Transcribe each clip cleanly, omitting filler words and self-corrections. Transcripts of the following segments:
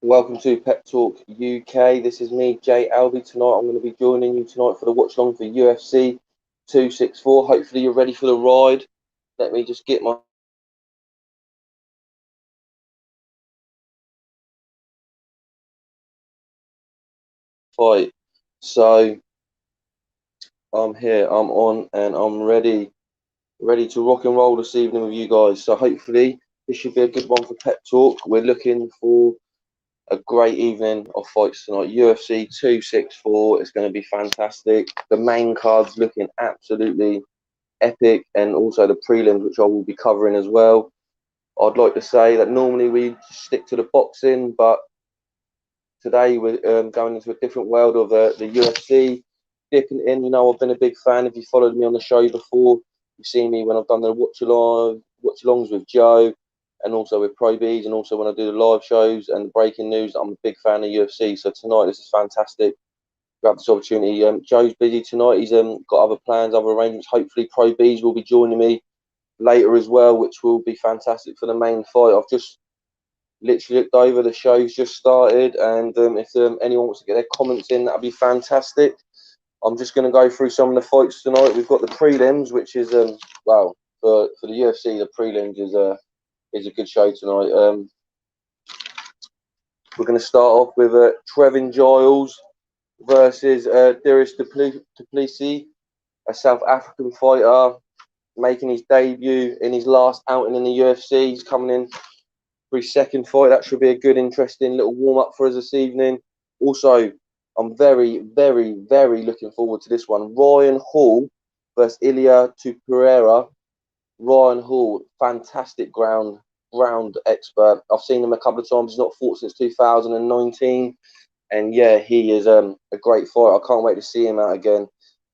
Welcome to Pep Talk UK. This is me, Jay Alby. Tonight I'm going to be joining you tonight for the watch along for UFC 264. Hopefully you're ready for the ride. Let me just get my fight. So I'm here, I'm on, and I'm ready to rock and roll this evening with you guys. So hopefully this should be a good one for Pep Talk. We're looking for a great evening of fights tonight. UFC 264 is going to be fantastic. The main card's looking absolutely epic, and also the prelims, which I will be covering as well. I'd like to say that normally we stick to the boxing, but today we're going into a different world of the UFC. Dipping in, I've been a big fan. If you followed me on the show before, you've seen me when I've done the watch-alongs with Joe, and also with Pro Beez, and also when I do the live shows and the breaking news. I'm a big fan of UFC. So tonight, this is fantastic. Grab this opportunity. Joe's busy tonight. He's got other plans, other arrangements. Hopefully, Pro Beez will be joining me later as well, which will be fantastic for the main fight. I've just literally looked over. The show's just started, and if anyone wants to get their comments in, that'd be fantastic. I'm just going to go through some of the fights tonight. We've got the prelims, which is well, for the UFC, the prelims is a good show tonight. We're going to start off with Trevin Giles versus Darius Duplessis, a South African fighter making his debut in his last outing in the UFC. He's coming in for his second fight. That should be a good, interesting little warm up for us this evening. Also, I'm very, very, very looking forward to this one. Ryan Hall versus Ilia Tupuria. Ryan Hall, fantastic ground expert. I've seen him a couple of times. He's not fought since 2019. And yeah, he is a great fighter. I can't wait to see him out again.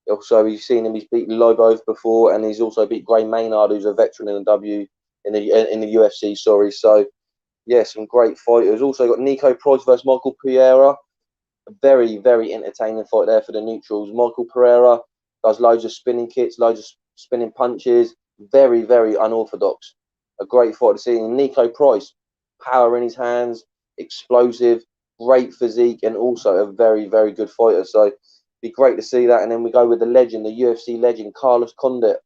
Also, you've seen him. He's beaten Lobov before, and he's also beat Gray Maynard, who's a veteran in the UFC. Sorry. So yeah, some great fighters. Also got Nico Price versus Michael Pereira. A very, very entertaining fight there for the neutrals. Michael Pereira does loads of spinning kicks, loads of spinning punches. Very, very unorthodox. A great fight to see. And Nico Price, power in his hands, explosive, great physique, and also a very, very good fighter. So be great to see that. And then we go with the legend, the UFC legend, Carlos Condit,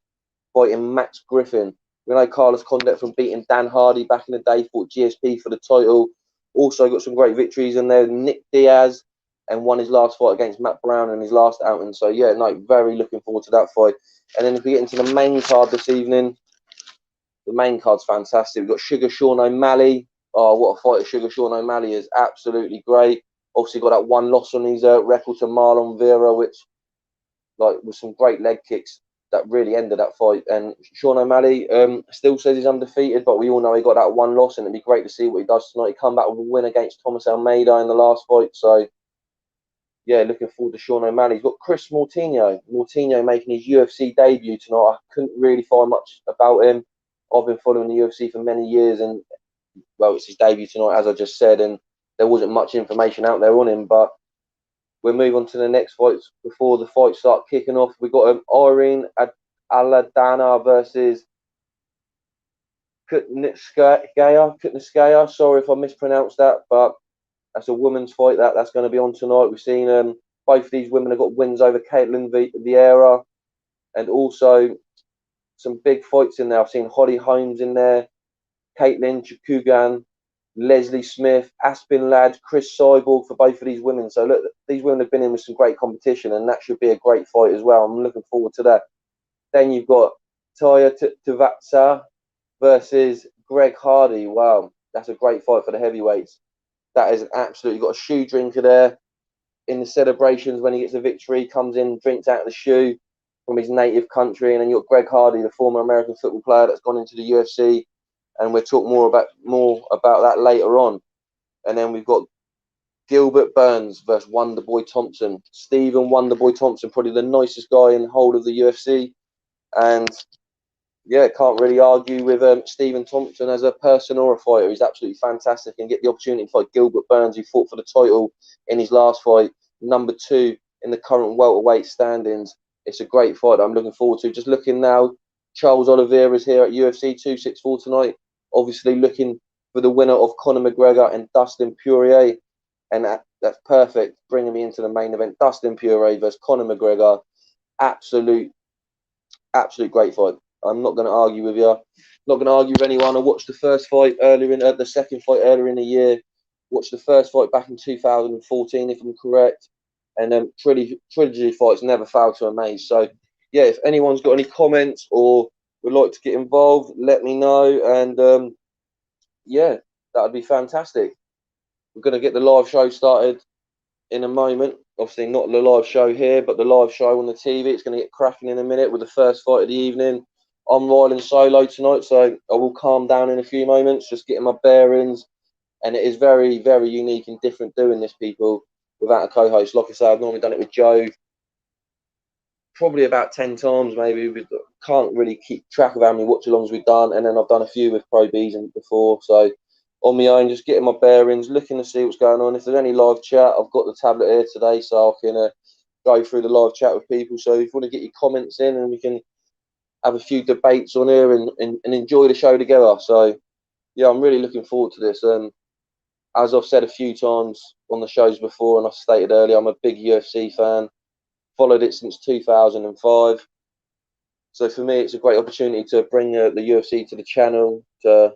fighting Max Griffin. We know Carlos Condit from beating Dan Hardy back in the day, fought GSP for the title. Also got some great victories in there. Nick Diaz, and won his last fight against Matt Brown in his last outing. So yeah, no, very looking forward to that fight. And then if we get into the main card this evening, the main card's fantastic. We've got Sugar Sean O'Malley. Oh, what a fighter Sugar Sean O'Malley is. Absolutely great. Obviously got that one loss on his record to Marlon Vera, which like with some great leg kicks that really ended that fight. And Sean O'Malley still says he's undefeated, but we all know he got that one loss, and it'd be great to see what he does tonight. He come back with a win against Thomas Almeida in the last fight. So yeah, looking forward to Sean O'Malley. He's got Chris Moutinho. Moutinho making his UFC debut tonight. I couldn't really find much about him. I've been following the UFC for many years, and well, it's his debut tonight, as I just said, and there wasn't much information out there on him. But we'll move on to the next fights before the fights start kicking off. We've got Irene Aldana versus Kunitskaya. Sorry if I mispronounced that, but that's a women's fight that's going to be on tonight. We've seen both of these women have got wins over Caitlin Vieira, and also some big fights in there. I've seen Holly Holmes in there, Caitlin Chukugan, Leslie Smith, Aspen Ladd, Chris Cyborg for both of these women. So look, these women have been in with some great competition, and that should be a great fight as well. I'm looking forward to that. Then you've got Taya Tuivasa versus Greg Hardy. Wow, that's a great fight for the heavyweights. That is absolutely got a shoe drinker there in the celebrations when he gets a victory. Comes in, drinks out of the shoe from his native country, and then you've got Greg Hardy, the former American football player that's gone into the UFC, and we'll talk more about that later on. And then we've got Gilbert Burns versus Wonderboy Thompson. Stephen Wonderboy Thompson, probably the nicest guy in the whole of the UFC, and yeah, can't really argue with Stephen Thompson as a person or a fighter. He's absolutely fantastic, and get the opportunity to fight Gilbert Burns, who fought for the title in his last fight, number 2 in the current welterweight standings. It's a great fight I'm looking forward to. Just looking now, Charles Oliveira is here at UFC 264 tonight, obviously looking for the winner of Conor McGregor and Dustin Poirier. And that's perfect, bringing me into the main event. Dustin Poirier versus Conor McGregor. Absolute great fight. I'm not going to argue with you. Not going to argue with anyone. I watched the first fight earlier in the second fight earlier in the year. Watched the first fight back in 2014, if I'm correct. And trilogy fights never fail to amaze. So, yeah, if anyone's got any comments or would like to get involved, let me know. And, yeah, that would be fantastic. We're going to get the live show started in a moment. Obviously, not the live show here, but the live show on the TV. It's going to get cracking in a minute with the first fight of the evening. I'm riding solo tonight, so I will calm down in a few moments, just getting my bearings. And it is very, very unique and different doing this, people, without a co-host. Like I said, I've normally done it with Joe probably about 10 times, maybe. We can't really keep track of how many watch-alongs we've done. And then I've done a few with Pro Beez before. So on my own, just getting my bearings, looking to see what's going on. If there's any live chat, I've got the tablet here today, so I can go through the live chat with people. So if you want to get your comments in, and we can have a few debates on here and enjoy the show together. So, yeah, I'm really looking forward to this. As I've said a few times on the shows before, and I stated earlier, I'm a big UFC fan. Followed it since 2005. So for me, it's a great opportunity to bring the UFC to the channel, to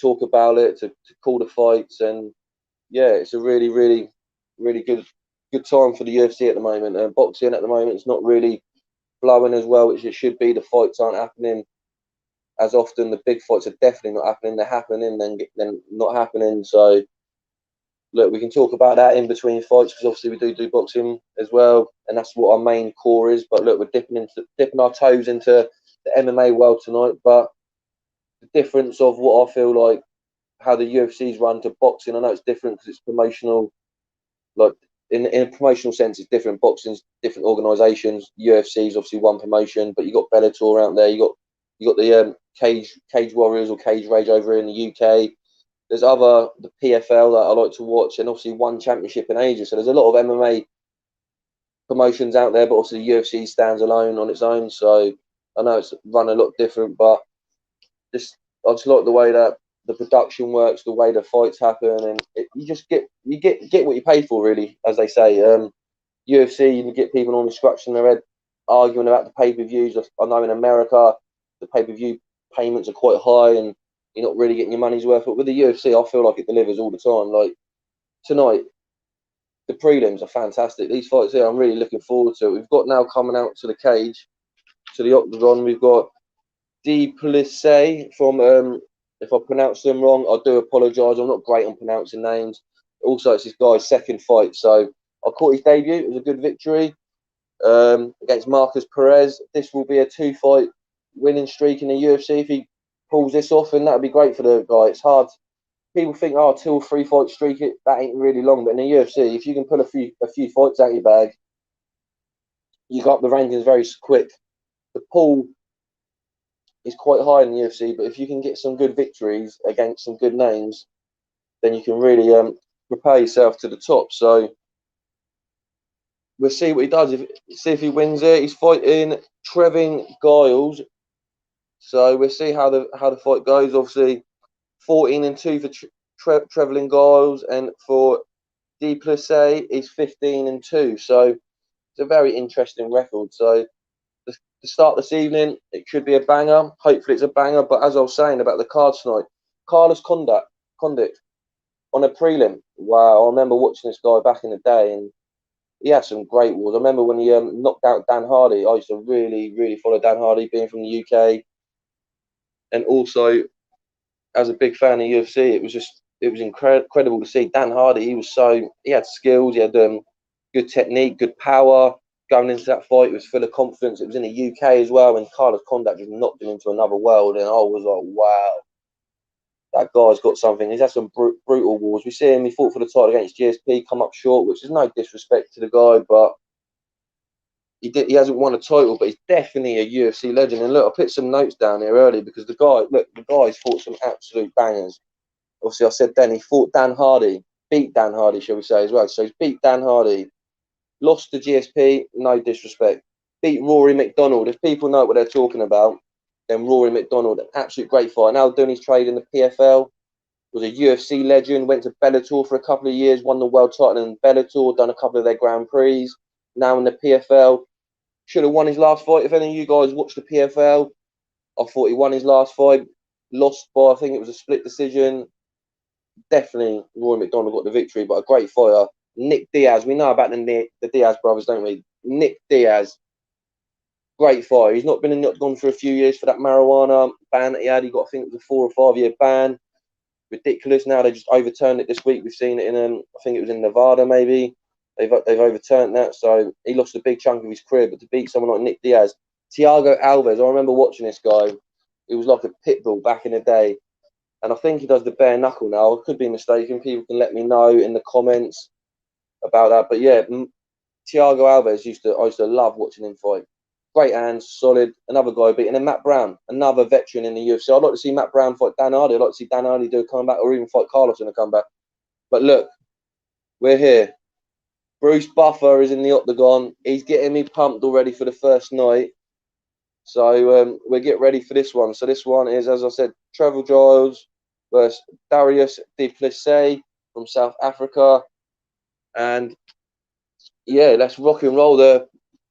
talk about it, to call the fights. And, yeah, it's a really, really, really good time for the UFC at the moment. And boxing at the moment is not really flowing as well, which it should be. The fights aren't happening as often. The big fights are definitely not happening. They're happening, then not happening. So, look, we can talk about that in between fights, because obviously we do boxing as well, and that's what our main core is. But look, we're dipping our toes into the MMA world tonight. But the difference of what I feel like, how the UFC's run to boxing, I know it's different because it's promotional. Like in a promotional sense, it's different. Boxing's different organisations. UFC's obviously one promotion, but you got Bellator out there. You got the Cage Warriors or Cage Rage over in the UK. There's the PFL that I like to watch, and obviously one championship in Asia. So there's a lot of MMA promotions out there, but also the UFC stands alone on its own. So I know it's run a lot different, but I just like the way that the production works, the way the fights happen, and you just get what you pay for, really, as they say. UFC, you can get people on scratching their head, arguing about the pay-per-views. I know in America, the pay-per-view payments are quite high, and you're not really getting your money's worth. But with the UFC, I feel like it delivers all the time. Like tonight, the prelims are fantastic. These fights here, I'm really looking forward to. We've got now coming out to the cage, to the octagon. We've got Dvalishvili from, if I pronounce them wrong, I do apologise. I'm not great on pronouncing names. Also, it's this guy's second fight. So I caught his debut. It was a good victory against Marcus Perez. This will be a 2-fight winning streak in the UFC if he pulls this off, and that would be great for the guy. It's hard. People think, 2 or 3 fight streak, that ain't really long. But in the UFC, if you can pull a few fights out of your bag, you got the rankings very quick. The pool is quite high in the UFC, but if you can get some good victories against some good names, then you can really prepare yourself to the top. So we'll see what he does. See if he wins it. He's fighting Trevin Giles. So we'll see how the fight goes. Obviously, 14-2 for Trevin Giles, and for Dvalishvili is 15-2. So it's a very interesting record. So to start this evening, it should be a banger. Hopefully it's a banger. But as I was saying about the cards tonight, Condit on a prelim. Wow, I remember watching this guy back in the day, and he had some great wars. I remember when he knocked out Dan Hardy. I used to really, really follow Dan Hardy, being from the UK. And also, as a big fan of UFC, it was incredible to see Dan Hardy. He had skills, he had good technique, good power. Going into that fight, he was full of confidence. It was in the UK as well, and Carlos Condit just knocked him into another world. And I was like, wow, that guy's got something. He's had some brutal wars. We see him, he fought for the title against GSP, come up short, which is no disrespect to the guy, but he hasn't won a title, but he's definitely a UFC legend. And look, I put some notes down here earlier, because the guy's fought some absolute bangers. Obviously, I said then he fought Dan Hardy, beat Dan Hardy, shall we say, as well. So he's beat Dan Hardy, lost to GSP, no disrespect. Beat Rory McDonald. If people know what they're talking about, then Rory McDonald, an absolute great fight. Now doing his trade in the PFL. was a UFC legend, went to Bellator for a couple of years, won the world title in Bellator, done a couple of their Grand Prix, now in the PFL. Should have won his last fight. If any of you guys watched the PFL, I thought he won his last fight. Lost by, I think it was a split decision. Definitely Roy McDonald got the victory, but a great fighter. Nick Diaz, we know about the Diaz brothers, don't we? Nick Diaz, great fighter. He's not been in the octagon for a few years for that marijuana ban that he had. He got, I think it was a 4 or 5 year ban. Ridiculous. Now they just overturned it this week. We've seen it in, I think it was in Nevada, maybe. They've overturned that. So he lost a big chunk of his career, but to beat someone like Nick Diaz, Thiago Alves, I remember watching this guy. He was like a pit bull back in the day. And I think he does the bare knuckle now. I could be mistaken. People can let me know in the comments about that. But yeah, Thiago Alves I used to love watching him fight. Great hands, solid. Another guy beating. And then Matt Brown, another veteran in the UFC. I'd like to see Matt Brown fight Dan Hardy. I'd like to see Dan Hardy do a comeback, or even fight Carlos in a comeback. But look, we're here. Bruce Buffer is in the octagon. He's getting me pumped already for the first night. So we'll get ready for this one. So this one is, as I said, Trevor Giles versus Darius Duplessis from South Africa. And yeah, let's rock and roll. There's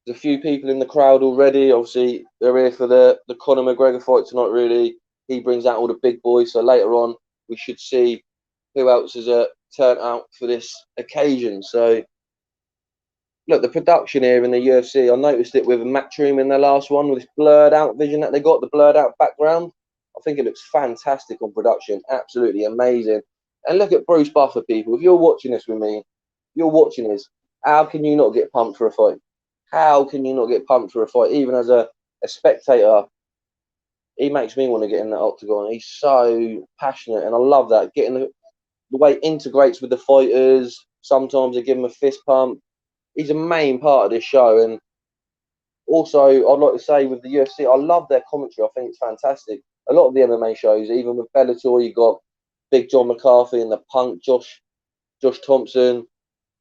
a few people in the crowd already. Obviously, they're here for the Conor McGregor fight tonight, really. He brings out all the big boys. So later on, we should see who else has turned out for this occasion. So look, the production here in the UFC, I noticed it with Matchroom in their last one, with this blurred out vision that they got, the blurred out background. I think it looks fantastic on production, absolutely amazing. And look at Bruce Buffer, people. If you're watching this with me, you're watching this, how can you not get pumped for a fight? How can you not get pumped for a fight? Even as a spectator, he makes me want to get in that octagon. He's so passionate, and I love that. Getting the way he integrates with the fighters. Sometimes they give him a fist pump. He's a main part of this show. And also, I'd like to say with the UFC, I love their commentary. I think it's fantastic. A lot of the MMA shows, even with Bellator, you got Big John McCarthy and the Punk, Josh Thompson.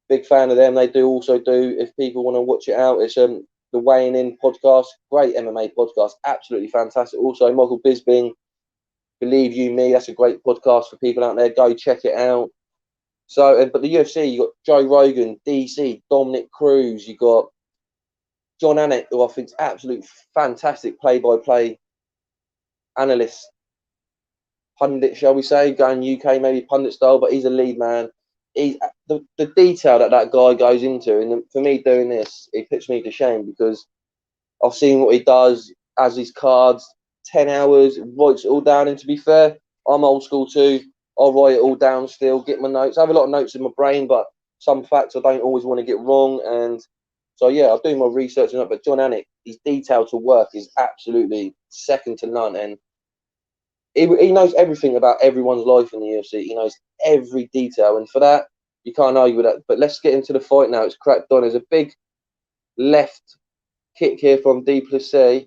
Big fan of them. They do also do, if people want to watch it out, it's the Weighing In podcast. Great MMA podcast. Absolutely fantastic. Also, Michael Bisping, Believe You Me. That's a great podcast for people out there. Go check it out. So, but the UFC, you got Joe Rogan, DC, Dominic Cruz. You got John Anik, who I think is absolutely fantastic play-by-play analyst, pundit, shall we say, going UK maybe pundit style, but he's a lead man. He's the detail that guy goes into, and for me doing this, it puts me to shame, because I've seen what he does as his cards, 10 hours, writes it all down. And to be fair, I'm old school too. I'll write it all down still, get my notes. I have a lot of notes in my brain, but some facts I don't always want to get wrong. And so, yeah, I'll do my research on it. But John Anik, his detail to work is absolutely second to none. And he knows everything about everyone's life in the UFC. He knows every detail. And for that, you can't argue with that. But let's get into the fight now. It's cracked on. There's a big left kick here from Duplessis.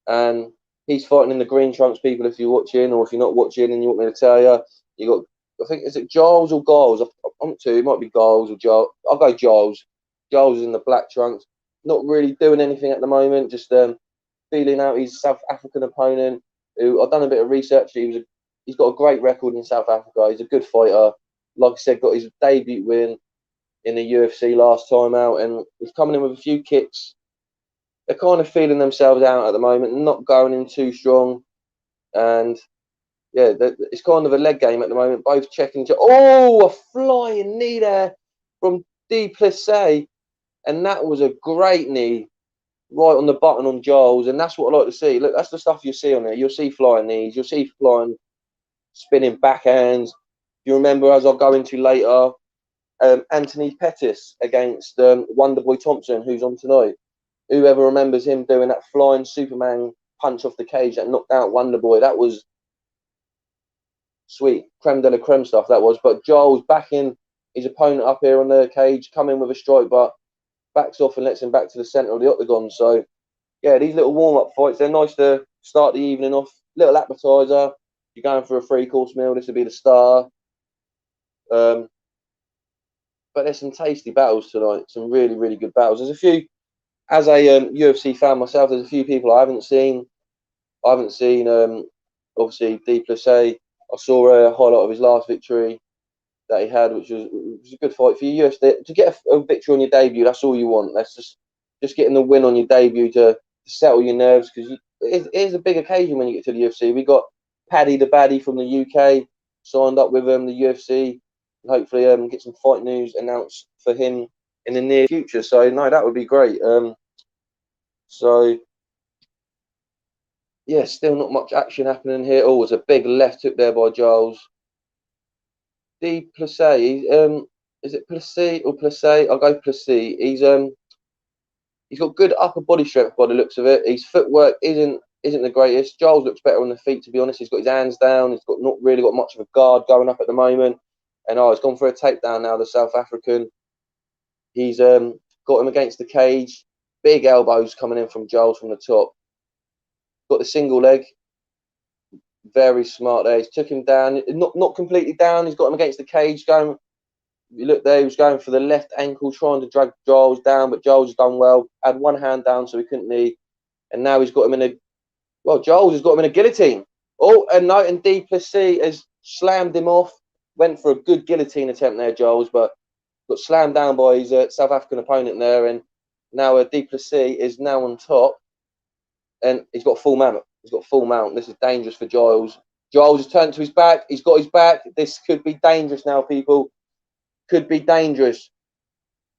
And he's fighting in the green trunks, people, if you're watching. Or if you're not watching and you want me to tell you, you got, I think, is it Giles or Giles? I'm not too. It might be Giles or Giles. I'll go Giles. Giles is in the black trunks. Not really doing anything at the moment. Just feeling out his South African opponent, who I've done a bit of research. He's got a great record in South Africa. He's a good fighter. Like I said, got his debut win in the UFC last time out, and he's coming in with a few kicks. They're kind of feeling themselves out at the moment, not going in too strong. And yeah, it's kind of a leg game at the moment. Both checking. Oh, a flying knee there from Duplessis. And that was a great knee right on the button on Giles. And that's what I like to see. Look, that's the stuff you see on there. You'll see flying knees. You'll see flying, spinning backhands. You remember, as I'll go into later, Anthony Pettis against Wonderboy Thompson, who's on tonight. Whoever remembers him doing that flying Superman punch off the cage that knocked out Wonderboy, that was sweet. Creme de la creme stuff, that was. But Giles backing his opponent up here on the cage, coming with a strike, but backs off and lets him back to the centre of the octagon. So, yeah, these little warm-up fights, they're nice to start the evening off. Little appetizer. You're going for a 3-course meal, this would be the star. But there's some tasty battles tonight. Some really, really good battles. There's a few, as a UFC fan myself, there's a few people I haven't seen. Obviously, Duplessis. I saw a highlight of his last victory that he had, which was a good fight for you. UFC. To get a victory on your debut, that's all you want. That's just getting the win on your debut to settle your nerves, because it is a big occasion when you get to the UFC. We got Paddy the Baddy from the UK signed up with the UFC. Hopefully, get some fight news announced for him in the near future. So no, that would be great. So yeah, still not much action happening here. Oh, it's a big left hook there by Giles. Plessis, is it Plessis or Plessis? I'll go Plessis. He's got good upper body strength by the looks of it. His footwork isn't the greatest. Giles looks better on the feet, to be honest. He's got his hands down. He's got not really got much of a guard going up at the moment. And he's gone for a takedown now, the South African. He's got him against the cage. Big elbows coming in from Giles from the top. Got the single leg. Very smart there. He's took him down. Not completely down. He's got him against the cage. Going. You look there. He was going for the left ankle, trying to drag Giles down, but Giles has done well. Had one hand down, so he couldn't knee. And now he's got him in a. Well, Giles has got him in a guillotine. Oh, and no, and Plessis has slammed him off. Went for a good guillotine attempt there, Giles, but got slammed down by his South African opponent there. And now Plessis is now on top, and he's got full mount. He's got full mount. This is dangerous for Giles. Giles has turned to his back. He's got his back. This could be dangerous now, people. Could be dangerous.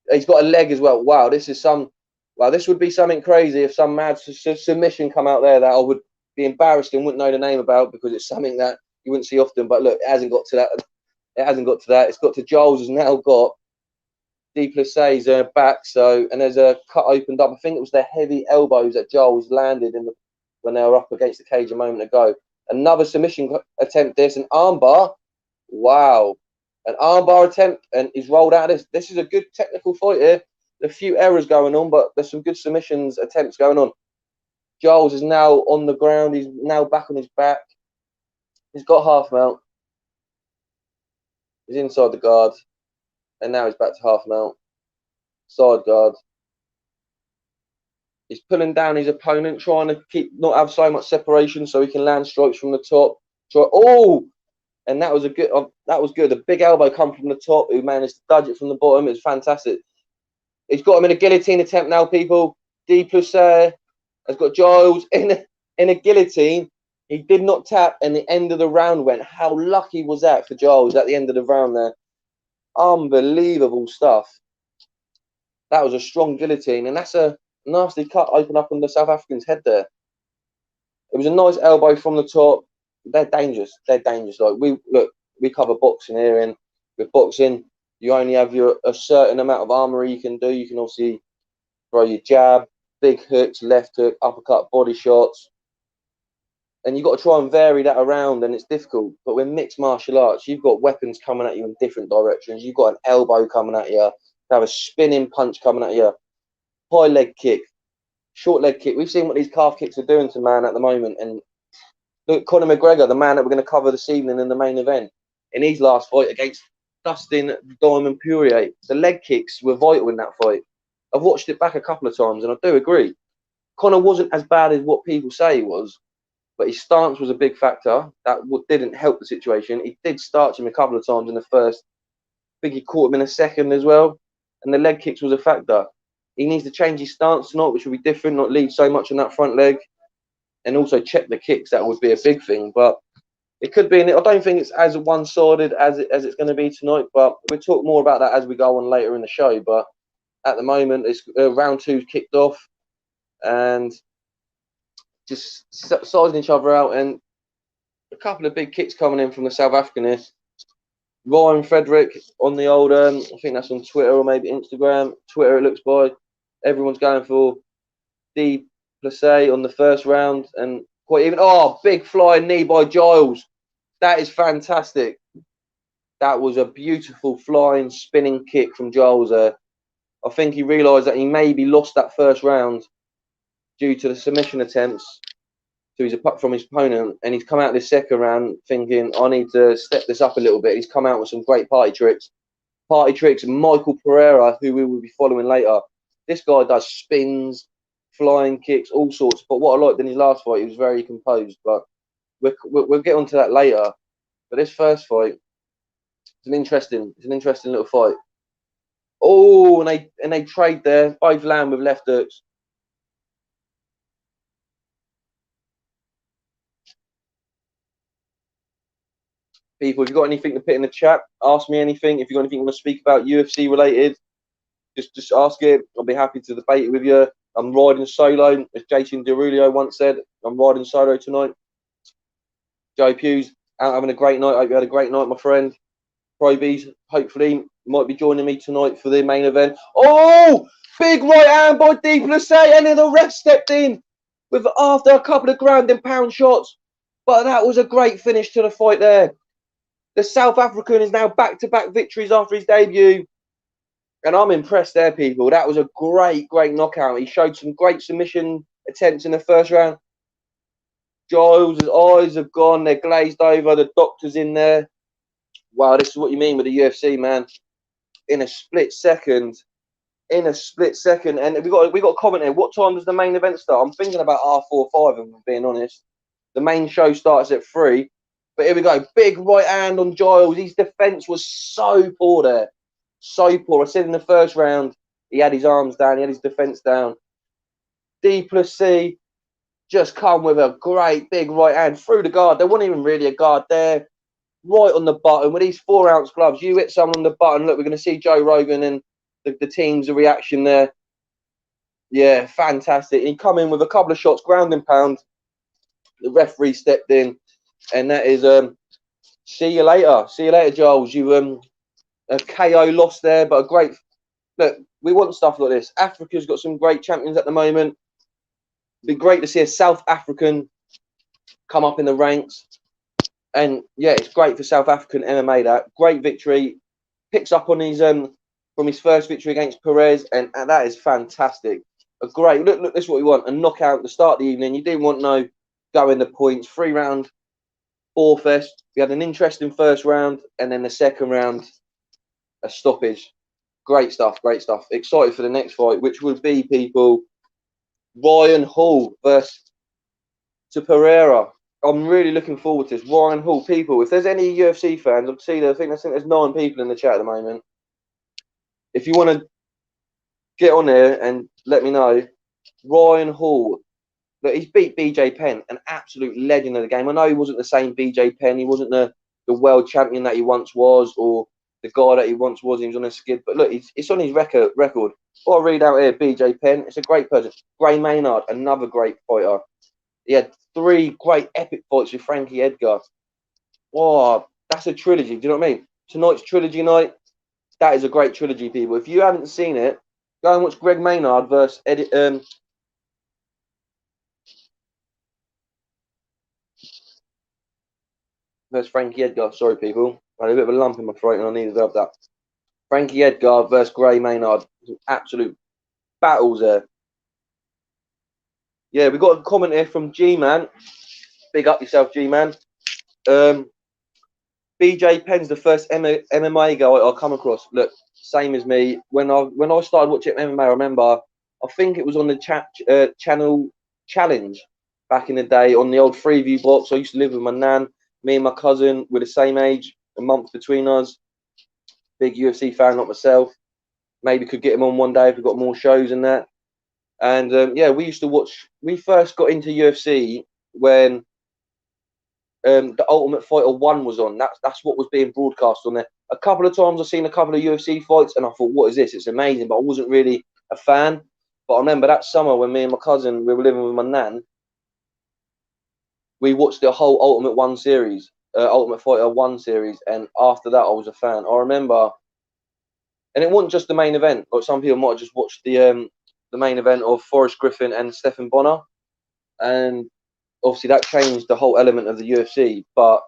He's got a leg as well. Wow, this is some. Wow, this would be something crazy if some mad submission come out there that I would be embarrassed and wouldn't know the name about, because it's something that you wouldn't see often. But look, it hasn't got to that. It hasn't got to that. It's got to Giles has now got Plessis' back. So, and there's a cut opened up. I think it was the heavy elbows that Giles landed when they were up against the cage a moment ago. Another submission attempt. This an armbar. Wow, an armbar attempt, and he's rolled out of this. This is a good technical fight here. A few errors going on, but there's some good submissions attempts going on. Giles is now on the ground. He's now back on his back. He's got half mount. He's inside the guard, and now he's back to half mount. Side guard. He's pulling down his opponent, trying to not have so much separation so he can land strikes from the top. And that was a good. That was good. A big elbow come from the top. Who managed to dodge it from the bottom. It was fantastic. He's got him in a guillotine attempt now, people. Plessis has got Giles in a guillotine. He did not tap, and the end of the round went. How lucky was that for Giles at the end of the round there? Unbelievable stuff. That was a strong guillotine, and that's a nasty cut open up on the South African's head there. It was a nice elbow from the top. They're dangerous. They're dangerous. Like we cover boxing here, and with boxing, you only have a certain amount of armory you can do. You can obviously throw your jab, big hooks, left hook, uppercut, body shots. And you've got to try and vary that around, and it's difficult. But with mixed martial arts, you've got weapons coming at you in different directions. You've got an elbow coming at you. You have a spinning punch coming at you. High leg kick, short leg kick. We've seen what these calf kicks are doing to man at the moment. And look, Conor McGregor, the man that we're going to cover this evening in the main event, in his last fight against Dustin Diamond Poirier, the leg kicks were vital in that fight. I've watched it back a couple of times, and I do agree. Conor wasn't as bad as what people say he was, but his stance was a big factor. That didn't help the situation. He did starch him a couple of times in the first. I think he caught him in a second as well, and the leg kicks was a factor. He needs to change his stance tonight, which will be different, not leave so much on that front leg, and also check the kicks. That would be a big thing, but it could be. I don't think it's as one-sided as it's going to be tonight, but we'll talk more about that as we go on later in the show. But at the moment, it's round 2's kicked off, and just sizing each other out, and a couple of big kicks coming in from the South African. Ryan Frederick on the old, I think that's on Twitter or maybe Instagram. Twitter, it looks by. Everyone's going for Plessis on the first round, and quite even. Oh, big flying knee by Giles. That is fantastic. That was a beautiful flying spinning kick from Giles there. I think he realised that he maybe lost that first round due to the submission attempts from his opponent, and he's come out this second round thinking, I need to step this up a little bit. He's come out with some great party tricks. Michael Pereira, who we will be following later. This guy does spins, flying kicks, all sorts. But what I liked in his last fight, he was very composed. But we'll get onto that later. But this first fight, it's an interesting little fight. Oh, and they trade there, both land with left hooks. People, if you've got anything to put in the chat, ask me anything. If you've got anything you want to speak about UFC related, just ask it. I'll be happy to debate it with you. I'm riding solo, as Jason Derulo once said. I'm riding solo tonight. Joe Pugh's out having a great night. I hope you had a great night, my friend. Beez, hopefully, might be joining me tonight for the main event. Oh, big right hand by Dvalishvili, and then the ref stepped in with after a couple of ground and pound shots. But that was a great finish to the fight there. The South African is now back-to-back victories after his debut. And I'm impressed there, people. That was a great knockout. He showed some great submission attempts in the first round. Giles' eyes have gone. They're glazed over. The doctor's in there. Wow, this is what you mean with the UFC, man. In a split second. And we got a comment here. What time does the main event start? I'm thinking about R4 or 5, if I'm being honest. The main show starts at 3. But here we go. Big right hand on Giles. His defense was so poor there. So poor. I said in the first round, he had his arms down. He had his defense down. Dvalishvili just come with a great big right hand through the guard. There wasn't even really a guard there. Right on the button. With these 4-ounce gloves, you hit someone on the button. Look, we're going to see Joe Rogan and the team's reaction there. Yeah, fantastic. He come in with a couple of shots, ground and pound. The referee stepped in. And that is, see you later. See you later, Giles. You, a KO loss there, but a great... Look, we want stuff like this. Africa's got some great champions at the moment. It'd be great to see a South African come up in the ranks. And, yeah, it's great for South African MMA, that. Great victory. Picks up on his from his first victory against Perez, and that is fantastic. A great... Look, this is what we want. A knockout at the start of the evening. You didn't want no going the points. 3-round, 4-fest. We had an interesting first round, and then the second round, a stoppage. Great stuff. Excited for the next fight, which will be, people, Ryan Hall versus Pereira. I'm really looking forward to this. Ryan Hall, people, if there's any UFC fans, I think there's 9 people in the chat at the moment. If you want to get on there and let me know, Ryan Hall, look, he's beat BJ Penn, an absolute legend of the game. I know he wasn't the same BJ Penn. He wasn't the world champion that he once was, or the guy that he once was. He was on a skid. But look, it's on his record. What I read out here, BJ Penn, it's a great person. Gray Maynard, another great fighter. He had 3 great epic fights with Frankie Edgar. Oh, that's a trilogy. Do you know what I mean? Tonight's trilogy night, that is a great trilogy, people. If you haven't seen it, go and watch Greg Maynard versus versus Frankie Edgar. Sorry, people. I had a bit of a lump in my throat and I needed to have that. Frankie Edgar versus Gray Maynard. Absolute battles there. Yeah, we got a comment here from G-Man. Big up yourself, G-Man. BJ Penn's the first MMA guy I come across. Look, same as me. When I started watching MMA, I remember, I think it was on the channel Challenge back in the day on the old Freeview box. I used to live with my nan. Me and my cousin were the same age, a month between us. Big UFC fan, not myself. Maybe could get him on one day if we got more shows and that. And yeah, we used to watch. We first got into UFC when the Ultimate Fighter 1 was on. That's what was being broadcast on there. A couple of times I've seen a couple of UFC fights, and I thought, what is this? It's amazing, but I wasn't really a fan. But I remember that summer when me and my cousin, we were living with my nan, we watched the whole Ultimate Fighter 1 series, and after that I was a fan. I remember, and it wasn't just the main event. Like some people might have just watched the main event of Forrest Griffin and Stephen Bonner, and obviously that changed the whole element of the UFC. But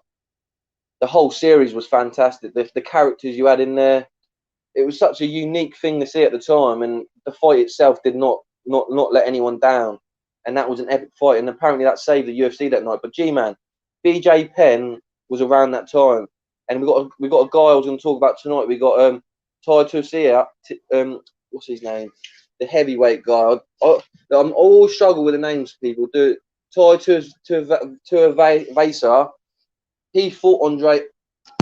the whole series was fantastic. The characters you had in there, it was such a unique thing to see at the time, and the fight itself did not let anyone down. And that was an epic fight, and apparently that saved the UFC that night. But G-Man, BJ Penn was around that time, and we got a guy I was going to talk about tonight. We got Tuivasa, what's his name? The heavyweight guy. I'm always struggle with the names, people. Tuivasa he fought Andre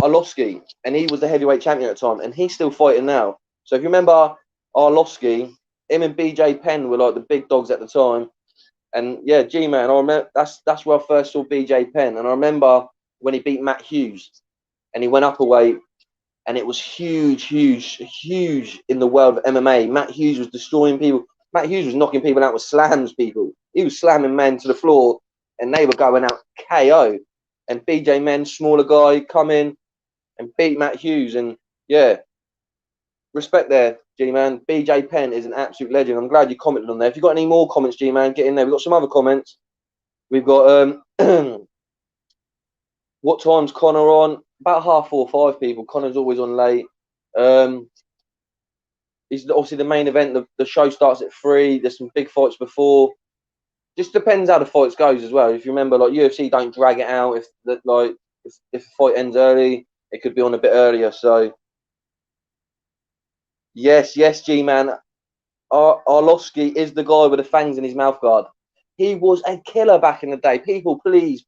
Arlovski, and he was the heavyweight champion at the time, and he's still fighting now. So if you remember Arlovski, him and BJ Penn were like the big dogs at the time. And yeah, G-Man, I remember that's where I first saw BJ Penn, and I remember when he beat Matt Hughes, and he went up a weight, and it was huge, huge, huge in the world of MMA. Matt Hughes was destroying people. Matt Hughes was knocking people out with slams, people. He was slamming men to the floor, and they were going out KO. And BJ Penn, smaller guy, come in and beat Matt Hughes. And yeah, respect there, G-Man. BJ Penn is an absolute legend. I'm glad you commented on there. If you've got any more comments, G-Man, get in there. We've got some other comments. We've got what time's Conor on? About 4:30, people. Conor's always on late. He's obviously the main event. The show starts at 3. There's some big fights before. Just depends how the fights goes as well. If you remember, like UFC don't drag it out. If the fight ends early, it could be on a bit earlier. So yes, G-Man. Arlovski is the guy with the fangs in his mouth guard. He was a killer back in the day. People, please,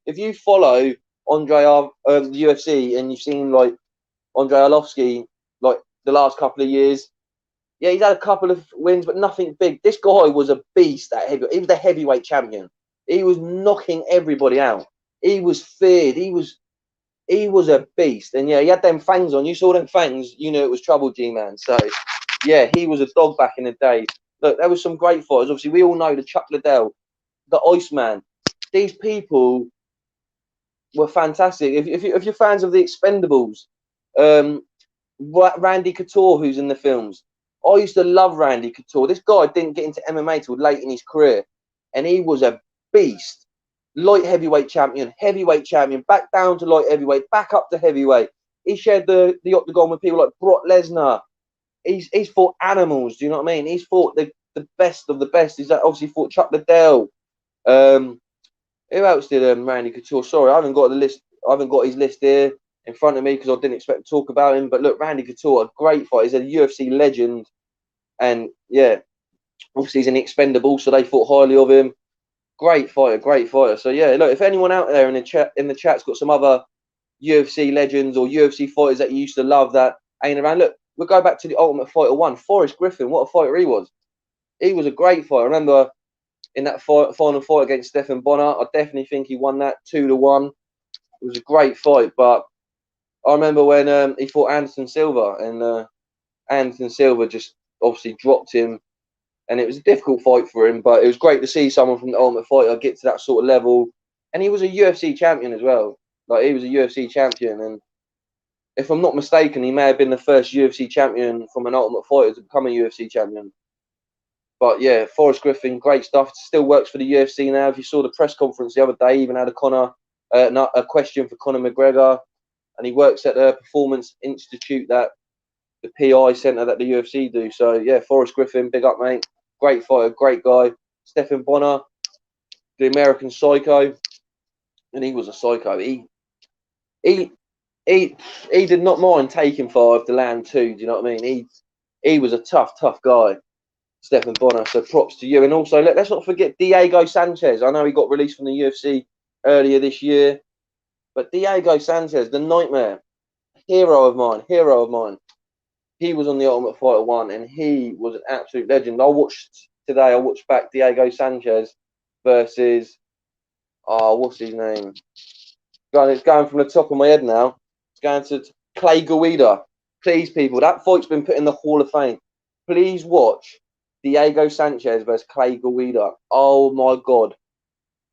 if you follow Andre the UFC and you've seen like Andre Arlovski like the last couple of years, yeah, he's had a couple of wins, but nothing big. This guy was a beast at heavyweight. He was the heavyweight champion. He was knocking everybody out. He was feared. He was a beast. And yeah, he had them fangs on. You saw them fangs, you knew it was trouble, G-Man. So yeah, he was a dog back in the day. Look, there was some great fighters. Obviously, we all know the Chuck Liddell, the Iceman. These people were fantastic. If you're fans of the Expendables, Randy Couture, who's in the films, I used to love Randy Couture. This guy didn't get into MMA till late in his career, and he was a beast. Light heavyweight champion, back down to light heavyweight, back up to heavyweight. He shared the octagon with people like Brock Lesnar. He's fought animals. Do you know what I mean? He's fought the best of the best. He's obviously fought Chuck Liddell. Who else did Randy Couture? Sorry, I haven't got the list. I haven't got his list here in front of me because I didn't expect to talk about him. But look, Randy Couture, a great fighter. He's a UFC legend, and yeah, obviously he's an expendable, so they thought highly of him. Great fighter. So yeah, look, if anyone out there in the chat's got some other UFC legends or UFC fighters that you used to love that ain't around, look, we'll go back to the Ultimate Fighter 1. Forrest Griffin, what a fighter he was. He was a great fighter. I remember in that final fight against Stephen Bonner, I definitely think he won that 2-1. It was a great fight, but I remember when he fought Anderson Silva, and Anderson Silva just obviously dropped him, and it was a difficult fight for him, but it was great to see someone from the Ultimate Fighter get to that sort of level. And he was a UFC champion as well. Like, he was a UFC champion, and if I'm not mistaken, he may have been the first UFC champion from an Ultimate Fighter to become a UFC champion. But yeah, Forrest Griffin, great stuff. Still works for the UFC now. If you saw the press conference the other day, he even had a question for Conor McGregor, and he works at the Performance Institute, that the PI centre that the UFC do. So yeah, Forrest Griffin, big up, mate. Great fighter, great guy. Stephen Bonner, the American Psycho, and he was a psycho. He did not mind taking 5 to land 2. Do you know what I mean? He was a tough guy, Stephen Bonner. So props to you. And also, let's not forget Diego Sanchez. I know he got released from the UFC earlier this year, but Diego Sanchez, the Nightmare, hero of mine. He was on the Ultimate Fighter 1, and he was an absolute legend. I watched back Diego Sanchez versus, what's his name? It's going from the top of my head now. It's going to Clay Guida. Please, people, that fight's been put in the Hall of Fame. Please watch Diego Sanchez versus Clay Guida. Oh my God.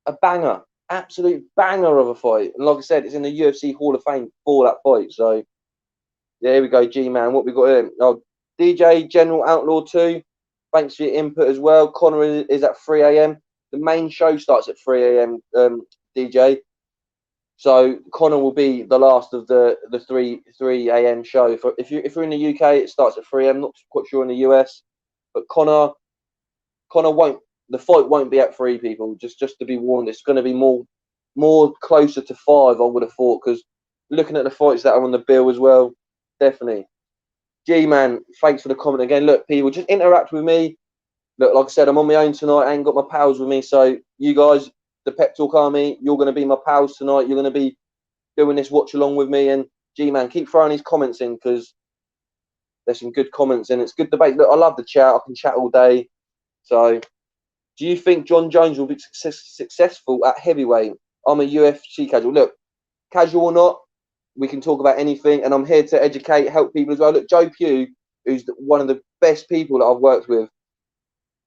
A banger. Absolute banger of a fight. And like I said, it's in the UFC Hall of Fame for that fight. So yeah, here we go, G-Man. What we got here? Oh, DJ General Outlaw 2. Thanks for your input as well. Conor is at 3 a.m. The main show starts at 3 a.m. DJ. So Conor will be the last of the 3 a.m. show. If you're in the UK, it starts at 3 a.m. Not quite sure in the US, but Conor won't. The fight won't be at 3, people. Just to be warned, it's going to be more closer to 5. I would have thought, because looking at the fights that are on the bill as well. Definitely. G-Man, thanks for the comment again. Look, people, just interact with me. Look, like I said, I'm on my own tonight. I ain't got my pals with me. So you guys, the Pep Talk Army, you're going to be my pals tonight. You're going to be doing this watch along with me. And G-Man, keep throwing these comments in because there's some good comments and it's good debate. Look, I love the chat. I can chat all day. So, do you think John Jones will be successful at heavyweight? I'm a UFC casual. Look, casual or not, we can talk about anything, and I'm here to educate, help people as well. Look, Joe Pugh, who's one of the best people that I've worked with,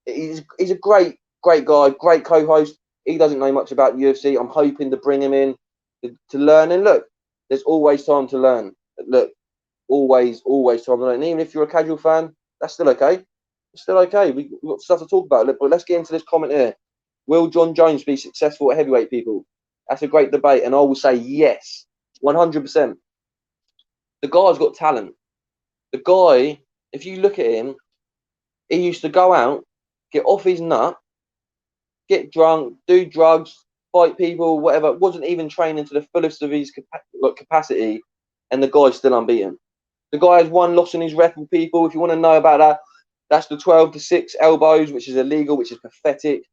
he's a great guy, great co-host. He doesn't know much about UFC. I'm hoping to bring him in to learn. And look, there's always time to learn. Look, always time to learn. And even if you're a casual fan, that's still okay. It's still okay. We've got stuff to talk about. Look, but let's get into this comment here. Will John Jones be successful at heavyweight, people? That's a great debate, and I will say yes, 100%. The guy's got talent. The guy, if you look at him, he used to go out, get off his nut, get drunk, do drugs, fight people, whatever. Wasn't even training to the fullest of his capacity, and the guy's still unbeaten. The guy has one loss in his record, people. If you want to know about that, that's the 12-6 elbows, which is illegal, which is pathetic.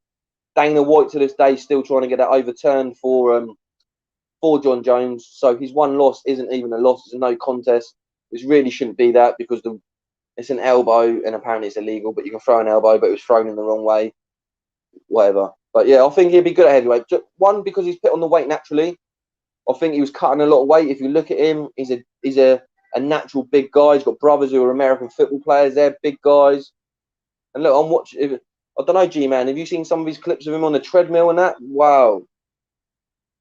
Dana White to this day still trying to get that overturned for John Jones. So his one loss isn't even a loss; it's a no contest. Which really shouldn't be that because it's an elbow and apparently it's illegal. But you can throw an elbow, but it was thrown in the wrong way. Whatever. But yeah, I think he'd be good at heavyweight. One, because he's put on the weight naturally. I think he was cutting a lot of weight. If you look at him, he's a natural big guy. He's got brothers who are American football players. They're big guys. And look, I'm watching. I don't know, G-Man. Have you seen some of his clips of him on the treadmill and that? Wow.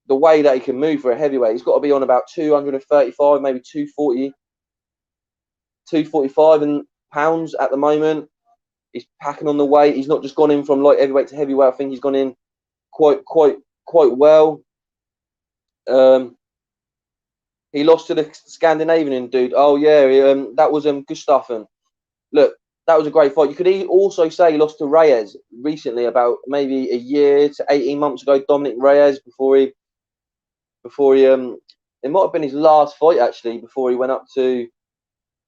The way that he can move for a heavyweight. He's got to be on about 235, maybe 245 pounds at the moment. He's packing on the weight. He's not just gone in from light heavyweight to heavyweight. I think he's gone in quite well. He lost to the Scandinavian dude. Oh yeah, that was Gustafsson. Look, that was a great fight. You could also say he lost to Reyes recently, about maybe a year to 18 months ago. Dominic Reyes before he it might have been his last fight actually before he went up to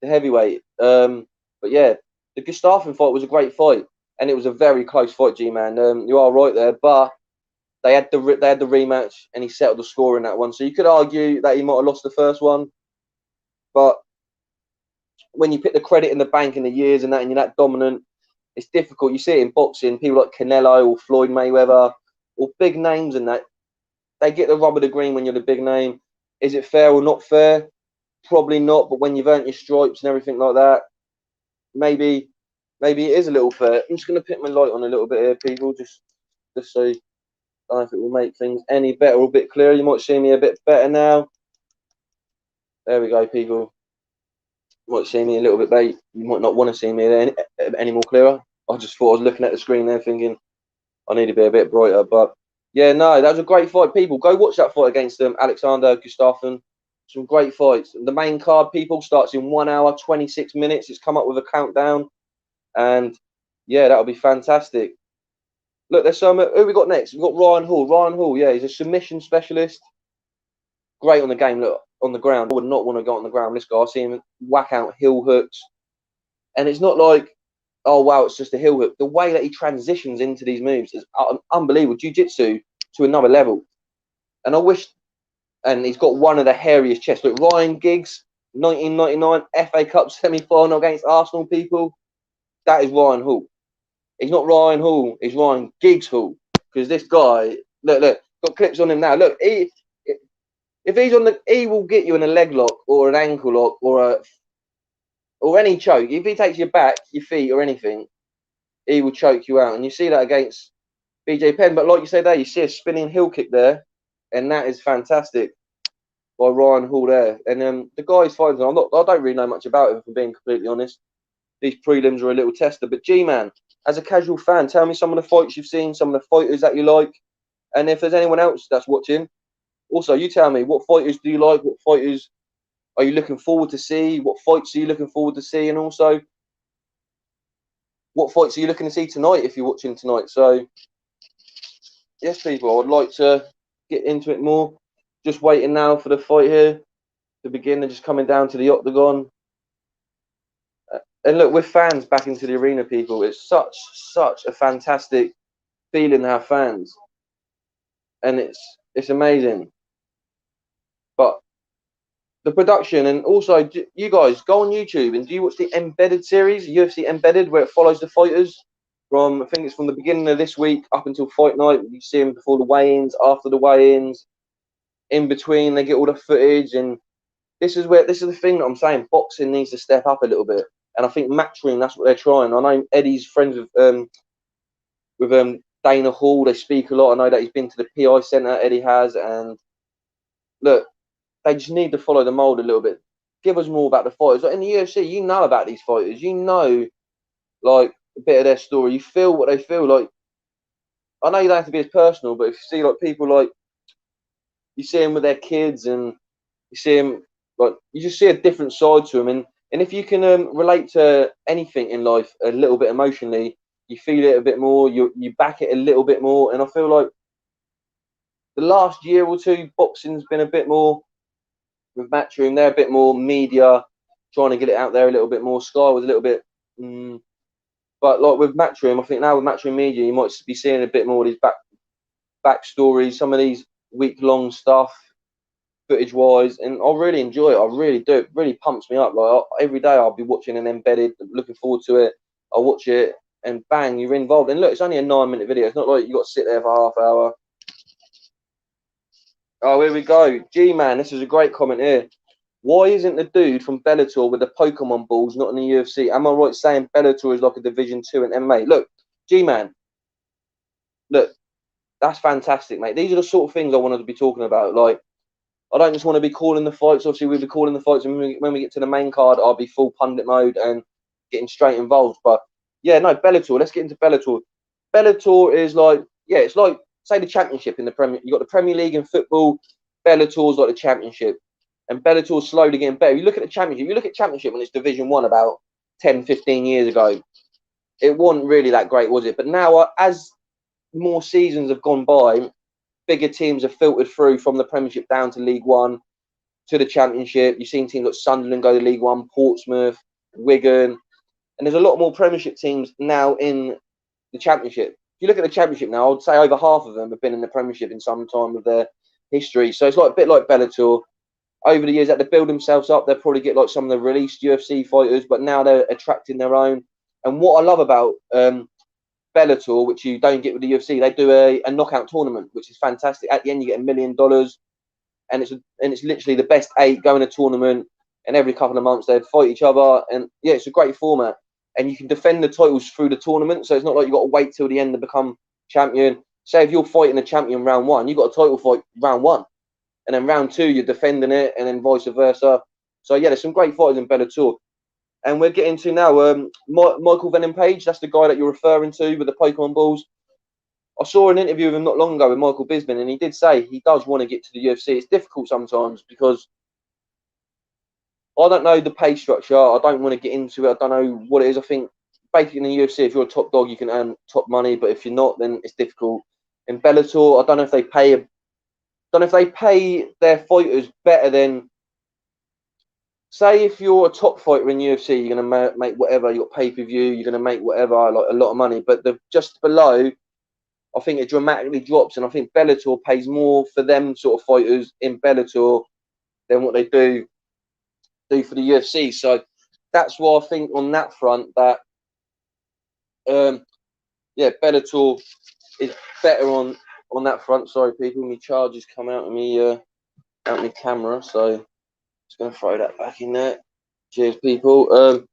the heavyweight. But yeah, the Gustafsson fight was a great fight, and it was a very close fight, G-Man. You are right there, but they had the rematch, and he settled the score in that one. So you could argue that he might have lost the first one, but when you put the credit in the bank in the years and that, and you're that dominant, it's difficult. You see it in boxing, people like Canelo or Floyd Mayweather or big names and that, they get the rub of the green when you're the big name. Is it fair or not fair? Probably not, but when you've earned your stripes and everything like that, maybe it is a little fair. I'm just going to put my light on a little bit here, people, just so I don't know if it will make things any better or a bit clearer. You might see me a bit better now. There we go, people. You might see me a little bit better. You might not want to see me any more clearer. I just thought I was looking at the screen there thinking I need to be a bit brighter. But yeah, no, that was a great fight, people. Go watch that fight against Alexander Gustafsson. Some great fights. The main card, people, starts in 1 hour, 26 minutes. It's come up with a countdown. And yeah, that'll be fantastic. Look, there's some. Who we got next? We've got Ryan Hall. Ryan Hall, yeah, he's a submission specialist. Great on the game. Look, on the ground. I would not want to go on the ground. This guy, I see him whack out heel hooks. And it's not like, oh, wow, it's just a heel hook. The way that he transitions into these moves is unbelievable. Jiu-jitsu to another level. And I wish, and he's got one of the hairiest chests. Look, Ryan Giggs, 1999 FA Cup semi-final against Arsenal, people. That is Ryan Hall. He's not Ryan Hall, he's Ryan Giggs Hall. Because this guy, look, got clips on him now. Look, if he's on he will get you in a leg lock or an ankle lock or any choke. If he takes your back, your feet, or anything, he will choke you out. And you see that against BJ Penn. But like you say there, you see a spinning heel kick there, and that is fantastic by Ryan Hall there. And the guy's fighting. I don't really know much about him, if I'm being completely honest. These prelims are a little tester. But G-Man, as a casual fan, tell me some of the fights you've seen, some of the fighters that you like, and if there's anyone else that's watching, also you tell me, what fighters do you like? What fighters are you looking forward to see? What fights are you looking forward to see? And also, what fights are you looking to see tonight if you're watching tonight? So, yes, people, I would like to get into it more. Just waiting now for the fight here to begin and just coming down to the octagon. And look, with fans back into the arena, people, it's such a fantastic feeling to have fans. And it's amazing. But the production, and also you guys go on YouTube and do you watch the Embedded series, UFC Embedded, where it follows the fighters from, I think it's from the beginning of this week up until fight night. You see them before the weigh-ins, after the weigh-ins, in between. They get all the footage, and this is the thing that I'm saying. Boxing needs to step up a little bit, and I think Matchroom, that's what they're trying. I know Eddie's friends with Dana Hall. They speak a lot. I know that he's been to the PI Centre. Eddie has, and look, they just need to follow the mold a little bit. Give us more about the fighters. Like in the UFC, you know about these fighters. You know, like, a bit of their story. You feel what they feel. Like, I know you don't have to be as personal, but if you see like people, like, you see them with their kids, and you see them, like, you just see a different side to them. And if you can relate to anything in life a little bit emotionally, you feel it a bit more. You back it a little bit more. And I feel like the last year or two, boxing's been a bit more. With Matchroom, they're a bit more media, trying to get it out there a little bit more. Sky was a little bit, but like with Matchroom, I think now with Matchroom Media, you might be seeing a bit more of these backstories, some of these week-long stuff, footage-wise, and I really enjoy it. I really do. It really pumps me up. Like every day, I'll be watching an Embedded, looking forward to it. I'll watch it, and bang, you're involved. And look, it's only a 9-minute video. It's not like you got to sit there for half hour. Oh, here we go. G-Man, this is a great comment here. Why isn't the dude from Bellator with the Pokemon balls not in the UFC? Am I right saying Bellator is like a Division 2 in MMA? Look, G-Man, look, that's fantastic, mate. These are the sort of things I wanted to be talking about. Like, I don't just want to be calling the fights. Obviously, we'll be calling the fights, and when we get to the main card, I'll be full pundit mode and getting straight involved. But, yeah, no, Bellator. Let's get into Bellator. Bellator is like, yeah, it's like, say, the championship in the Premier. You got the Premier League in football. Bellator's like the championship, and Bellator's slowly getting better. You look at the championship. You look at championship when it's Division 1 about 10, 15 years ago. It wasn't really that great, was it? But now, as more seasons have gone by, bigger teams have filtered through from the Premiership down to League One to the Championship. You've seen teams like Sunderland go to League One, Portsmouth, Wigan, and there's a lot more Premiership teams now in the Championship. If you look at the Championship now, I'd say over half of them have been in the Premiership in some time of their history. So it's like a bit like Bellator. Over the years, that they build themselves up, they'll probably get like some of the released UFC fighters, but now they're attracting their own. And what I love about Bellator, which you don't get with the UFC, they do a knockout tournament, which is fantastic. At the end, you get $1 million, and it's literally the best 8 go in a tournament, and every couple of months they'd fight each other. And yeah, it's a great format, and you can defend the titles through the tournament. So it's not like you've got to wait till the end to become champion. Say if you're fighting a champion round 1, you've got a title fight round 1. And then round 2, you're defending it, and then vice versa. So, yeah, there's some great fighters in Bellator. And we're getting to now Michael Venom Page. That's the guy that you're referring to with the Pokemon balls. I saw an interview with him not long ago with Michael Bisping, and he did say he does want to get to the UFC. It's difficult sometimes because I don't know the pay structure. I don't want to get into it. I don't know what it is. I think basically in the UFC, if you're a top dog, you can earn top money. But if you're not, then it's difficult. In Bellator, I don't know if they pay their fighters better than, say, if you're a top fighter in UFC, you're going to make whatever. You got pay-per-view, you're going to make whatever, like a lot of money. But just below, I think it dramatically drops, and I think Bellator pays more for them sort of fighters in Bellator than what they do for the UFC. So that's why I think on that front that yeah, Bellator is better on that front. Sorry, people, my charges come out of me camera, so just gonna throw that back in there. Cheers, people.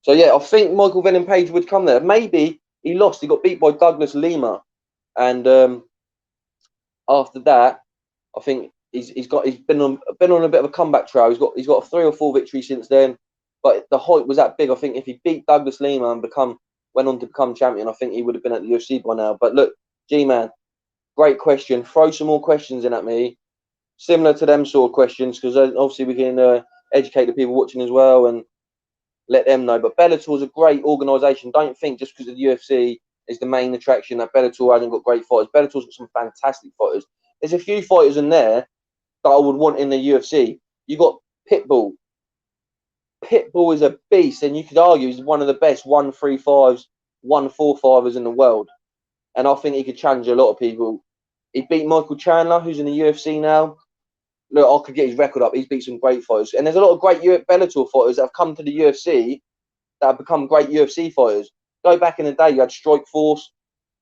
So yeah, I think Michael Venom Page would come there. Maybe he lost. He got beat by Douglas Lima, and after that, I think he's been on a bit of a comeback trail. He's got 3 or 4 victories since then, but the hype was that big. I think if he beat Douglas Lima and went on to become champion, I think he would have been at the UFC by now. But look, G-Man, great question. Throw some more questions in at me, similar to them sort of questions, because obviously we can educate the people watching as well and let them know. But Bellator is a great organisation. Don't think just because of the UFC is the main attraction that Bellator hasn't got great fighters. Bellator's got some fantastic fighters. There's a few fighters in there that I would want in the UFC. You got Pitbull. Pitbull is a beast, and you could argue he's one of the best 135s, 145ers in the world. And I think he could challenge a lot of people. He beat Michael Chandler, who's in the UFC now. look, I could get his record up. He's beat some great fighters. And there's a lot of great Bellator fighters that have come to the UFC that have become great UFC fighters. Go back in the day, you had Strikeforce.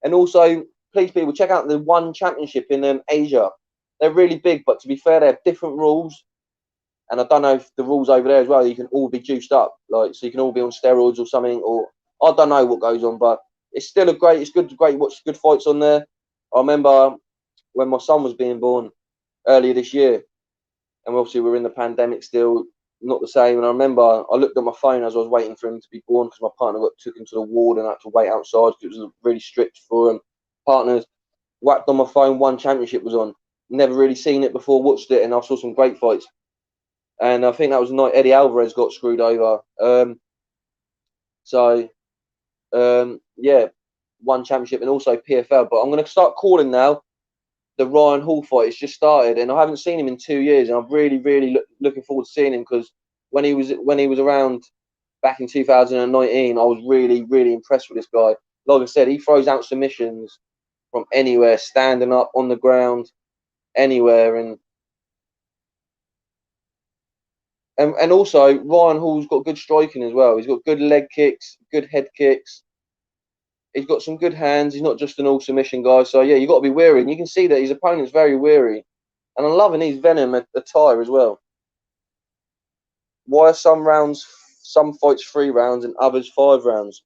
And also, please, people, check out the One Championship in Asia. They're really big, but to be fair, they have different rules. And I don't know if the rules over there as well, you can all be juiced up. Like, so you can all be on steroids or something. Or I don't know what goes on, but it's still it's great to watch good fights on there. I remember when my son was being born earlier this year, and obviously we're in the pandemic still, not the same. And I remember I looked at my phone as I was waiting for him to be born because my partner took him to the ward and I had to wait outside because it was really strict for him. Partners. Whacked on my phone, One Championship was on. Never really seen it before, watched it, and I saw some great fights. And I think that was the night Eddie Alvarez got screwed over. Yeah, One Championship and also PFL. But I'm going to start calling now the Ryan Hall fight. It's just started, and I haven't seen him in 2 years, and I'm really looking forward to seeing him because when he was around back in 2019, I was really impressed with this guy. Like I said, he throws out submissions from anywhere, standing up, on the ground, anywhere, and also Ryan Hall's got good striking as well. He's got good leg kicks, good head kicks. He's got some good hands. He's not just an all submission guy. So yeah, you got to be wary, and you can see that his opponent's very wary. And I'm loving his Venom attire as well. Why are some fights 3 rounds and others 5 rounds?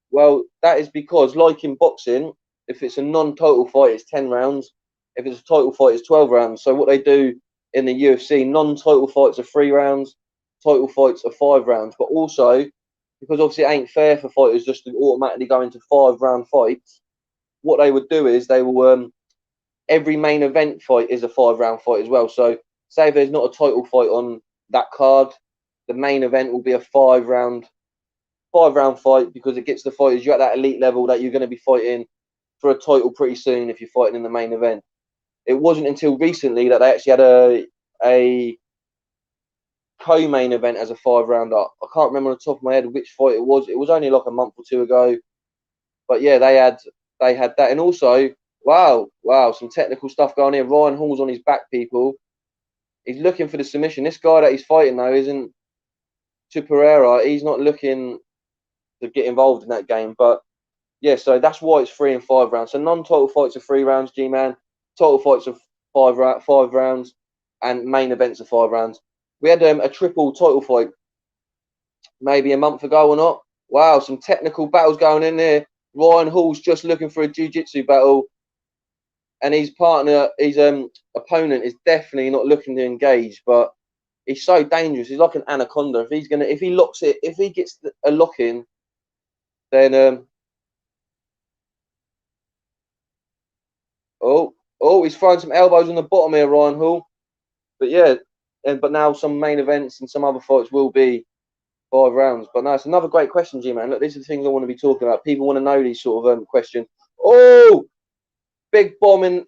Well, that is because, like in boxing, if it's a non-total fight, it's 10 rounds. If it's a total fight, it's 12 rounds. So what they do in the UFC, non-total fights are 3 rounds, total fights are 5 rounds. But also, because obviously it ain't fair for fighters just to automatically go into 5-round fights, what they would do is they will, every main event fight is a 5-round fight as well. So say if there's not a title fight on that card, the main event will be a 5-round fight because it gets the fighters, you're at that elite level that you're going to be fighting for a title pretty soon if you're fighting in the main event. It wasn't until recently that they actually had a co-main event as a 5-rounder. I can't remember on the top of my head which fight it was. It was only like a month or 2 ago. But yeah, they had that. And also, wow, some technical stuff going here. Ryan Hall's on his back, people. He's looking for the submission. This guy that he's fighting though isn't to Pereira. He's not looking to get involved in that game. But yeah, so that's why it's 3 and 5 rounds. So non-total fights are 3 rounds, G-Man. Total fights are 5 rounds, and main events are 5 rounds. We had a triple title fight maybe a month ago or not. Wow, some technical battles going in there. Ryan Hall's just looking for a jiu-jitsu battle, and his partner, his opponent, is definitely not looking to engage. But he's so dangerous. He's like an anaconda. If he locks it, if he gets a lock in, then he's throwing some elbows on the bottom here, Ryan Hall. But yeah, but now some main events and some other fights will be 5 rounds. But no, it's another great question, G-Man. Look, these are the things I want to be talking about. People want to know these sort of questions. Oh, big bomb in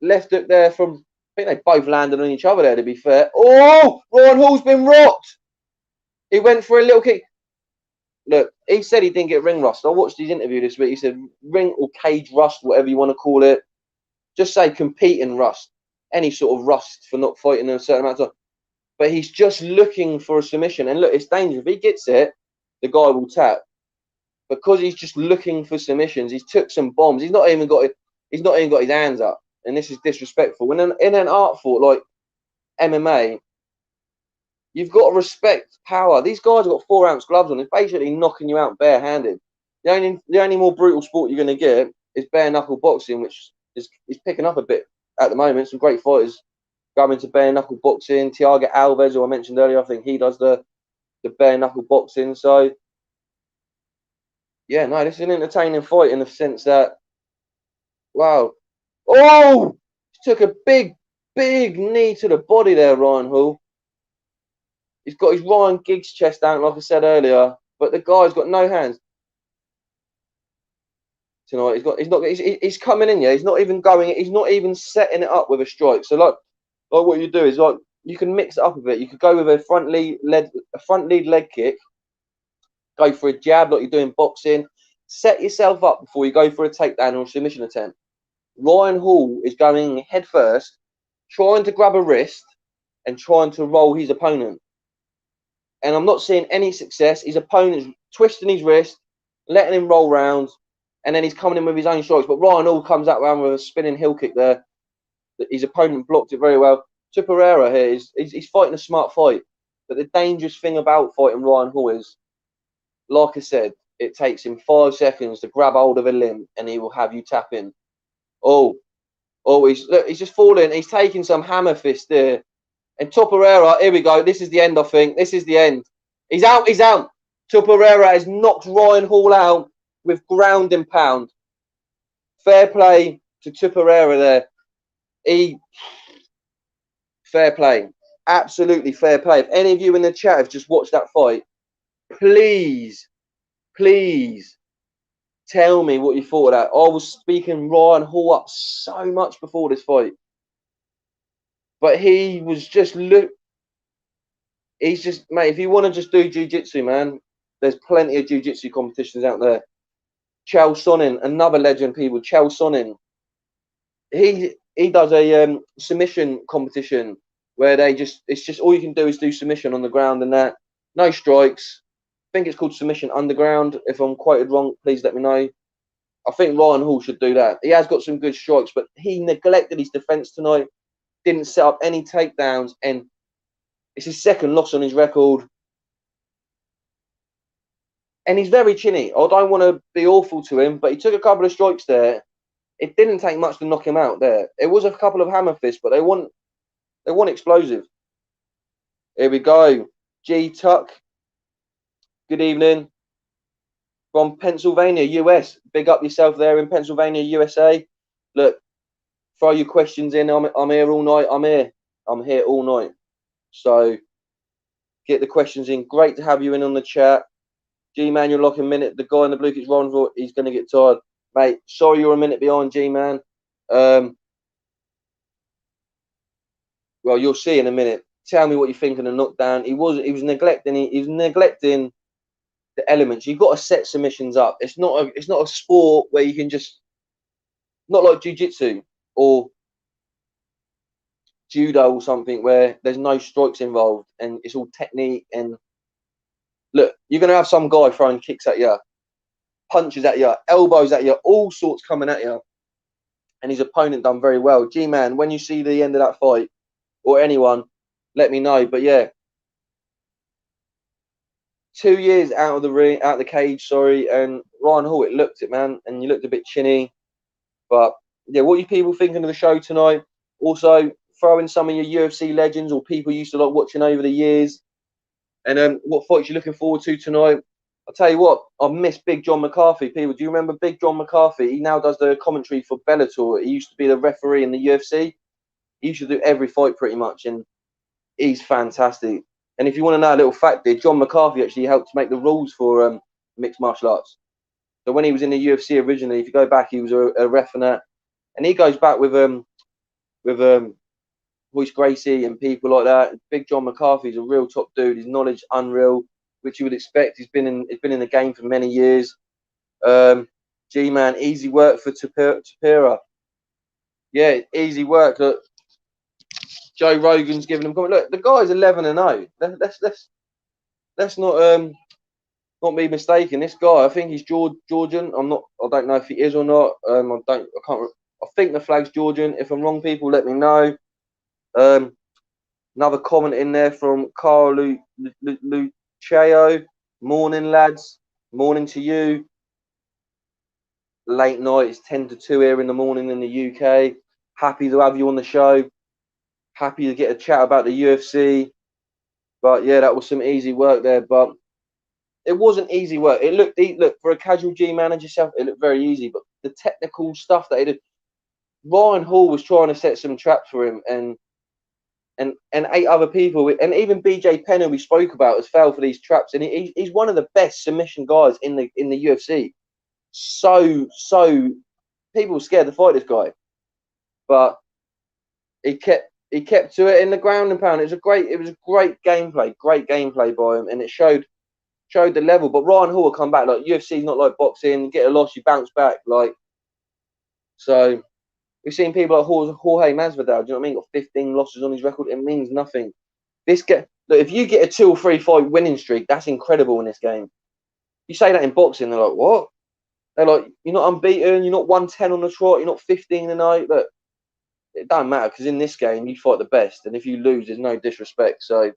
left hook there from, I think they both landed on each other there, to be fair. Oh, Ryan Hall's been rocked. He went for a little kick. Look, he said he didn't get ring rust. I watched his interview this week. He said ring or cage rust, whatever you want to call it. Just say competing rust. Any sort of rust for not fighting in a certain amount of time. But he's just looking for a submission. And look, it's dangerous. If he gets it, the guy will tap. Because he's just looking for submissions, he's took some bombs. He's not even got his hands up. And this is disrespectful. In an art form like MMA, you've got to respect power. These guys have got 4-ounce gloves on. It's basically knocking you out barehanded. The only more brutal sport you're going to get is bare knuckle boxing, which is picking up a bit at the moment. Some great fighters going into bare knuckle boxing. Thiago Alves, who I mentioned earlier, I think he does the bare knuckle boxing. So yeah, no, this is an entertaining fight in the sense that, wow, oh, he took a big knee to the body there, Ryan Hall. He's got his Ryan Giggs chest out, like I said earlier, but the guy's got no hands tonight. He's coming in, yeah. He's not even setting it up with a strike. So like what you do is like you can mix it up a bit. You could go with a front lead leg kick, go for a jab like you're doing boxing. Set yourself up before you go for a takedown or a submission attempt. Ryan Hall is going head first, trying to grab a wrist, and trying to roll his opponent. And I'm not seeing any success. His opponent's twisting his wrist, letting him roll round, and then he's coming in with his own strikes. But Ryan Hall comes out round with a spinning heel kick there. His opponent blocked it very well. Pereira here, he's fighting a smart fight. But the dangerous thing about fighting Ryan Hall is, like I said, it takes him 5 seconds to grab hold of a limb and he will have you tap in. Oh, he's just falling. He's taking some hammer fist there. And Topuria, here we go. This is the end, I think. This is the end. He's out. He's out. Topuria has knocked Ryan Hall out with ground and pound. Fair play to Topuria there. Fair play. Absolutely fair play. If any of you in the chat have just watched that fight, please tell me what you thought of that. I was speaking Ryan Hall up so much before this fight. But he was just he's just, mate, if you want to just do jiu-jitsu, man, there's plenty of jiu-jitsu competitions out there. Chael Sonnen, another legend, people. Chael Sonnen. He does a submission competition where it's just all you can do is do submission on the ground and that. No strikes. I think it's called Submission Underground. If I'm quoted wrong, please let me know. I think Ryan Hall should do that. He has got some good strikes, but he neglected his defense tonight. Didn't set up any takedowns, and it's his second loss on his record. And he's very chinny. I don't want to be awful to him, but he took a couple of strikes there. It didn't take much to knock him out there. It was a couple of hammer fists, but they weren't explosive. Here we go. G Tuck. Good evening. From Pennsylvania, US. Big up yourself there in Pennsylvania, USA. Look, throw your questions in. I'm here all night. I'm here all night. So get the questions in. Great to have you in on the chat. G-Man, you're like a minute. The guy in the blue kicks Ron, he's going to get tired. Mate, sorry you're a minute behind, G-Man. Well, you'll see in a minute. Tell me what you think of the knockdown. He was neglecting the elements. You've got to set submissions up. It's not a sport where you can just, not like jiu-jitsu or judo or something where there's no strikes involved and it's all technique. And look, you're going to have some guy throwing kicks at you, punches at you, elbows at you, all sorts coming at you. And his opponent done very well. G-Man, when you see the end of that fight, or anyone, let me know. But yeah, 2 years out of the ring, out of the cage, sorry. And Ryan Hall, it looked it, man. And you looked a bit chinny. But yeah, what are you people thinking of the show tonight? Also, throw in some of your UFC legends or people you used to like watching over the years. And what fights you looking forward to tonight? I'll tell you what, I've missed Big John McCarthy. People, do you remember Big John McCarthy? He now does the commentary for Bellator. He used to be the referee in the UFC. He used to do every fight pretty much, and he's fantastic. And if you want to know a little fact there, John McCarthy actually helped make the rules for mixed martial arts. So when he was in the UFC originally, if you go back, he was a ref and that. And he goes back with Royce Gracie and people like that. Big John McCarthy's a real top dude. His knowledge unreal, which you would expect. He's been in the game for many years. G-Man, easy work for Topuria. Yeah, easy work. Look, Joe Rogan's giving him comment. Look, the guy's 11-0. Let's not be mistaken. This guy, I think he's Georgian. I don't know if he is or not. I think the flag's Georgian. If I'm wrong, people, let me know. Another comment in there from Carl Lucheo. Morning, lads. Morning to you. Late night. It's 10 to 2 here in the morning in the UK. Happy to have you on the show. Happy to get a chat about the UFC. But yeah, that was some easy work there. But it wasn't easy work. It looked for a casual G-Man and yourself, it looked very easy. But the technical stuff that he did, Ryan Hall was trying to set some traps for him, and 8 other people, and even BJ Penn, who we spoke about, has fell for these traps. And he's one of the best submission guys in the UFC. So people were scared to fight this guy, but he kept to it in the ground and pound. It was a great gameplay by him, and it showed the level. But Ryan Hall will come back. Like, UFC's not like boxing. You get a loss, you bounce back. Like, so We've seen people like Jorge Masvidal, do you know what I mean? Got 15 losses on his record. It means nothing. Look, if you get a 2 or 3 fight winning streak, that's incredible in this game. You say that in boxing, they're like, what? They're like, you're not unbeaten, you're not 110 on the trot, you're not 15-0. Look, it don't matter because in this game you fight the best, and if you lose, there's no disrespect. So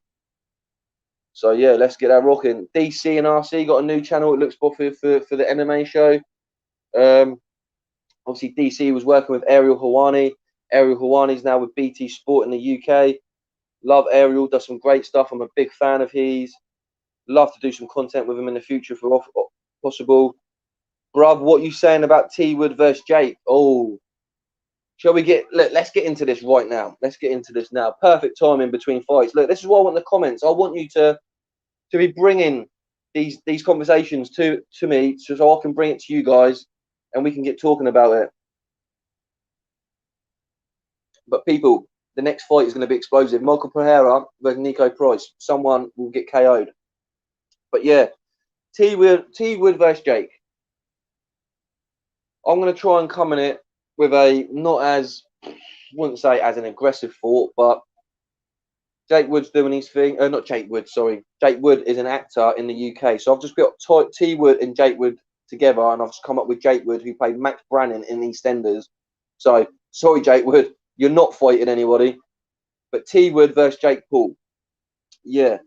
yeah, let's get that rocking. DC and RC got a new channel. It looks for the MMA show. Obviously, DC was working with Ariel Helwani. Ariel Helwani's now with BT Sport in the UK. Love Ariel, does some great stuff. I'm a big fan of his. Love to do some content with him in the future if possible. Bruv, what you saying about T Wood versus Jake? Oh, shall we let's get into this right now. Let's get into this now. Perfect timing between fights. Look, this is what I want in the comments. I want you to be bringing these conversations to me so I can bring it to you guys and we can get talking about it. But people, the next fight is going to be explosive. Michael Pereira versus Nico Price. Someone will get KO'd. But yeah, T Wood versus Jake. I'm going to try and come in it with a not as, wouldn't say as an aggressive thought, but Jake Wood's doing his thing. Not Jake Wood, sorry. Jake Wood is an actor in the UK. So I've just got T Wood and Jake Wood together, and I've just come up with Jake Wood, who played Max Brannan in EastEnders. So, sorry, Jake Wood, you're not fighting anybody. But T Wood versus Jake Paul. Yeah.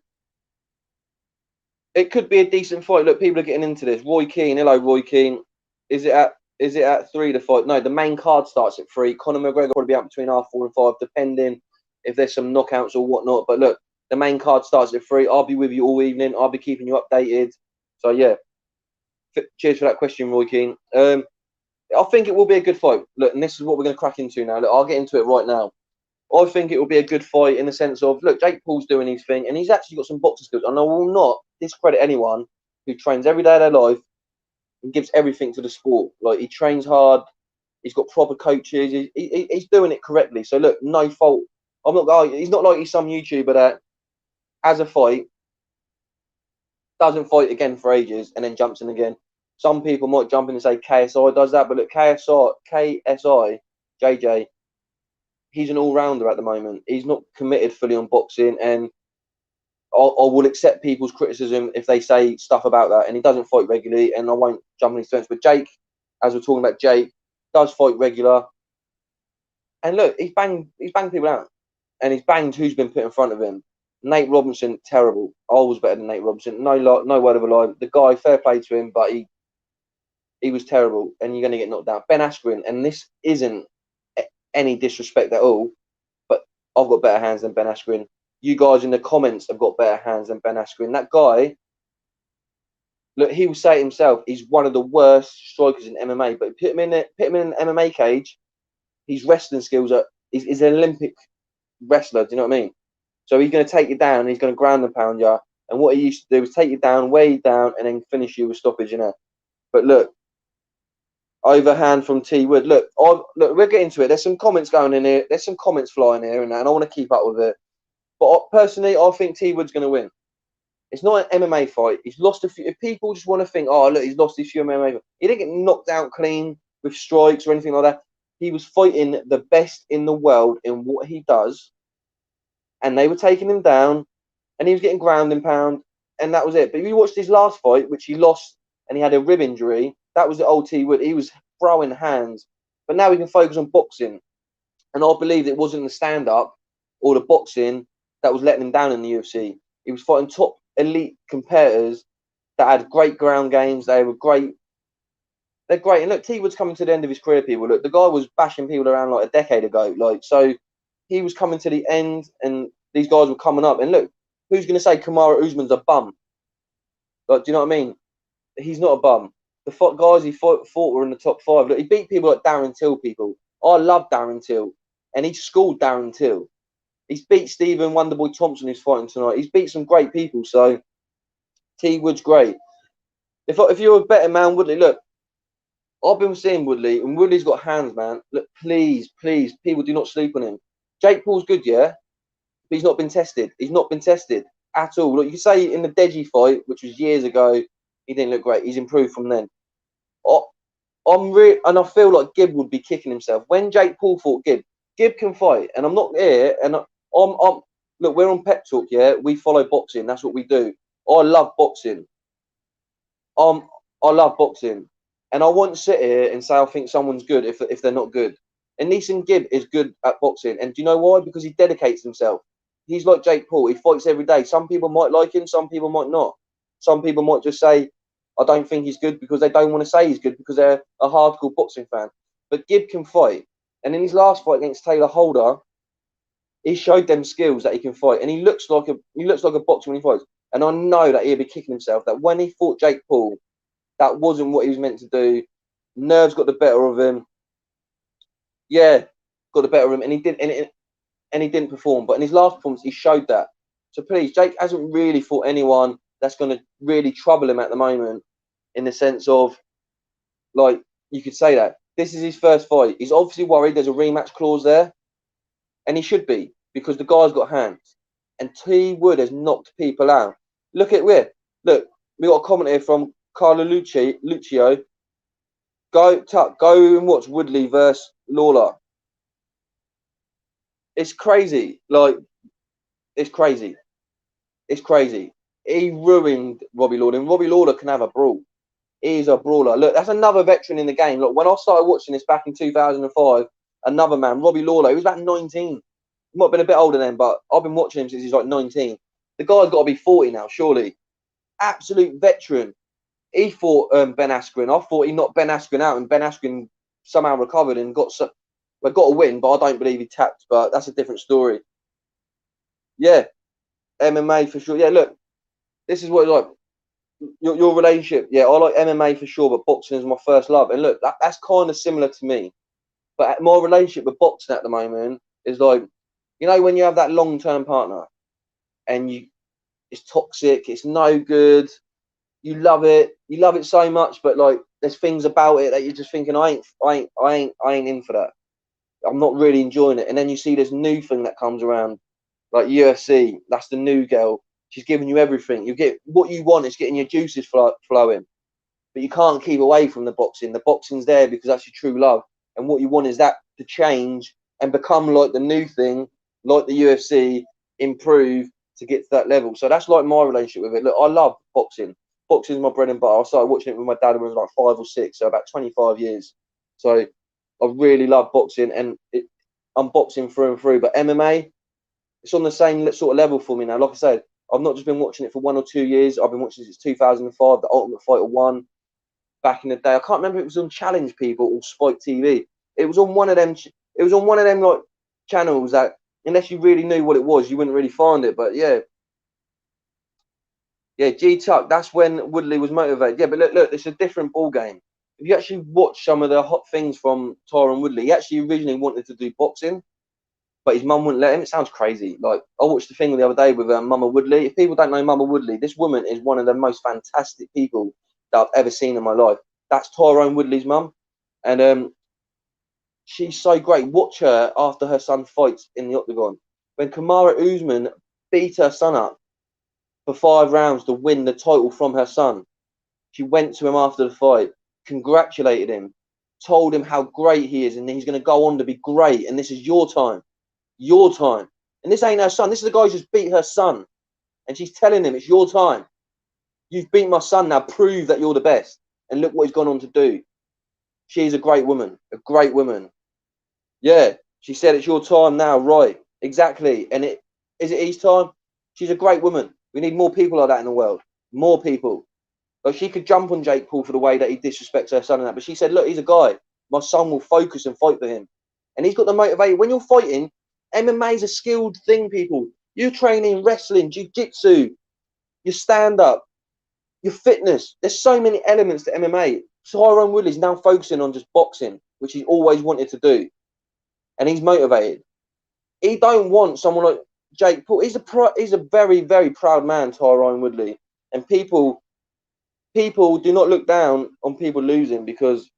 It could be a decent fight. Look, people are getting into this. Roy Keane, hello, Roy Keane. Is it at 3 the fight? No, the main card starts at 3. Conor McGregor will probably be out between half 4 and 5, depending if there's some knockouts or whatnot. But look, the main card starts at 3. I'll be with you all evening. I'll be keeping you updated. So yeah, cheers for that question, Roy Keane. I think it will be a good fight. Look, and this is what we're going to crack into now. Look, I'll get into it right now. I think it will be a good fight in the sense of, look, Jake Paul's doing his thing, and he's actually got some boxing skills. And I will not discredit anyone who trains every day of their life and gives everything to the sport. Like, he trains hard. He's got proper coaches. He's doing it correctly. So look, no fault. I'm not going. He's not like he's some YouTuber that has a fight, doesn't fight again for ages, and then jumps in again. Some people might jump in and say KSI does that, but look, KSI, JJ, he's an all-rounder at the moment. He's not committed fully on boxing, and I will accept people's criticism if they say stuff about that. And he doesn't fight regularly, and I won't jump in his fence. But Jake, as we're talking about, Jake does fight regular, and look, he's banged people out, and he's banged who's been put in front of him. Nate Robinson, terrible. I was better than Nate Robinson. No word of a lie. The guy, fair play to him, but he was terrible, and you're going to get knocked down. Ben Askren, and this isn't any disrespect at all, but I've got better hands than Ben Askren. You guys in the comments have got better hands than Ben Askren. That guy, look, he will say it himself, he's one of the worst strikers in MMA, but put him in an MMA cage, his wrestling skills he's an Olympic wrestler, do you know what I mean? So he's going to take you down, he's going to ground and pound you, and what he used to do was take you down, weigh you down, and then finish you with stoppage, you know. But look, overhand from T Wood. Look, we'll get into it. There's some comments going in here. There's some comments flying here and that, and I want to keep up with it. But personally, I think T Wood's going to win. It's not an MMA fight. He's lost a few. If people just want to think, oh, look, he's lost his few MMA fights. He didn't get knocked out clean with strikes or anything like that. He was fighting the best in the world in what he does, and they were taking him down, and he was getting ground and pound, and that was it. But if you watched his last fight, which he lost, and he had a rib injury, that was the old T Wood. He was throwing hands. But now he can focus on boxing. And I believe it wasn't the stand-up or the boxing that was letting him down in the UFC. He was fighting top elite competitors that had great ground games. They were great. They're great. And look, T Wood's coming to the end of his career, people. Look, the guy was bashing people around like a decade ago. Like, so he was coming to the end, and these guys were coming up. And look, who's going to say Kamaru Usman's a bum? Like, do you know what I mean? He's not a bum. The guys he fought were in the top 5. Look, he beat people like Darren Till, people. I love Darren Till. And he schooled Darren Till. He's beat Stephen Wonderboy Thompson, who's fighting tonight. He's beat some great people. So, T Wood's great. If you're a better man, Woodley, look, I've been seeing Woodley, and Woodley's got hands, man. Look, please, people do not sleep on him. Jake Paul's good, yeah? But he's not been tested. He's not been tested at all. Look, you can say in the Deji fight, which was years ago, he didn't look great. He's improved from then. and I feel like Gibb would be kicking himself when Jake Paul fought Gibb. Gibb can fight, and I'm not here. And I'm look, we're on Pep Talk, yeah. We follow boxing. That's what we do. I love boxing. I love boxing, and I won't sit here and say I think someone's good if they're not good. And Neeson Gibb is good at boxing, and do you know why? Because he dedicates himself. He's like Jake Paul. He fights every day. Some people might like him, some people might not. Some people might just say, I don't think he's good because they don't want to say he's good because they're a hardcore boxing fan. But Gibb can fight. And in his last fight against Taylor Holder, he showed them skills that he can fight. And he looks like a boxer when he fights. And I know that he'll be kicking himself that when he fought Jake Paul, that wasn't what he was meant to do. Nerves got the better of him. Yeah, got the better of him, and he didn't perform. But in his last performance, he showed that. So please, Jake hasn't really fought anyone that's going to really trouble him at the moment, in the sense of, like, you could say that this is his first fight. He's obviously worried. There's a rematch clause there, and he should be, because the guy's got hands. And T Wood has knocked people out. Look, we got a comment here from Carlo Lucio. Go and watch Woodley versus Lawler. It's crazy. Like, it's crazy. It's crazy. He ruined Robbie Lawler, and Robbie Lawler can have a brawl. He's a brawler. Look, that's another veteran in the game. Look, when I started watching this back in 2005, another man, Robbie Lawler, he was about 19. He might have been a bit older then, but I've been watching him since he's like 19. The guy's got to be 40 now, surely. Absolute veteran. He fought Ben Askren. I thought he knocked Ben Askren out, and Ben Askren somehow recovered and got a win, but I don't believe he tapped. But that's a different story. Yeah, MMA for sure. Yeah, look, this is what it's like. Your relationship. Yeah, I like MMA for sure, but boxing is my first love. And look, that's kind of similar to me. But my relationship with boxing at the moment is like, you know, when you have that long-term partner and it's toxic, it's no good. You love it so much, but like there's things about it that you're just thinking, I ain't in for that. I'm not really enjoying it. And then you see this new thing that comes around, like UFC. That's the new girl. She's giving you everything. You get what you want. It's getting your juices flowing, but you can't keep away from the boxing. The boxing's there because that's your true love, and what you want is that to change and become like the new thing, like the UFC, improve to get to that level. So that's like my relationship with it. Look, I love boxing. Boxing is my bread and butter. I started watching it with my dad when I was like 5 or 6, so about 25 years. So I really love boxing, and I'm boxing through and through. But MMA, it's on the same sort of level for me now. Like I said, I've not just been watching it for 1 or 2 years. I've been watching it since 2005, The Ultimate Fighter 1, back in the day. I can't remember if it was on Challenge People or Spike TV. It was on one of them. It was on one of them like channels that, unless you really knew what it was, you wouldn't really find it. But yeah, G-Tuck. That's when Woodley was motivated. Yeah, but look, it's a different ball game. If you actually watch some of the hot things from Tyron Woodley, he actually originally wanted to do boxing, but his mum wouldn't let him. It sounds crazy. Like, I watched the thing the other day with Mama Woodley. If people don't know Mama Woodley, this woman is one of the most fantastic people that I've ever seen in my life. That's Tyrone Woodley's mum, and she's so great. Watch her after her son fights in the octagon. When Kamara Usman beat her son up for 5 rounds to win the title from her son, she went to him after the fight, congratulated him, told him how great he is, and he's going to go on to be great, and this is your time. Your time. And this ain't her son. This is the guy who just beat her son. And she's telling him, it's your time. You've beat my son. Now prove that you're the best. And look what he's gone on to do. She's a great woman. A great woman. Yeah. She said, it's your time now. Right. Exactly. And is it his time? She's a great woman. We need more people like that in the world. More people. Like, she could jump on Jake Paul for the way that he disrespects her son and that. But she said, look, he's a guy. My son will focus and fight for him. And he's got the motivation. When you're fighting, MMA is a skilled thing, people. You train in wrestling, jiu-jitsu, your stand-up, your fitness. There's so many elements to MMA. Tyrone Woodley's now focusing on just boxing, which he always wanted to do. And he's motivated. He don't want someone like Jake Paul. He's a very, very proud man, Tyrone Woodley. And people do not look down on people losing, because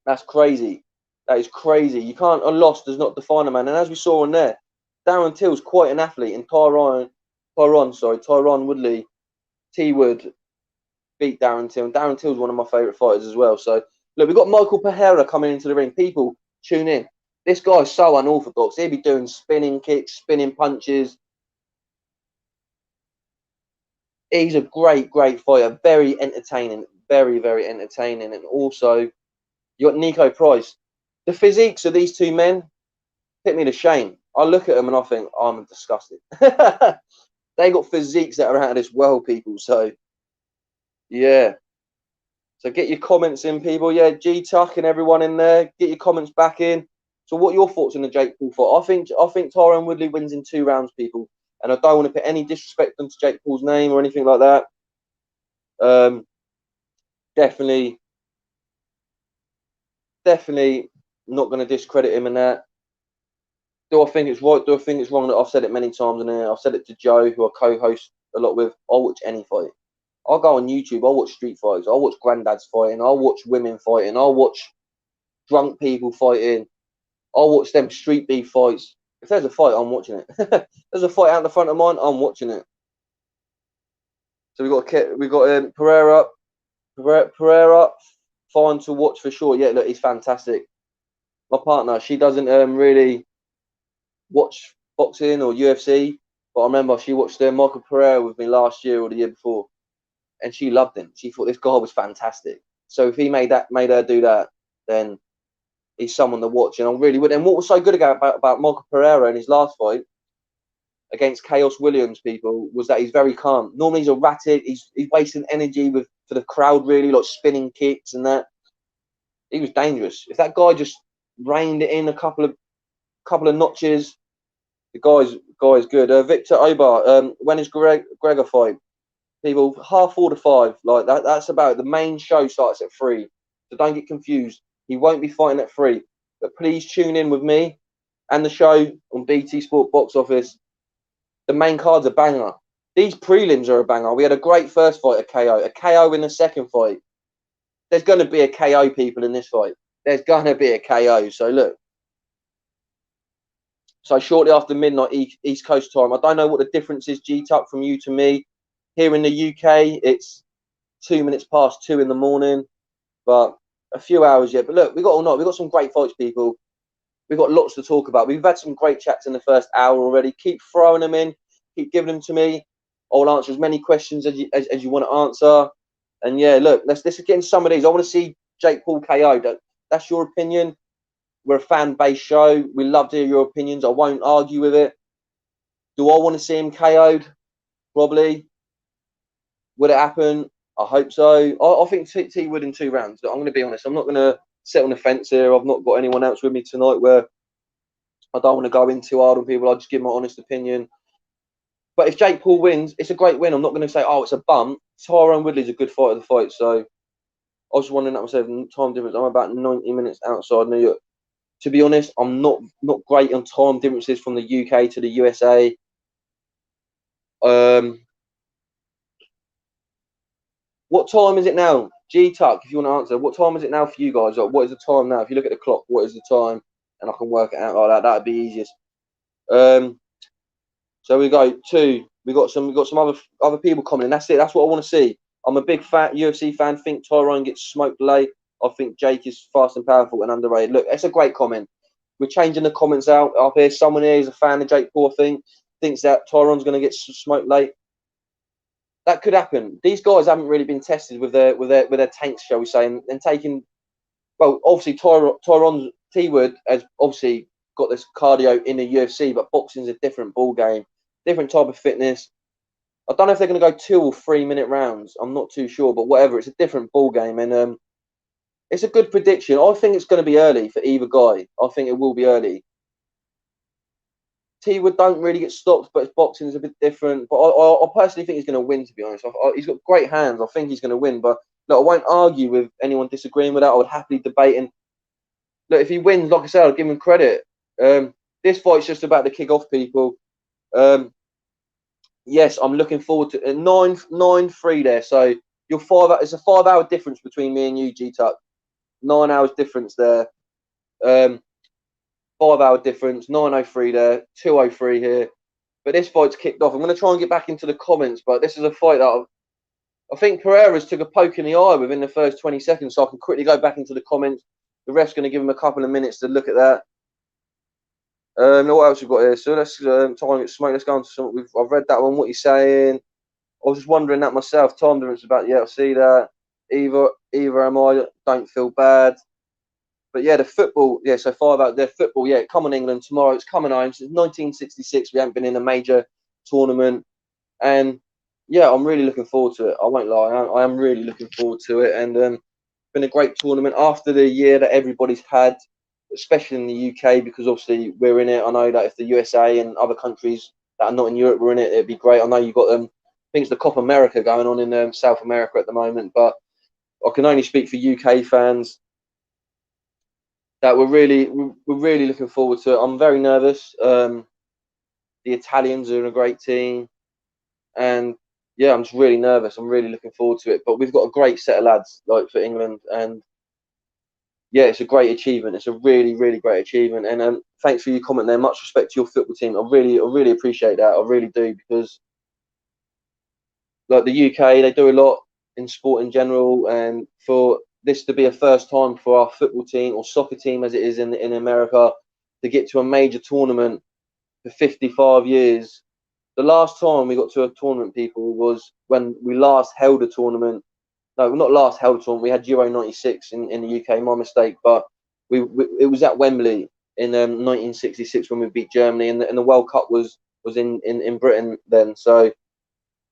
that's crazy. That is crazy. You can't. A loss does not define a man. And as we saw on there, Darren Till's quite an athlete, and Tyron Woodley, T Wood beat Darren Till. And Darren Till's one of my favourite fighters as well. So Look, we've got Michael Pereira coming into the ring. People, tune in. This guy's so unorthodox. He'll be doing spinning kicks, spinning punches. He's a great fighter. Very entertaining. Very entertaining. And also, you got Nico Price. The physiques of these two men put me to shame. I look at them and I think, oh, I'm disgusted. They got physiques that are out of this world, people. So, yeah. So get your comments in, people. Yeah, G-Tuck and everyone in there. Get your comments back in. So what are your thoughts on the Jake Paul fight? I think Tyron Woodley wins in 2 rounds, people. And I don't want to put any disrespect onto Jake Paul's name or anything like that. Definitely not going to discredit him in that. Do I think it's right? Do I think it's wrong? That I've said it many times, and I've said it to Joe, who I co-host a lot with. I'll watch any fight. I'll go on YouTube. I'll watch street fights. I'll watch granddads fighting. I'll watch women fighting. I'll watch drunk people fighting. I'll watch them street beef fights. If there's a fight, I'm watching it. There's a fight out the front of mine, I'm watching it. So we got Pereira, fine to watch for sure. Yeah, look, he's fantastic. My partner, she doesn't really watch boxing or UFC, but I remember she watched Michael Pereira with me last year or the year before, and she loved him. She thought this guy was fantastic. So if he made her do that, then he's someone to watch. And I really would. And what was so good about Michael Pereira in his last fight against Chaos Williams, people, was that he's very calm. Normally he's erratic. He's wasting energy for the crowd, really, like spinning kicks and that. He was dangerous. If that guy just reined it in a couple of notches, the guy's good. Victor Obar, when is Gregor fight? People, 4:30 to 5, like that. That's about the main show starts at 3. So don't get confused. He won't be fighting at 3. But please tune in with me and the show on BT Sport Box Office. The main card's a banger. These prelims are a banger. We had a great first fight, a KO in the second fight. There's going to be a KO, people, in this fight. There's going to be a KO. So look. So shortly after midnight East Coast time. I don't know what the difference is, G-Tuck, from you to me. Here in the UK, it's 2 minutes past 2 in the morning. But a few hours yet. But look, we got all night. We got some great fights, people. We've got lots to talk about. We've had some great chats in the first hour already. Keep throwing them in. Keep giving them to me. I'll answer as many questions as you want to answer. And yeah, look, let's get in some of these. I want to see Jake Paul KO. That's your opinion. We're a fan-based show. We love to hear your opinions. I won't argue with it. Do I want to see him KO'd? Probably. Would it happen? I hope so. I think T would in 2 rounds. I'm going to be honest. I'm not going to sit on the fence here. I've not got anyone else with me tonight where I don't want to go in too hard on people. I'll just give my honest opinion. But if Jake Paul wins, it's a great win. I'm not going to say, oh, it's a bump. Tyron Woodley's a good fighter of the fight. So I was wondering that myself. Time difference. I'm about 90 minutes outside New York. To be honest, I'm not great on time differences from the UK to the USA. What time is it now? G-Tuck, if you want to answer, what time is it now for you guys? Like, what is the time now? If you look at the clock, what is the time? And I can work it out like that. That'd be easiest. So we got some other people coming. That's it. That's what I want to see. I'm a big fat UFC fan. Think Tyron gets smoked late. I think Jake is fast and powerful and underrated. Look, it's a great comment. We're changing the comments out up here. Someone here is a fan of Jake Paul, thinks that Tyron's going to get smoked late. That could happen. These guys haven't really been tested with their tanks, shall we say, and taking. Well, obviously Tyron T-Wood has obviously got this cardio in the UFC, but boxing's a different ball game, different type of fitness. I don't know if they're going to go 2 or 3 minute rounds. I'm not too sure, but whatever. It's a different ball game, and it's a good prediction. I think it's going to be early for either guy. I think it will be early. T-Wood don't really get stopped, but his boxing is a bit different. But I personally think he's going to win, to be honest. He's got great hands. I think he's going to win. But look, I won't argue with anyone disagreeing with that. I would happily debate. And look, if he wins, like I said, I'll give him credit. This fight's just about to kick off, people. Yes, I'm looking forward to 9-3 there. So it's a 5 hour difference between me and you, G-Tuck. 9 hours difference there. 5 hour difference, 9:03 there, 2:03 here. But this fight's kicked off. I'm going to try and get back into the comments, but this is a fight that I think Pereira's took a poke in the eye within the first 20 seconds, so I can quickly go back into the comments. The ref's going to give him a couple of minutes to look at that. What else we've got here? So let's time get smoke. Let's go on to some. I've read that one. What you're saying? I was just wondering that myself. Time difference about. Yeah, I see that. Either am I. Don't feel bad. But yeah, the football. Yeah, so 5 out there. Football. Yeah, come on England tomorrow. It's coming home. Since 1966, we haven't been in a major tournament, and yeah, I'm really looking forward to it. I won't lie. I am really looking forward to it, and been a great tournament after the year that everybody's had, especially in the UK, because obviously we're in it. I know that if the USA and other countries that are not in Europe were in it, it'd be great. I know you've got I think it's the Copa America going on in South America at the moment, but I can only speak for UK fans that we're really looking forward to it. I'm very nervous. The Italians are a great team, and yeah, I'm just really nervous. I'm really looking forward to it. But we've got a great set of lads like for England, and yeah, it's a great achievement. It's a really great achievement. And thanks for your comment there. Much respect to your football team. I really appreciate that. I really do, because like the UK, they do a lot in sport in general, and for this to be a first time for our football team or soccer team, as it is in America, to get to a major tournament for 55 years. The last time we got to a tournament, people, was when we last held a tournament. No, not last held a tournament. We had Euro '96 in the UK. My mistake, but it was at Wembley in 1966 when we beat Germany, and the World Cup was in Britain then. So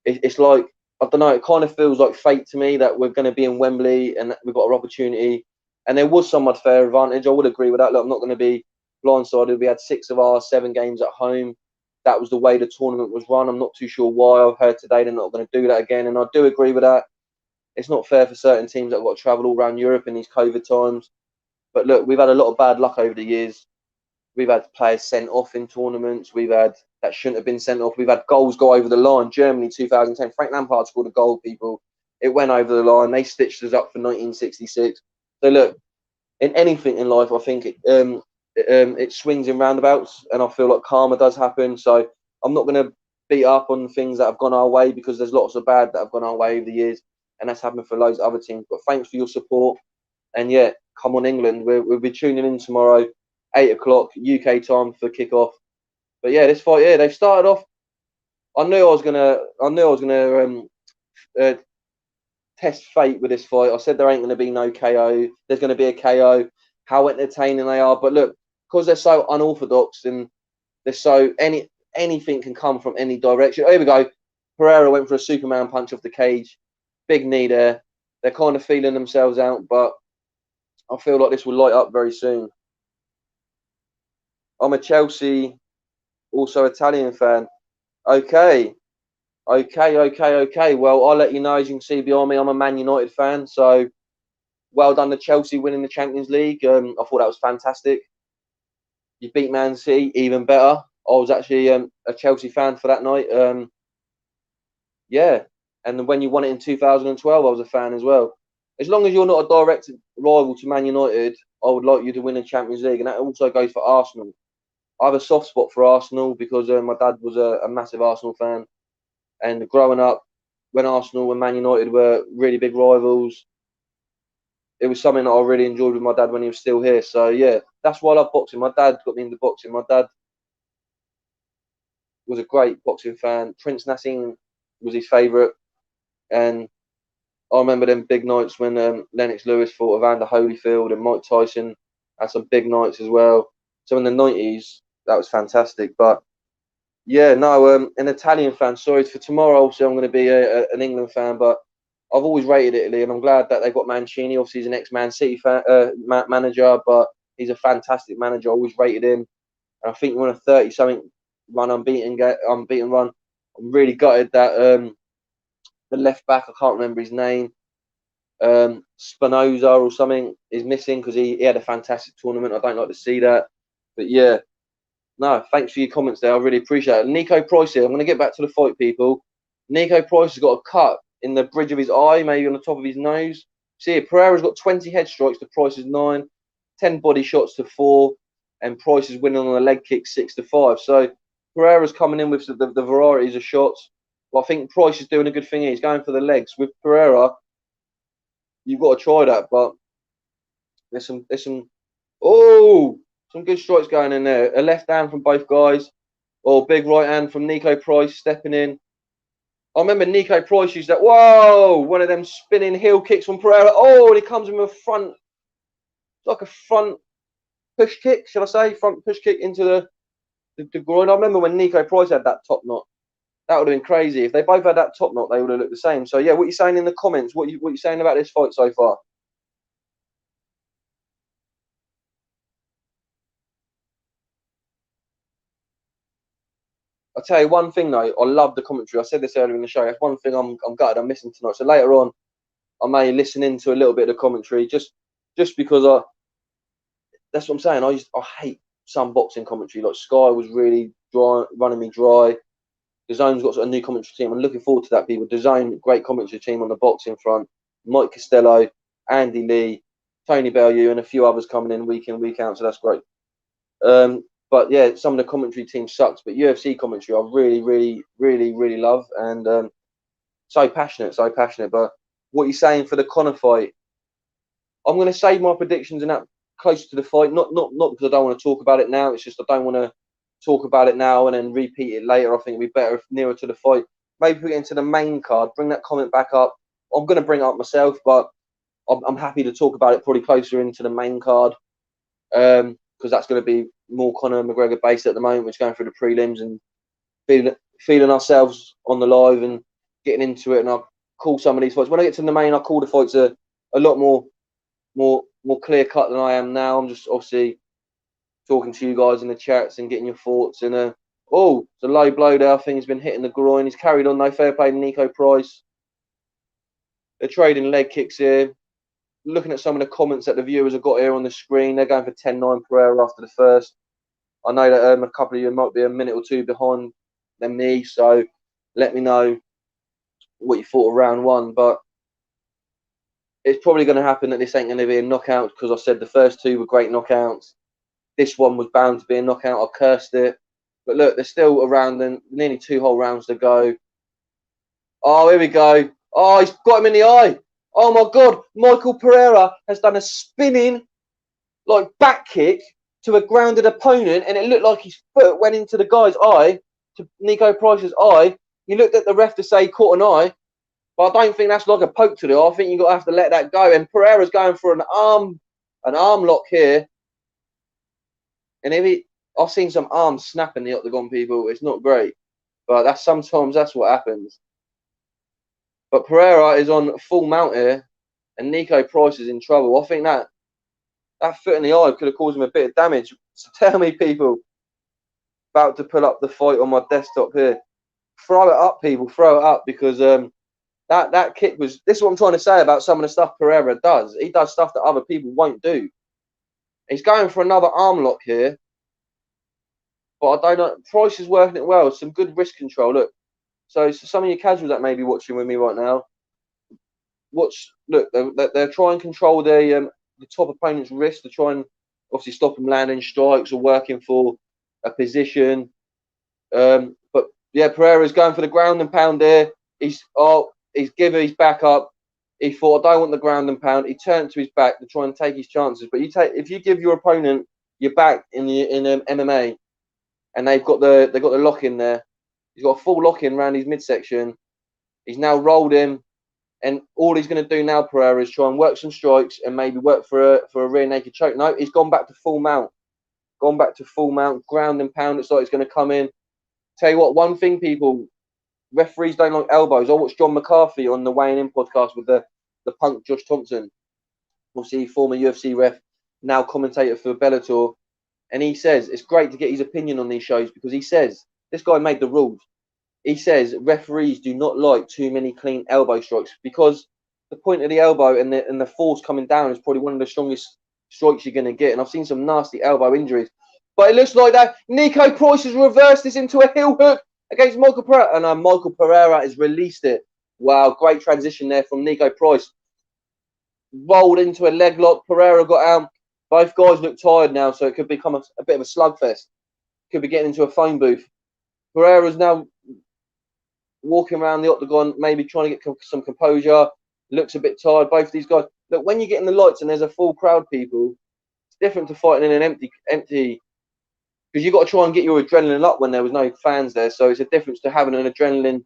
it's like, I don't know. It kind of feels like fate to me that we're going to be in Wembley and we've got our opportunity. And there was some unfair advantage. I would agree with that. Look, I'm not going to be blindsided. We had 6 of our 7 games at home. That was the way the tournament was run. I'm not too sure why. I've heard today they're not going to do that again, and I do agree with that. It's not fair for certain teams that have got to travel all around Europe in these COVID times. But look, we've had a lot of bad luck over the years. We've had players sent off in tournaments. We've had that shouldn't have been sent off. We've had goals go over the line. Germany 2010. Frank Lampard scored a goal, people. It went over the line. They stitched us up for 1966. So look, in anything in life, I think it swings in roundabouts, and I feel like karma does happen. So I'm not going to beat up on things that have gone our way, because there's lots of bad that have gone our way over the years, and that's happened for loads of other teams. But thanks for your support, and yeah, come on England. We'll be tuning in tomorrow, 8 o'clock UK time for kickoff. But yeah, this fight, yeah, they've started off. I knew I was gonna test fate with this fight. I said there ain't going to be no KO. There's going to be a KO. How entertaining they are. But look, because they're so unorthodox and they're so anything can come from any direction. Here we go. Pereira went for a Superman punch off the cage. Big knee there. They're kind of feeling themselves out, but I feel like this will light up very soon. I'm a Chelsea, also Italian fan. Okay. Well, I'll let you know. As you can see behind me, I'm a Man United fan. So well done to Chelsea winning the Champions League. I thought that was fantastic. You beat Man City, even better. I was actually a Chelsea fan for that night. Yeah, and when you won it in 2012, I was a fan as well. As long as you're not a direct rival to Man United, I would like you to win the Champions League, and that also goes for Arsenal. I have a soft spot for Arsenal because my dad was a massive Arsenal fan. And growing up, when Arsenal and Man United were really big rivals, it was something that I really enjoyed with my dad when he was still here. So yeah, that's why I love boxing. My dad got me into boxing. My dad was a great boxing fan. Prince Nassim was his favourite, and I remember them big nights when Lennox Lewis fought Evander Holyfield, and Mike Tyson had some big nights as well. So in the 90s, that was fantastic. But yeah, no, an Italian fan. Sorry for tomorrow. Obviously, I'm going to be an England fan, but I've always rated Italy, and I'm glad that they've got Mancini. Obviously, he's an ex-Man City manager, but he's a fantastic manager. I always rated him, and I think we're on a 30-something run, unbeaten run. I'm really gutted that the left back, I can't remember his name, Spinoza or something, is missing, because he had a fantastic tournament. I don't like to see that, but yeah. No, thanks for your comments there. I really appreciate it. Nico Price here. I'm going to get back to the fight, people. Nico Price has got a cut in the bridge of his eye, maybe on the top of his nose. See here, Pereira's got 20 head strikes to Price's 9, 10 body shots to 4, and Price is winning on a leg kick 6-5. So Pereira's coming in with the varieties of shots. But I think Price is doing a good thing here. He's going for the legs. With Pereira, you've got to try that. But there's some some good strikes going in there. A left hand from both guys, or big right hand from Nico Price stepping in. I remember Nico Price used that. Whoa! One of them spinning heel kicks from Pereira. Oh, and he comes in with a front, like a front push kick, shall I say? Front push kick into the groin. I remember when Nico Price had that top knot. That would have been crazy. If they both had that top knot, they would have looked the same. So yeah, what are you saying in the comments? What you saying about this fight so far? I'll tell you one thing though, I love the commentary. I said this earlier in the show. That's one thing I'm gutted I'm missing tonight. So later on, I may listen into a little bit of the commentary just because that's what I'm saying. I hate some boxing commentary. Like Sky was really dry, running me dry. DAZN's got a new commentary team. I'm looking forward to that. People, DAZN, great commentary team on the boxing front. Mike Costello, Andy Lee, Tony Bellew, and a few others coming in, week out. So that's great. But yeah, some of the commentary team sucks. But UFC commentary, I really love, and so passionate. But what are you saying for the Conor fight? I'm going to save my predictions and that close to the fight. Not because I don't want to talk about it now. It's just I don't want to talk about it now and then repeat it later. I think it'd be better if nearer to the fight. Maybe we get into the main card. Bring that comment back up. I'm going to bring it up myself, but I'm happy to talk about it probably closer into the main card, because that's going to be more Conor McGregor based at the moment. We're just going through the prelims and feeling ourselves on the live and getting into it. And I'll call some of these fights. When I get to the main, I'll call the fights a lot more clear cut than I am now. I'm just obviously talking to you guys in the chats and getting your thoughts. And it's a low blow there. I think he's been hitting the groin. He's carried on. No fair play to Nico Price. They're trading leg kicks here. Looking at some of the comments that the viewers have got here on the screen, they're going for 10-9 Pereira after the first. I know that a couple of you might be a minute or two behind than me, so let me know what you thought of round one. But it's probably going to happen that this ain't going to be a knockout, because I said the first two were great knockouts. This one was bound to be a knockout. I cursed it. But look, there's still around nearly 2 whole rounds to go. Oh, here we go. Oh, he's got him in the eye. Oh, my God. Michael Pereira has done a spinning, like, back kick to a grounded opponent, and it looked like his foot went into the guy's eye, to Nico Price's eye. He looked at the ref to say caught an eye, but I don't think that's like a poke to the eye. I think you've got to have to let that go. And Pereira's going for an arm lock here. And I've seen some arms snap in the octagon, people. It's not great, but sometimes that's what happens. But Pereira is on full mount here, and Nico Price is in trouble. I think that foot in the eye could have caused him a bit of damage. So tell me, people, about to pull up the fight on my desktop here. Throw it up, people. Throw it up, because that kick was. This is what I'm trying to say about some of the stuff Pereira does. He does stuff that other people won't do. He's going for another arm lock here, but I don't know. Price is working it well. Some good wrist control. Look, so some of you casuals that may be watching with me right now, look, they're trying to control the top opponent's wrist to try and obviously stop them landing strikes or working for a position. But yeah, Pereira's going for the ground and pound there. He's giving his back up. He thought, I don't want the ground and pound. He turned to his back to try and take his chances. But if you give your opponent your back in MMA, and they've got the lock in there, he's got a full lock in around his midsection. He's now rolled him, and all he's going to do now, Pereira, is try and work some strikes and maybe work for a rear naked choke. No, he's gone back to full mount. Ground and pound. It's like he's going to come in. Tell you what, one thing, people. Referees don't like elbows. I watched John McCarthy on the Weighing In podcast with the punk Josh Thompson, obviously former UFC ref, now commentator for Bellator, and he says it's great to get his opinion on these shows, because he says this guy made the rules. He says referees do not like too many clean elbow strikes, because the point of the elbow and the force coming down is probably one of the strongest strikes you're going to get. And I've seen some nasty elbow injuries, but it looks like that Nico Price has reversed this into a heel hook against Michael Pereira, and Michael Pereira has released it. Wow, great transition there from Nico Price. Rolled into a leg lock. Pereira got out. Both guys look tired now, so it could become a bit of a slugfest. Could be getting into a phone booth. Pereira's now walking around the octagon, maybe trying to get some composure. Looks a bit tired. Both of these guys. Look, when you get in the lights and there's a full crowd, people, it's different to fighting in an empty, because you've got to try and get your adrenaline up when there was no fans there. So it's a difference to having an adrenaline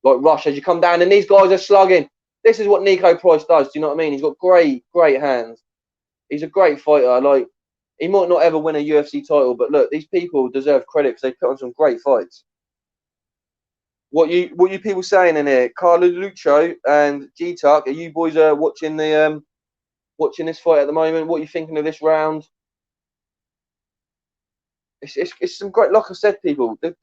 like rush as you come down, and these guys are slugging. This is what Niko Price does. Do you know what I mean? He's got great hands. He's a great fighter. Like, he might not ever win a UFC title, but look, these people deserve credit because they put on some great fights. What you people saying in here? Carlo Lucho and G-Tuck, are you boys watching this fight at the moment? What are you thinking of this round? It's some great, like I said, people. The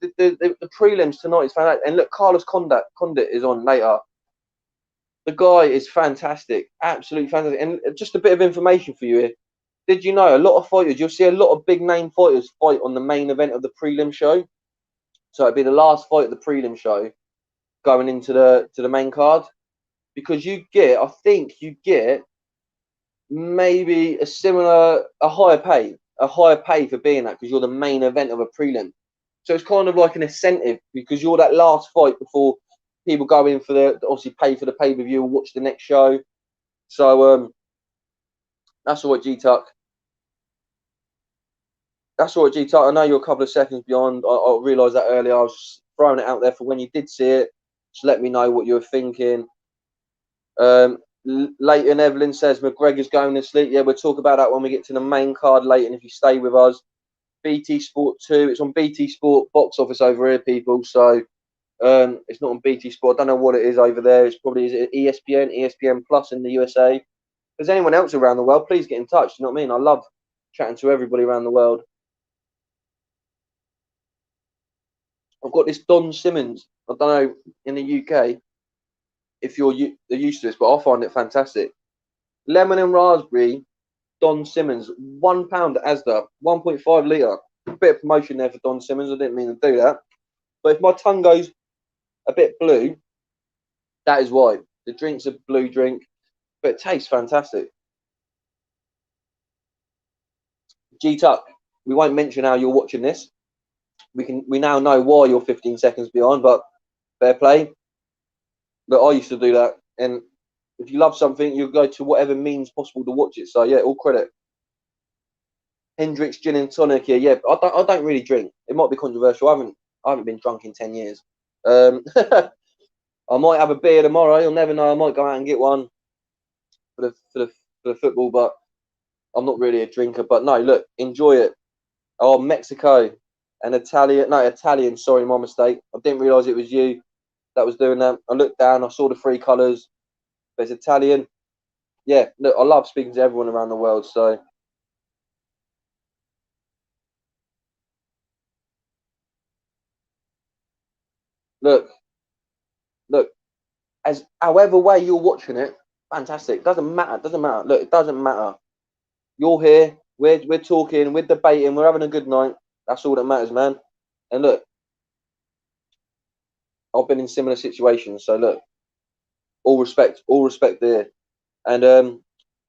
prelims tonight is fantastic. And look, Carlos Condit is on later. The guy is fantastic, absolutely fantastic. And just a bit of information for you here. Did you know a lot of fighters? You'll see a lot of big name fighters fight on the main event of the prelim show. So it'd be the last fight of the prelim show, going into the main card, because I think you get maybe a higher pay for being that, because you're the main event of a prelim. So it's kind of like an incentive, because you're that last fight before people go in for obviously pay for the pay-per-view and watch the next show. So that's what G-Tuck. That's all right, G-Tuck. I know you're a couple of seconds beyond. I realised that earlier. I was just throwing it out there for when you did see it. Just let me know what you were thinking. Leighton Evelyn says McGregor's going to sleep. Yeah, we'll talk about that when we get to the main card, Leighton, if you stay with us. BT Sport 2. It's on BT Sport box office over here, people. So it's not on BT Sport. I don't know what it is over there. It's probably ESPN Plus in the USA. If there's anyone else around the world, please get in touch. You know what I mean? I love chatting to everybody around the world. I've got this Don Simmons. I don't know in the UK if you're used to this, but I find it fantastic. Lemon and raspberry Don Simmons, £1 at Asda, 1.5 litre. A bit of promotion there for Don Simmons. I didn't mean to do that. But if my tongue goes a bit blue, that is why. The drink's a blue drink, but it tastes fantastic. G-Tuck, we won't mention how you're watching this. We now know why you're 15 seconds behind, but fair play. But I used to do that, and if you love something, you go to whatever means possible to watch it. So yeah, all credit. Hendrick's gin and tonic here. Yeah, I don't really drink. It might be controversial. I haven't been drunk in 10 years. I might have a beer tomorrow. You'll never know. I might go out and get one for the football, but I'm not really a drinker. But no, look, enjoy it. Oh, Mexico and Italian. Sorry, my mistake. I didn't realise it was you that was doing that. I looked down. I saw the 3 colours. There's Italian. Yeah, look, I love speaking to everyone around the world. So look, as however way you're watching it, fantastic. Doesn't matter. Look, it doesn't matter. You're here. We're talking. We're debating. We're having a good night. That's all that matters, man. And look, I've been in similar situations. So look, all respect there. And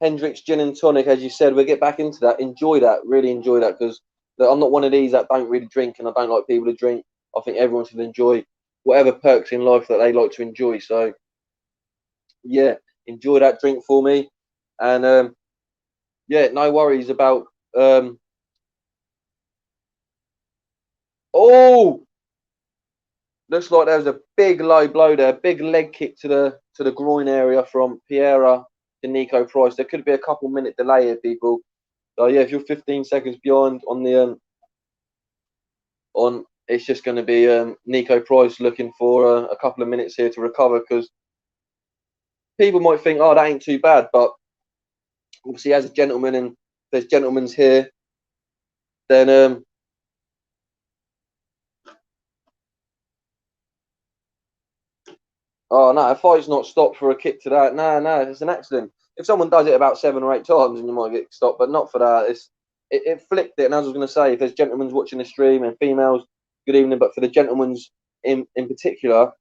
Hendrick's gin and tonic, as you said, we'll get back into that. Enjoy that. Really enjoy that, because I'm not one of these that don't really drink, and I don't like people to drink. I think everyone should enjoy whatever perks in life that they like to enjoy. So yeah, enjoy that drink for me. And yeah, no worries about oh, looks like there was a big low blow there, big leg kick to the groin area from Pereira to Niko Price. There could be a couple minute delay here, people. So yeah, if you're 15 seconds behind on the it's just going to be Niko Price looking for a couple of minutes here to recover, because people might think, oh, that ain't too bad, but obviously as a gentleman, and if there's gentlemen's here, then oh no, a fight's not stopped for a kick to that. No, it's an accident. If someone does it about 7 or 8 times, then you might get stopped, but not for that. It flicked it, and as I was going to say, if there's gentlemen's watching the stream and females, good evening. But for the gentlemen's in particular,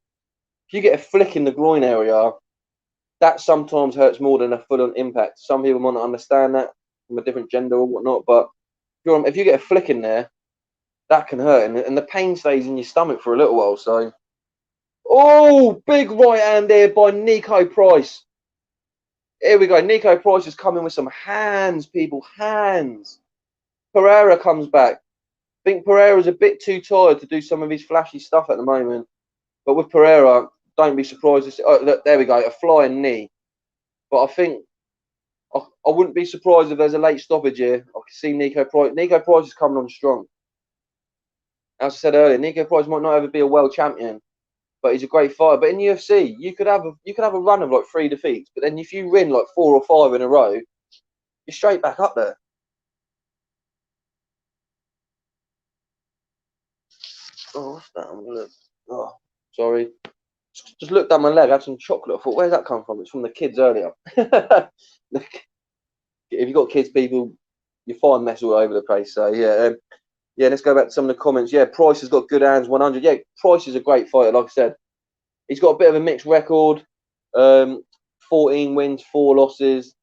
if you get a flick in the groin area, that sometimes hurts more than a full-on impact. Some people might not understand that from a different gender or whatnot, but if you get a flick in there, that can hurt, and the pain stays in your stomach for a little while. So Oh, big right hand there by Nico Price. Here we go. Nico Price is coming with some hands, people. Hands. Pereira comes back. I think Pereira's a bit too tired to do some of his flashy stuff at the moment. But with Pereira, don't be surprised to see. Oh, look, there we go. A flying knee. But I think I wouldn't be surprised if there's a late stoppage here. I can see Nico Price. Nico Price is coming on strong. As I said earlier, Nico Price might not ever be a world champion, but he's a great fighter. But in UFC, you could have a run of like 3 defeats, but then if you win like 4 or 5 in a row, you're straight back up there. Oh, what's that? Look. Oh, sorry. Just looked down my leg. I had some chocolate. I thought, where's that come from? It's from the kids earlier. If you've got kids, people, you find mess all over the place. So yeah, yeah. Let's go back to some of the comments. Yeah, Price has got good hands. 100. Yeah, Price is a great fighter. Like I said, he's got a bit of a mixed record. 14 wins, 4 losses.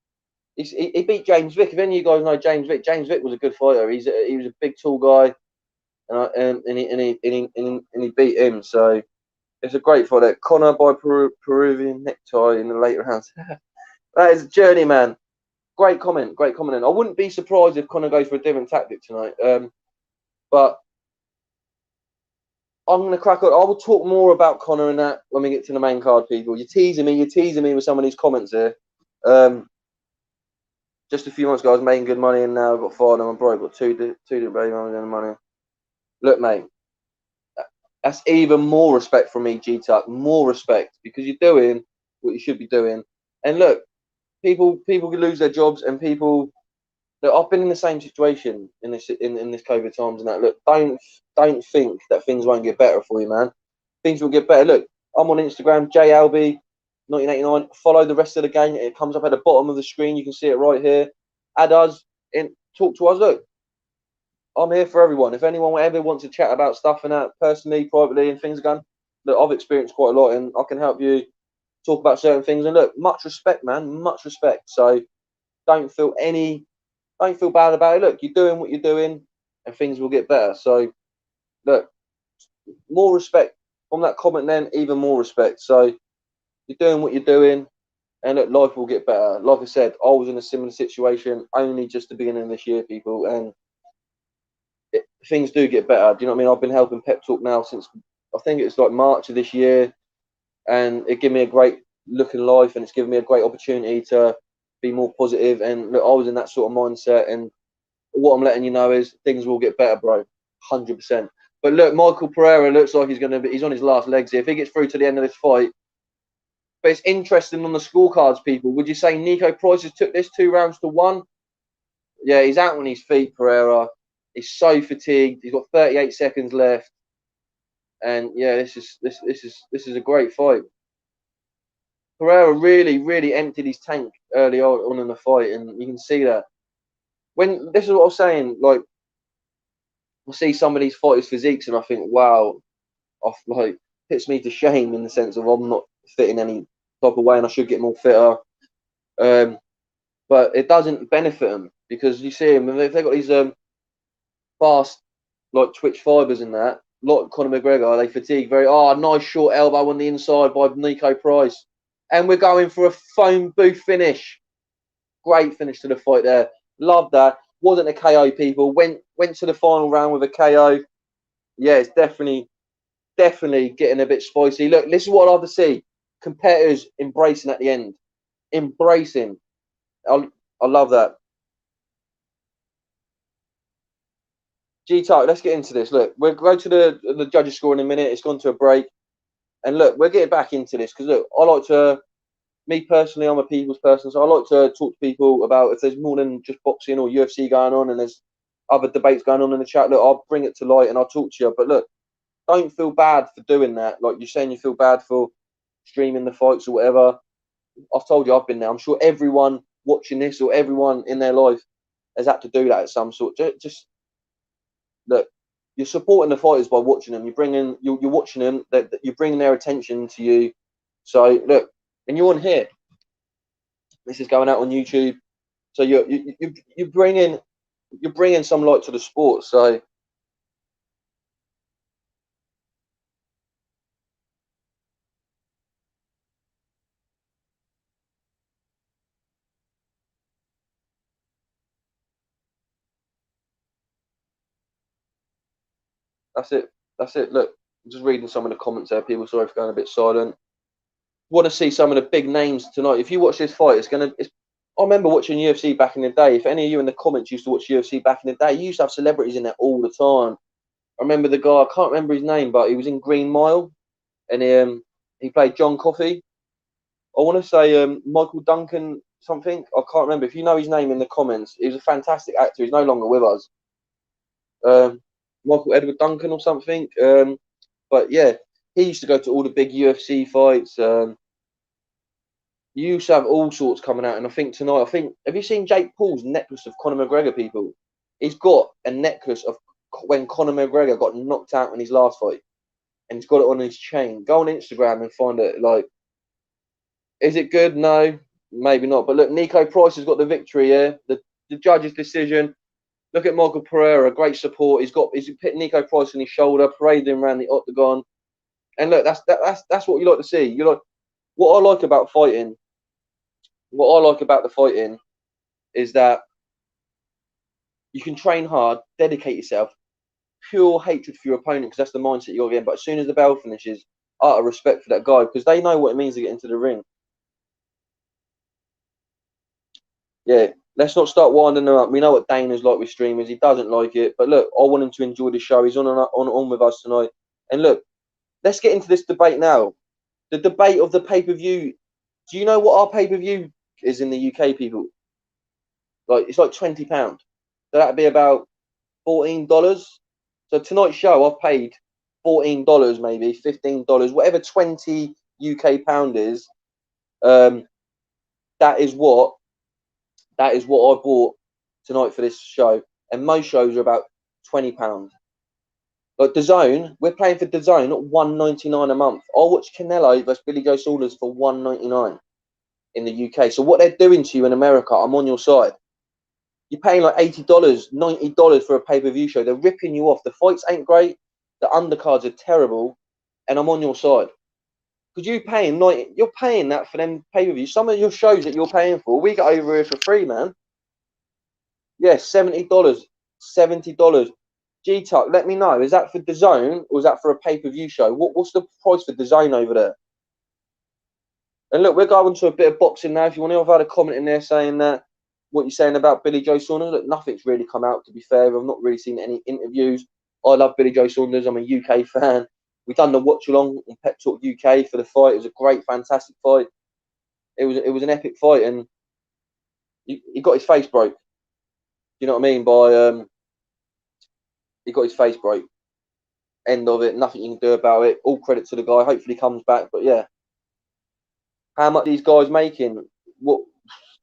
He beat James Vick. If any of you guys know James Vick was a good fighter. He was a big, tall guy, and he beat him. So it's a great fight. Conor by Peruvian necktie in the later rounds. That is a journeyman. Great comment. Great comment. And I wouldn't be surprised if Conor goes for a different tactic tonight. But I'm going to crack on. I will talk more about Conor and that when we get to the main card, people. You're teasing me with some of these comments here. Just a few months ago, I was making good money, and now I've got 5 and I'm broke. Got two baby mamas and money. Look, mate, that's even more respect from me, G-Tuck. More respect, because you're doing what you should be doing. And look, people can lose their jobs, and people. Look, I've been in the same situation in this COVID times, and that. Look, don't think that things won't get better for you, man. Things will get better. Look, I'm on Instagram, Alby 1989. Follow the rest of the game. It comes up at the bottom of the screen. You can see it right here. Add us in. Talk to us. Look, I'm here for everyone. If anyone ever wants to chat about stuff and that personally, privately, and things are going, look, I've experienced quite a lot, and I can help you talk about certain things. And look, much respect, man. Much respect. So don't feel bad about it. Look, you're doing what you're doing, and things will get better. So look, more respect from that comment. Then even more respect. So you're doing what you're doing, and look, life will get better. Like I said, I was in a similar situation only just the beginning of this year, people, and things do get better. Do you know what I mean? I've been helping Pep Talk now since I think it's like March of this year, and it gave me a great look in life, and it's given me a great opportunity to be more positive. And look, I was in that sort of mindset, and what I'm letting you know is things will get better, bro. 100%. But look, Michael Pereira looks like he's on his last legs here. If he gets through to the end of this fight, but it's interesting on the scorecards, people. Would you say Nico Price has took this 2 rounds to 1? Yeah, he's out on his feet, Pereira. He's so fatigued. He's got 38 seconds left, and yeah, this is a great fight. Pereira really emptied his tank early on in the fight, and you can see that. When this is what I was saying, like I see some of these fighters' physiques, and I think, wow, like hits me to shame in the sense of I'm not fit in any type of way, and I should get more fitter. But it doesn't benefit them, because you see them, and if they've got these fast, like twitch fibers and that, like Conor McGregor, they fatigue very. Oh, nice short elbow on the inside by Nico Price, and we're going for a phone booth finish. Great finish to the fight there. Love that. Wasn't a KO, people. Went to the final round with a KO. Yeah, it's definitely getting a bit spicy. Look, this is what I love to see. Competitors embracing at the end. Embracing. I love that. G-Type, let's get into this. Look, we'll go to the judges' score in a minute. It's gone to a break. And look, we're getting back into this because, look, I like to, me personally, I'm a people's person, so I like to talk to people about if there's more than just boxing or UFC going on and there's other debates going on in the chat. Look, I'll bring it to light and I'll talk to you. But look, don't feel bad for doing that. Like you're saying you feel bad for streaming the fights or whatever. I've told you I've been there. I'm sure everyone watching this or everyone in their life has had to do that at some sort. Just look, you're supporting the fighters by watching them. You're watching them. That you're bringing their attention to you. So look, and you're on here. This is going out on YouTube. So you're bringing some light to the sport. So. That's it. That's it. Look, I'm just reading some of the comments there. People, sorry for going a bit silent. Want to see some of the big names tonight. If you watch this fight, I remember watching UFC back in the day. If any of you in the comments used to watch UFC back in the day, you used to have celebrities in there all the time. I remember the guy. I can't remember his name, but he was in Green Mile, and he played John Coffey. I want to say Michael Duncan something. I can't remember. If you know his name in the comments, he was a fantastic actor. He's no longer with us. Michael Edward Duncan or something. But yeah, he used to go to all the big UFC fights. You used to have all sorts coming out, and I think tonight, have you seen Jake Paul's necklace of Conor McGregor? People, he's got a necklace of when Conor McGregor got knocked out in his last fight, and he's got it on his chain. Go on Instagram and find it. Like, is it good? No, maybe not. But look, Nico Price has got the victory here. The judge's decision. Look at Michael Pereira, great support. He's put Nico Price on his shoulder, paraded him around the octagon, and look, that's what you like to see. You like what I like about fighting. What I like about the fighting is that you can train hard, dedicate yourself, pure hatred for your opponent because that's the mindset you're getting. But as soon as the bell finishes, utter respect for that guy because they know what it means to get into the ring. Yeah, let's not start winding them up. We know what Dana's like with streamers. He doesn't like it. But look, I want him to enjoy the show. He's on with us tonight. And look, let's get into this debate now. The debate of the pay-per-view. Do you know what our pay-per-view is in the UK, people? Like, it's like £20. So that'd be about $14. So tonight's show, I've paid $14, maybe $15, whatever 20 UK pound is. That is what I bought tonight for this show. And most shows are about £20. Like DAZN, we're playing for DAZN at $1.99 a month. I'll watch Canelo versus Billy Joe Saunders for $1.99 in the UK. So what they're doing to you in America, I'm on your side. You're paying like $80, $90 for a pay-per-view show. They're ripping you off. The fights ain't great. The undercards are terrible. And I'm on your side. Because you're paying that for them pay-per-views. Some of your shows that you're paying for, we got over here for free, man. Yeah, $70. $70. G-Tuck, let me know. Is that for DAZN or is that for a pay-per-view show? What's the price for DAZN over there? And look, we're going to a bit of boxing now. If you want to, I've had a comment in there saying that what you're saying about Billy Joe Saunders. Look, nothing's really come out, to be fair. I've not really seen any interviews. I love Billy Joe Saunders. I'm a UK fan. We've done the Watchalong on Pep Talk UK for the fight. It was a great, fantastic fight. It was an epic fight, and he got his face broke. You know what I mean? He got his face broke. End of it. Nothing you can do about it. All credit to the guy. Hopefully he comes back. But yeah, how much are these guys making? What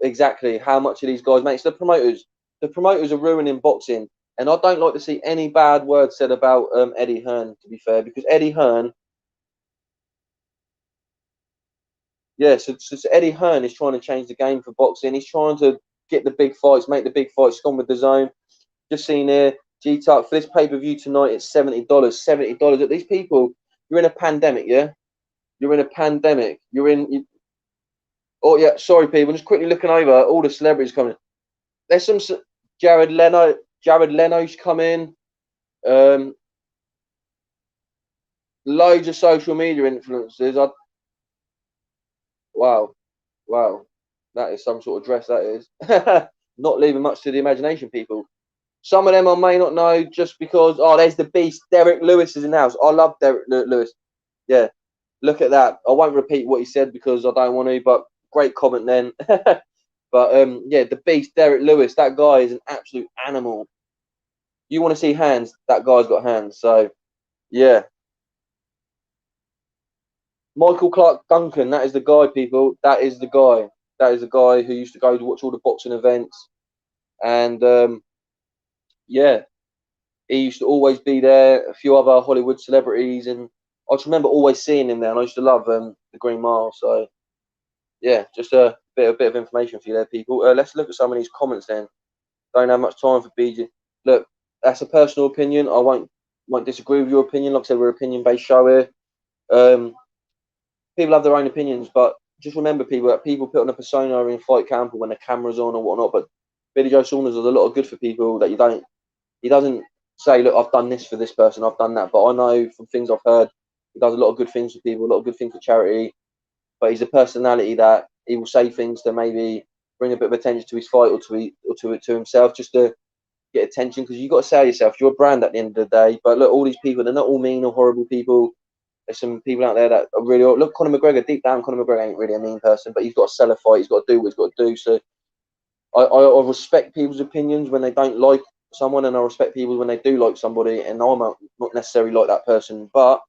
exactly? How much are these guys making? It's the promoters. The promoters are ruining boxing, and I don't like to see any bad words said about Eddie Hearn. To be fair, because Eddie Hearn, so Eddie Hearn is trying to change the game for boxing. He's trying to get the big fights, make the big fights. He's gone with DAZN. Just seen here. G-Tuck, for this pay-per-view tonight, it's $70. $70. At these people, you're in a pandemic, yeah? You're in a pandemic. Oh, yeah, sorry, people. Just quickly looking over all the celebrities coming. There's some Jared Leno's coming. Loads of social media influencers. Wow. That is some sort of dress, that is. Not leaving much to the imagination, people. Some of them I may not know just because, there's the beast. Derek Lewis is in the house. I love Derek Lewis. Yeah, look at that. I won't repeat what he said because I don't want to, but great comment then. But, yeah, the beast, Derek Lewis, that guy is an absolute animal. You want to see hands? That guy's got hands. So, yeah. Michael Clark Duncan, that is the guy, people. That is the guy. That is the guy who used to go to watch all the boxing events. And, yeah, he used to always be there. A few other Hollywood celebrities, and I just remember always seeing him there. And I used to love the Green Mile. So yeah, just a bit of information for you there, people. Let's look at some of these comments then. Don't have much time for BJ. Look, that's a personal opinion. I won't disagree with your opinion. Like I said, we're an opinion-based show here. People have their own opinions, but just remember, people put on a persona in fight camp or when the camera's on or whatnot. But Billy Joe Saunders does a lot of good for people that he doesn't say, look, I've done this for this person, I've done that. But I know from things I've heard, he does a lot of good things for people, a lot of good things for charity. But he's a personality that he will say things to maybe bring a bit of attention to his fight or to himself, just to get attention. Because you've got to sell yourself. You're a brand at the end of the day. But look, all these people, they're not all mean or horrible people. There's some people out there that are really, look, Conor McGregor, deep down, Conor McGregor ain't really a mean person, but he's got to sell a fight. He's got to do what he's got to do. So I respect people's opinions when they don't like someone, and I respect people when they do like somebody, and I'm not necessarily like that person, but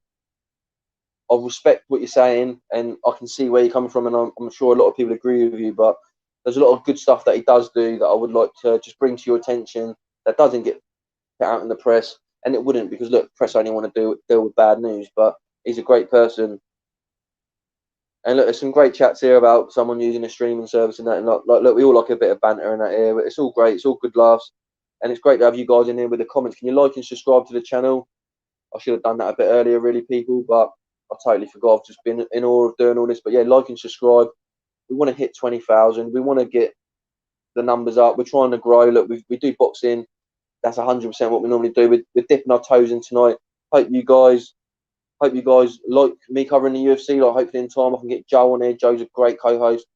I respect what you're saying, and I can see where you're coming from, and I'm sure a lot of people agree with you. But there's a lot of good stuff that he does do that I would like to just bring to your attention that doesn't get put out in the press, and it wouldn't, because look, press only want to deal with bad news. But he's a great person, and look, there's some great chats here about someone using a streaming service and that, and look, we all like a bit of banter in that here, but it's all great, it's all good laughs, and it's great to have you guys in here with the comments. Can you like and subscribe to the channel? I should have done that a bit earlier, really, people, but I totally forgot. I've just been in awe of doing all this. But yeah, like and subscribe. We want to hit 20,000. We want to get the numbers up. We're trying to grow. Look, we do boxing. That's 100% what we normally do. We're dipping our toes in tonight. Hope you guys like me covering the UFC. Like, hopefully in time I can get Joe on here. Joe's a great co-host.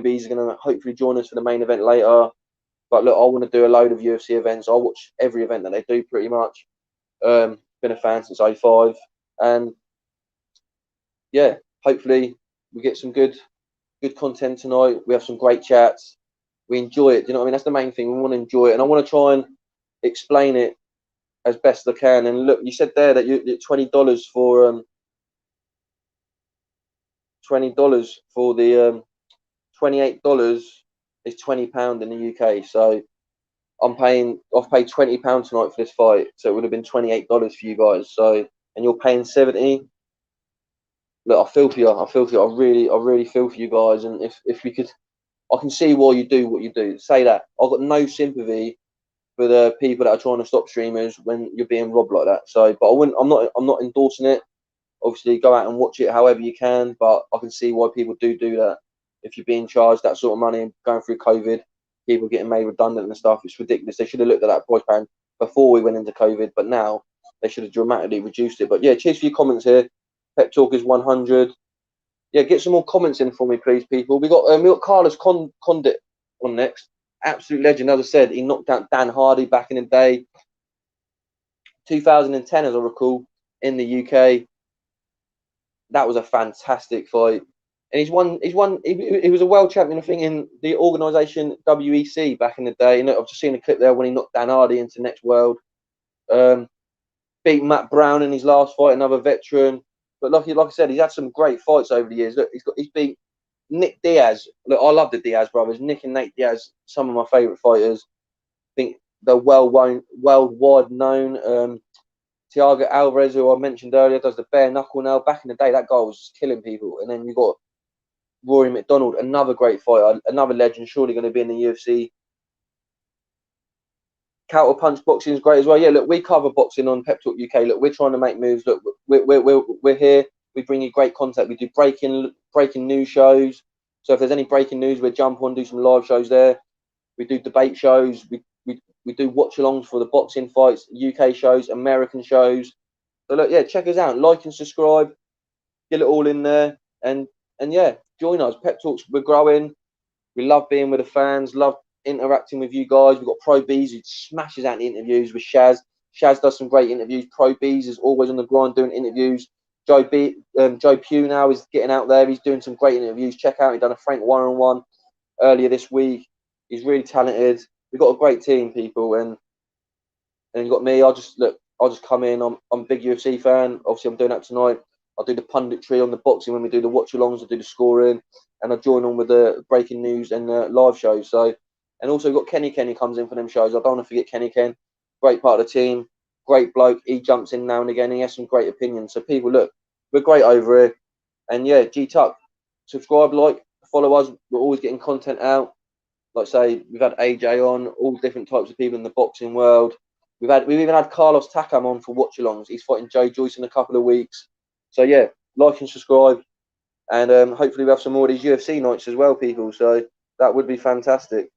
Beez is going to hopefully join us for the main event later. But look, I want to do a load of UFC events. I watch every event that they do pretty much. Been a fan since 05, and yeah, hopefully we get some good content tonight. We have some great chats. We enjoy it. You know what I mean? That's the main thing. We want to enjoy it, and I want to try and explain it as best I can. And look, you said there that you $20 for $20 for the $28 is £20 in the UK. So I've paid £20 tonight for this fight, so it would have been $28 for you guys. So, and you're paying 70. Look, I feel for you. I really feel for you guys. And if we could, I can see why you do what you do. Say that. I've got no sympathy for the people that are trying to stop streamers when you're being robbed like that. So, but I'm not endorsing it. Obviously, go out and watch it however you can. But I can see why people do that. If you're being charged that sort of money and going through COVID, people getting made redundant and stuff, it's ridiculous. They should have looked at that price band before we went into COVID, but now they should have dramatically reduced it. But yeah, cheers for your comments here. Pep Talk is 100. Yeah, get some more comments in for me, please, people. We got Carlos Condit on next. Absolute legend. As I said, he knocked out Dan Hardy back in the day, 2010, as I recall, in the UK. That was a fantastic fight, and he's won. He was a world champion, I think, in the organisation WEC back in the day. And I've just seen a clip there when he knocked Dan Hardy into next world. Beat Matt Brown in his last fight, another veteran. But like I said, he's had some great fights over the years. Look, he's beat Nick Diaz. Look, I love the Diaz brothers. Nick and Nate Diaz, some of my favourite fighters. I think they're worldwide known. Thiago Alvarez, who I mentioned earlier, does the bare knuckle now. Back in the day, that guy was killing people. And then you got Rory McDonald, another great fighter, another legend, surely going to be in the UFC. Counter punch boxing is great as well. Yeah, look, we cover boxing on Pep Talk UK. Look, we're trying to make moves. Look, we're here. We bring you great content. We do breaking news shows. So if there's any breaking news, we jump on, do some live shows there. We do debate shows. We do watch-alongs for the boxing fights, UK shows, American shows. So look, yeah, check us out. Like and subscribe. Get it all in there. And yeah, join us. Pep Talks, we're growing. We love being with the fans. Love interacting with you guys. We've got Pro Beez who smashes out the interviews with Shaz. Shaz does some great interviews. Pro Beez is always on the grind doing interviews. Joe Pugh now is getting out there. He's doing some great interviews. Check out, he done a Frank one-on-one earlier this week. He's really talented. We've got a great team, people, and you got me. I'll just come in. I'm a big UFC fan. Obviously, I'm doing that tonight. I'll do the punditry on the boxing when we do the watch-alongs. I'll do the scoring, and I join on with the breaking news and live shows. So, and also got Kenny. Kenny comes in for them shows. I don't want to forget Kenny Ken. Great part of the team. Great bloke. He jumps in now and again. He has some great opinions. So people, look, we're great over here. And yeah, G Tuck, subscribe, like, follow us. We're always getting content out. Like I say, we've had AJ on, all different types of people in the boxing world. We've even had Carlos Takam on for watch-alongs. He's fighting Joe Joyce in a couple of weeks. So yeah, like and subscribe, and hopefully we have some more of these UFC nights as well, people. So that would be fantastic.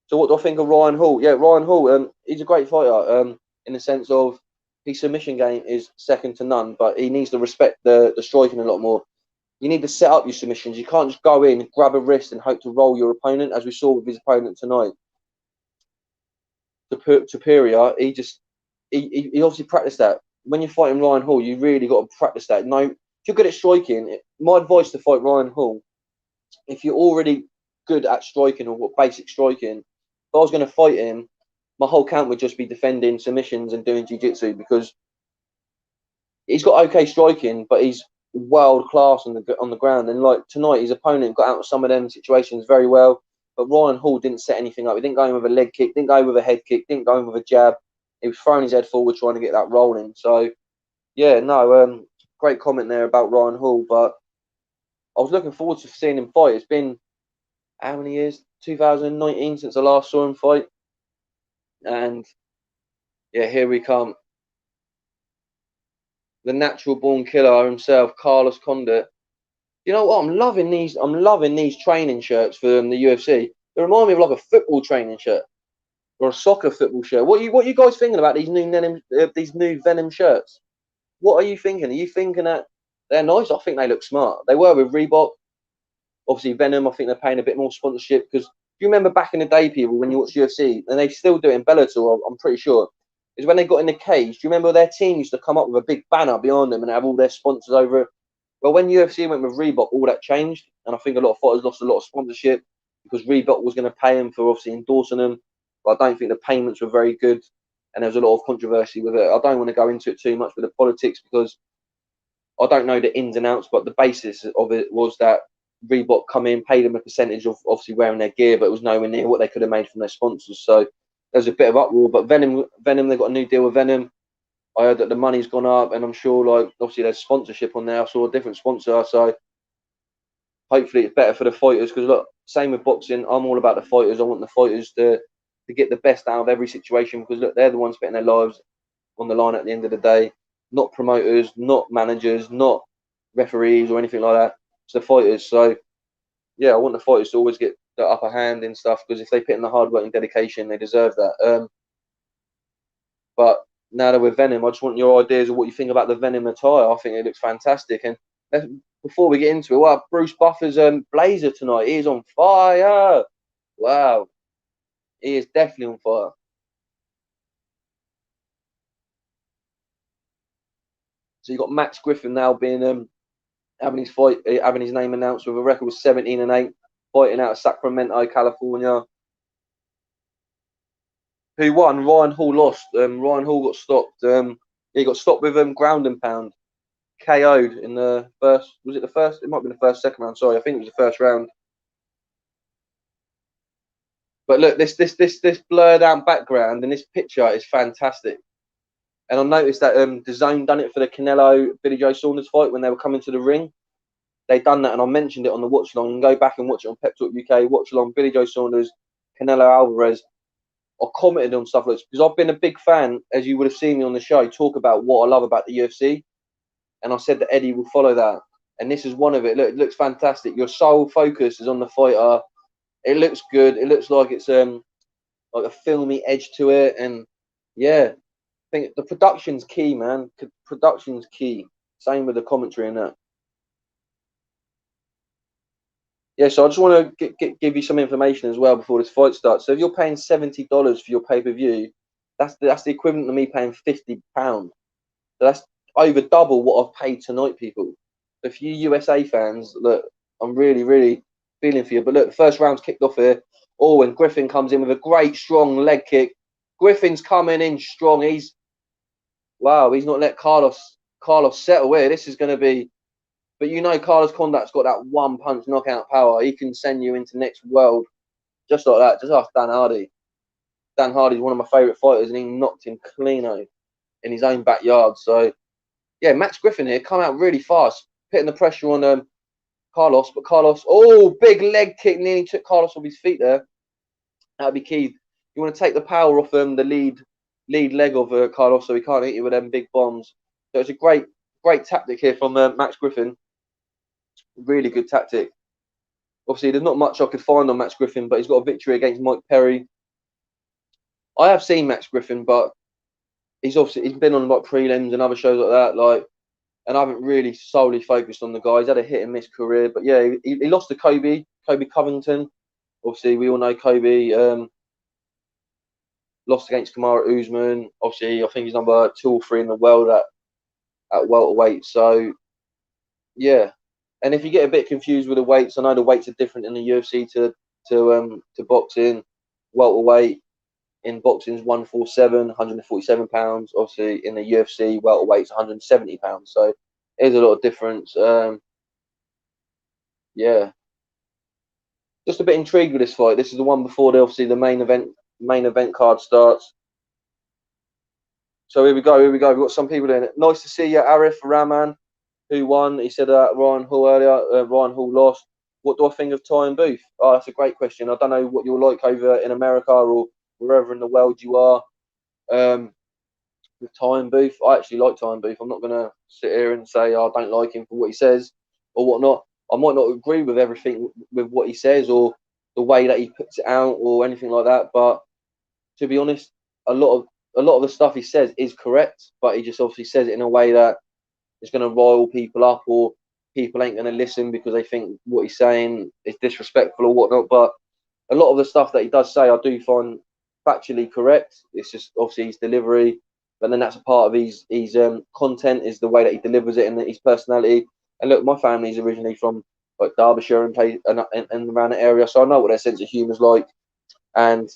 So what do I think of Ryan Hall? Yeah, Ryan Hall, he's a great fighter, in the sense of his submission game is second to none, but he needs to respect the striking a lot more. You need to set up your submissions. You can't just go in, grab a wrist, and hope to roll your opponent, as we saw with his opponent tonight. Topuria, he obviously practiced that. When you're fighting Ryan Hall, you really got to practice that. No, if you're good at striking, my advice to fight Ryan Hall, if you're already good at striking or basic striking, if I was going to fight him, my whole camp would just be defending submissions and doing jiu-jitsu, because he's got okay striking, but he's world class on the ground. And like tonight, his opponent got out of some of them situations very well, but Ryan Hall didn't set anything up. He didn't go in with a leg kick, didn't go in with a head kick, didn't go in with a jab. He was throwing his head forward trying to get that rolling. So yeah, no, great comment there about Ryan Hall. But I was looking forward to seeing him fight. It's been how many years? 2019 since I last saw him fight, and yeah, here we come. The natural born killer himself, Carlos Condit. You know what? I'm loving these training shirts for the UFC. They remind me of like a football training shirt or a soccer football shirt. What you guys thinking about these new Venom shirts? What are you thinking? Are you thinking that they're nice? I think they look smart. They were with Reebok. Obviously, Venom, I think they're paying a bit more sponsorship, because if you remember back in the day, people, when you watch UFC, and they still do it in Bellator, I'm pretty sure, is when they got in the cage. Do you remember their team used to come up with a big banner behind them and have all their sponsors over it? Well, when UFC went with Reebok, all that changed, and I think a lot of fighters lost a lot of sponsorship because Reebok was going to pay them for obviously endorsing them, but I don't think the payments were very good, and there was a lot of controversy with it. I don't want to go into it too much with the politics, because I don't know the ins and outs, but the basis of it was that Reebok come in, paid them a percentage of obviously wearing their gear, but it was nowhere near what they could have made from their sponsors. So there's a bit of uproar. But Venom, they've got a new deal with Venom. I heard that the money's gone up, and I'm sure, like, obviously there's sponsorship on there. I saw a different sponsor, so hopefully it's better for the fighters. Because look, same with boxing, I'm all about the fighters. I want the fighters to get the best out of every situation, because look, they're the ones putting their lives on the line at the end of the day. Not promoters, not managers, not referees or anything like that. It's the fighters. So yeah, I want the fighters to always get the upper hand and stuff, because if they put in the hard work and dedication, they deserve that. But now that we're Venom, I just want your ideas of what you think about the Venom attire. I think it looks fantastic. And before we get into it, wow, Bruce Buffer's blazer tonight. He is on fire. Wow, he is definitely on fire. So you got Max Griffin now being having his name announced with a record of 17-8, fighting out of Sacramento, California. Who won? Ryan Hall lost. Ryan Hall got stopped. He got stopped with ground and pound. KO'd in the first. Was it the first? It might be the first, second round. Sorry, I think it was the first round. But look, this blurred out background and this picture is fantastic. And I noticed that the Zone done it for the Canelo Billy Joe Saunders fight when they were coming to the ring. They done that, and I mentioned it on the watch along. And go back and watch it on Pep Talk UK. Watch along Billy Joe Saunders, Canelo Alvarez. I commented on stuff like this because I've been a big fan, as you would have seen me on the show, talk about what I love about the UFC. And I said that Eddie will follow that. And this is one of it. Look, it looks fantastic. Your sole focus is on the fighter. It looks good. It looks like it's like a filmy edge to it. And yeah, I think the production's key, man. Production's key. Same with the commentary and that. Yeah, so I just want to give you some information as well before this fight starts. So if you're paying $70 for your pay-per-view, that's the equivalent to me paying £50. So that's over double what I've paid tonight, people. So for you USA fans, look, I'm really, really feeling for you. But look, the first round's kicked off here. Oh, and Griffin comes in with a great, strong leg kick. Griffin's coming in strong. He's not let Carlos settle here. This is going to be... But you know, Carlos Condit's got that one-punch knockout power. He can send you into next world just like that. Just ask Dan Hardy. Dan Hardy's one of my favourite fighters, and he knocked him clean out in his own backyard. So, yeah, Max Griffin here come out really fast, putting the pressure on Carlos. But Carlos, oh, big leg kick, nearly took Carlos off his feet there. That'd be key. You want to take the power off the lead leg of Carlos, so he can't hit you with them big bombs. So it's a great tactic here from Max Griffin. Really good tactic. Obviously, there's not much I could find on Max Griffin, but he's got a victory against Mike Perry. I have seen Max Griffin, but he's been on like prelims and other shows like that, like, and I haven't really solely focused on the guy. He's had a hit and miss career, but yeah, he lost to Kobe Covington. Obviously, we all know Kobe. Lost against Kamaru Usman. Obviously, I think he's number 2 or 3 in the world at welterweight. So yeah, and if you get a bit confused with the weights, I know the weights are different in the UFC to boxing. Welterweight in boxing is 147, 147 pounds. Obviously, in the UFC, welterweight's 170 pounds. So there's a lot of difference. Yeah, just a bit intrigued with this fight. This is the one before the main event card starts. So here we go. We've got some people in it. Nice to see you, Arif Rahman, who won. He said Ryan Hall earlier. Ryan Hall lost. What do I think of Ty and Booth? Oh, that's a great question. I don't know what you're like over in America or wherever in the world you are. With Ty and Booth, I actually like Ty and Booth. I'm not going to sit here and say I don't like him for what he says or whatnot. I might not agree with everything with what he says or the way that he puts it out or anything like that. But to be honest, a lot of the stuff he says is correct, but he just obviously says it in a way that is going to rile people up, or people ain't going to listen because they think what he's saying is disrespectful or whatnot. But a lot of the stuff that he does say, I do find factually correct. It's just obviously his delivery, but then that's a part of his content, is the way that he delivers it and his personality. And look, my family's originally from like Derbyshire and around the area, so I know what their sense of humour's like. And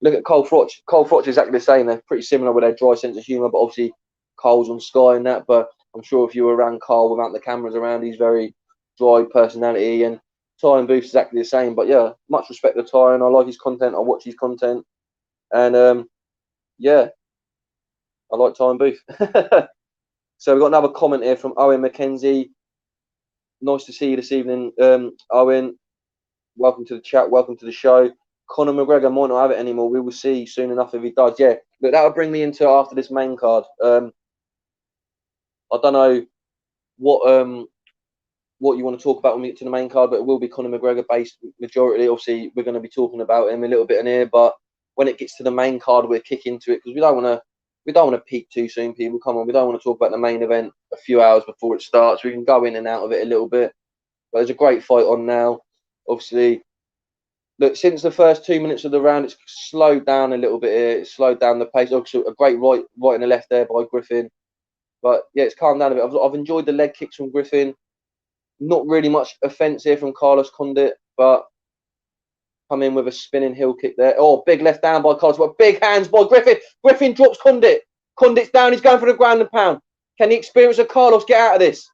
look at Cole Froch. Cole Froch is exactly the same. They're pretty similar with their dry sense of humour, but obviously Cole's on Sky and that. But I'm sure if you were around Cole without the cameras around, he's very dry personality. And Ty and Booth's exactly the same. But yeah, much respect to Ty, and I like his content. I watch his content, and yeah, I like Ty and Booth. So we've got another comment here from Owen McKenzie. Nice to see you this evening, Owen. Welcome to the chat. Welcome to the show. Conor McGregor might not have it anymore. We will see soon enough if he does. Yeah, but that would bring me into after this main card. I don't know what you want to talk about when we get to the main card, but it will be Conor McGregor based majority. Obviously, we're going to be talking about him a little bit in here, but when it gets to the main card, we'll kick into it because we don't want to peak too soon. People, come on, we don't want to talk about the main event a few hours before it starts. We can go in and out of it a little bit, but there's a great fight on now. Obviously, look, since the first 2 minutes of the round, it's slowed down a little bit here. It's slowed down the pace. Obviously, a great right and the left there by Griffin. But yeah, it's calmed down a bit. I've enjoyed the leg kicks from Griffin. Not really much offence here from Carlos Condit, but come in with a spinning heel kick there. Oh, big left down by Carlos, but big hands by Griffin. Griffin drops Condit. Condit's down. He's going for the ground and pound. Can the experience of Carlos get out of this?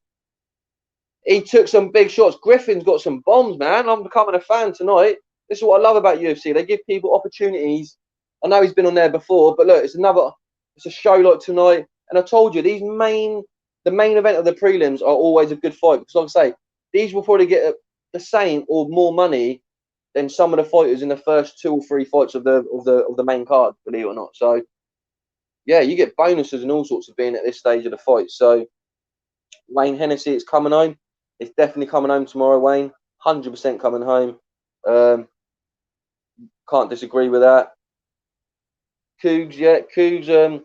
He took some big shots. Griffin's got some bombs, man. I'm becoming a fan tonight. This is what I love about UFC. They give people opportunities. I know he's been on there before, but look, it's a show like tonight. And I told you, the main event of the prelims are always a good fight because, like I say, these will probably get the same or more money than some of the fighters in the first 2 or 3 fights of the main card, believe it or not. So yeah, you get bonuses and all sorts of being at this stage of the fight. So Wayne Hennessy, it's coming home. It's definitely coming home tomorrow, Wayne. 100% coming home. Can't disagree with that. Cougs, yeah, Cougs.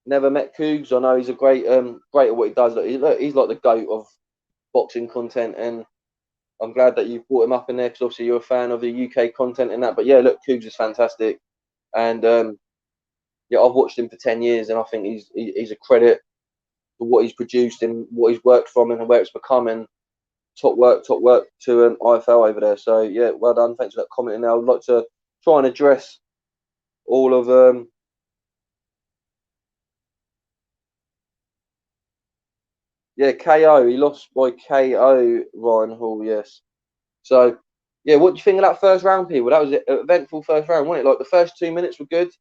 Never met Cougs. I know he's a great at what he does. He's like the GOAT of boxing content, and I'm glad that you brought him up in there because obviously you're a fan of the UK content and that. But yeah, look, Cougs is fantastic, and yeah, I've watched him for 10 years, and I think he's a credit for what he's produced and what he's worked from and where it's become. And top work to IFL over there. So yeah, well done. Thanks for that comment. Now I'd like to try and address all of yeah, KO. He lost by KO, Ryan Hall. Yes. So yeah, what do you think of that first round, people? That was an eventful first round, wasn't it? Like the first 2 minutes were good,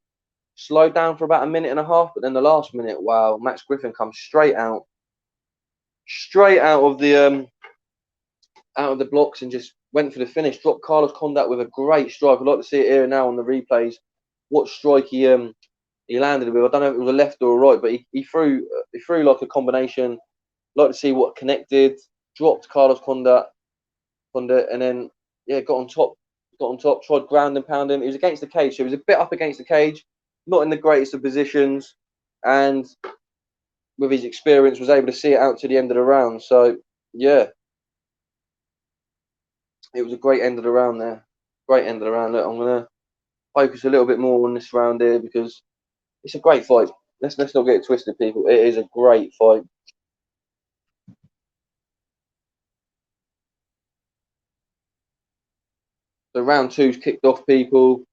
slowed down for about a minute and a half, but then the last minute, wow, Max Griffin comes straight out of the blocks and just went for the finish. Dropped Carlos Condit with a great strike. I'd like to see it here now on the replays. What strike he landed with. I don't know if it was a left or a right, but he threw like a combination. I'd like to see what connected. Dropped Carlos Condit, and then yeah, got on top. Tried ground and pound him. He was against the cage, so he was a bit up against the cage. not in the greatest of positions, and with his experience was able to see it out to the end of the round. So yeah, it was a great end of the round there. Great end of the round. Look, I'm gonna focus a little bit more on this round here because it's a great fight. Let's not get it twisted, people. It is a great fight. So round two's kicked off, people.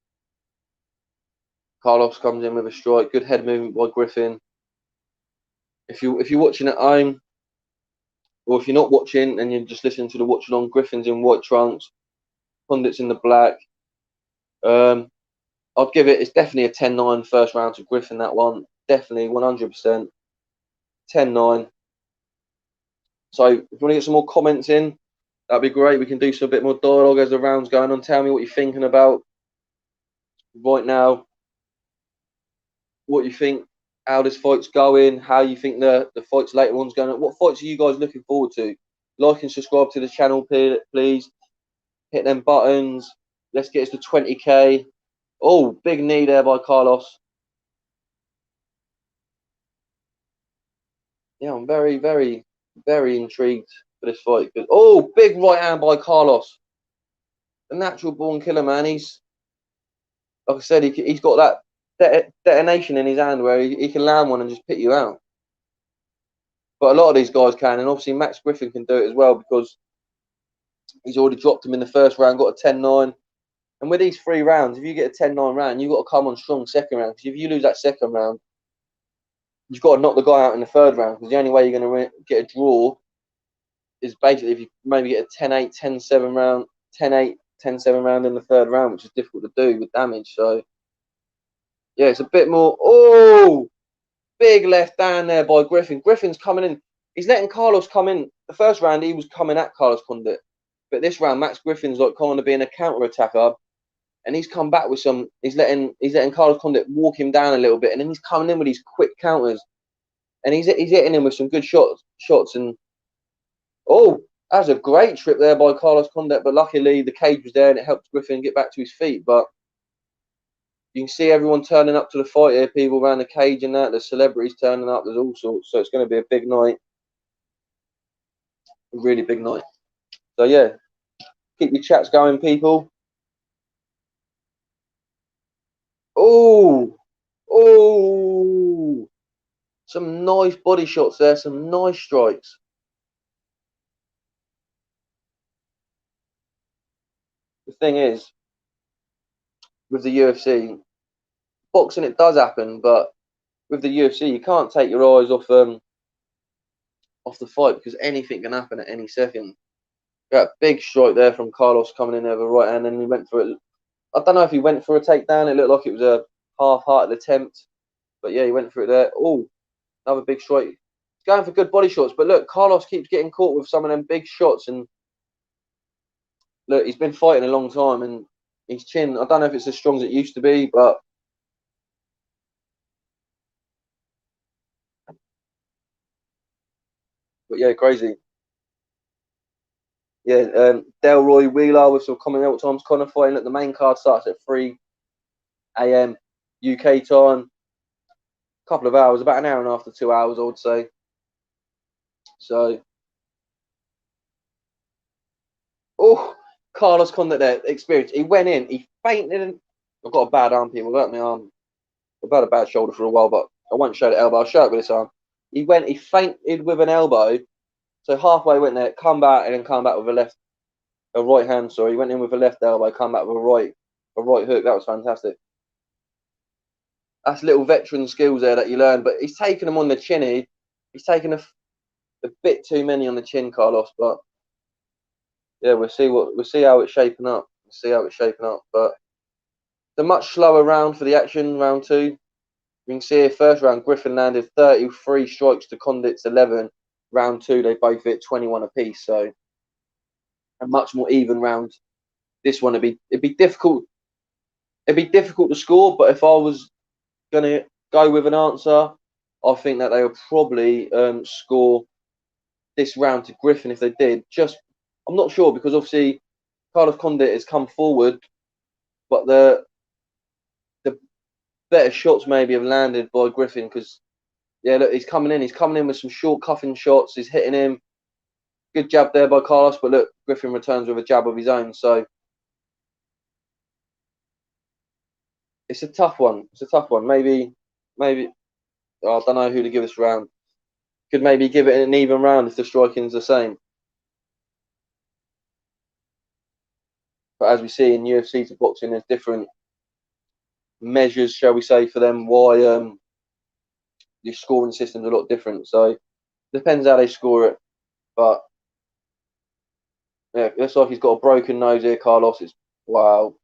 Carlos comes in with a strike. Good head movement by Griffin. If you're watching at home, or if you're not watching and you're just listening to the watch along, Griffin's in white trunks, Condit's in the black. I'd give it. It's definitely a 10-9 first round to Griffin. That one definitely 100% 10-9. So if you want to get some more comments in, that'd be great. We can do some bit more dialogue as the round's going on. Tell me what you're thinking about right now. What you think, how this fight's going, how you think the fights later on's going. What fights are you guys looking forward to? Like and subscribe to the channel, please. Hit them buttons. Let's get us to 20k. Oh, big knee there by Carlos. Yeah, I'm very, very, very intrigued for this fight. Oh, big right hand by Carlos. The natural born killer, man. He's, like I said, he's got that detonation in his hand where he can land one and just pit you out. But a lot of these guys can, and obviously Max Griffin can do it as well because he's already dropped him in the first round, got a 10-9. And with these 3 rounds, if you get a 10-9 round, you've got to come on strong second round. Because if you lose that second round, you've got to knock the guy out in the third round. Because the only way you're going to get a draw is basically if you maybe get a 10-8, 10-7 round, 10-8, 10-7 round in the third round, which is difficult to do with damage. So, yeah, it's a bit more. Oh, big left down there by Griffin. Griffin's coming in. He's letting Carlos come in. The first round, he was coming at Carlos Condit. But this round, Max Griffin's like kind of being a counter attacker. And he's come back with some. He's letting Carlos Condit walk him down a little bit, and then he's coming in with these quick counters, and he's hitting him with some good shots. And oh, that was a great trip there by Carlos Condit, but luckily the cage was there and it helped Griffin get back to his feet. But you can see everyone turning up to the fight here, people around the cage and that. There's celebrities turning up. There's all sorts. So it's going to be a big night, a really big night. So yeah, keep your chats going, people. Oh, oh. Some nice body shots there, some nice strikes. The thing is, with the UFC, boxing it does happen, but with the UFC, you can't take your eyes off the fight because anything can happen at any second. Got a big strike there from Carlos coming in over right hand, and he went for it. I don't know if he went for a takedown. It looked like it was a half-hearted attempt, but yeah, he went for it there. Oh, another big strike. He's going for good body shots, but look, Carlos keeps getting caught with some of them big shots, and look, he's been fighting a long time, and his chin, I don't know if it's as strong as it used to be, but yeah, crazy. Yeah, Delroy Wheeler with some coming out times. Conor fighting at the main card starts at 3 a.m. UK time. A couple of hours, about an hour and a half to 2 hours, I would say. So, oh, Carlos Condit there, experience. He went in, he fainted. I've got a bad arm, people. I've got my arm. I've had a bad shoulder for a while, but I won't show the elbow. I'll show it with this arm. He fainted with an elbow. So halfway went there, come back, and then come back with a right hand. Sorry, he went in with a left elbow, come back with a right hook. That was fantastic. That's little veteran skills there that you learn. But he's taken them on the chin. He's taken a bit too many on the chin, Carlos. But yeah, we'll see how it's shaping up. But the much slower round for the action, round two. You can see here, first round, Griffin landed 33 strikes to Condit's 11. Round two, they both hit 21 apiece. So a much more even round. This one it'd be difficult. It'd be difficult to score, but if I was gonna go with an answer, I think that they would probably score this round to Griffin if they did. I'm not sure because obviously Carlos Condit has come forward, but the better shots maybe have landed by Griffin, because yeah, look, he's coming in. He's coming in with some short cuffing shots. He's hitting him. Good jab there by Carlos, but look, Griffin returns with a jab of his own. So it's a tough one. It's a tough one. Maybe I don't know who to give this round. Could maybe give it an even round if the striking's the same. But as we see in UFC to boxing, there's different measures, shall we say, for them. Why your scoring system's a lot different. So depends how they score it. But yeah, it looks like he's got a broken nose here, Carlos. It's wow.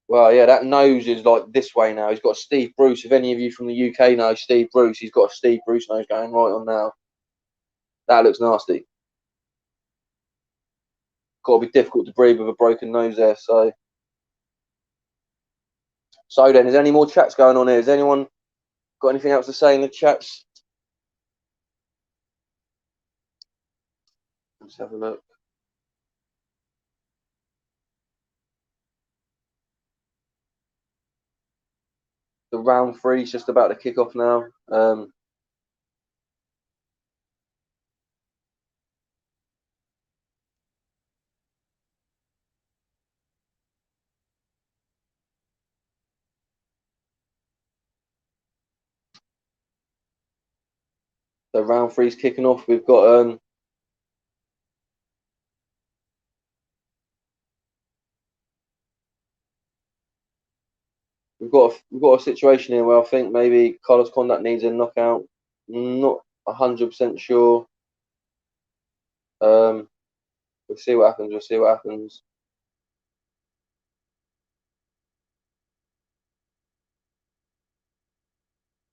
Well, yeah, that nose is like this way now. He's got a Steve Bruce. If any of you from the UK know Steve Bruce, he's got a Steve Bruce nose going right on now. That looks nasty. Got to be difficult to breathe with a broken nose there. So then, is there any more chats going on here? Has anyone got anything else to say in the chats? Let's have a look. The round 3 is just about to kick off now. So round 3 is kicking off. We've got we've got a situation here where I think maybe Carlos Condit needs a knockout. Not 100% sure. We'll see what happens. We'll see what happens.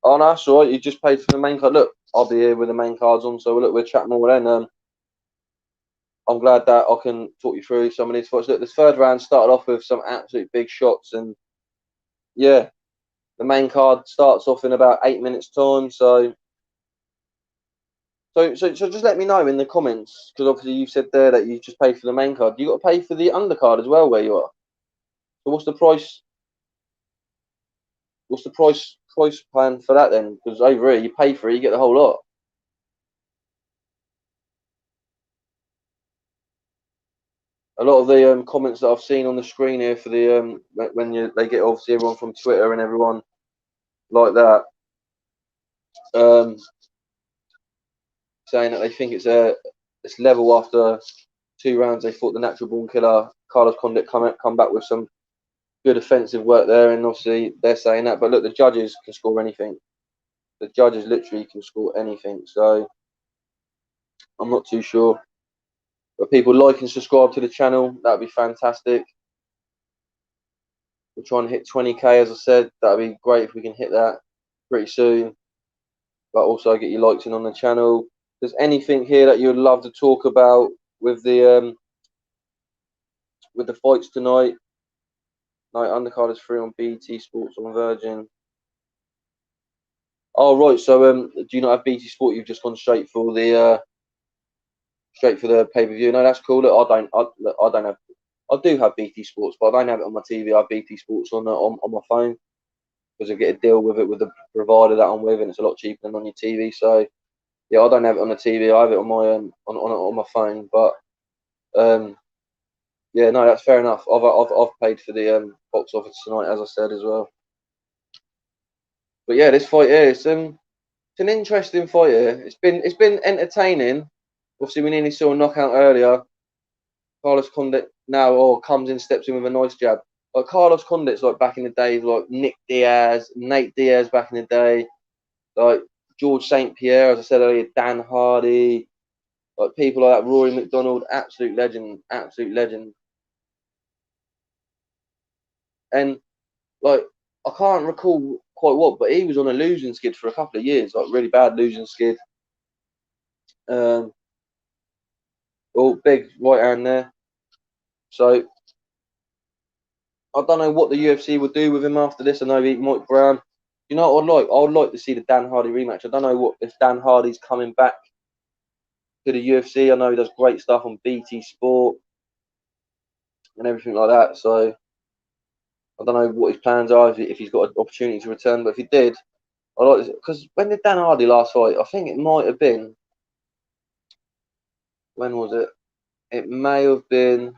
Oh, no, that's all right. You just paid for the main card. Look, I'll be here with the main cards on. So look, we'll chat more then. I'm glad that I can talk you through some of these fights. Look, this third round started off with some absolute big shots, and yeah, the main card starts off in about 8 minutes' time. So just let me know in the comments, because obviously you've said there that you just paid for the main card. You got to pay for the undercard as well where you are. So what's the price? What's the price plan for that then? Because over here you pay for it, you get the whole lot. A lot of the comments that I've seen on the screen here for the when they get obviously everyone from Twitter and everyone like that saying that they think it's level after 2 rounds. They thought the natural born killer Carlos Condit come back with some good offensive work there, and obviously they're saying that. But look, the judges can score anything. The judges literally can score anything. So I'm not too sure. But people like and subscribe to the channel. That'd be fantastic. We're trying to hit 20k, as I said. That'd be great if we can hit that pretty soon. But also get your likes in on the channel. If there's anything here that you'd love to talk about with the fights tonight? Night undercard is free on BT Sports on Virgin. Oh right, so do you not have BT Sport? You've just gone straight for the pay-per-view. No, that's cool. Look, I don't have. I do have BT Sports, but I don't have it on my TV. I have BT Sports on my phone, because I get a deal with it with the provider that I'm with, and it's a lot cheaper than on your TV. So yeah, I don't have it on the TV. I have it on my on my phone. But yeah, no, that's fair enough. I've paid for the box office tonight, as I said as well. But yeah, this fight here, it's an interesting fight here. It's been entertaining. Obviously, we nearly saw a knockout earlier. Carlos Condit now comes in, steps in with a nice jab. Like Carlos Condit's like back in the days, like Nick Diaz, Nate Diaz back in the day, like George St. Pierre, as I said earlier, Dan Hardy, like people like that, Rory McDonald, absolute legend, absolute legend. And like I can't recall quite what, but he was on a losing skid for a couple of years, like really bad losing skid. Oh, big right hand there. So I don't know what the UFC will do with him after this. I know he Mike Brown. You know what I'd like to see the Dan Hardy rematch. I don't know what if Dan Hardy's coming back to the UFC. I know he does great stuff on BT Sport and everything like that. So I don't know what his plans are, if he's got an opportunity to return, but if he did, I like this, because when did Dan Hardy last fight? I think it might have been, when was it? It may have been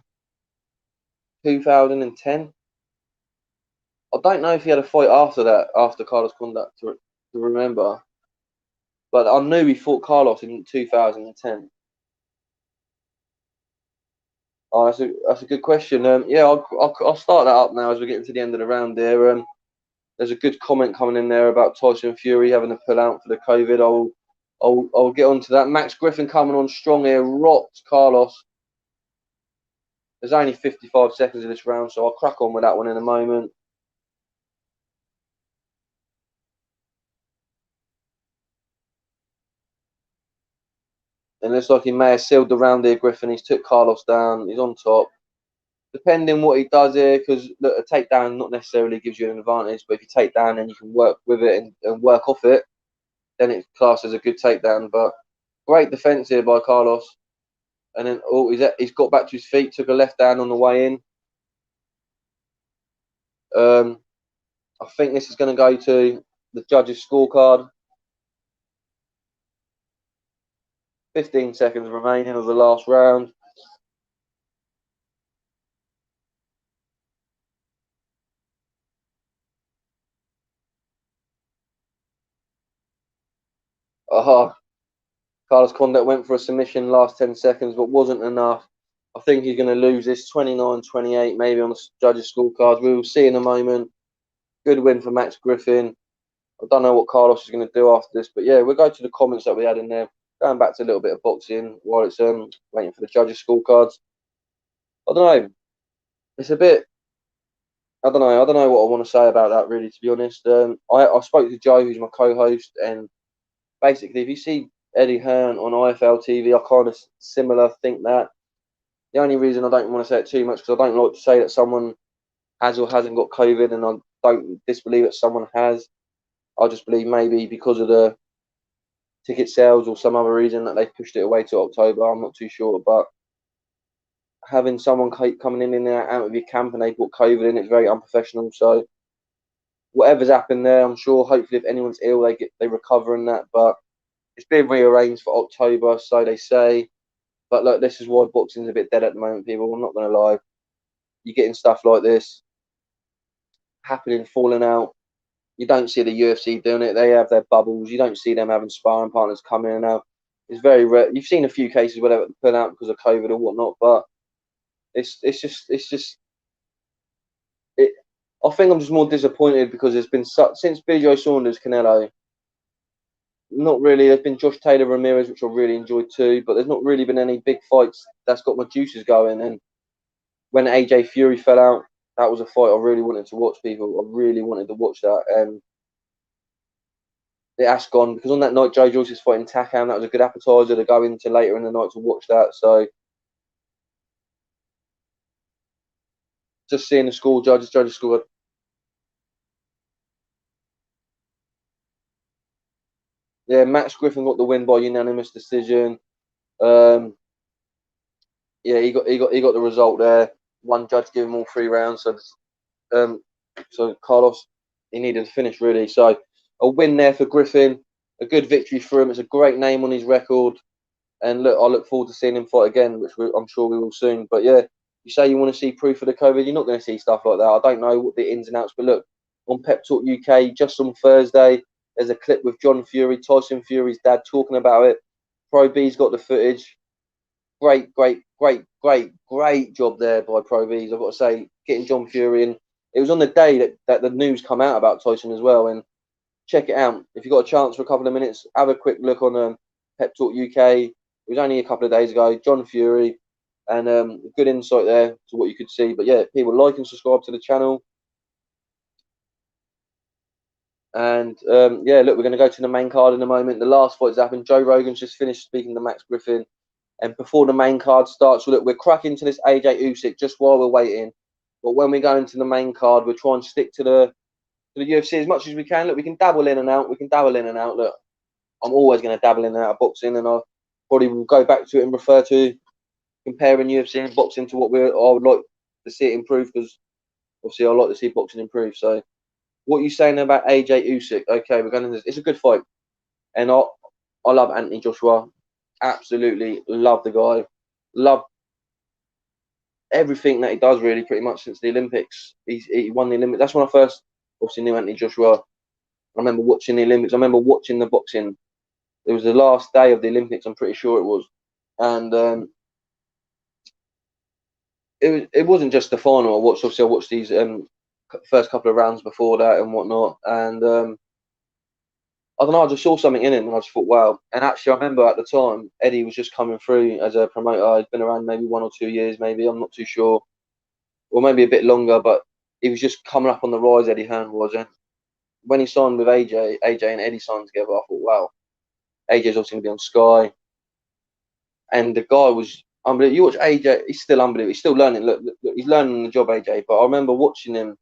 2010. I don't know if he had a fight after that, after Carlos Condit, to remember, but I knew he fought Carlos in 2010. Oh, that's a good question. Yeah, I'll start that up now as we're getting to the end of the round there. There's a good comment coming in there about Tyson Fury having to pull out for the COVID. I'll get on to that. Max Griffin coming on strong here, rocked Carlos. There's only 55 seconds of this round, so I'll crack on with that one in a moment. And it looks like he may have sealed the round here, Griffin. He's took Carlos down. He's on top. Depending what he does here, because a takedown not necessarily gives you an advantage, but if you take down and you can work with it and work off it, then it's classed as a good takedown. But great defense here by Carlos. And then he's got back to his feet, took a left down on the way in. I think this is going to go to the judges' scorecard. 15 seconds remaining of the last round. Carlos Condit went for a submission last 10 seconds, but wasn't enough. I think he's going to lose this 29-28, maybe on the judges' scorecards. We will see in a moment. Good win for Max Griffin. I don't know what Carlos is going to do after this, but yeah, we'll go to the comments that we had in there. Going back to a little bit of boxing while it's waiting for the judges' scorecards. I don't know. It's a bit. I don't know. I don't know what I want to say about that, really, to be honest. I spoke to Joe, who's my co-host, and basically, if you see Eddie Hearn on IFL TV, I kind of similar think that. The only reason I don't want to say it too much because I don't like to say that someone has or hasn't got COVID, and I don't disbelieve that someone has. I just believe maybe because of the ticket sales or some other reason that they've pushed it away to October. I'm not too sure, but having someone coming in there out of your camp and they've got COVID in, it's very unprofessional. So whatever's happened there, I'm sure hopefully if anyone's ill, they recover in that. But it's been rearranged for October, so they say. But look, this is why boxing's a bit dead at the moment, people. I'm not going to lie. You're getting stuff like this happening, falling out. You don't see the UFC doing it. They have their bubbles. You don't see them having sparring partners come in and out. It's very rare. You've seen a few cases where they've put out because of COVID or whatnot, but it's just it. I think I'm just more disappointed because there's been since BJ Saunders Canelo. Not really. There's been Josh Taylor Ramirez, which I really enjoyed too, but there's not really been any big fights that's got my juices going. And when AJ Fury fell out, that was a fight I really wanted to watch, people. I really wanted to watch that. And it has gone because on that night, Joe Joyce is fighting Takam. That was a good appetizer to go into later in the night to watch that. So just seeing the judges score. Yeah, Max Griffin got the win by unanimous decision. Yeah, he got the result there. One judge gave him all 3 rounds. So Carlos, he needed to finish really. So a win there for Griffin, a good victory for him. It's a great name on his record, and look, I look forward to seeing him fight again, which I'm sure we will soon. But yeah, you say you want to see proof of the COVID, you're not going to see stuff like that. I don't know what the ins and outs, but look, on Pep Talk UK just on Thursday, there's a clip with John Fury, Tyson Fury's dad, talking about it. Pro B's got the footage. Great job there by Pro B's. I've got to say, getting John Fury in. It was on the day that the news come out about Tyson as well. And check it out. If you've got a chance for a couple of minutes, have a quick look on Pep Talk UK. It was only a couple of days ago. John Fury. And good insight there to what you could see. But yeah, people like and subscribe to the channel. And yeah, look, we're going to go to the main card in a moment. The last fight's happened. Joe Rogan's just finished speaking to Max Griffin. And before the main card starts, look, we're cracking to this AJ Usyk just while we're waiting. But when we go into the main card, we'll try and stick to the UFC as much as we can. Look, we can dabble in and out. Look, I'm always going to dabble in and out of boxing, and I probably will go back to it and refer to comparing UFC and boxing to what I would like to see it improve, because obviously I like to see boxing improve. So, what are you saying about AJ Usyk? Okay, we're going to. It's a good fight, and I love Anthony Joshua. Absolutely love the guy. Love everything that he does, really, pretty much since the Olympics. He won the Olympics. That's when I first obviously knew Anthony Joshua. I remember watching the Olympics. I remember watching the boxing. It was the last day of the Olympics. I'm pretty sure it was, and it wasn't just the final. I watched these first couple of rounds before that and whatnot, and I don't know. I just saw something in him, and I just thought, wow. And actually, I remember at the time Eddie was just coming through as a promoter. He'd been around maybe 1 or 2 years, maybe, I'm not too sure, or maybe a bit longer. But he was just coming up on the rise. Eddie Hearn was, and when he signed with AJ and Eddie signed together, I thought, wow, AJ's obviously going to be on Sky, and the guy was unbelievable. You watch AJ, he's still unbelievable. He's still learning. Look, he's learning the job, AJ. But I remember watching him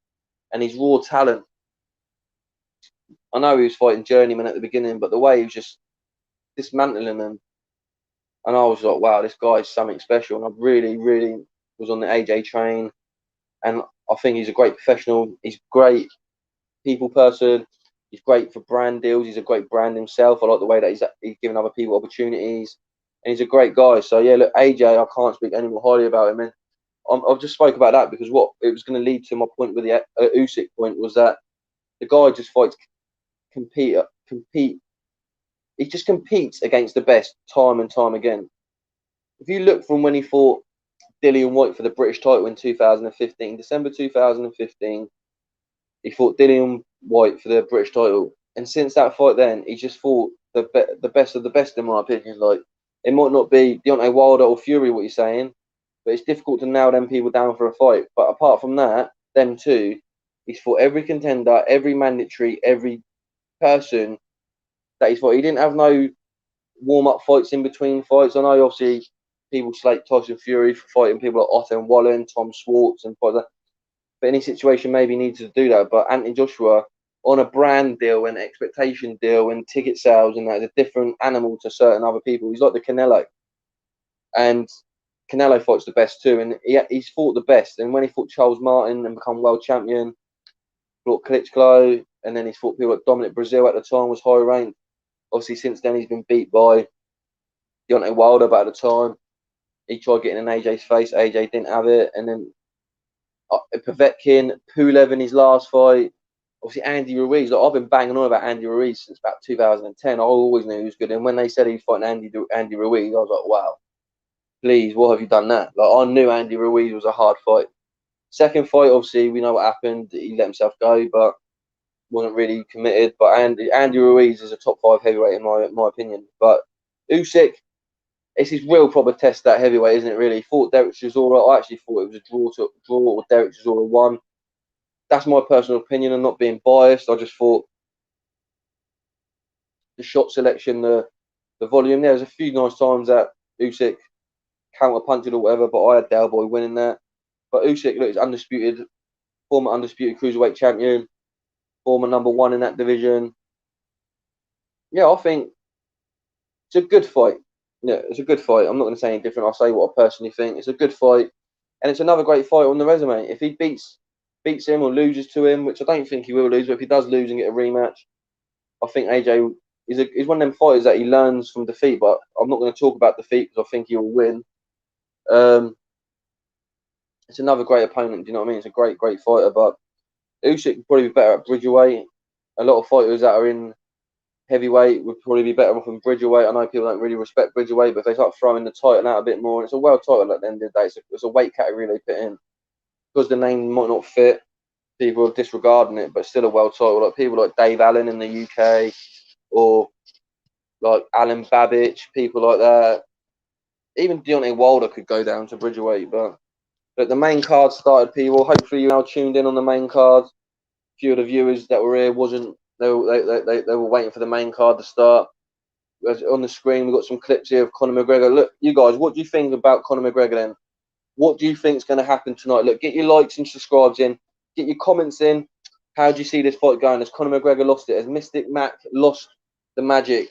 and his raw talent. I know he was fighting journeyman at the beginning, but the way he was just dismantling them, and I was like, wow, this guy is something special. And I really, really was on the AJ train, and I think he's a great professional. He's a great people person. He's great for brand deals. He's a great brand himself. I like the way that he's giving other people opportunities, and he's a great guy. So yeah, look, AJ, I can't speak any more highly about him. And I've just spoke about that because what it was going to lead to my point with the Usyk point was that the guy just fights, compete. He just competes against the best time and time again. If you look from when he fought Dillian White for the British title in 2015, December 2015, he fought Dillian White for the British title, and since that fight, then he just fought the best of the best, in my opinion. Like, it might not be Deontay Wilder or Fury, what you're saying, but it's difficult to nail them people down for a fight. But apart from that, them two, he's fought every contender, every mandatory, every person that he's fought. He didn't have no warm-up fights in between fights. I know, obviously, people slate Tyson Fury for fighting people like Otto and Wallen, Tom Schwartz, and fight that. But any situation maybe needs to do that. But Anthony Joshua, on a brand deal and expectation deal and ticket sales, and that is a different animal to certain other people. He's like the Canelo, and Canelo fights the best too, and he's fought the best. And when he fought Charles Martin and become world champion, fought Klitschko, and then he's fought people like Dominic Brazil at the time was high ranked. Obviously, since then he's been beat by Deontay Wilder, but at the time he tried getting in AJ's face. AJ didn't have it, and then Povetkin, Pulev in his last fight. Obviously, Andy Ruiz. Like, I've been banging on about Andy Ruiz since about 2010. I always knew he was good, and when they said he was fighting Andy Ruiz, I was like, wow, please, what have you done that? Like, I knew Andy Ruiz was a hard fight. Second fight, obviously, we know what happened. He let himself go, but wasn't really committed. But Andy Ruiz is a top 5 heavyweight in my opinion. But Usyk, it's his real proper test at heavyweight, isn't it? Really, he fought Derek Chisora. I actually thought it was a draw or Derek Chisora won. That's my personal opinion. I'm not being biased. I just thought the shot selection, the volume. There was a few nice times that Usyk counter punched or whatever, but I had Del Boy winning that. But Usyk, look, is former undisputed cruiserweight champion, former #1 in that division. Yeah, I think it's a good fight. Yeah, it's a good fight. I'm not going to say anything different. I'll say what I personally think. It's a good fight, and it's another great fight on the resume. If he beats him or loses to him, which I don't think he will lose, but if he does lose and get a rematch, I think AJ is one of them fighters that he learns from defeat. But I'm not going to talk about defeat because I think he will win. It's another great opponent. Do you know what I mean? It's a great fighter, but Usyk would probably be better at bridgerweight. A lot of fighters that are in heavyweight would probably be better off in bridgerweight. I know people don't really respect bridgerweight, but if they start throwing the title out a bit more, and it's a world title at the end of the day. It's a weight category they put in because the name might not fit. People are disregarding it, but still a world title. Like people like Dave Allen in the UK, or like Alan Babbage, people like that. Even Deontay Wilder could go down to bridgerweight, but the main card started. People, hopefully you now tuned in on the main card. A few of the viewers that were here wasn't. They were waiting for the main card to start. On the screen, we've got some clips here of Conor McGregor. Look, you guys, what do you think about Conor McGregor then? What do you think is going to happen tonight? Look, get your likes and subscribes in. Get your comments in. How do you see this fight going? Has Conor McGregor lost it? Has Mystic Mac lost the magic?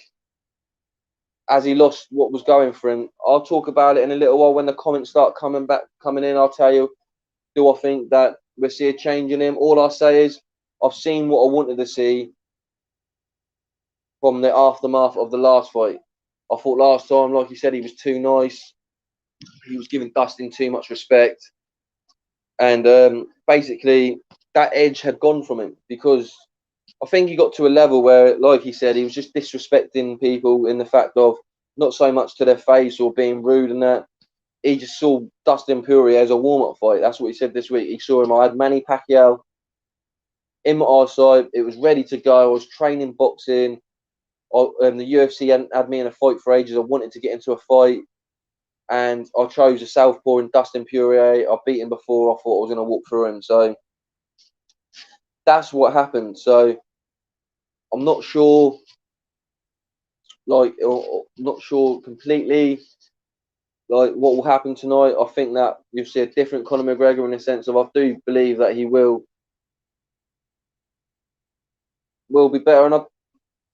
Has he lost what was going for him? I'll talk about it in a little while when the comments start coming in. I'll tell you, do I think that we'll see a change in him. All I say is I've seen what I wanted to see from the aftermath of the last fight. I thought last time, like you said, he was too nice. He was giving Dustin too much respect. And basically, that edge had gone from him because I think he got to a level where, like he said, he was just disrespecting people in the fact of not so much to their face or being rude and that. He just saw Dustin Poirier as a warm-up fight. That's what he said this week. He saw him. I had Manny Pacquiao in my eyesight. It was ready to go. I was training boxing. The UFC hadn't had me in a fight for ages. I wanted to get into a fight. And I chose a southpaw in Dustin Poirier. I've beaten before. I thought I was going to walk through him. So that's what happened. So I'm not sure, not sure completely, what will happen tonight. I think that you'll see a different Conor McGregor in the sense of I do believe that he will be better.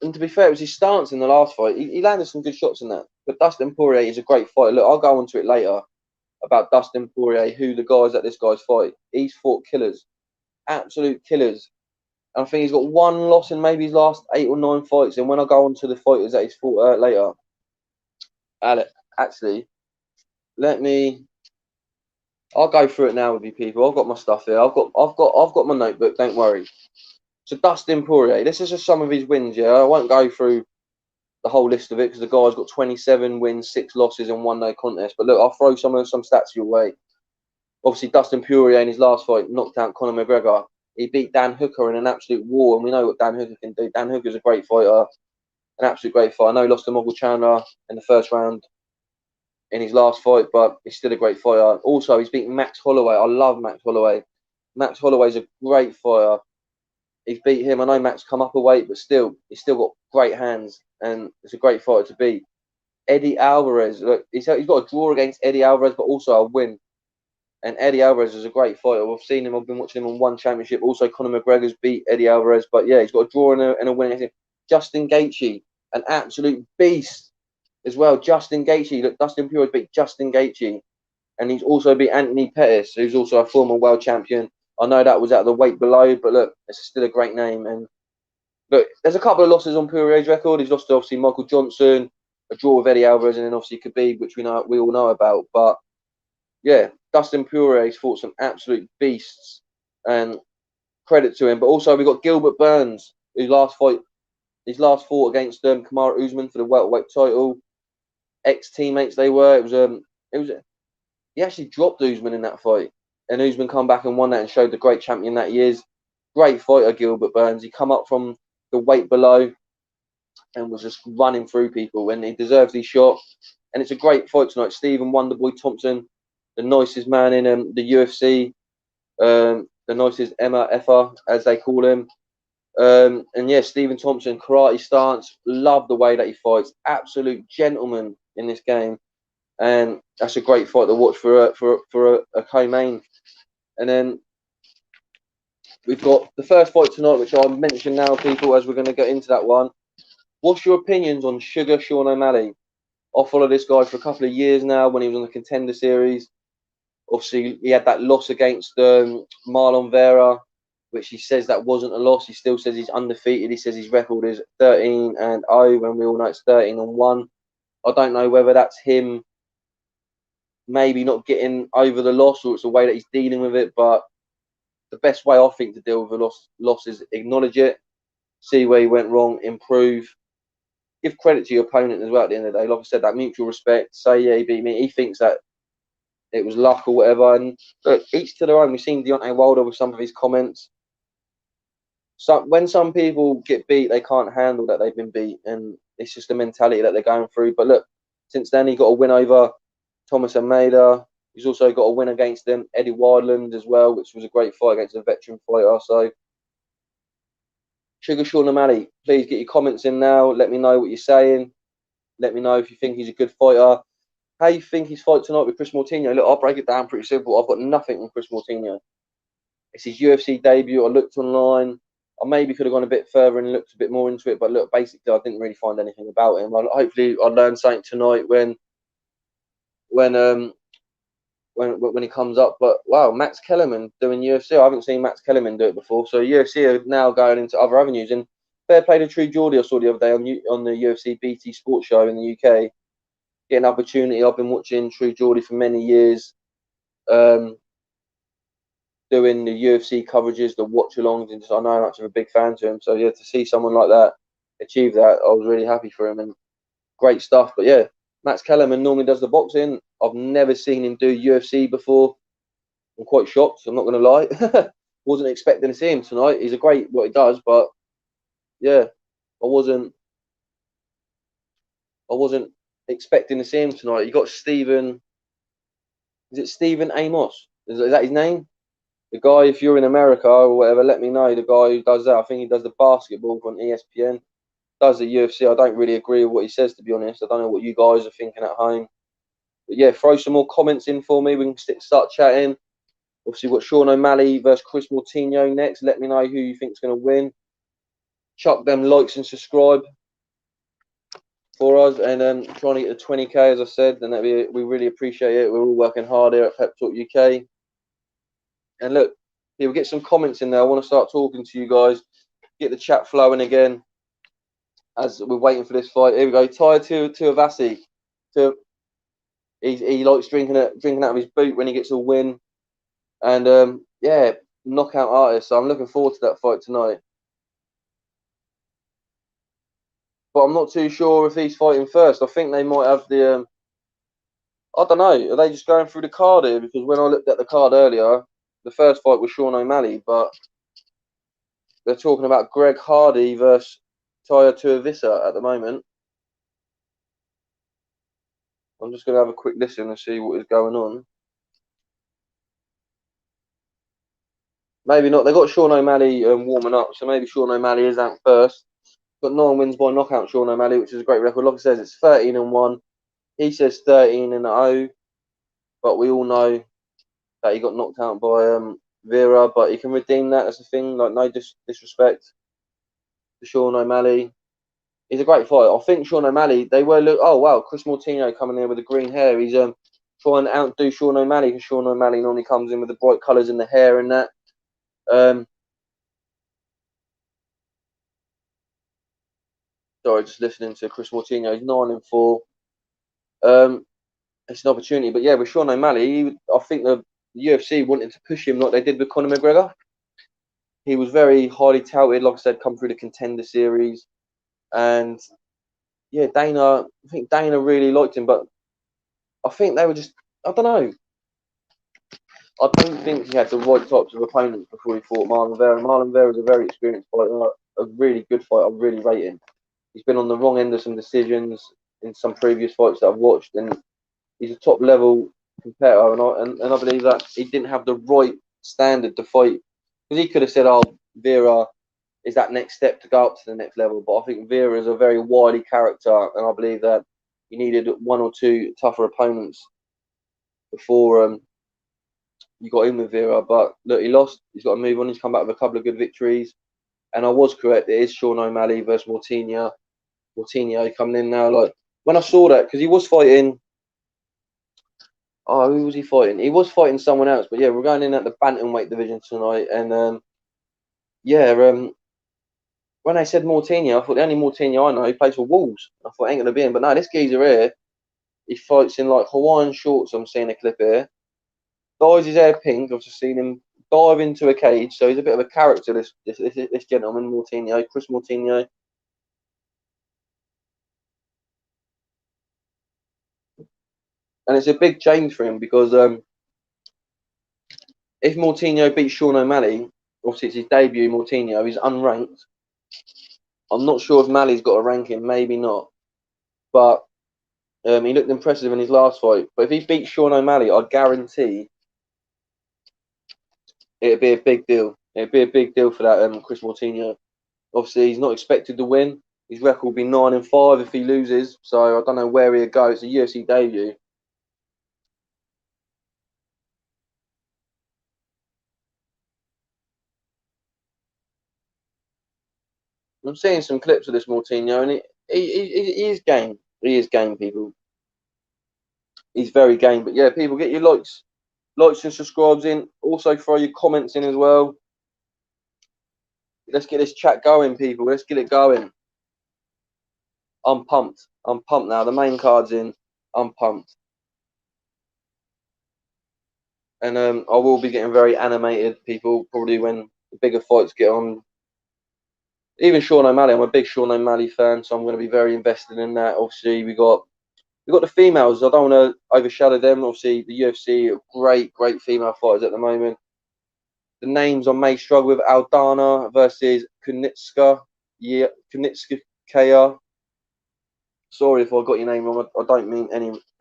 And to be fair, it was his stance in the last fight. He landed some good shots in that. But Dustin Poirier is a great fighter. Look, I'll go on to it later about Dustin Poirier, who the guys that this guy's fight. He's fought killers, absolute killers. And I think he's got one loss in maybe his last 8 or 9 fights. And when I go on to the fighters that he's fought later, actually, I'll go through it now with you people. I've got my stuff here. I've got my notebook. Don't worry. So Dustin Poirier, this is just some of his wins. Yeah, I won't go through the whole list of it because the guy's got 27 wins, 6 losses, and 1 no contest. But look, I'll throw some stats your way. Obviously, Dustin Poirier in his last fight knocked out Conor McGregor. He beat Dan Hooker in an absolute war, and we know what Dan Hooker can do. Dan Hooker's a great fighter, an absolute great fighter. I know he lost to Mogul Chandler in the first round in his last fight, but he's still a great fighter. Also, he's beaten Max Holloway. I love Max Holloway. Max Holloway's a great fighter. He's beat him. I know Max come up a weight, but still, he's still got great hands, and it's a great fighter to beat. Eddie Alvarez, look, he's got a draw against Eddie Alvarez, but also a win. And Eddie Alvarez is a great fighter. I've seen him. I've been watching him on one championship. Also, Conor McGregor's beat Eddie Alvarez, but yeah, he's got a draw and a win against him. Justin Gaethje, an absolute beast as well. Justin Gaethje, look, Dustin Poirier beat Justin Gaethje, and he's also beat Anthony Pettis, who's also a former world champion. I know that was at the weight below, but look, it's still a great name. And look, there's a couple of losses on Poirier's record. He's lost to obviously Michael Johnson, a draw with Eddie Alvarez, and then obviously Khabib, which we all know about. But yeah, Dustin Poirier's fought some absolute beasts, and credit to him. But also we got Gilbert Burns, his last fought against Kamaru Usman for the welterweight title. Ex-teammates they were. He actually dropped Usman in that fight, and Usman come back and won that and showed the great champion that he is. Great fighter, Gilbert Burns. He come up from the weight below and was just running through people, and he deserves his shot. And it's a great fight tonight. Stephen Wonderboy Thompson, the nicest man in the UFC, the nicest MFer, as they call him. And yeah, Stephen Thompson, karate stance. Love the way that he fights. Absolute gentleman in this game. And that's a great fight to watch for a co-main. And then we've got the first fight tonight, which I'll mention now, people, as we're going to get into that one. What's your opinions on Sugar Sean O'Malley? I've followed this guy for a couple of years now when he was on the Contender Series. Obviously, he had that loss against Marlon Vera, which he says that wasn't a loss. He still says he's undefeated. He says his record is 13-0, and we all know it's 13-1. I don't know whether that's him maybe not getting over the loss or it's the way that he's dealing with it, but the best way I think to deal with a loss is acknowledge it, see where he went wrong, improve, give credit to your opponent as well at the end of the day. Like I said, that mutual respect, say, yeah, he beat me. He thinks that it was luck or whatever. And look, each to their own. We've seen Deontay Wilder with some of his comments. So when some people get beat, they can't handle that they've been beat. And it's just the mentality that they're going through. But look, since then, he got a win over Thomas Almeida. He's also got a win against Eddie Wildland as well, which was a great fight against a veteran fighter. So, Sugar Sean O'Malley, please get your comments in now. Let me know what you're saying. Let me know if you think he's a good fighter. How you think his fight tonight with Chris Moutinho? Look, I'll break it down pretty simple. I've got nothing on Chris Moutinho. It's his UFC debut. I looked online. I maybe could have gone a bit further and looked a bit more into it, but look, basically, I didn't really find anything about him. Hopefully, I'll learn something tonight when when he comes up. But wow, Max Kellerman doing UFC. I haven't seen Max Kellerman do it before. So UFC are now going into other avenues. And fair play to True Geordie. I saw the other day on the UFC BT Sports Show in the UK. Get an opportunity. I've been watching True Geordie for many years. Doing the UFC coverages, the watch-alongs, and just, I know how much of a big fan to him. So yeah, to see someone like that achieve that, I was really happy for him, and great stuff. But yeah, Max Kellerman normally does the boxing. I've never seen him do UFC before. I'm quite shocked. I'm not going to lie. Wasn't expecting to see him tonight. He's a great what he does, but yeah, I wasn't expecting to see him tonight. You got Stephen. Is it Stephen Amos? Is that his name? The guy, if you're in America or whatever, let me know. The guy who does that, I think he does the basketball on ESPN, does the UFC. I don't really agree with what he says, to be honest. I don't know what you guys are thinking at home. But yeah, throw some more comments in for me. We can start chatting. Obviously, we've got Sean O'Malley versus Chris Moutinho next. Let me know who you think's going to win. Chuck them likes and subscribe for us. And trying to get to 20k, as I said. And we really appreciate it. We're all working hard here at Pep Talk UK. And look, yeah, we'll get some comments in there. I want to start talking to you guys. Get the chat flowing again as we're waiting for this fight. Here we go. Tuivasa. He likes drinking out of his boot when he gets a win. And yeah, knockout artist. So I'm looking forward to that fight tonight. But I'm not too sure if he's fighting first. I think they might have the I don't know. Are they just going through the card here? Because when I looked at the card earlier, the first fight was Sean O'Malley, but they're talking about Greg Hardy versus Tuivasa at the moment. I'm just going to have a quick listen and see what is going on. Maybe not. They got Sean O'Malley warming up, so maybe Sean O'Malley is out first. Got 9 wins by knockout, Sean O'Malley, which is a great record. Like I said, it's 13-1. He says 13-0, but we all know that he got knocked out by Vera, but he can redeem that. That's the thing. Like, no disrespect to Sean O'Malley. He's a great fighter. I think Sean O'Malley, they were oh wow, Chris Moutinho coming in with the green hair. He's trying to outdo Sean O'Malley, because Sean O'Malley normally comes in with the bright colours in the hair and that. Sorry, just listening to Chris Moutinho. He's 9-4. It's an opportunity, but yeah, with Sean O'Malley, I think the UFC wanted to push him like they did with Conor McGregor. He was very highly touted, like I said, come through the Contender Series, and yeah, I think Dana really liked him, but I think they were just, I don't know. I don't think he had the right types of opponents before he fought Marlon Vera. Marlon Vera is a very experienced fighter, a really good fighter. I really rate him. He's been on the wrong end of some decisions in some previous fights that I've watched, and he's a top level competitor. And I believe that he didn't have the right standard to fight, because he could have said, "Oh, Vera is that next step to go up to the next level." But I think Vera is a very wily character, and I believe that he needed 1 or 2 tougher opponents before you got in with Vera. But look, he lost. He's got to move on. He's come back with a couple of good victories. And I was correct. It is Sean O'Malley versus Moutinho. Moutinho coming in now. Like, when I saw that, because he was fighting. Oh, who was he fighting? He was fighting someone else. But yeah, we're going in at the bantamweight division tonight. And yeah, when they said Moutinho, I thought the only Moutinho I know, he plays for Wolves. I thought ain't gonna be him. But no, this geezer here, he fights in like Hawaiian shorts. I'm seeing a clip here. Dyes his hair pink. I've just seen him dive into a cage, so he's a bit of a character. This gentleman, Moutinho, Chris Moutinho. And it's a big change for him, because if Moutinho beats Sean O'Malley, obviously it's his debut. Moutinho, he's unranked. I'm not sure if Malley's got a ranking, maybe not, but he looked impressive in his last fight. But if he beats Sean O'Malley, I guarantee it'd be a big deal. It'd be a big deal for that Chris Moutinho. Obviously, he's not expected to win. His record will be 9-5 if he loses. So I don't know where he'll go. It's a UFC debut. I'm seeing some clips of this Moutinho, and he is game. He is game, people. He's very game. But yeah, people, get your likes likes and subscribes in. Also throw your comments in as well. Let's get this chat going, people. Let's get it going. I'm pumped. I'm pumped now. The main card's in. I'm pumped. And I will be getting very animated, people, probably when the bigger fights get on. Even Sean O'Malley, I'm a big Sean O'Malley fan, so I'm going to be very invested in that. Obviously, we got the females. I don't want to overshadow them. Obviously, the UFC are great female fighters at the moment. The names I may struggle with: Aldana versus Kunitskaya. Yeah, Kunitskaya. Sorry if I got your name wrong. I don't mean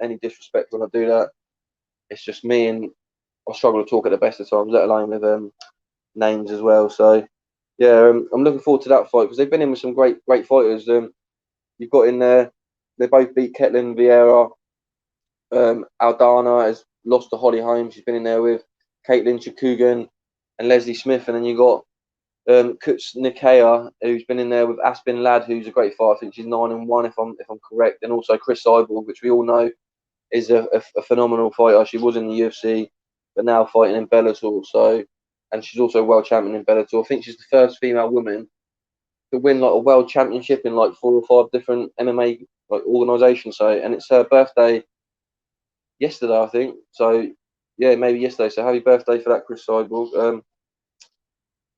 any disrespect when I do that. It's just me, and I struggle to talk at the best of times, let alone with names as well. So yeah, I'm looking forward to that fight because they've been in with some great fighters. You've got in there, they both beat Ketlin Vieira. Aldana has lost to Holly Holm. She's been in there with Caitlin Chukugan and Leslie Smith, and then you got Kunitskaya, who's been in there with Aspen Ladd, who's a great fighter. I think she's 9-1 if I'm correct, and also Chris Cyborg, which we all know is a phenomenal fighter. She was in the UFC, but now fighting in Bellator. So, and she's also world champion in Bellator. I think she's the first female woman to win like a world championship in like 4 or 5 different MMA like organisations. So, and it's her birthday yesterday, I think. So, yeah, maybe yesterday. So, happy birthday for that, Chris Cyborg.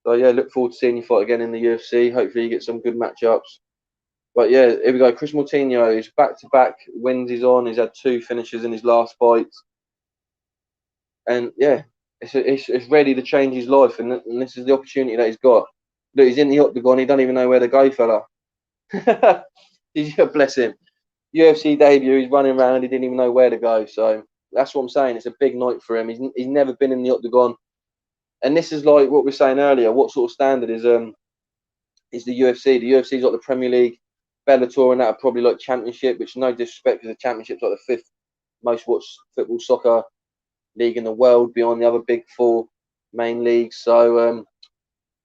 So yeah, look forward to seeing you fight again in the UFC. Hopefully, you get some good matchups. But yeah, here we go. Chris Moutinho is back-to-back wins. He's on. He's had 2 finishes in his last fights, and yeah, it's ready to change his life. And this is the opportunity that he's got. Look, he's in the octagon. He don't even know where to go, fella. Bless him. UFC debut. He's running around. He didn't even know where to go. So that's what I'm saying. It's a big night for him. He's never been in the octagon, and this is like what we were saying earlier. What sort of standard is the UFC? The UFC's like the Premier League. Bellator and that are probably like championship, which no disrespect because the championship's like the 5th most watched football soccer league in the world beyond the other big 4 main leagues. So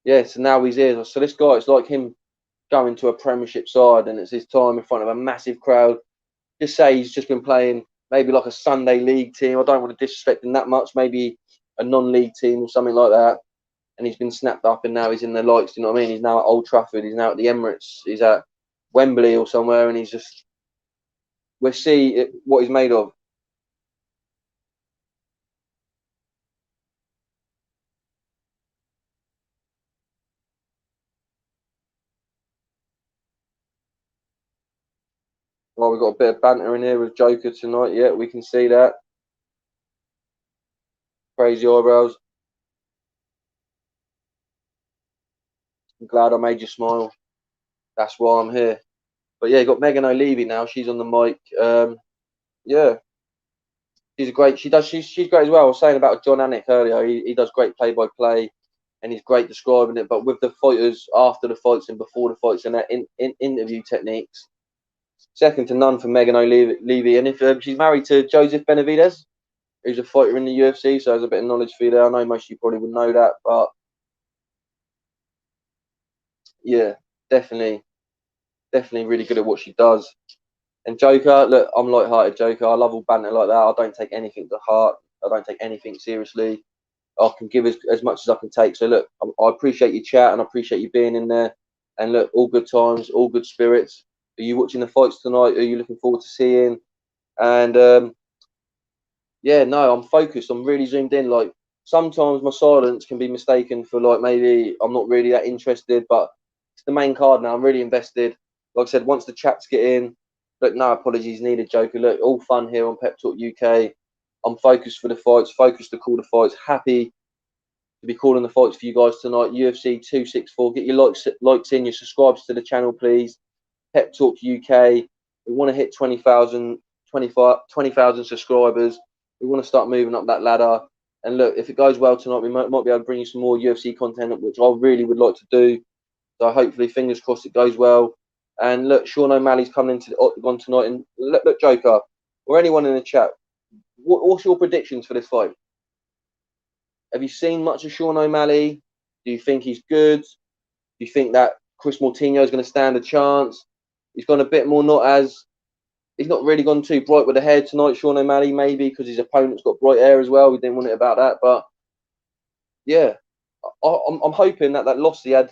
yeah, so now he's here. So this guy, it's like him going to a Premiership side, and it's his time in front of a massive crowd. Just say he's just been playing maybe like a Sunday league team. I don't want to disrespect him that much. Maybe a non-league team or something like that. And he's been snapped up, and now he's in the lights. You know what I mean? He's now at Old Trafford. He's now at the Emirates. He's at Wembley or somewhere, and he's just, we'll see what he's made of. Well, we've got a bit of banter in here with Joker tonight. Yeah, we can see that. Crazy eyebrows. I'm glad I made you smile. That's why I'm here. But yeah, you got Megan O'Leary now. She's on the mic. Yeah, she's great. She's great as well. I was saying about John Anik earlier. He does great play-by-play, and he's great describing it. But with the fighters after the fights and before the fights and that in interview techniques, second to none for Megan O'Leary. And if she's married to Joseph Benavidez, who's a fighter in the UFC, so there's a bit of knowledge for you there. I know most of you probably would know that, but yeah, definitely really good at what she does. And Joker, look, I'm light-hearted Joker. I love all banter like that. I don't take anything to heart. I don't take anything seriously. I can give as much as I can take. So look, I appreciate your chat and I appreciate you being in there. And look, all good times, all good spirits. Are you watching the fights tonight? Are you looking forward to seeing? And yeah, no, I'm focused. I'm really zoomed in. Like sometimes my silence can be mistaken for like maybe I'm not really that interested, but it's the main card now. I'm really invested. Like I said, once the chats get in, look, no apologies needed, Joker. Look, all fun here on Pep Talk UK. I'm focused for the fights, focused to call the fights. Happy to be calling the fights for you guys tonight. UFC 264. Get your likes in, your subscribes to the channel, please. Pep Talk UK. We want to hit 20,000 subscribers. We want to start moving up that ladder. And look, if it goes well tonight, we might be able to bring you some more UFC content, which I really would like to do. So hopefully, fingers crossed, it goes well. And look, Sean O'Malley's coming into the octagon tonight. And look, Joker, or anyone in the chat, what's your predictions for this fight? Have you seen much of Sean O'Malley? Do you think he's good? Do you think that Chris Moutinho is going to stand a chance? He's gone a bit more not as He's not really gone too bright with the hair tonight, Sean O'Malley, maybe because his opponent's got bright hair as well. We didn't want it about that, but yeah, I'm hoping that that loss he had,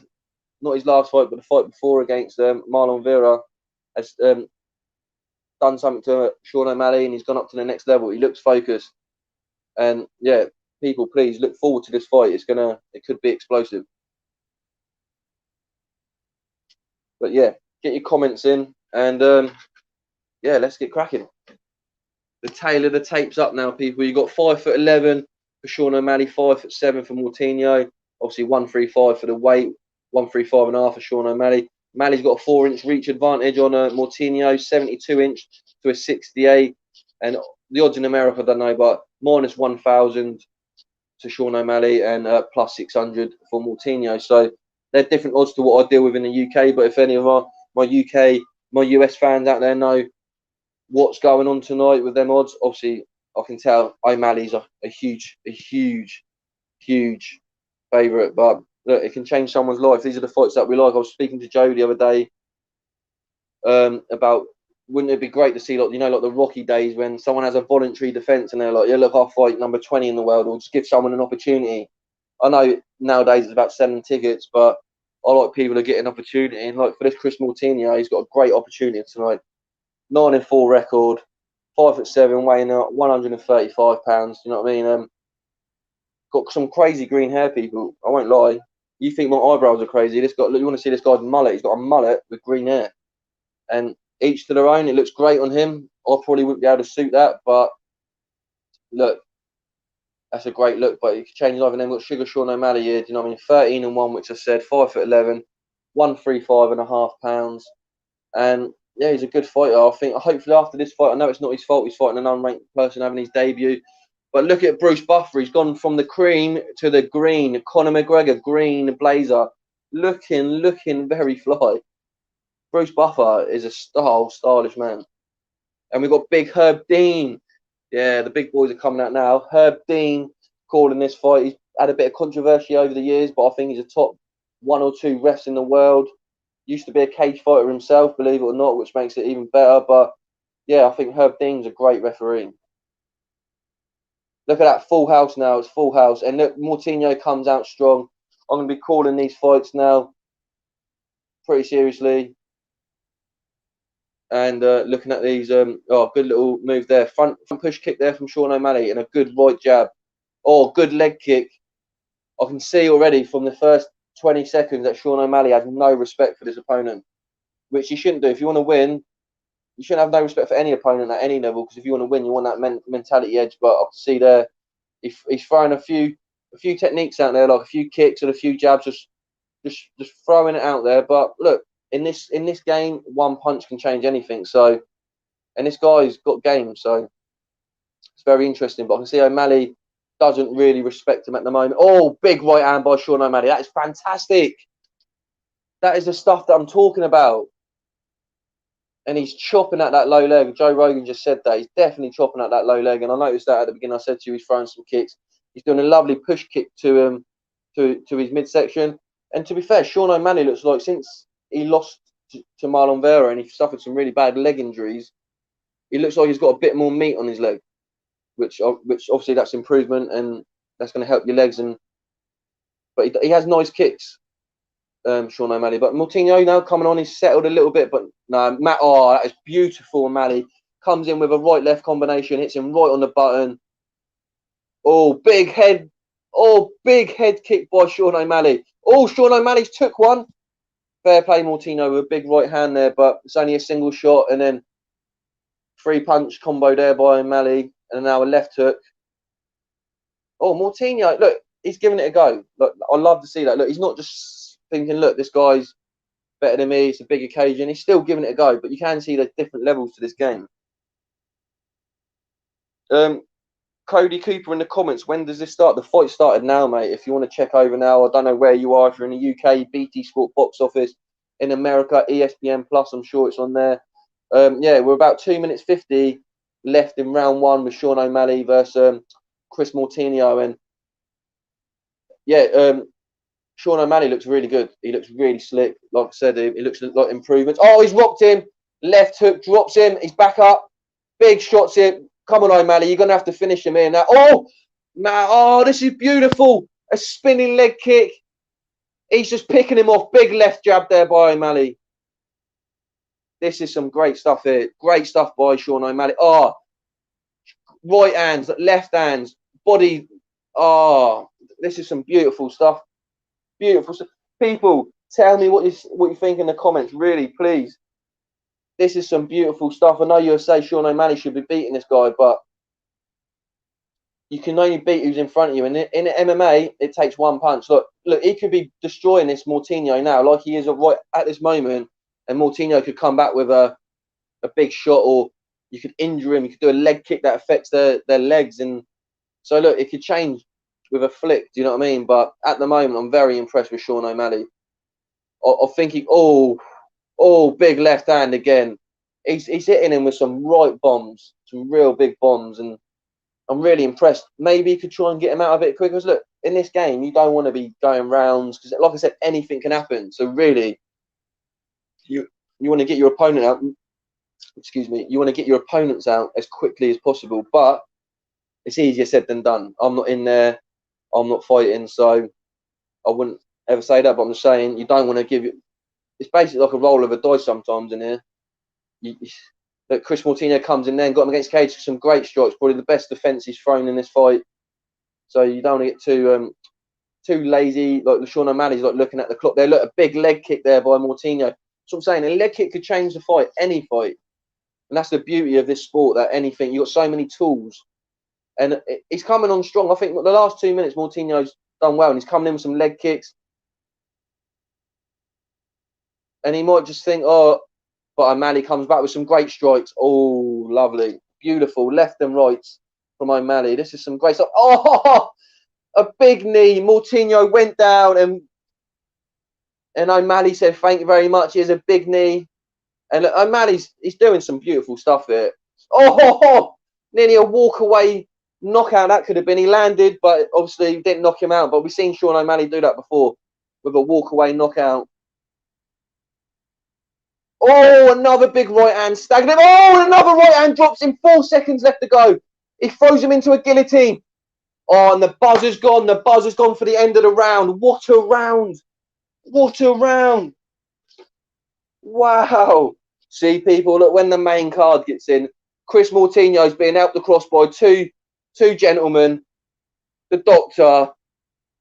not his last fight, but the fight before against Marlon Vera, has done something to Sean O'Malley and he's gone up to the next level. He looks focused, and yeah, people, please look forward to this fight. It could be explosive. But yeah, get your comments in, and yeah, let's get cracking. The tail of the tape's up now, people. You got 5'11" for Sean O'Malley, 5'7" for Moutinho. Obviously, 135 for the weight, 135.5 for Sean O'Malley. O'Malley's got a 4-inch reach advantage on Moutinho, 72-inch to a 68. And the odds in America, I don't know, but minus 1,000 to Sean O'Malley and plus 600 for Moutinho. So they're different odds to what I deal with in the UK. But if any of my US fans out there know what's going on tonight with them odds, obviously I can tell O'Malley's a huge favourite. But look, it can change someone's life. These are the fights that we like. I was speaking to Joe the other day about, wouldn't it be great to see, like, you know, like the Rocky days when someone has a voluntary defence and they're like, yeah, look, I'll fight number 20 in the world, or just give someone an opportunity. I know nowadays it's about selling tickets, but I like people to get an opportunity. And like for this Chris Moutinho, he's got a great opportunity tonight. 9-4 record, 5'7", weighing out 135 pounds. You know what I mean? Got some crazy green hair, people. I won't lie. You think my eyebrows are crazy? This guy, you want to see this guy's mullet? He's got a mullet with green hair, and each to their own. It looks great on him. I probably wouldn't be able to suit that, but look, that's a great look. But you can change life. And then we've got Sugar Sean O'Malley here. Do you know what I mean? 13-1, which I said, 5'11", 135.5 pounds, and yeah, he's a good fighter. I think hopefully after this fight, I know it's not his fault. He's fighting an unranked person having his debut. But look at Bruce Buffer. He's gone from the cream to the green. Conor McGregor, green blazer. Looking very fly. Bruce Buffer is a stylish man. And we've got big Herb Dean. Yeah, the big boys are coming out now. Herb Dean calling this fight. He's had a bit of controversy over the years, but I think he's a top 1 or 2 refs in the world. Used to be a cage fighter himself, believe it or not, which makes it even better. But yeah, I think Herb Dean's a great referee. Look at that full house now. It's full house. And look, Moutinho comes out strong. I'm going to be calling these fights now pretty seriously. And looking at these, oh, good little move there. Front push kick there from Sean O'Malley and a good right jab. Oh, good leg kick. I can see already from the first 20 seconds that Sean O'Malley has no respect for this opponent, which you shouldn't do. If you want to win, you shouldn't have no respect for any opponent at any level, because if you want to win, you want that mentality edge. But I can see there, he's throwing a few techniques out there, like a few kicks and a few jabs, just throwing it out there. But look, in this game, one punch can change anything. So, and this guy's got game, so it's very interesting. But I can see O'Malley doesn't really respect him at the moment. Oh, big right hand by Sean O'Malley. That is fantastic. That is the stuff that I'm talking about. And he's chopping at that low leg. Joe Rogan just said that. He's definitely chopping at that low leg. And I noticed that at the beginning. I said to you, he's throwing some kicks. He's doing a lovely push kick to his midsection. And to be fair, Sean O'Malley looks like, since he lost to Marlon Vera and he suffered some really bad leg injuries, he looks like he's got a bit more meat on his leg, which obviously that's improvement, and that's going to help your legs. But he has nice kicks. Sean O'Malley, but Moutinho now coming on, he's settled a little bit, but no, oh, that is beautiful. O'Malley comes in with a right-left combination, hits him right on the button. Oh, big head kick by Sean O'Malley. Oh, Sean O'Malley's took one. Fair play, Moutinho, with a big right hand there, but it's only a single shot, and then 3-punch combo there by O'Malley, and now a left hook. Oh, Moutinho, look, he's giving it a go. Look, I love to see that. Look, he's not just thinking, look, this guy's better than me, it's a big occasion. He's still giving it a go, but you can see there's different levels to this game. Cody Cooper in the comments, when does this start? The fight started now, mate. If you want to check over now, I don't know where you are. If you're in the UK, BT Sport Box Office. In America, ESPN Plus, I'm sure it's on there. Yeah, we're about 2 minutes 50 left in round 1 with Sean O'Malley versus Chris Moutinho. And yeah, Sean O'Malley looks really good. He looks really slick. Like I said, he looks like improvements. Oh, he's rocked him. Left hook, drops him. He's back up. Big shots here. Come on, O'Malley. You're going to have to finish him here now. Oh, man. Oh, this is beautiful. A spinning leg kick. He's just picking him off. Big left jab there by O'Malley. This is some great stuff here. Great stuff by Sean O'Malley. Oh, right hands, left hands, body. Oh, this is some beautiful stuff. Beautiful stuff. People, tell me what you think in the comments. Really, please. This is some beautiful stuff. I know you'll say Sean O'Malley should be beating this guy, but you can only beat who's in front of you. And in MMA, it takes one punch. Look, he could be destroying this Moutinho now, like he is right at this moment. And Moutinho could come back with a big shot, or you could injure him. You could do a leg kick that affects their legs. And so, look, it could change with a flick. Do you know what I mean? But at the moment, I'm very impressed with Sean O'Malley. I'm thinking, oh, big left hand again. He's hitting him with some right bombs, some real big bombs. And I'm really impressed. Maybe he could try and get him out of it quicker. Because, look, in this game, you don't want to be going rounds. Because, like I said, anything can happen. So, really, you want to get your opponent out. Excuse me. You want to get your opponents out as quickly as possible. But it's easier said than done. I'm not in there. I'm not fighting. So I wouldn't ever say that. But I'm just saying you don't want to give it. It's basically like a roll of a dice sometimes in here. Look, Chris Moutinho comes in there and got him against cage. Some great strikes. Probably the best defense he's thrown in this fight. So you don't want to get too lazy. Like Sean O'Malley's like looking at the clock there. Look, a big leg kick there by Moutinho. So I'm saying a leg kick could change the fight, any fight. And that's the beauty of this sport, that anything, you've got so many tools. And he's coming on strong. I think the last 2 minutes, Moutinho's done well. And he's coming in with some leg kicks. And he might just think, oh, but O'Malley comes back with some great strikes. Oh, lovely. Beautiful. Left and right from O'Malley. This is some great stuff. Oh, a big knee. Moutinho went down and O'Malley said, thank you very much. Here's a big knee. And he's doing some beautiful stuff here. Oh, nearly a walk away knockout that could have been. He landed, but obviously didn't knock him out. But we've seen Sean O'Malley do that before with a walk away knockout. Oh, another big right hand staggering him. Oh, another right hand drops him. 4 seconds left to go. He throws him into a guillotine. Oh, and the buzzer's gone. The buzzer's gone for the end of the round. What a round. What a round. Wow. See, people, look, when the main card gets in, Chris Moutinho's being helped across by two gentlemen. The doctor,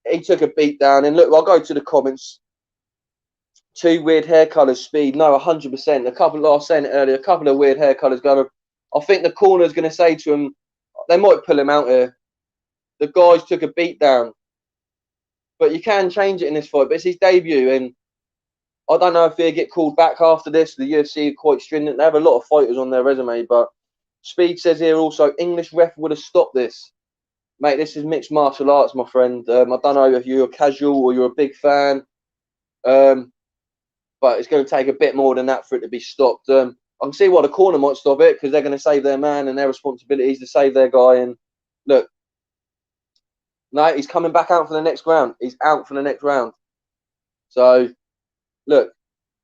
he took a beat down. And look, I'll go to the comments. 2 weird hair colours, Speed. No, 100%. A couple, like I was saying earlier, a couple of weird hair colours going on. I think the corner's going to say to him, they might pull him out here. The guys took a beat down. But you can change it in this fight. But it's his debut. And I don't know if he'll get called back after this. The UFC are quite stringent. They have a lot of fighters on their resume. But Speed says here also, English ref would have stopped this. Mate, this is mixed martial arts, my friend. I don't know if you're a casual or you're a big fan. But it's going to take a bit more than that for it to be stopped. I can see why the corner might stop it, because they're going to save their man and their responsibility is to save their guy. And look, no, he's coming back out for the next round. He's out for the next round. So, look,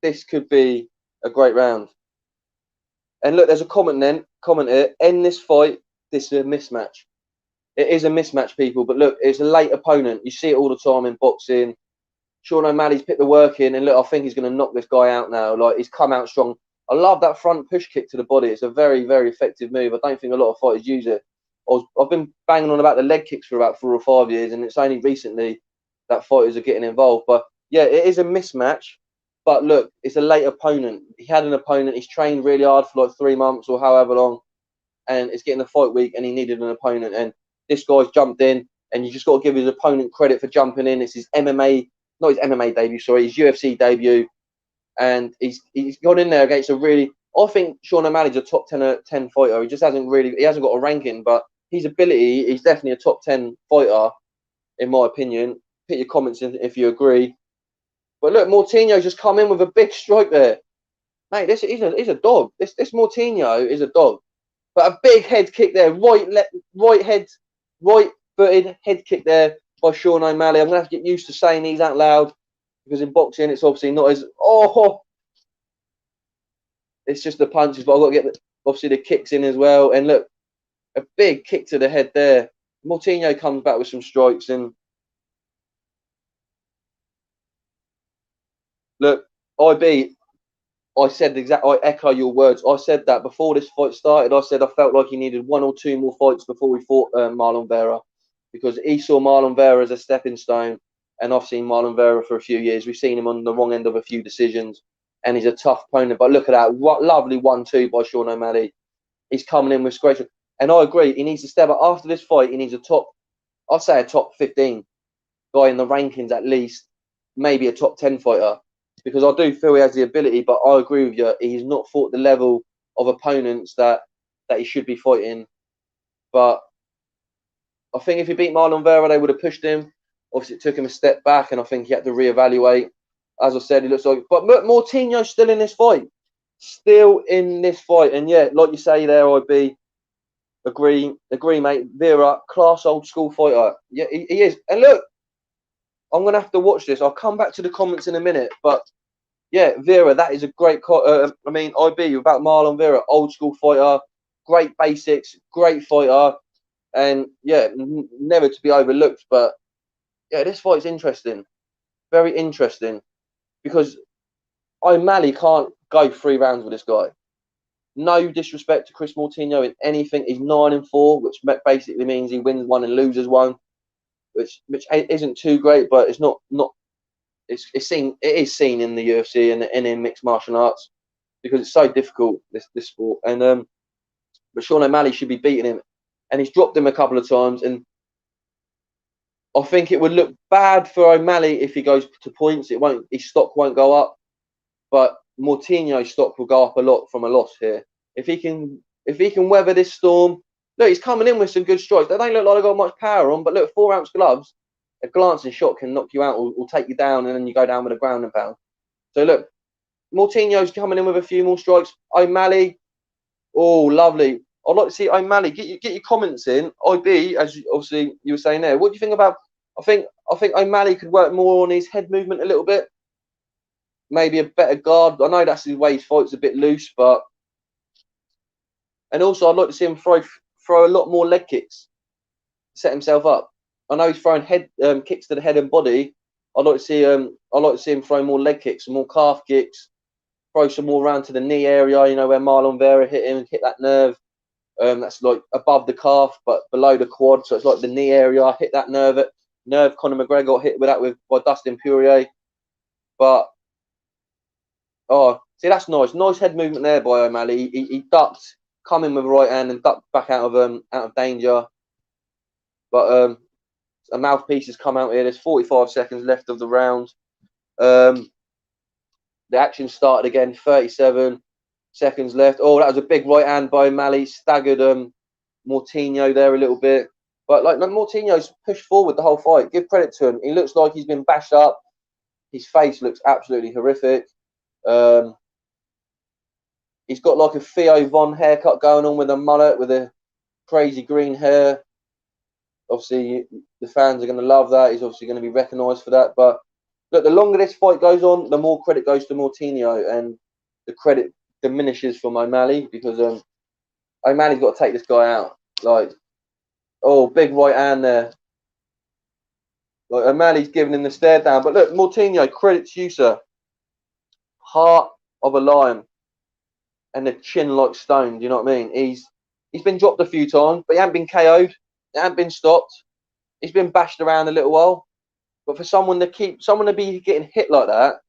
this could be a great round. And look, there's a comment here. End this fight. This is a mismatch. It is a mismatch, people. But look, it's a late opponent. You see it all the time in boxing. Sean O'Malley's put the work in, and look, I think he's going to knock this guy out now. Like, he's come out strong. I love that front push kick to the body. It's a very, very effective move. I don't think a lot of fighters use it. I've been banging on about the leg kicks for about 4 or 5 years, and it's only recently that fighters are getting involved. But yeah, it is a mismatch. But look, it's a late opponent. He had an opponent. He's trained really hard for like 3 months or however long, and it's getting the fight week, and he needed an opponent. And this guy's jumped in, and you just got to give his opponent credit for jumping in. It's his MMA. Not his MMA debut, sorry, his UFC debut. And he's gone in there against a really, I think Sean O'Malley's a top 10 fighter. He just hasn't got a ranking, but his ability, he's definitely a top 10 fighter, in my opinion. Put your comments in if you agree. But look, Moutinho's just come in with a big strike there. Mate, he's a dog. This Moutinho is a dog. But a big head kick there, right-footed head kick there by Sean O'Malley. I'm going to have to get used to saying these out loud, because in boxing it's obviously not as... Oh! it's just the punches, but I've got to get obviously the kicks in as well. And look, a big kick to the head there. Moutinho comes back with some strikes, and look, I said I echo your words. I said that before this fight started. I said I felt like he needed 1 or 2 more fights before he fought Marlon Vera, because he saw Marlon Vera as a stepping stone, and I've seen Marlon Vera for a few years. We've seen him on the wrong end of a few decisions, and he's a tough opponent. But look at that, what lovely 1-2 by Sean O'Malley. He's coming in with great, and I agree. He needs to step up after this fight. He needs I'd say a top 15 guy in the rankings at least, maybe a top 10 fighter, because I do feel he has the ability. But I agree with you, he's not fought the level of opponents that he should be fighting. But I think if he beat Marlon Vera, they would have pushed him. Obviously, it took him a step back, and I think he had to reevaluate. As I said, he looks like, but Moutinho's still in this fight. Still in this fight. And yeah, like you say there, agree, mate. Vera, class old school fighter. Yeah, he is. And look, I'm going to have to watch this. I'll come back to the comments in a minute. But yeah, Vera, that is a great. IB about Marlon Vera, old school fighter, great basics, great fighter, and yeah, never to be overlooked. But yeah, this fight's interesting, very interesting, because O'Malley can't go 3 rounds with this guy. No disrespect to Chris Moutinho in anything. He's 9-4, which basically means he wins 1 and loses 1, which isn't too great, but it's not. It is seen in the UFC and in mixed martial arts, because it's so difficult, this sport. And but Sean O'Malley should be beating him, and he's dropped him a couple of times. And I think it would look bad for O'Malley if he goes to points. His stock won't go up, but Moutinho's stock will go up a lot from a loss here. If he can weather this storm. Look, he's coming in with some good strikes. They don't look like they've got much power on, but look, 4-ounce gloves, a glancing shot can knock you out or take you down, and then you go down with a ground and pound. So look, Moutinho's coming in with a few more strikes. O'Malley, oh, lovely. I'd like to see O'Malley. Get your comments in. IB, as obviously you were saying there. What do you think about? I think O'Malley could work more on his head movement a little bit. Maybe a better guard. I know that's the way he fights, a bit loose, but. And also, I'd like to see him throw a lot more leg kicks, set himself up. I know he's throwing kicks to the head and body. I'd like to see him throw more leg kicks, more calf kicks, throw some more around to the knee area. You know, where Marlon Vera hit that nerve. That's like above the calf but below the quad, so it's like the knee area. Hit that nerve. Conor McGregor got hit with that by Dustin Poirier. But see, that's nice. Nice head movement there by O'Malley. He ducked. Come in with a right hand and duck back out of danger. But a mouthpiece has come out here. There's 45 seconds left of the round. The action started again. 37 seconds left. Oh, that was a big right hand by O'Malley. Staggered Moutinho there a little bit. But like Moutinho's pushed forward the whole fight. Give credit to him. He looks like he's been bashed up. His face looks absolutely horrific. He's got like a Theo Von haircut going on with a mullet, with a crazy green hair. Obviously, the fans are going to love that. He's obviously going to be recognised for that. But look, the longer this fight goes on, the more credit goes to Moutinho, and the credit diminishes from O'Malley, because O'Malley's got to take this guy out. Like, oh, big right hand there. Like, O'Malley's giving him the stare down. But look, Moutinho, credit to you, sir. Heart of a lion. And the chin like stone, do you know what I mean? He's been dropped a few times, but he hasn't been KO'd. He hasn't been stopped. He's been bashed around a little while. But for someone to be getting hit like that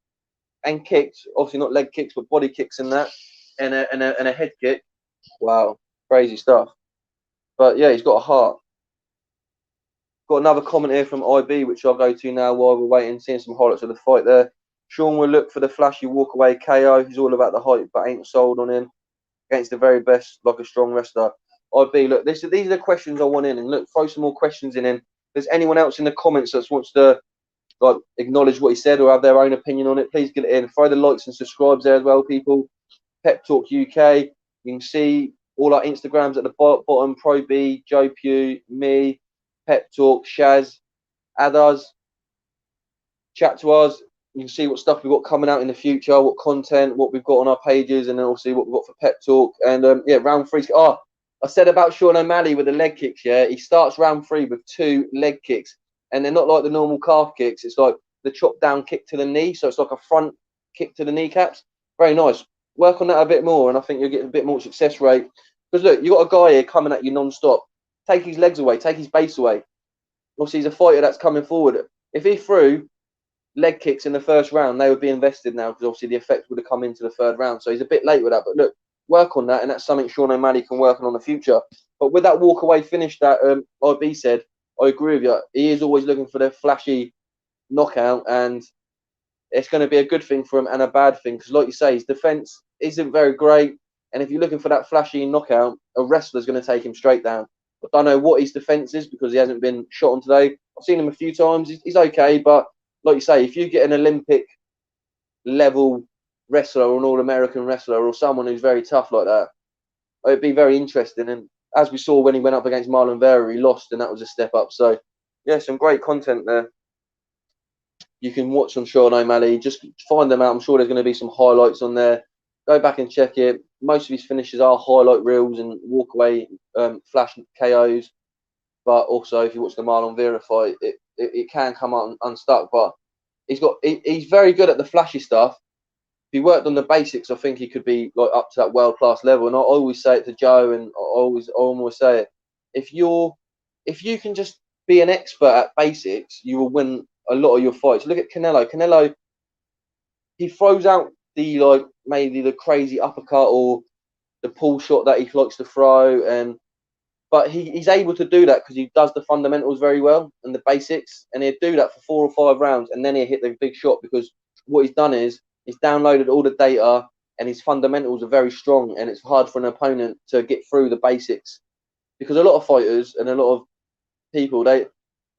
and kicked, obviously not leg kicks, but body kicks and that, and a head kick, wow, crazy stuff. But yeah, he's got a heart. Got another comment here from IB, which I'll go to now while we're waiting, seeing some highlights of the fight there. Sean will look for the flashy walk away KO. He's all about the hype, but ain't sold on him. Against the very best, like a strong wrestler. IB, look, these are the questions I want in, and look, throw some more questions in. If there's anyone else in the comments that wants to like acknowledge what he said or have their own opinion on it, please get it in. Throw the likes and subscribes there as well, people. Pep Talk UK. You can see all our Instagrams at the bottom. Pro B, Joe Pugh, me, Pep Talk, Shaz, Adders. Chat to us. You can see what stuff we've got coming out in the future, what content, what we've got on our pages, and then also what we've got for Pep Talk. And yeah, round 3. Oh, I said about Sean O'Malley with the leg kicks. Yeah, he starts round 3 with 2 leg kicks, and they're not like the normal calf kicks. It's like the chop down kick to the knee, so it's like a front kick to the kneecaps. Very nice. Work on that a bit more, and I think you'll get a bit more success rate. Because look, you got a guy here coming at you non-stop. Take his legs away, take his base away. Obviously, he's a fighter that's coming forward. If he threw leg kicks in the first round, they would be invested now, because obviously the effect would have come into the 3rd round. So he's a bit late with that. But look, work on that, and that's something Sean O'Malley can work on in the future. But with that walk away finish that IB said, I agree with you. He is always looking for the flashy knockout, and it's going to be a good thing for him and a bad thing, because like you say, his defense isn't very great, and if you're looking for that flashy knockout, a wrestler's going to take him straight down. I don't know what his defense is, because he hasn't been shot on today. I've seen him a few times. He's okay, but like you say, if you get an Olympic level wrestler or an All-American wrestler or someone who's very tough like that, it'd be very interesting. And as we saw when he went up against Marlon Vera, he lost, and that was a step up. So yeah, some great content there. You can watch on Sean O'Malley. Just find them out. I'm sure there's going to be some highlights on there. Go back and check it. Most of his finishes are highlight reels and walk away flash KOs. But also, if you watch the Marlon Vera fight, it can come out unstuck. But he's very good at the flashy stuff. If he worked on the basics, I think he could be like up to that world class level. And I always say it to Joe, and I always say it. If you can just be an expert at basics, you will win a lot of your fights. Look at Canelo. Canelo, he throws out the maybe the crazy uppercut or the pull shot that he likes to throw, but he's able to do that because he does the fundamentals very well and the basics, and he'll do that for 4 or 5 rounds, and then he'll hit the big shot, because what he's done is he's downloaded all the data, and his fundamentals are very strong, and it's hard for an opponent to get through the basics, because a lot of fighters and a lot of people, they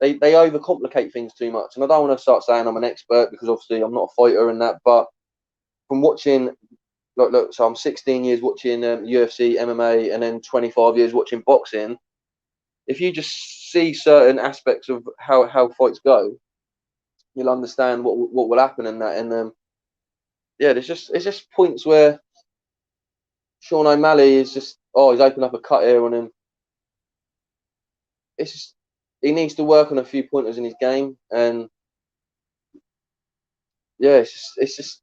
overcomplicate things too much. And I don't want to start saying I'm an expert, because obviously I'm not a fighter and that, but from watching, look, so I'm 16 years watching UFC, MMA, and then 25 years watching boxing. If you just see certain aspects of how fights go, you'll understand what will happen in that. And yeah, it's just points where Sean O'Malley is just, he's opened up a cut here on him. It's just, he needs to work on a few pointers in his game, and yeah, it's just,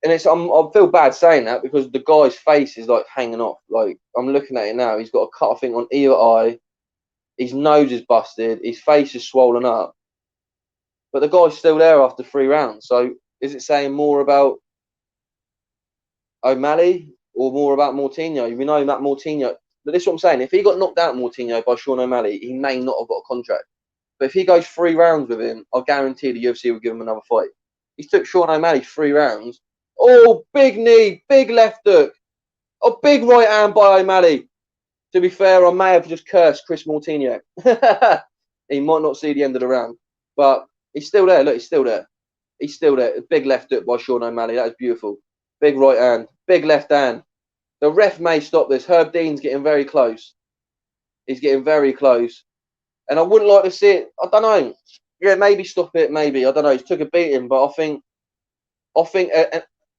and I feel bad saying that, because the guy's face is like hanging off. Like, I'm looking at it now, he's got a cut, I think, on either eye. His nose is busted. His face is swollen up, but the guy's still there after 3 rounds. So is it saying more about O'Malley or more about Moutinho? We know that Moutinho. But this is what I'm saying. If he got knocked out, Moutinho, by Sean O'Malley, he may not have got a contract. But if he goes 3 rounds with him, I guarantee the UFC will give him another fight. He took Sean O'Malley 3 rounds. Oh, big knee, big left hook. Oh, big right hand by O'Malley. To be fair, I may have just cursed Chris Moutinho. He might not see the end of the round. But he's still there. Look, he's still there. He's still there. Big left hook by Sean O'Malley. That is beautiful. Big right hand. Big left hand. The ref may stop this. Herb Dean's getting very close. He's getting very close. And I wouldn't like to see it. I don't know. Yeah, maybe stop it. Maybe. I don't know. He's took a beating. But I think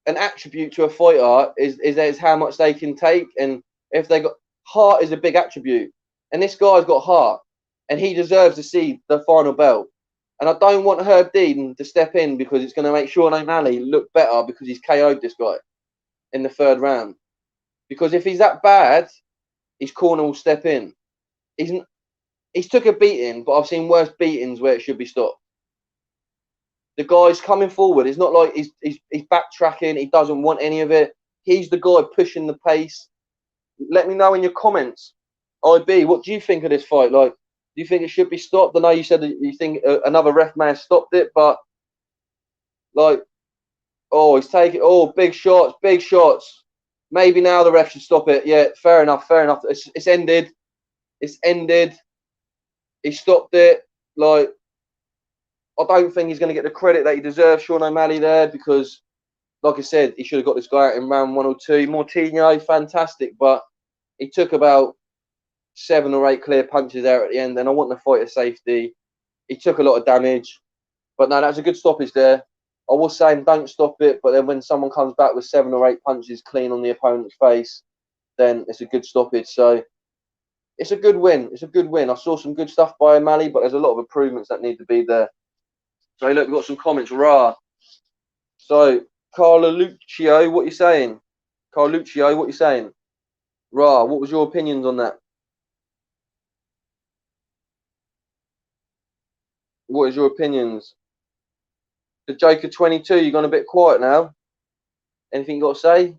an attribute to a fighter is how much they can take. And if they got... Heart is a big attribute. And this guy's got heart. And he deserves to see the final belt. And I don't want Herb Dean to step in, because it's going to make Sean O'Malley look better, because he's KO'd this guy in the 3rd round. Because if he's that bad, his corner will step in. He's took a beating, but I've seen worse beatings where it should be stopped. The guy's coming forward. It's not like he's backtracking. He doesn't want any of it. He's the guy pushing the pace. Let me know in your comments. IB, what do you think of this fight? Like, do you think it should be stopped? I know you said that you think another ref may have stopped it, but like, he's taking, big shots, big shots. Maybe now the ref should stop it. Yeah, fair enough, fair enough. It's ended. It's ended. He stopped it. Like, I don't think he's going to get the credit that he deserves, Sean O'Malley, there, because, like I said, he should have got this guy out in round 1 or 2. Moutinho, fantastic, but he took about 7 or 8 clear punches there at the end, and I want the fighter safety. He took a lot of damage, but no, that's a good stoppage there. I was saying don't stop it, but then when someone comes back with 7 or 8 punches clean on the opponent's face, then it's a good stoppage. So it's a good win. It's a good win. I saw some good stuff by O'Malley, but there's a lot of improvements that need to be there. So look, we've got some comments. Rah. So Carluccio, what you saying? Carluccio, what you saying? Rah, what was your opinions on that? What is your opinions? The Joker 22, you've gone a bit quiet now. Anything you got to say?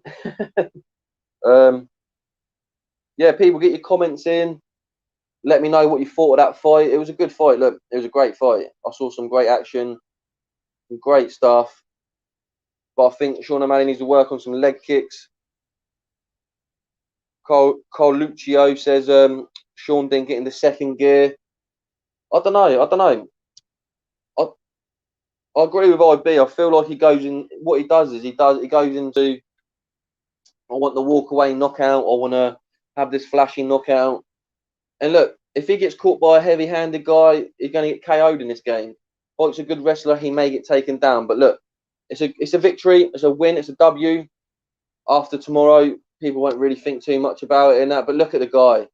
Yeah, people, get your comments in. Let me know what you thought of that fight. It was a good fight. Look, it was a great fight. I saw some great action, some great stuff. But I think Sean O'Malley needs to work on some leg kicks. Carluccio says Sean didn't get in the second gear. I don't know. I agree with IB. I feel like he goes in. What he does is he goes into. I want the walk away knockout. I want to have this flashy knockout. And look, if he gets caught by a heavy handed guy, he's going to get KO'd in this game. Fight's a good wrestler. He may get taken down, but look, it's a victory. It's a win. It's a W. After tomorrow, people won't really think too much about it in that. But look at the guy.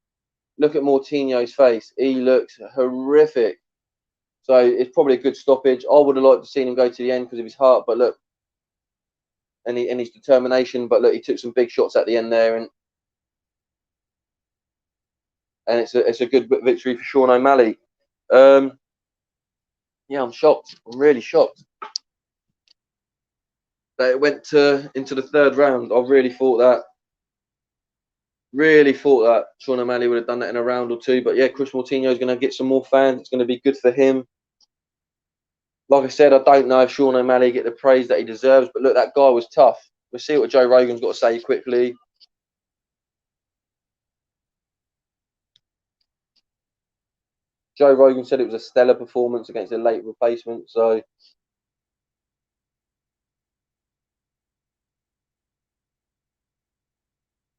Look at Moutinho's face. He looks horrific. So it's probably a good stoppage. I would have liked to see him go to the end because of his heart. But look, and his determination. But look, he took some big shots at the end there, and it's a good victory for Sean O'Malley. Yeah, I'm shocked. I'm really shocked that it went into the third round. I really thought that Sean O'Malley would have done that in a round or two. But yeah, Chris Moutinho is going to get some more fans. It's going to be good for him. Like I said, I don't know if Sean O'Malley get the praise that he deserves. But look, that guy was tough. We'll see what Joe Rogan's got to say quickly. Joe Rogan said it was a stellar performance against a late replacement. So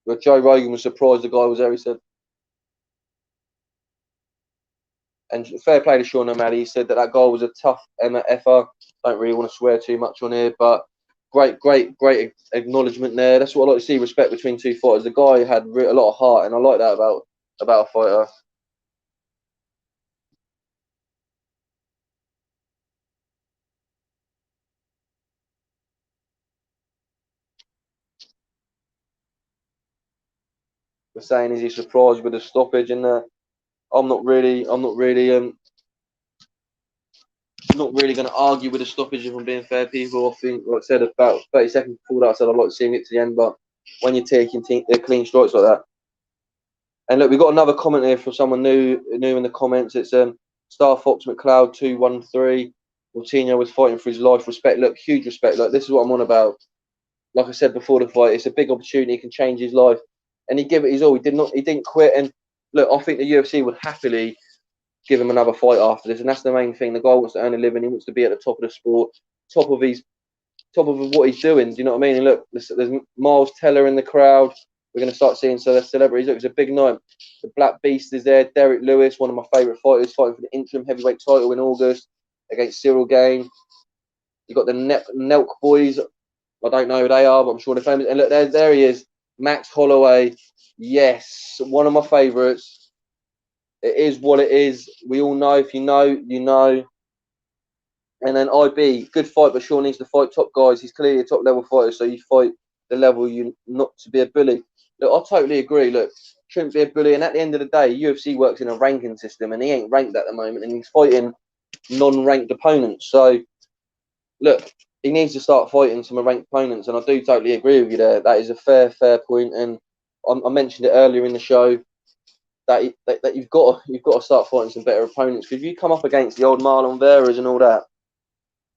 but Joe Rogan was surprised the guy was there, he said. And fair play to Sean O'Malley. He said that guy was a tough MFer. Don't really want to swear too much on here, but great acknowledgement there. That's what I like to see, respect between two fighters. The guy had a lot of heart, and I like that about a fighter. The saying is he's surprised with the stoppage, and I'm not really going to argue with the stoppage if I'm being fair, people. I think, like I said, about 30 seconds before that, I said I'd like to see him get to the end, but when you're taking clean strikes like that. And look, we've got another comment here from someone new in the comments. It's Star Fox McLeod 213. Moutinho was fighting for his life. Respect. Look, huge respect. Look, this is what I'm on about. Like I said before the fight, it's a big opportunity. He can change his life, and he gave it his all. He didn't quit. And look, I think the UFC would happily give him another fight after this, and that's the main thing. The guy wants to earn a living. He wants to be at the top of the sport, top of what he's doing. Do you know what I mean? And look, there's Miles Teller in the crowd. We're going to start seeing celebrities. Look, it's a big night. The Black Beast is there. Derek Lewis, one of my favourite fighters, fighting for the interim heavyweight title in August against Cyril Gane. You've got the Nelk boys. I don't know who they are, but I'm sure they're famous. And look, there he is. Max Holloway. Yes, one of my favourites. It is what it is. We all know. If you know, you know. And then IB, good fight, but Sean needs to fight top guys. He's clearly a top level fighter, so you fight the level you not to be a bully. Look, I totally agree. Look, shouldn't be a bully. And at the end of the day, UFC works in a ranking system, and he ain't ranked at the moment, and he's fighting non-ranked opponents. So, look, he needs to start fighting some ranked opponents, and I do totally agree with you there. That is a fair point. And I mentioned it earlier in the show that you've got to start fighting some better opponents, because if you come up against the old Marlon Veras and all that,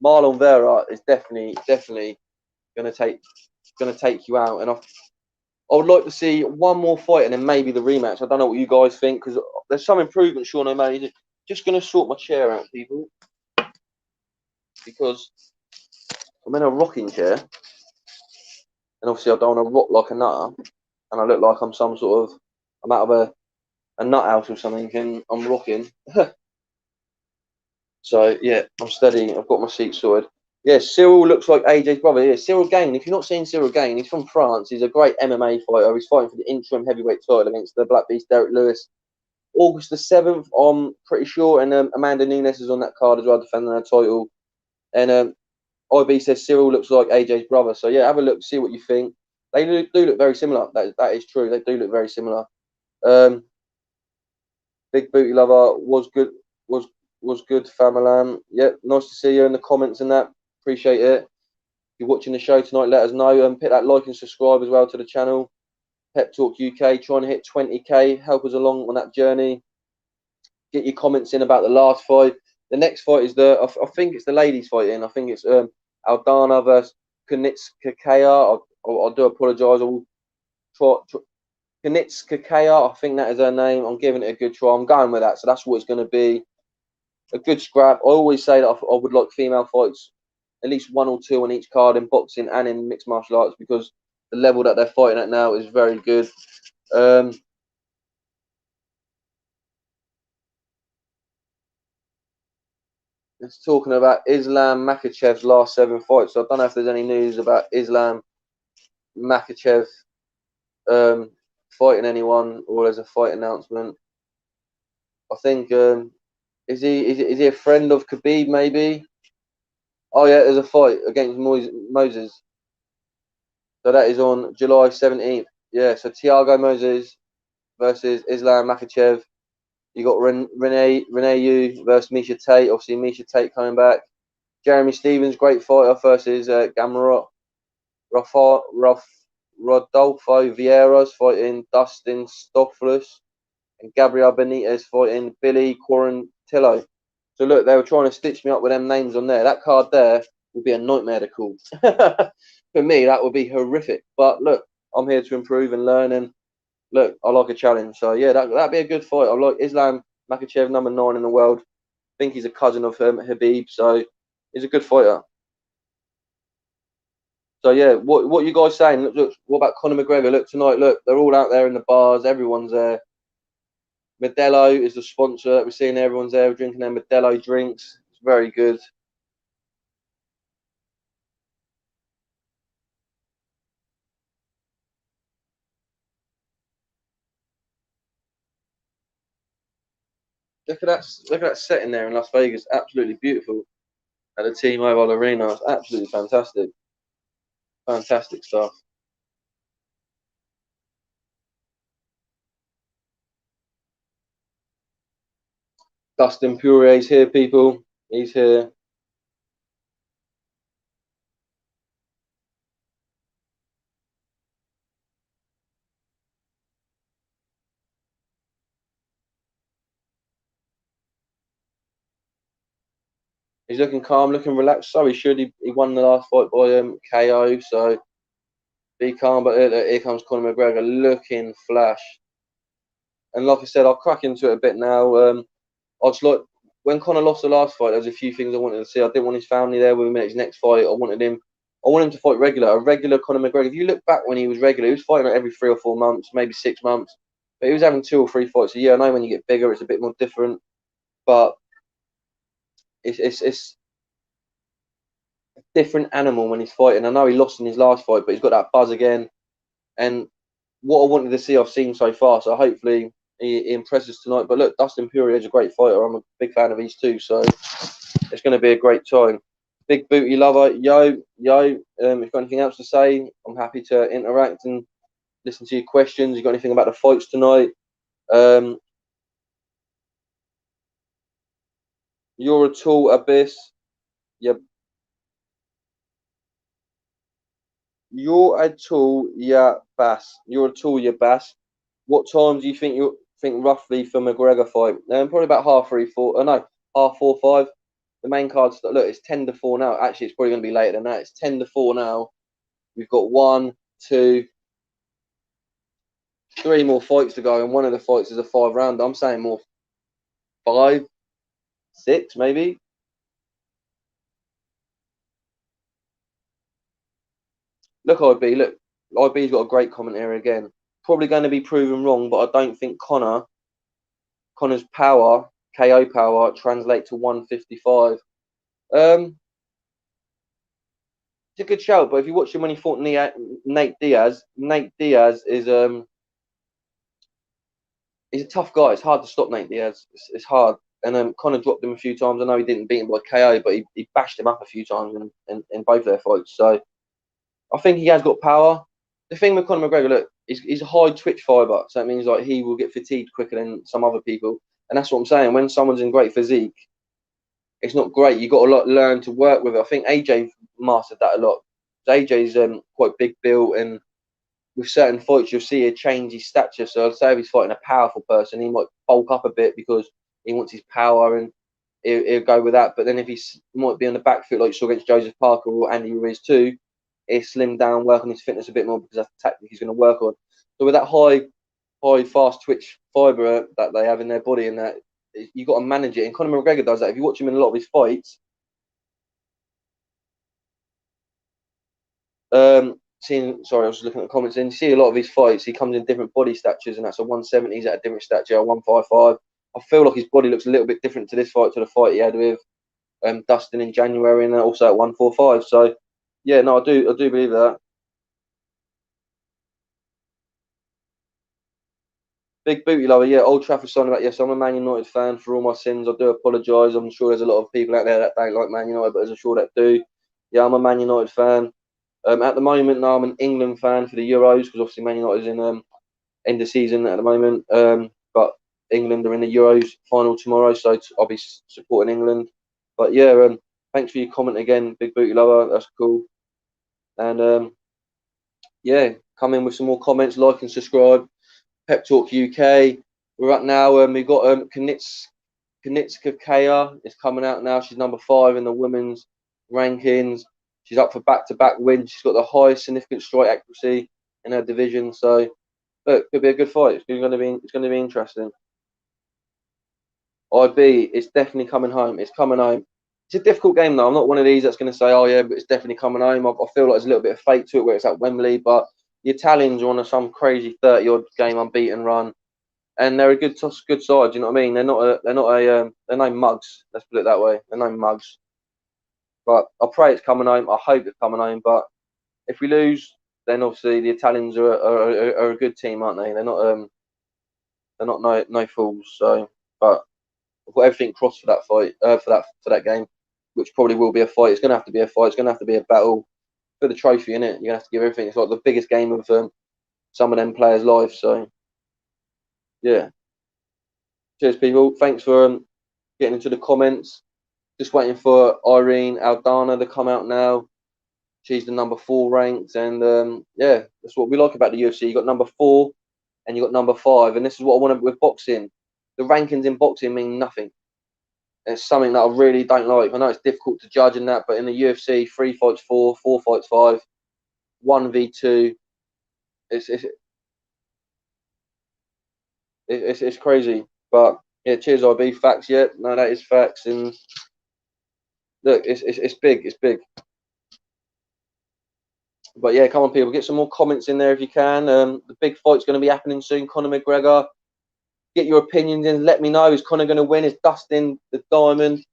Marlon Vera is definitely going to take you out, and I would like to see one more fight and then maybe the rematch. I don't know what you guys think, because there's some improvement. Sean O'Malley, just going to sort my chair out, people, because I'm in a rocking chair, and obviously I don't want to rock like a nutter, and I look like I'm I'm out of a nut house or something, and I'm rocking. So yeah, I'm steady. I've got my seat sorted. Yeah, Cyril looks like AJ's brother. Yeah, Cyril Gane. If you're not seeing Cyril Gane, he's from France. He's a great MMA fighter. He's fighting for the interim heavyweight title against the Black Beast Derek Lewis. August the 7th, I'm pretty sure, and Amanda Nunes is on that card as well, defending her title. And IB says Cyril looks like AJ's brother. So yeah, have a look, see what you think. They do look very similar. That is true. They do look very similar. Big Booty Lover was good. Was good, Famalam. Yeah, nice to see you in the comments and that. Appreciate it. If you're watching the show tonight, let us know. Hit that like and subscribe as well to the channel. Pep Talk UK, trying to hit 20k. Help us along on that journey. Get your comments in about the last fight. The next fight is I think it's the ladies fighting. I think it's Aldana versus Kunitskaya. I do apologise. I will try Kunitskaya. I think that is her name. I'm giving it a good try. I'm going with that. So that's what it's going to be. A good scrap. I always say that I would like female fights, at least 1 or 2 on each card in boxing and in mixed martial arts, because the level that they're fighting at now is very good. It's talking about Islam Makhachev's last 7 fights. So I don't know if there's any news about Islam Makhachev fighting anyone, or there's a fight announcement. I think is he a friend of Khabib maybe? Oh yeah, there's a fight against Moses. So that is on July 17th. Yeah, so Thiago Moses versus Islam Makhachev. You got Renee Yu versus Misha Tate. Obviously, Misha Tate coming back. Jeremy Stevens, great fighter, versus Gamrot. Rodolfo Vieira's fighting Dustin Stofflus. And Gabriel Benitez fighting Billy Quarantillo. So look, they were trying to stitch me up with them names on there. That card there would be a nightmare to call. For me, that would be horrific. But look, I'm here to improve and learn. And look, I like a challenge. So yeah, that'd be a good fight. I like Islam Makhachev, number 9 in the world. I think he's a cousin of Habib, so he's a good fighter. So yeah, what you guys saying? Look, what about Conor McGregor? Look tonight. Look, they're all out there in the bars. Everyone's there. Modelo is the sponsor. We're seeing everyone's there drinking their Modelo drinks. It's very good. Look at that! Look at that setting there in Las Vegas. Absolutely beautiful at the T-Mobile Arena. It's absolutely fantastic. Fantastic stuff. Dustin Poirier's here, people. He's here. He's looking calm, looking relaxed. So he should. He won the last fight by KO. So be calm. But here comes Conor McGregor, looking flash. And like I said, I'll crack into it a bit now. I just like when Conor lost the last fight. There was a few things I wanted to see. I didn't want his family there with him at his next fight. I wanted him to fight a regular Conor McGregor. If you look back when he was regular, he was fighting every 3 or 4 months, maybe 6 months. But he was having 2 or 3 fights a year. I know when you get bigger, it's a bit more different. But it's a different animal when he's fighting. I know he lost in his last fight, but he's got that buzz again. And what I wanted to see, I've seen so far. So hopefully he impresses tonight. But look, Dustin Poirier is a great fighter. I'm a big fan of his too. So it's going to be a great time. Big Booty Lover, if you've got anything else to say, I'm happy to interact and listen to your questions. You got anything about the fights tonight? You're a tall abyss. Yep. You're a tall bass. You're a tall bass. What time do you think roughly for McGregor fight? Probably about half 3, 4. No, half 4, 5. The main cards. Look, it's 10 to 4 now. Actually, it's probably going to be later than that. It's 10 to 4 now. We've got 1, 2, 3 more fights to go, and one of the fights is a 5-round. I'm saying more 5, 6, maybe. Look, IB. Look, IB's got a great commentary again. Probably going to be proven wrong, but I don't think Conor's power, KO power, translate to 155. it's a good shout. But if you watch him when he fought Nate Diaz is he's a tough guy. It's hard to stop Nate Diaz. It's hard. And Conor dropped him a few times. I know he didn't beat him by KO, but he bashed him up a few times in both their fights. So I think he has got power. The thing with Conor McGregor, look, he's a high twitch fibre, so that means like he will get fatigued quicker than some other people. And that's what I'm saying. When someone's in great physique, it's not great. You've got to learn to work with it. I think AJ mastered that a lot. AJ's quite big built, and with certain fights, you'll see a change his stature. So I'd say if he's fighting a powerful person, he might bulk up a bit because he wants his power, and he'll go with that. But then if he might be on the back foot, like you saw against Joseph Parker or Andy Ruiz too, he'll slim down, work on his fitness a bit more because that's the tactic he's going to work on. So with that high, fast twitch fibre that they have in their body, and that you got to manage it. And Conor McGregor does that. If you watch him in a lot of his fights, sorry, I was just looking at the comments. And you see a lot of his fights, he comes in different body statures, and that's a 170. He's at a different stature, a 155. I feel like his body looks a little bit different to this fight, to the fight he had with Dustin in January, and also at 145. So yeah, no, I do believe that. Big booty lover, yeah. Old Trafford signing about, yes, I'm a Man United fan. For all my sins, I do apologise. I'm sure there's a lot of people out there that don't like Man United, but I'm sure that do. Yeah, I'm a Man United fan. At the moment, now I'm an England fan for the Euros, because obviously Man United is in end of season at the moment. But England are in the Euros final tomorrow, so I'll be supporting England. But yeah, thanks for your comment again, big booty lover. That's cool. And yeah, come in with some more comments, like and subscribe. Pep Talk UK. We're up now. We've got Kunitskaya is coming out now. She's number 5 in the women's rankings. She's up for back-to-back wins. She's got the highest significant strike accuracy in her division. So, look, could be a good fight. It's going to be interesting. IB, it's definitely coming home. It's coming home. It's a difficult game though. I'm not one of these that's going to say, oh yeah, but it's definitely coming home. I feel like there's a little bit of fate to it where it's at Wembley, but the Italians are on some crazy 30-odd game unbeaten run, and they're a good side. You know what I mean? They're no mugs. Let's put it that way. They're no mugs. But I pray it's coming home. I hope it's coming home. But if we lose, then obviously the Italians are a good team, aren't they? They're not no fools. So, but I've got everything crossed for that fight. For that game, which probably will be a fight. It's going to have to be a fight. It's going to have to be a battle for the trophy, innit? You're going to have to give everything. It's like the biggest game of some of them players' lives. So, yeah. Cheers, people. Thanks for getting into the comments. Just waiting for Irene Aldana to come out now. She's the number 4 ranked. And, yeah, that's what we like about the UFC. You got number 4 and you got number 5. And this is what I want with boxing. The rankings in boxing mean nothing. It's something that I really don't like. I know it's difficult to judge in that, but in the UFC, 3 fights 4, 4 fights 5, 1v2. It's crazy. But yeah, cheers, IB. Facts, yeah. No, that is facts. And look, it's big. It's big. But yeah, come on, people, get some more comments in there if you can. The big fight's going to be happening soon. Conor McGregor. Get your opinions in. Let me know. Is Conor going to win? Is Dustin the diamond?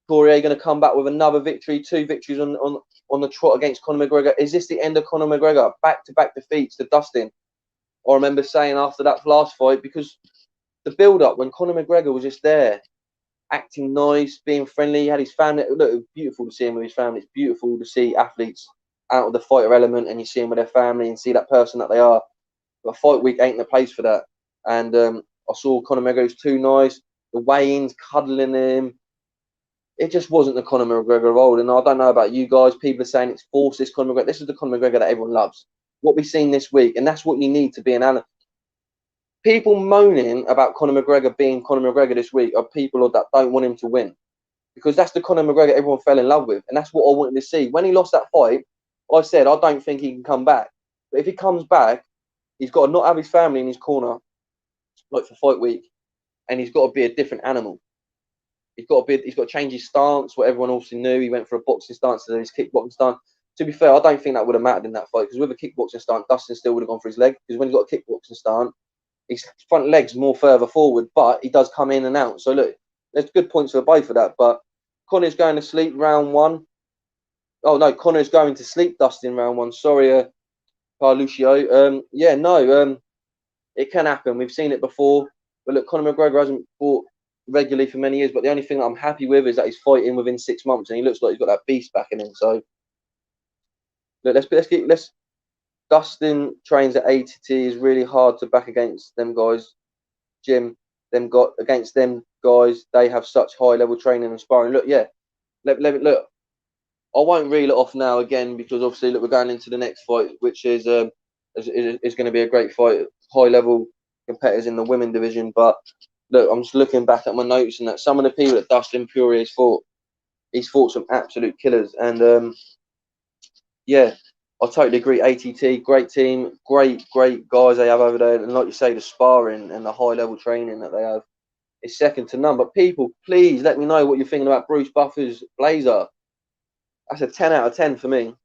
Poirier going to come back with another victory? 2 victories on the trot against Conor McGregor. Is this the end of Conor McGregor? Back-to-back defeats to Dustin. I remember saying after that last fight, because the build-up when Conor McGregor was just there, acting nice, being friendly, he had his family. Look, it was beautiful to see him with his family. It's beautiful to see athletes out of the fighter element, and you see them with their family and see that person that they are. But fight week ain't the place for that. And I saw Conor McGregor was too nice. The weigh-ins, cuddling him. It just wasn't the Conor McGregor of old. And I don't know about you guys. People are saying it's forced, this Conor McGregor. This is the Conor McGregor that everyone loves. What we've seen this week, and that's what you need to be an analyst. People moaning about Conor McGregor being Conor McGregor this week are people that don't want him to win. Because that's the Conor McGregor everyone fell in love with. And that's what I wanted to see. When he lost that fight, I said, I don't think he can come back. But if he comes back, he's got to not have his family in his corner, like for fight week. And he's got to be a different animal. He's got to change his stance, what everyone also knew. He went for a boxing stance to his kickboxing stance. To be fair, I don't think that would have mattered in that fight, because with a kickboxing stance, Dustin still would have gone for his leg. Because when he's got a kickboxing stance, his front leg's more further forward, but he does come in and out. So look, there's good points for both of that. But Conor's going to sleep round 1. Oh no, Conor's going to sleep, Dustin, round one. Sorry, Carluccio. Yeah, no, it can happen. We've seen it before. But look, Conor McGregor hasn't fought regularly for many years. But the only thing that I'm happy with is that he's fighting within 6 months, and he looks like he's got that beast back in him. So look, let's. Dustin trains at ATT. Is really hard to back against them guys. Jim, against them guys. They have such high level training and sparring. Look, yeah. Look. I won't reel it off now again because obviously, look, we're going into the next fight, which is going to be a great fight. High level competitors in the women division. But look, I'm just looking back at my notes and that some of the people that Dustin Poirier's fought, he's fought some absolute killers. And yeah, I totally agree. ATT, great team, great guys they have over there. And like you say, the sparring and the high level training that they have is second to none. But people, please let me know what you're thinking about Bruce Buffer's Blazer. That's a 10 out of 10 for me.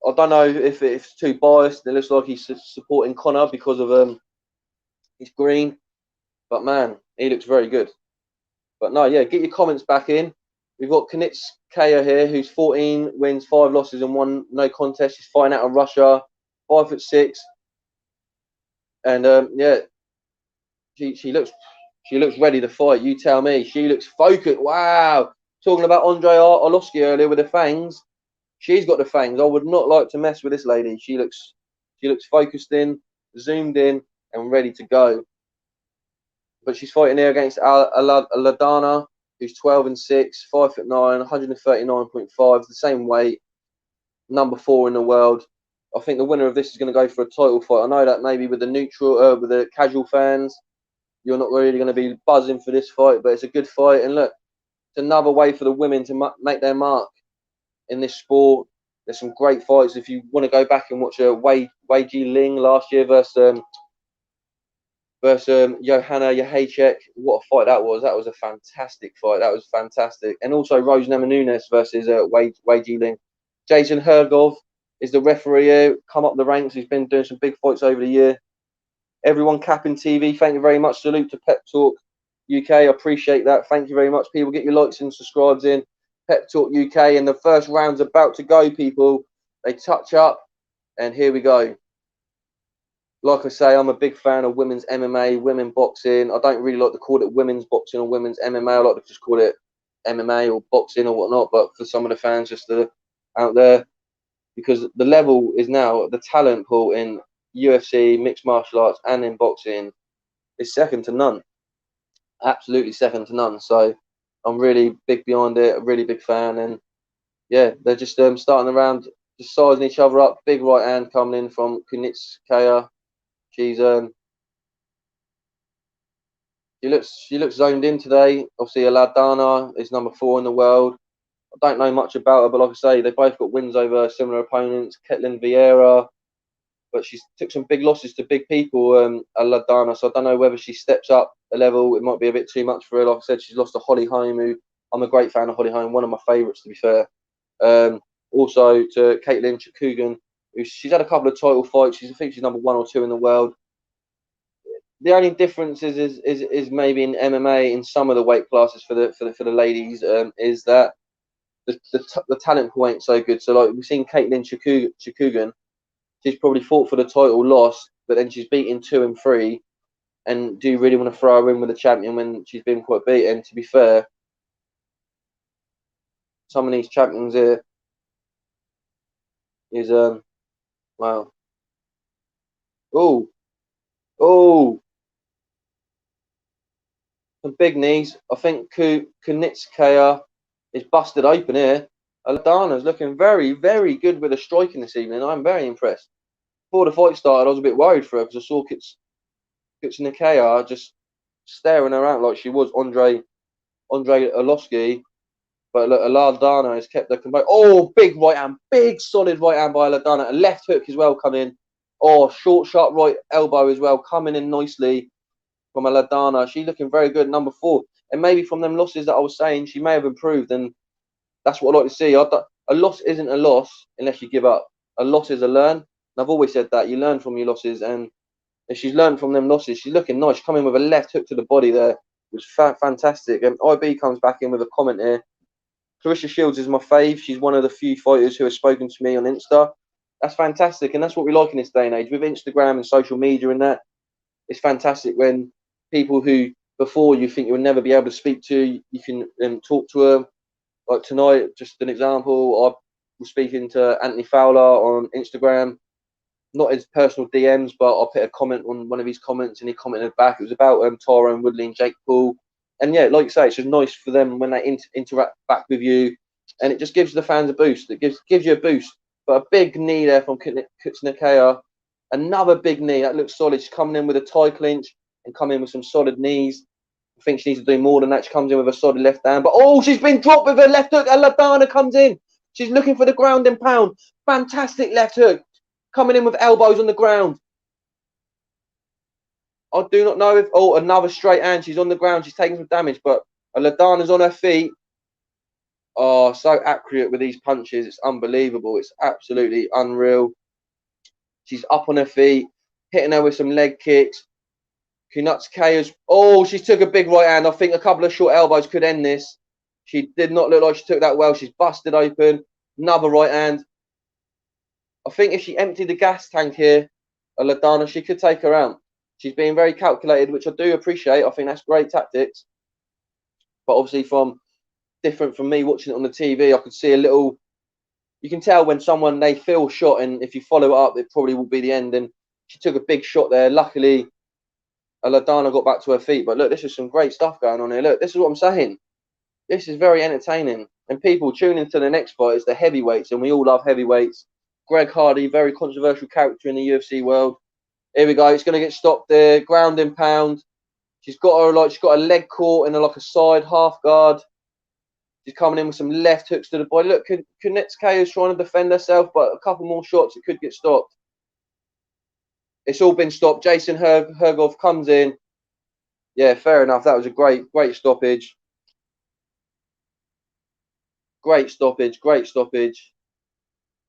I don't know if it's too biased. It looks like he's supporting Conor because of he's green, but man, he looks very good. But no, yeah, get your comments back in. We've got Kunitskaya here, who's 14 wins, 5 losses, and 1 no contest. She's fighting out of Russia, 5'6", and yeah, she looks ready to fight. You tell me. She looks focused. Wow, talking about Andre Arlovski earlier with the fangs. She's got the fangs. I would not like to mess with this lady. She looks focused in, zoomed in, and ready to go. But she's fighting here against Aldana, who's 12-6, 5'9", 139.5, the same weight, number 4 in the world. I think the winner of this is going to go for a title fight. I know that maybe with the with the casual fans, you're not really going to be buzzing for this fight, but it's a good fight. And look, it's another way for the women to make their mark in this sport. There's some great fights. If you want to go back and watch Wei Ji Ling last year versus Johanna Jacek, what a fight that was. That was a fantastic fight. That was fantastic. And also Rose Namajunas versus Wei Ji Ling. Jason Hergov is the referee here. Come up the ranks. He's been doing some big fights over the year. Everyone capping TV, thank you very much. Salute to Pep Talk UK. I appreciate that. Thank you very much, people. Get your likes and subscribes in. Pep Talk UK, and the first round's about to go, people. They touch up, and here we go. Like I say, I'm a big fan of women's MMA, women boxing. I don't really like to call it women's boxing or women's MMA. I like to just call it MMA or boxing or whatnot. But for some of the fans just out there, because the level is now, the talent pool in UFC, mixed martial arts, and in boxing is second to none. Absolutely second to none. So I'm really big behind it, a really big fan. And yeah, they're just starting around, just sizing each other up. Big right hand coming in from Kunitskaya. She looks zoned in today. Obviously, Aldana is number 4 in the world. I don't know much about her, but like I say, they both got wins over similar opponents. Ketlin Vieira, but she took some big losses to big people, Aldana. So I don't know whether she steps up a level. It might be a bit too much for her. Like I said, she's lost to Holly Holm, who I'm a great fan of. Holly Holm, one of my favourites, to be fair. Also to Caitlin Chukugan, who she's had a couple of title fights. I think she's number 1 or 2 in the world. The only difference is maybe in MMA in some of the weight classes for the ladies, is that the talent pool ain't so good. So like we've seen Caitlin Chukugan, she's probably fought for the title, lost, but then she's beaten 2 and 3. And do you really want to throw her in with the champion when she's been quite beaten? To be fair, some of these champions here is wow. Oh, some big knees. I think Kunitskaya is busted open here. Aldana's looking very, very good with a striking this evening. I'm very impressed. Before the fight started, I was a bit worried for her because I saw Kunitskaya just staring her out like she was Andre Arlovski. But look, Aldana has kept the composure. Oh, big right hand, big solid right hand by Aldana. A left hook as well coming. Oh, short, sharp right elbow as well coming in nicely from Aldana. She's looking very good, number 4. And maybe from them losses that I was saying, she may have improved. And that's what I like to see. A loss isn't a loss unless you give up. A loss is a learn. And I've always said that. You learn from your losses. And if she's learned from them losses, she's looking nice. She's coming with a left hook to the body there. It was fantastic. And IB comes back in with a comment here. Clarissa Shields is my fave. She's one of the few fighters who have spoken to me on Insta. That's fantastic, and that's what we like in this day and age. With Instagram and social media and that, it's fantastic when people who before you think you'll never be able to speak to, you can talk to them. Like tonight, just an example, I was speaking to Anthony Fowler on Instagram, not his personal DMs, but I put a comment on one of his comments and he commented back. It was about Tyrone Woodley and Jake Paul. And yeah, like you say, it's just nice for them when they interact back with you, and it just gives the fans a boost. It gives you a boost. But a big knee there from Kunitskaya, another big knee that looks solid. She's coming in with a tie clinch and coming in with some solid knees. I think she needs to do more than that. She comes in with a solid left hand, but oh, she's been dropped with a left hook. Aldana comes in. She's looking for the ground and pound. Fantastic left hook, coming in with elbows on the ground. I do not know if... Oh, another straight hand. She's on the ground. She's taking some damage, but Aldana's on her feet. Oh, so accurate with these punches. It's unbelievable. It's absolutely unreal. She's up on her feet, hitting her with some leg kicks. Kunitskaya's... Oh, she took a big right hand. I think a couple of short elbows could end this. She did not look like she took that well. She's busted open. Another right hand. I think if she emptied the gas tank here, Aldana, she could take her out. She's being very calculated, which I do appreciate. I think that's great tactics. But obviously, different from me watching it on the TV, I could see a little... You can tell when someone, they feel shot, and if you follow it up, it probably will be the end. And she took a big shot there. Luckily, Aldana got back to her feet. But look, this is some great stuff going on here. Look, this is what I'm saying. This is very entertaining. And people tune into the next fight. It's the heavyweights, and we all love heavyweights. Greg Hardy, very controversial character in the UFC world. Here we go. It's going to get stopped there. Ground and pound. She's got a leg caught in like a side half guard. She's coming in with some left hooks to the body. Look, Kunitskaya is trying to defend herself, but a couple more shots, it could get stopped. It's all been stopped. Jason Hergov comes in. Yeah, fair enough. That was a great stoppage. Great stoppage.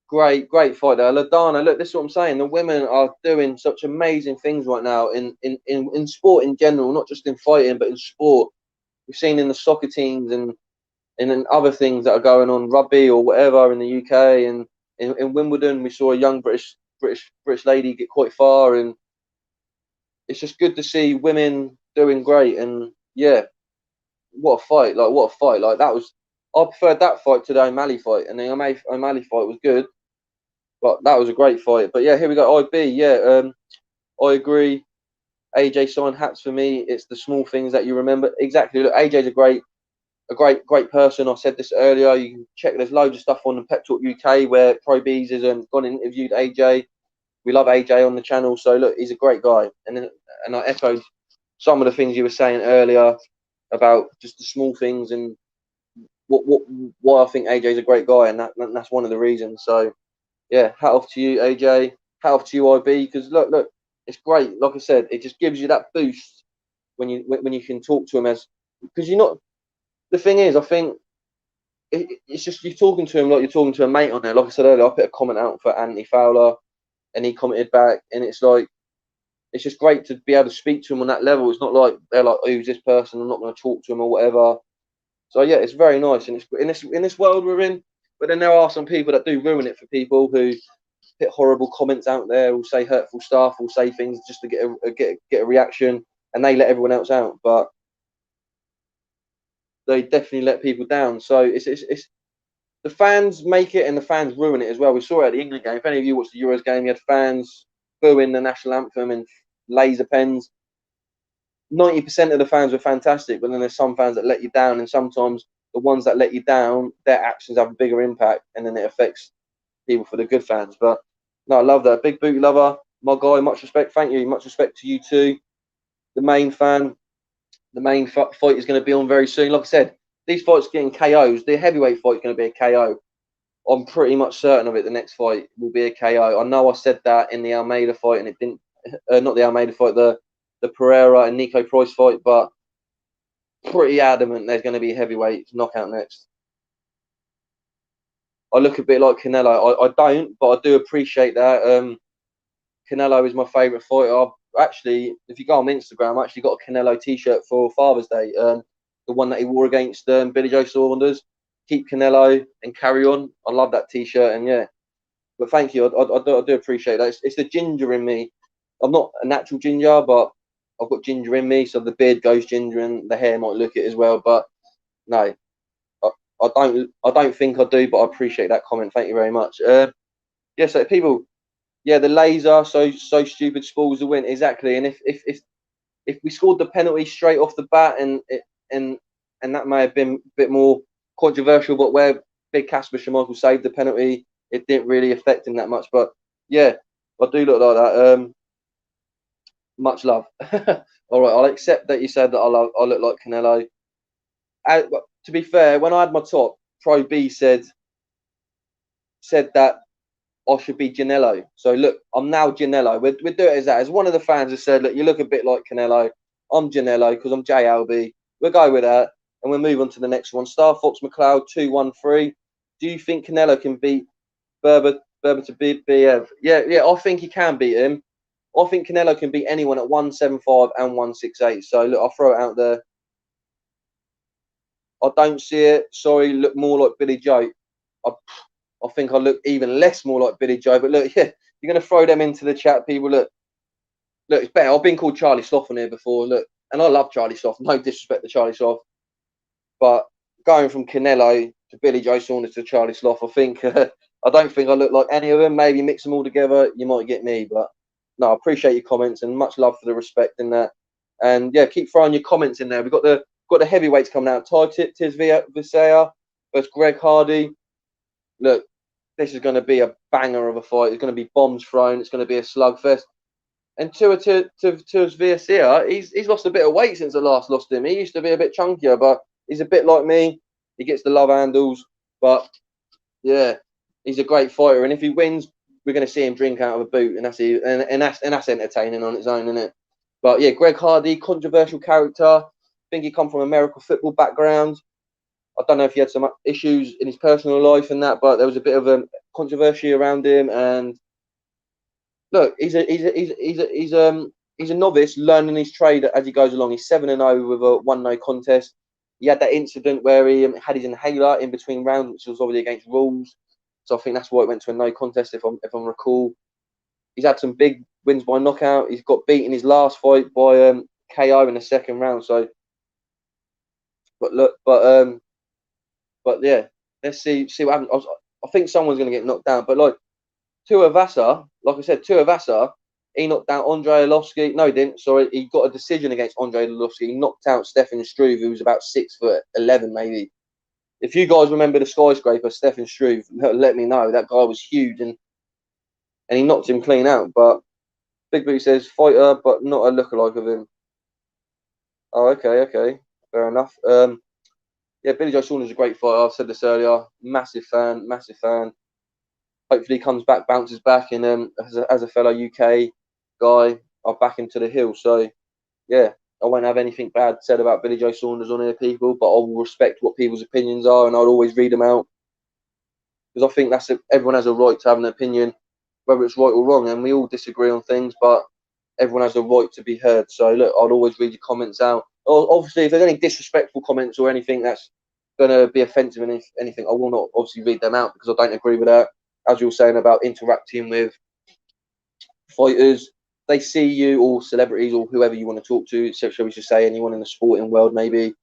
Great fight there. Aldana, look, this is what I'm saying. The women are doing such amazing things right now in sport in general, not just in fighting, but in sport. We've seen in the soccer teams and in other things that are going on, rugby or whatever in the UK, and in Wimbledon, we saw a young British lady get quite far, and it's just good to see women doing great. And yeah, what a fight! Like that was. I preferred that fight to the O'Malley fight, and the O'Malley fight was good. But that was a great fight. But yeah, here we go. IB, yeah, I agree. AJ signed hats for me. It's the small things that you remember. Exactly. Look, AJ's a great person. I said this earlier. You can check. There's loads of stuff on the Pep Talk UK where Pro Beez has gone and interviewed AJ. We love AJ on the channel. So look, he's a great guy. And I echoed some of the things you were saying earlier about just the small things and why I think AJ's a great guy, and that's one of the reasons. So yeah, hat off to you, AJ. Hat off to you, IB, because look, it's great. Like I said, it just gives you that boost when you can talk to him, because you're not. The thing is, I think it's just you're talking to him like you're talking to a mate on there. Like I said earlier, I put a comment out for Anthony Fowler, and he commented back, and it's like it's just great to be able to speak to him on that level. It's not like they're like, oh, who's this person? I'm not going to talk to him or whatever. So yeah, it's very nice, and it's in this world we're in. But then there are some people that do ruin it for people who put horrible comments out there, will say hurtful stuff, will say things just to get a reaction, and they let everyone else out. But they definitely let people down. So it's the fans make it and the fans ruin it as well. We saw it at the England game. If any of you watched the Euros game, you had fans booing the national anthem and laser pens. 90% of the fans were fantastic, but then there's some fans that let you down, and sometimes the ones that let you down, their actions have a bigger impact, and then it affects people for the good fans. But no, I love that. Big Booty Lover, my guy, much respect. Thank you. Much respect to you too. The main fan, the main fight is going to be on very soon. Like I said, these fights getting KOs. The heavyweight fight is going to be a KO. I'm pretty much certain of it. The next fight will be a KO. I know I said that in the Almeida fight, and it didn't. Not the Almeida fight, the Pereira and Nico Price fight, but pretty adamant there's going to be a heavyweight knockout next. I look a bit like Canelo. I don't, but I do appreciate that. Canelo is my favourite fighter. Actually, if you go on Instagram, I actually got a Canelo t-shirt for Father's Day. The one that he wore against Billy Joe Saunders. keep Canelo and carry on. I love that T-shirt, and yeah. But thank you. I do appreciate that. It's the ginger in me. I'm not a natural ginger, but I've got ginger in me, so the beard goes ginger, and the hair might look it as well. But no, I don't think I do, but I appreciate that comment. Thank you very much. Yeah, so people, yeah, the laser, so stupid, spoils the win, exactly. And if we scored the penalty straight off the bat, and that may have been a bit more controversial, but where Big Casper Schmeichel saved the penalty, it didn't really affect him that much. But yeah, I do look like that. Much love. All right, I'll accept that you said that I look like Canelo. To be fair, when I had my top, Pro B said that I should be Janelo. So look, I'm now Janelo. We'll do it as that. As one of the fans has said, look, you look a bit like Canelo. I'm Janelo because I'm J Alby. We'll go with that, and we'll move on to the next one. Star Fox McLeod 213. Do you think Canelo can beat Berber to Biev? Yeah, I think he can beat him. I think Canelo can beat anyone at 175 and 168. So look, I'll throw it out there. I don't see it. Sorry, look more like Billy Joe. I think I look even less more like Billy Joe. But look, yeah, you're going to throw them into the chat, people. Look, it's better. I've been called Charlie Sloth on here before. Look, and I love Charlie Sloth. No disrespect to Charlie Sloth. But going from Canelo to Billy Joe Saunders to Charlie Sloth, I think I don't think I look like any of them. Maybe mix them all together, you might get me. But no, I appreciate your comments and much love for the respect in that. And yeah, keep throwing your comments in there. We've got the heavyweights coming out. Tuivasa versus Greg Hardy. Look, this is going to be a banger of a fight. It's going to be bombs thrown. It's going to be a slugfest. And Tuivasa, he's lost a bit of weight since I last lost him. He used to be a bit chunkier, but he's a bit like me. He gets the love handles, but yeah, he's a great fighter. And if he wins, we're going to see him drink out of a boot, and that's entertaining on its own, isn't it? But yeah, Greg Hardy, controversial character. I think he come from American football background. I don't know if he had some issues in his personal life and that, but there was a bit of a controversy around him. And look, he's a novice learning his trade as he goes along. He's 7-0 with a 1-0 contest. He had that incident where he had his inhaler in between rounds, which was obviously against rules. So I think that's why it went to a no contest, if I recall. He's had some big wins by knockout. He's got beat in his last fight by KO in the second round. So, but yeah, let's see what happens. I think someone's going to get knocked down. But like Tuivasa, like I said, Tuivasa, he knocked down Andre Arlovski. No, he didn't. Sorry, he got a decision against Andre Arlovski. He knocked out Stefan Struve, who was about 6'11", maybe. If you guys remember the skyscraper, Stefan Struve, let me know. That guy was huge, and he knocked him clean out. But Big Boot says fighter, but not a lookalike of him. Oh, okay, fair enough. Yeah, Billy Joe Saunders is a great fighter. I've said this earlier. Massive fan. Hopefully he comes back, bounces back, and as a fellow UK guy, I'll back him to the hill. So yeah, I won't have anything bad said about Billy Joe Saunders on here, people, but I will respect what people's opinions are, and I'll always read them out, because I think everyone has a right to have an opinion, whether it's right or wrong, and we all disagree on things, but everyone has a right to be heard. So look, I'll always read your comments out. Obviously, if there's any disrespectful comments or anything that's going to be offensive in anything, I will not obviously read them out, because I don't agree with that. As you were saying about interacting with fighters, they see you, or celebrities, or whoever you want to talk to, shall we just say anyone in the sporting world, maybe.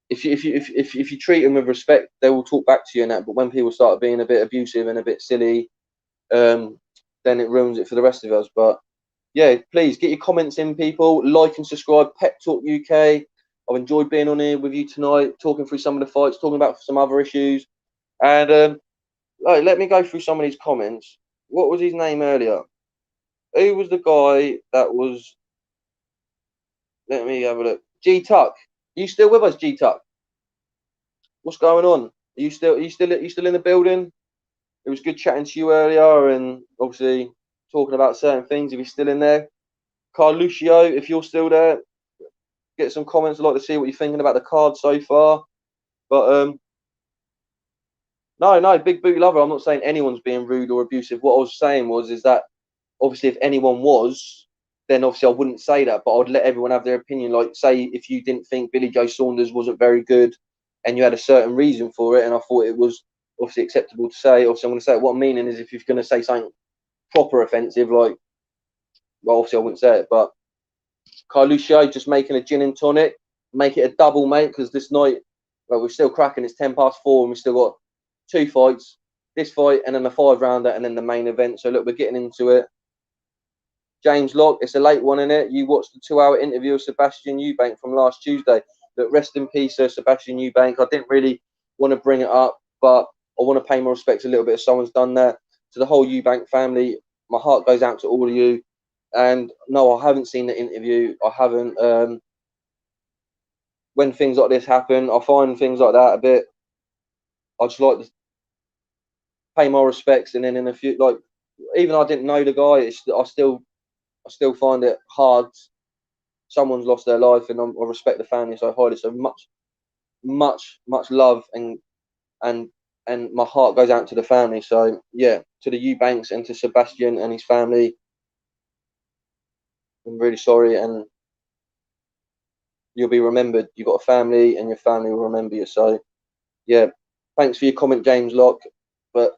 If you treat them with respect, they will talk back to you and that. But when people start being a bit abusive and a bit silly, then it ruins it for the rest of us. But yeah, please get your comments in, people. Like and subscribe. Pep Talk UK. I've enjoyed being on here with you tonight, talking through some of the fights, talking about some other issues, and let me go through some of these comments. What was his name earlier? Who was the guy that was? Let me have a look. G Tuck. You still with us, G Tuck? What's going on? Are you still in the building? It was good chatting to you earlier, and obviously talking about certain things. If you're still in there, Carl Lucio, if you're still there, get some comments. I'd like to see what you're thinking about the card so far. But no, Big Boot Lover. I'm not saying anyone's being rude or abusive. What I was saying is that obviously if anyone was, then obviously I wouldn't say that, but I'd let everyone have their opinion. Like, say if you didn't think Billy Joe Saunders wasn't very good, and you had a certain reason for it, and I thought it was obviously acceptable to say. Obviously, I'm going to say it. What I'm meaning is, if you're going to say something proper offensive, like, well, obviously I wouldn't say it, but Carluccio just making a gin and tonic, make it a double, mate, because this night, well, we're still cracking. It's 4:10, and we've still got 2 fights. This fight, and then the 5-rounder, and then the main event. So look, we're getting into it. James Locke, it's a late one, innit? You watched the 2-hour interview of Sebastian Eubank from last Tuesday. Look, rest in peace, Sebastian Eubank. I didn't really want to bring it up, but I want to pay my respects a little bit if someone's done that. To the whole Eubank family, my heart goes out to all of you. And no, I haven't seen the interview. I haven't. When things like this happen, I find things like that a bit. I just like to pay my respects, and then in a few, like, even though I didn't know the guy, I still find it hard. Someone's lost their life, and I respect the family so highly. So much love, and my heart goes out to the family. So yeah, to the Eubanks and to Sebastian and his family, I'm really sorry, and you'll be remembered. You've got a family, and your family will remember you. So yeah, thanks for your comment, James Locke. But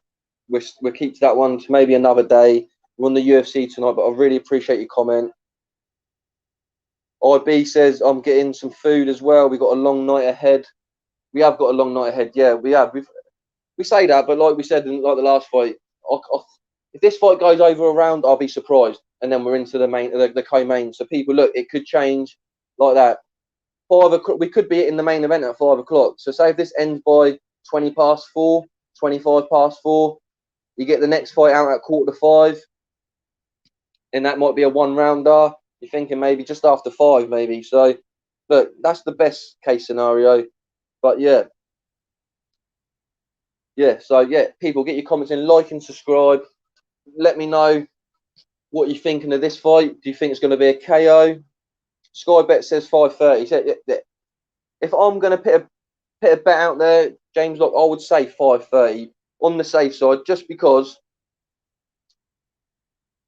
we'll keep to that one to maybe another day. We're on the UFC tonight, but I really appreciate your comment. IB says, I'm getting some food as well. We've got a long night ahead. We have got a long night ahead. Yeah, we have. We say that, but like we said in like the last fight, if this fight goes over a round, I'll be surprised. And then we're into the co-main. So people, look, it could change like that. 5 o'clock, we could be in the main event at 5 o'clock. So say if this ends by 20 past 4, 25 past 4, you get the next fight out at 4:45, and that might be a 1-rounder. You're thinking maybe just after 5, maybe. So, look, that's the best case scenario. But yeah. So yeah, people, get your comments in, like and subscribe. Let me know what you're thinking of this fight. Do you think it's going to be a KO? Skybet says 5:30. So, if I'm going to put a bet out there, James Locke, I would say 5:30 on the safe side, just because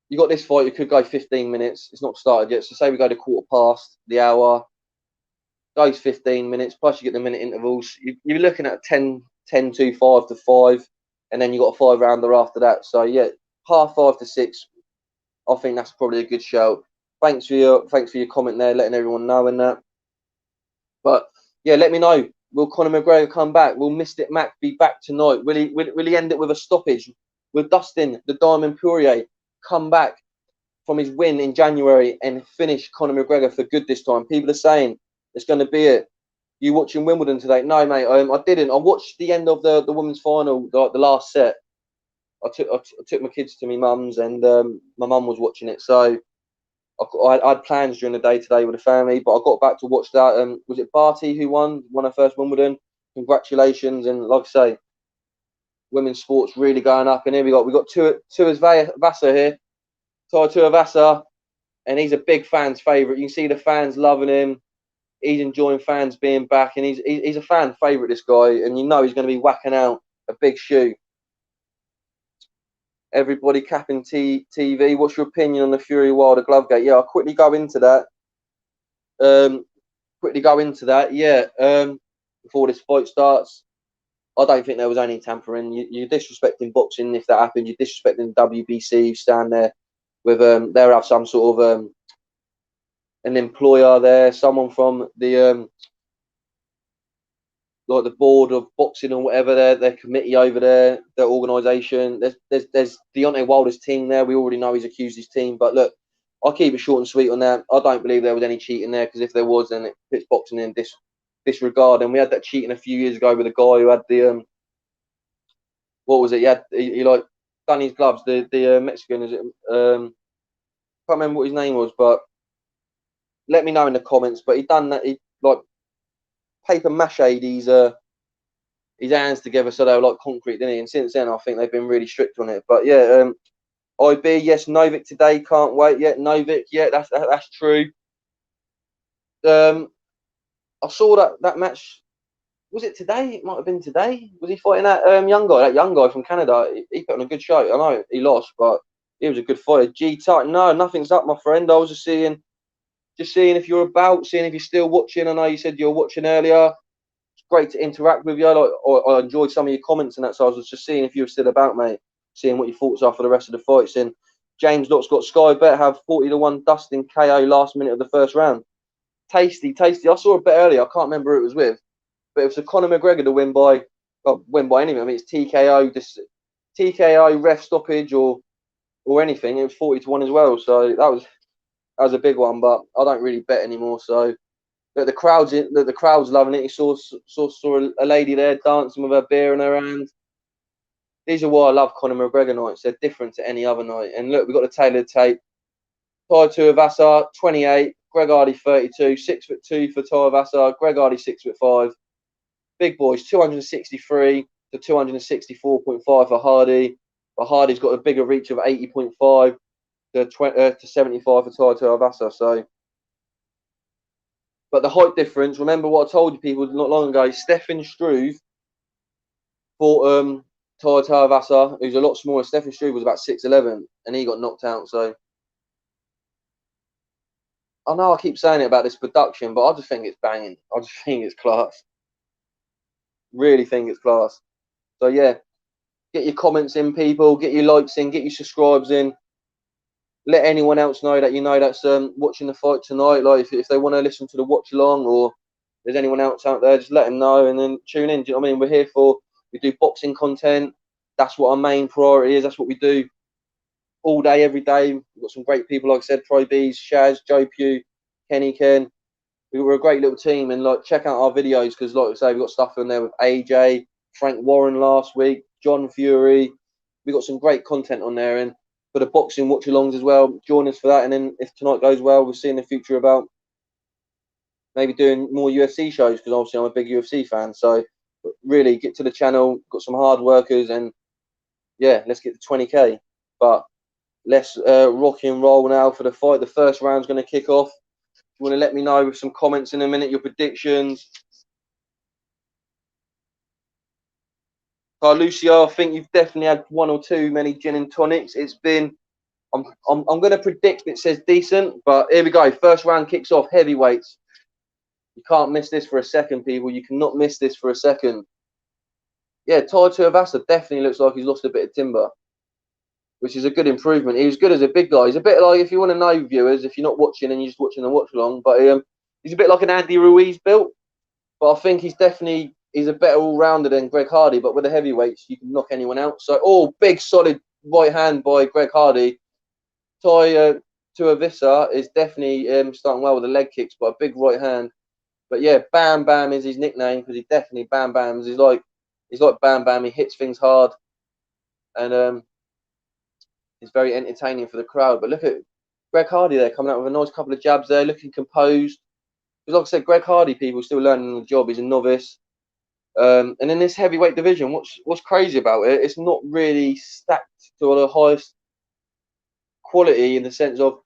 you got this fight. It could go 15 minutes. It's not started yet. So say we go to 1/4 past the hour, goes 15 minutes, plus you get the minute intervals. You're looking at 10 to 5 to 5, and then you got a 5-rounder after that. So yeah, 5:30 to 6. I think that's probably a good show. Thanks for your comment there, letting everyone know in that. But yeah, let me know. Will Conor McGregor come back? Will Mystic Mac be back tonight? Will he end it with a stoppage? Will Dustin, the Diamond Poirier, come back from his win in January and finish Conor McGregor for good this time? People are saying it's going to be it. You watching Wimbledon today? No, mate. I didn't. I watched the end of the women's final, the last set. I took my kids to my mum's, and my mum was watching it. So I had plans during the day today with the family, but I got back to watch that. Was it Barty who won her first Wimbledon? Congratulations! And like I say, women's sports really going up. And here we got Tuivasa here, Tuivasa, and he's a big fans' favourite. You can see the fans loving him. He's enjoying fans being back, and he's a fan favourite, this guy. And you know he's going to be whacking out a big shoe. Everybody capping TV. What's your opinion on the Fury Wilder Glovegate? Yeah, I'll quickly go into that. Yeah. Before this fight starts, I don't think there was any tampering. You're disrespecting boxing if that happened. You're disrespecting WBC. You stand there with they'll have some sort of an employer there, someone from the like the board of boxing or whatever, their committee over there, their organisation. There's Deontay Wilder's team there. We already know he's accused his team, but look, I'll keep it short and sweet on that. I don't believe there was any cheating there, because if there was, then it puts boxing in disregard. And we had that cheating a few years ago with a guy who had the what was it? He like done his gloves. The Mexican, is it? Can't remember what his name was, but let me know in the comments. But he done that. He like paper mache his hands together so they were like concrete, didn't he? And since then, I think they've been really strict on it. But yeah, IB, yes, Novik today, can't wait. Yeah, Novik, yeah, that's true. I saw that match. Was it today? It might have been today. Was he fighting that young guy from Canada? He put on a good show. I know he lost, but he was a good fighter. G-Type, no, nothing's up, my friend. I was just seeing if you're about, seeing if you're still watching. I know you said you were watching earlier. great to interact with you. I enjoyed some of your comments and that, so I was just seeing if you were still about, mate. Seeing what your thoughts are for the rest of the fights. And James Lott's got Sky Bet have 40-1 Dustin KO last minute of the first round. Tasty. I saw a bet earlier. I can't remember who it was with, but it was a Conor McGregor to win by anything. I mean, it's TKO, ref stoppage, or anything. It was 40-1 as well. So that was a big one. But I don't really bet anymore. So the crowd's loving it. You saw a lady there dancing with her beer in her hand. These are why I love Conor McGregor nights. They're different to any other night. And look, we've got the tailored tape. Tuivasa, 28. Greg Hardy, 32. 6'2" for Tuivasa. Greg Hardy, 6'5". Big boys, 263 to 264.5 for Hardy. But Hardy's got a bigger reach of 80.5 to 75 for Tuivasa. So, but the height difference, remember what I told you people not long ago, Stefan Struve fought Tuivasa, who's a lot smaller. Stefan Struve was about 6'11", and he got knocked out. So I know I keep saying it about this production, but I just think it's banging. I just think it's class. Really think it's class. So yeah, get your comments in, people. Get your likes in. Get your subscribes in. Let anyone else know that you know that's watching the fight tonight. Like if they want to listen to the watch along, or there's anyone else out there, just let them know and then tune in. Do you know what I mean? We're here for. We do boxing content. That's what our main priority is. That's what we do all day, every day. We've got some great people, like I said, Beez, Shaz, Joe Pugh, Kenny Ken. We're a great little team, and like check out our videos because, like I say, we've got stuff in there with AJ, Frank Warren last week, John Fury. We've got some great content on there, and for the boxing watch-alongs as well. Join us for that, and then if tonight goes well, we'll see in the future about maybe doing more UFC shows because obviously I'm a big UFC fan. So really get to the channel, got some hard workers, and yeah, let's get to 20k. But let's rock and roll now for the fight. The first round's going to kick off. You want to let me know with some comments in a minute, your predictions. Lucia, I think you've definitely had one or two many gin and tonics. It's been, I'm going to predict it says decent, but here we go. First round kicks off, heavyweights. You can't miss this for a second, people. You cannot miss this for a second. Yeah, Tuivasa definitely looks like he's lost a bit of timber, which is a good improvement. He was good as a big guy. He's a bit like, if you want to know, viewers, if you're not watching and you're just watching the watch along, but he's a bit like an Andy Ruiz built. But I think he's a better all-rounder than Greg Hardy. But with the heavyweights, you can knock anyone out. So, big, solid right hand by Greg Hardy. Tuivasa is definitely starting well with the leg kicks, but a big right hand. But yeah, Bam Bam is his nickname because he definitely Bam Bams. He's like Bam Bam. He hits things hard, and he's very entertaining for the crowd. But look at Greg Hardy there coming out with a nice couple of jabs there, looking composed. Because like I said, Greg Hardy, people still learning the job. He's a novice. And in this heavyweight division, what's crazy about it, it's not really stacked to the highest quality in the sense of,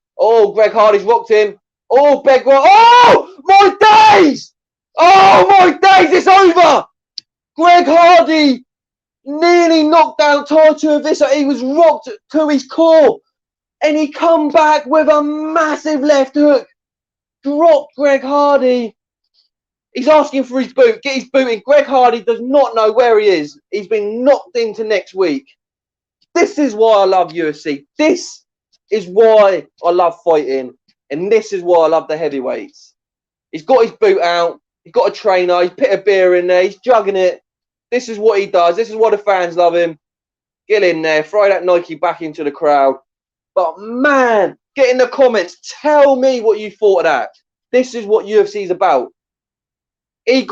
Greg Hardy's rocked him. My days! Oh, my days, it's over! Greg Hardy nearly knocked down Tuivasa. He was rocked to his core. And he come back with a massive left hook. Dropped Greg Hardy. He's asking for his boot. Get his boot in. Greg Hardy does not know where he is. He's been knocked into next week. This is why I love UFC. This is why I love fighting. And this is why I love the heavyweights. He's got his boot out. He's got a trainer. He's put a beer in there. He's jugging it. This is what he does. This is why the fans love him. Get in there. Throw that Nike back into the crowd. But man, get in the comments. Tell me what you thought of that. This is what UFC is about. He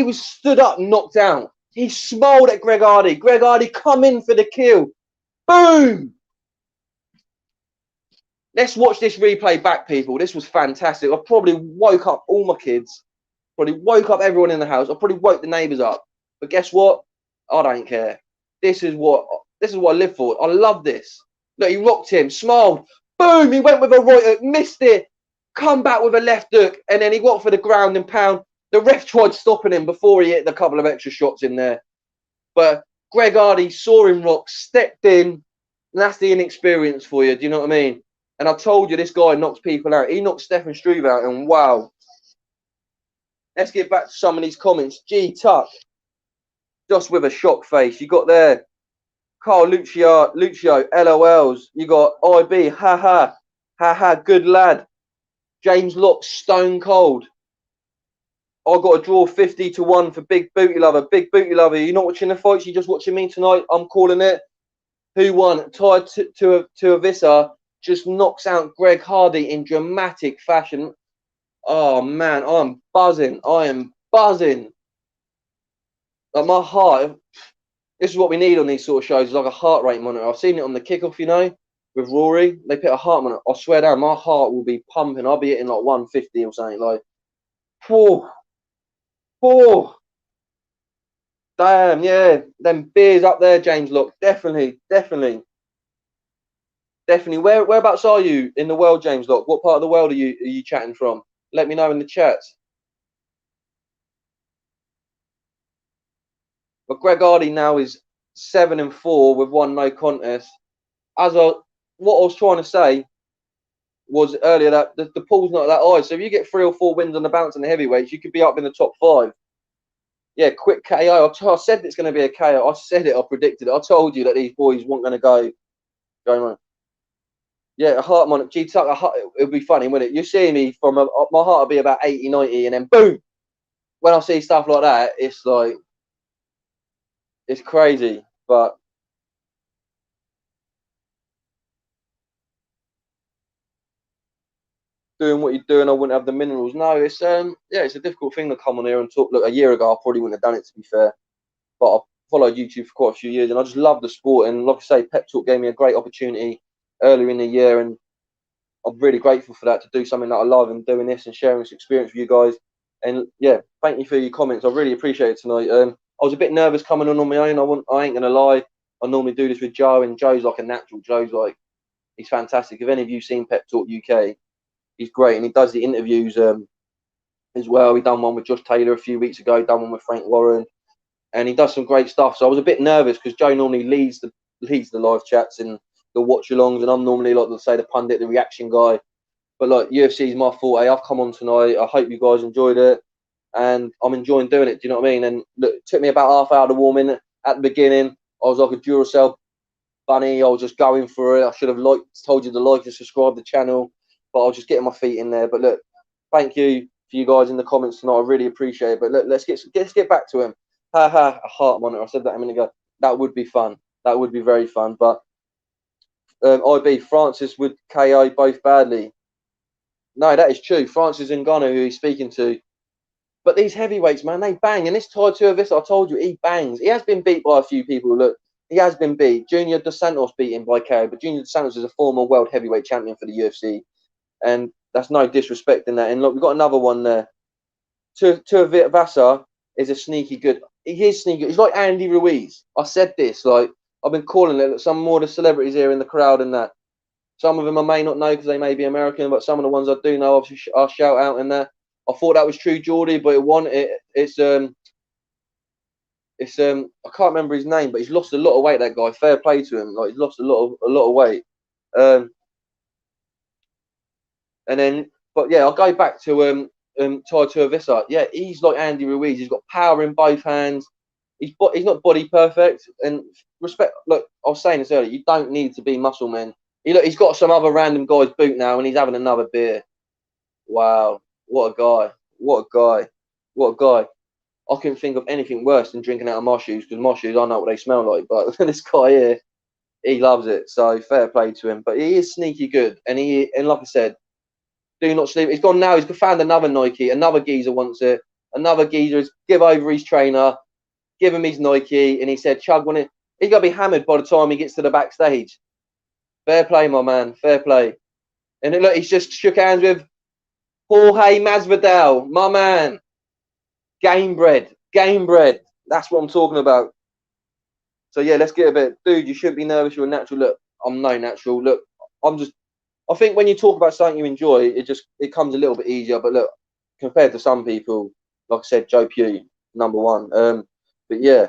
was stood up, knocked down. He smiled at Greg Hardy. Greg Hardy come in for the kill. Boom! Let's watch this replay back, people. This was fantastic. I probably woke up all my kids. Probably woke up everyone in the house. I probably woke the neighbours up. But guess what? I don't care. This is what I live for. I love this. Look, he rocked him, smiled. Boom! He went with a right hook, missed it. Come back with a left hook, and then he went for the ground and pound. The ref tried stopping him before he hit a couple of extra shots in there. But Greg Hardy saw him rock, stepped in, and that's the inexperience for you. Do you know what I mean? And I told you this guy knocks people out. He knocked Stefan Struve out, and wow. let's get back to some of these comments. G Tuck, just with a shock face. You got there, Carl Lucio, LOLs. You got IB, haha, good lad. James Locke, stone cold. I got a draw 50-1 for Big Booty Lover. Big Booty Lover, you're not watching the fights, you're just watching me tonight. I'm calling it. Who won? Tied to Tuivasa just knocks out Greg Hardy in dramatic fashion. Oh man, I'm buzzing. I am buzzing. Like my heart. This is what we need on these sort of shows. It's like a heart rate monitor. I've seen it on the kickoff, you know, with Rory. They put a heart monitor. I swear down, my heart will be pumping. I'll be hitting like 150 or something. Like, oh, damn, yeah. Them beers up there, James. Look, definitely. Whereabouts are you in the world, James Locke? What part of the world are you chatting from? Let me know in the chat. But Greg Hardy now is 7-4 with 1 no contest. What I was trying to say was earlier that the pool's not that high. So if you get 3 or 4 wins on the bounce and the heavyweights, you could be up in the top 5. Yeah, quick KO. I said it's going to be a KO. I said it. I predicted it. I told you that these boys weren't going to go on. Yeah, a heart monitor. G Tuck, it would be funny, wouldn't it? You see me from my heart would be about 80, 90, and then boom. When I see stuff like that, it's like, it's crazy. But doing what you're doing, I wouldn't have the minerals. No, it's it's a difficult thing to come on here and talk. Look, a year ago, I probably wouldn't have done it, to be fair. But I've followed YouTube for quite a few years, and I just love the sport. And like I say, Pep Talk gave me a great opportunity earlier in the year, and I'm really grateful for that, to do something that I love and doing this and sharing this experience with you guys. And yeah, thank you for your comments. I really appreciate it tonight. I was a bit nervous coming on my own. I ain't gonna lie. I normally do this with Joe, and Joe's like a natural. Joe's like, he's fantastic. If any of you seen Pep Talk UK, he's great, and he does the interviews as well. He done one with Josh Taylor a few weeks ago. Done one with Frank Warren, and he does some great stuff. So I was a bit nervous because Joe normally leads the live chats and the watch-alongs, and I'm normally like, let's say, the pundit, the reaction guy. But like, UFC is my forte. I've come on tonight. I hope you guys enjoyed it, and I'm enjoying doing it. Do you know what I mean? And look, it took me about half hour to warm in at the beginning. I was like a Duracell bunny. I was just going for it. I should have told you to like and subscribe to the channel, but I was just getting my feet in there. But look, thank you for you guys in the comments tonight. I really appreciate it. But look, let's get back to him. A heart monitor. I said that a minute ago. That would be fun. That would be very fun. But IB, Francis would KO both badly. No, that is true. Francis Ngannou, who he's speaking to. But these heavyweights, man, they bang. And this tied to this, I told you, he bangs. He has been beat by a few people. Look, he has been beat. Junior Dos Santos beat him by KO. But Junior Dos Santos is a former world heavyweight champion for the UFC. And that's no disrespect in that. And look, we've got another one there. Tuivasa is a sneaky good. He is sneaky. He's like Andy Ruiz. I said this. Like, I've been calling it. Some more of the celebrities here in the crowd and that. Some of them I may not know because they may be American, but some of the ones I do know, I'll shout out in there. I thought that was true, Geordie, but it's I can't remember his name, but he's lost a lot of weight. That guy, fair play to him. Like, he's lost a lot of weight. And then, but yeah, I'll go back to Tai Tuivasa. Yeah, he's like Andy Ruiz. He's got power in both hands. He's not body perfect. And respect. Look, I was saying this earlier. You don't need to be muscle man. He's got some other random guy's boot now, and he's having another beer. Wow, what a guy! What a guy! What a guy! I couldn't think of anything worse than drinking out of my shoes, because my shoes, I know what they smell like. But this guy here, he loves it. So fair play to him. But he is sneaky good, and like I said, do not sleep. He's gone now. He's found another Nike. Another geezer wants it. Another geezer is give over his trainer, give him his Nike, and he said, "Chug on it." He's gonna be hammered by the time he gets to the backstage. Fair play, my man. Fair play. And look, he's just shook hands with Jorge Masvidal, my man. Game bred. That's what I'm talking about. So yeah, let's get a bit. Dude, you shouldn't be nervous. You're a natural. Look, I'm no natural. Look, I think when you talk about something you enjoy, it comes a little bit easier. But look, compared to some people, like I said, Joe Pugh, #1. But yeah,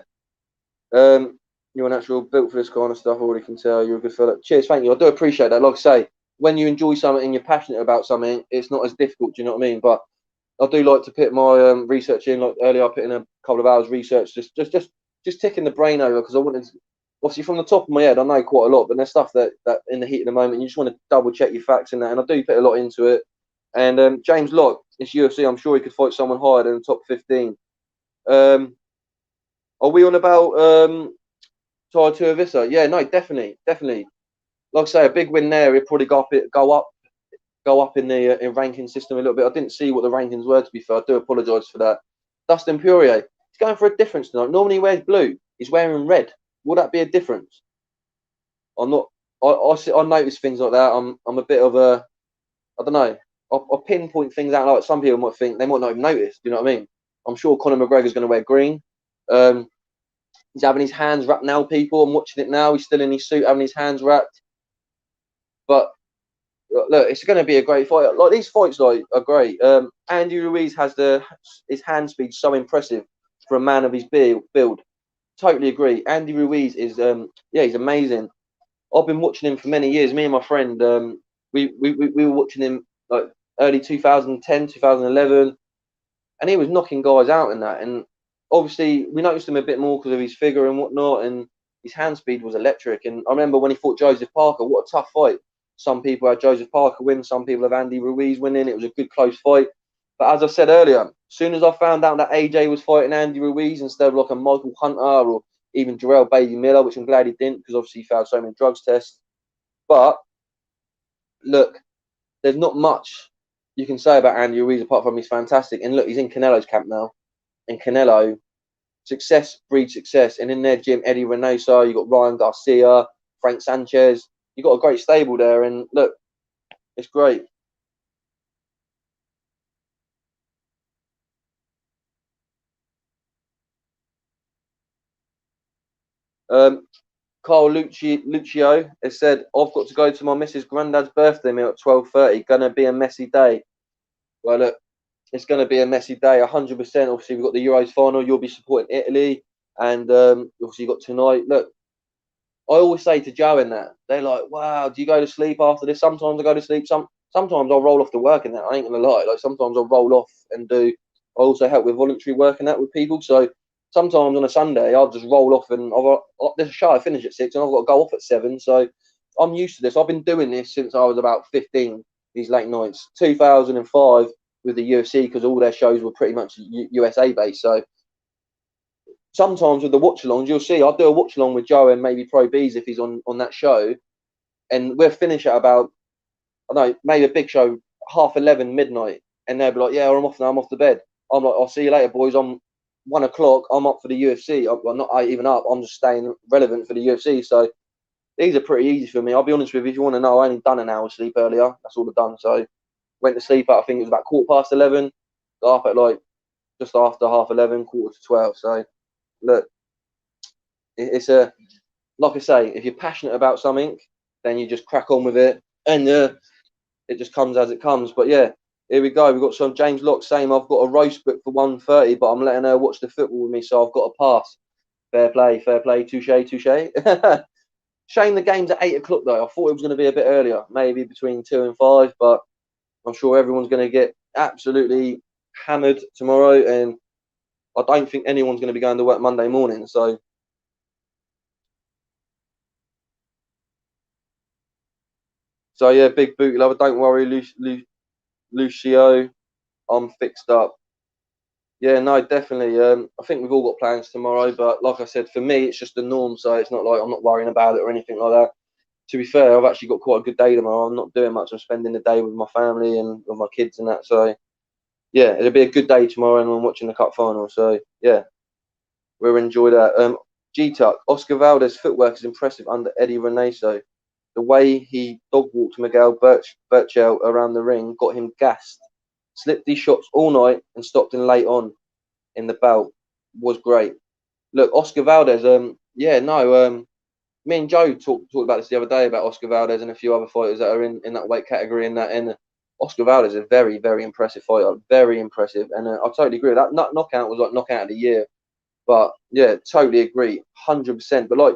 you're a natural, built for this kind of stuff. I already can tell you're a good fella. Cheers, thank you. I do appreciate that. Like I say, when you enjoy something and you're passionate about something, it's not as difficult. Do you know what I mean? But I do like to put my research in. Like earlier, I put in a couple of hours research, just ticking the brain over, because I wanted to, obviously from the top of my head I know quite a lot, but there's stuff that in the heat of the moment you just want to double check your facts in that, and I do put a lot into it. And James Locke, it's UFC. I'm sure he could fight someone higher than the top 15. Are we on about Tuivasa? Yeah, no, definitely. Like I say, a big win there. He'd probably go up in the ranking system a little bit. I didn't see what the rankings were, to be fair. I do apologise for that. Dustin Poirier, he's going for a difference tonight. Normally he wears blue. He's wearing red. Will that be a difference? I'm not. I notice things like that. I'm a bit of a, I don't know. I pinpoint things out. Like some people might think, they might not even notice. Do you know what I mean? I'm sure Conor McGregor's going to wear green. He's having his hands wrapped now, people. I'm watching it now. He's still in his suit, having his hands wrapped. But look, it's going to be a great fight. Like these fights, like are great. Andy Ruiz has his hand speed so impressive for a man of his build. Totally agree. Andy Ruiz is he's amazing. I've been watching him for many years. Me and my friend, we were watching him like early 2010, 2011, and he was knocking guys out in that. And obviously, we noticed him a bit more because of his figure and whatnot, and his hand speed was electric. And I remember when he fought Joseph Parker, what a tough fight. Some people had Joseph Parker win, some people have Andy Ruiz winning. It was a good close fight. But as I said earlier, as soon as I found out that AJ was fighting Andy Ruiz instead of like a Michael Hunter or even Jarrell Baby Miller, which I'm glad he didn't, because obviously he failed so many drugs tests. But look, there's not much you can say about Andy Ruiz apart from he's fantastic. And look, he's in Canelo's camp now. And Canelo, success breeds success. And in their gym, Eddie Reynoso, you got Ryan Garcia, Frank Sanchez. You got a great stable there. And look, it's great. Carl Lucio has said, I've got to go to my Mrs. Granddad's birthday meal at 12:30. Gonna be a messy day. Well, look, it's going to be a messy day, 100%. Obviously, we've got the Euros final. You'll be supporting Italy. And obviously, you've got tonight. Look, I always say to Joe in that, they're like, wow, do you go to sleep after this? Sometimes I go to sleep. Sometimes I'll roll off to work in that. I ain't going to lie. Like, sometimes I'll roll off and do. I also help with voluntary work and that with people. So sometimes on a Sunday, I'll just roll off and there's a show I finish at 6 and I've got to go off at 7. So I'm used to this. I've been doing this since I was about 15, these late nights. 2005 with the UFC, because all their shows were pretty much USA based. So sometimes with the watch-alongs, you'll see I'll do a watch-along with Joe and maybe Pro Beez if he's on that show. And we'll finish at about, I don't know, maybe a big show, 11:30, midnight. And they'll be like, yeah, I'm off now, I'm off to bed. I'm like, I'll see you later, boys. I'm 1 o'clock, I'm up for the UFC. I'm not even up, I'm just staying relevant for the UFC. So these are pretty easy for me. I'll be honest with you, if you want to know, I only done an hour's sleep earlier. That's all I've done. So went to sleep at, I think it was about 11:15. Got up at like just after 11:30, 11:45. So look, it's a, like I say, if you're passionate about something, then you just crack on with it, and it just comes as it comes. But yeah, here we go. We've got some James Locke saying I've got a roast book for 1:30, but I'm letting her watch the football with me, so I've got to pass. Fair play, touche. Shame the game's at 8 o'clock though. I thought it was going to be a bit earlier, maybe between 2 and 5, but I'm sure everyone's going to get absolutely hammered tomorrow, and I don't think anyone's going to be going to work Monday morning. So yeah, big booty lover. Don't worry, Lucio. I'm fixed up. Yeah, no, definitely. I think we've all got plans tomorrow, but like I said, for me, it's just the norm. So it's not like I'm not worrying about it or anything like that. To be fair, I've actually got quite a good day tomorrow. I'm not doing much. I'm spending the day with my family and with my kids and that. So yeah, it'll be a good day tomorrow, and I'm watching the cup final. So yeah, we'll enjoy that. G-Tuck, Oscar Valdez footwork is impressive under Eddie Reynoso. The way he dog walked Miguel Burchell around the ring got him gassed. Slipped these shots all night and stopped him late on in the bout. Was great. Look, Oscar Valdez. Me and Joe talked about this the other day about Oscar Valdez and a few other fighters that are in that weight category. And Oscar Valdez is a very, very impressive fighter. Very impressive. And I totally agree. That knockout was like knockout of the year. But yeah, totally agree, 100%. But like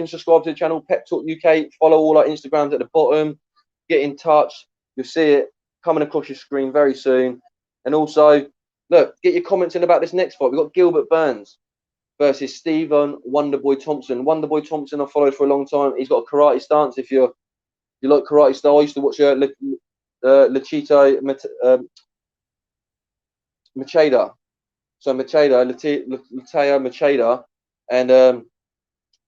and subscribe to the channel, Pep Talk UK. Follow all our Instagrams at the bottom. Get in touch. You'll see it coming across your screen very soon. And also, look, get your comments in about this next fight. We've got Gilbert Burns versus Stephen Wonderboy Thompson. Wonderboy Thompson I've followed for a long time. He's got a karate stance. If you like karate style, I used to watch Lachito Macheda. So Lateo Macheda, and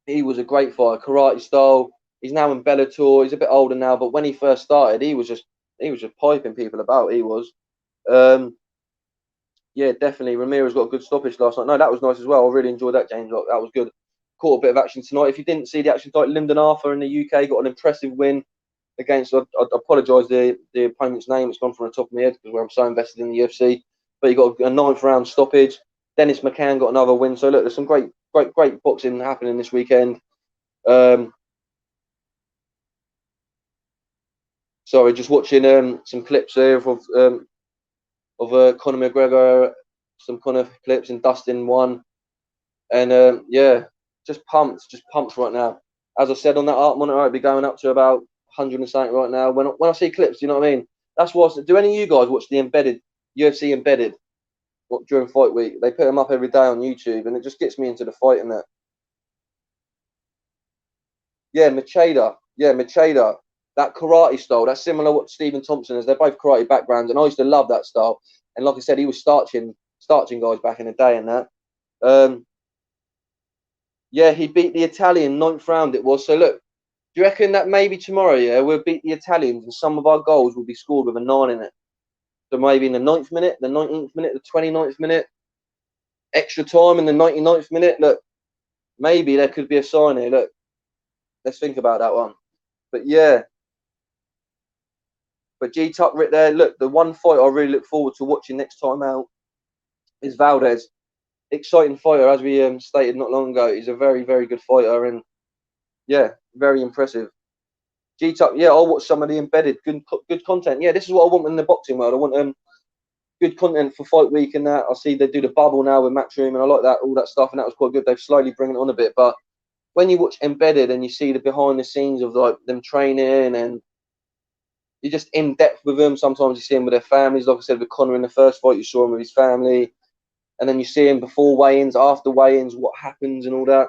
he was a great fighter, karate style. He's now in Bellator. He's a bit older now, but when he first started, he was just piping people about. He was. Yeah, definitely. Ramirez got a good stoppage last night. No, that was nice as well. I really enjoyed that, James. That was good. Caught a bit of action tonight. If you didn't see the action tonight, Lyndon Arthur in the UK got an impressive win against. I apologise, the opponent's name. It's gone from the top of my head because I'm so invested in the UFC. But he got a 9th round stoppage. Dennis McCann got another win. So look, there's some great boxing happening this weekend. Sorry, just watching some clips here of Conor McGregor, some Conor clips, and Dustin won, and yeah, just pumped right now. As I said on that art monitor, I'd be going up to about 100 and something right now. When I see clips, you know what I mean. That's what. Do any of you guys watch the UFC Embedded during fight week? They put them up every day on YouTube, and it just gets me into the fight and that. Yeah, Macheda. That karate style, that's similar to what Stephen Thompson is. They're both karate backgrounds, and I used to love that style. And like I said, he was starching guys back in the day and that. Yeah, he beat the Italian 9th round it was. So look, do you reckon that maybe tomorrow, yeah, we'll beat the Italians and some of our goals will be scored with a 9 in it? So maybe in the 9th minute, the 19th minute, the 29th minute, extra time in the 99th minute. Look, maybe there could be a sign here. Look, let's think about that one. But yeah. But G-Tuck right there, look, the one fight I really look forward to watching next time out is Valdez. Exciting fighter, as we stated not long ago. He's a very, very good fighter, and yeah, very impressive. G-Tuck, yeah, I'll watch some of the embedded, good content. Yeah, this is what I want in the boxing world. I want good content for fight week and that. I see they do the bubble now with Matchroom, and I like that, all that stuff, and that was quite good. They've slowly bringing it on a bit, but when you watch embedded and you see the behind the scenes of like them training, and you're just in depth with them. Sometimes you see them with their families. Like I said, with Conor in the first fight, you saw him with his family. And then you see him before weigh-ins, after weigh-ins, what happens and all that.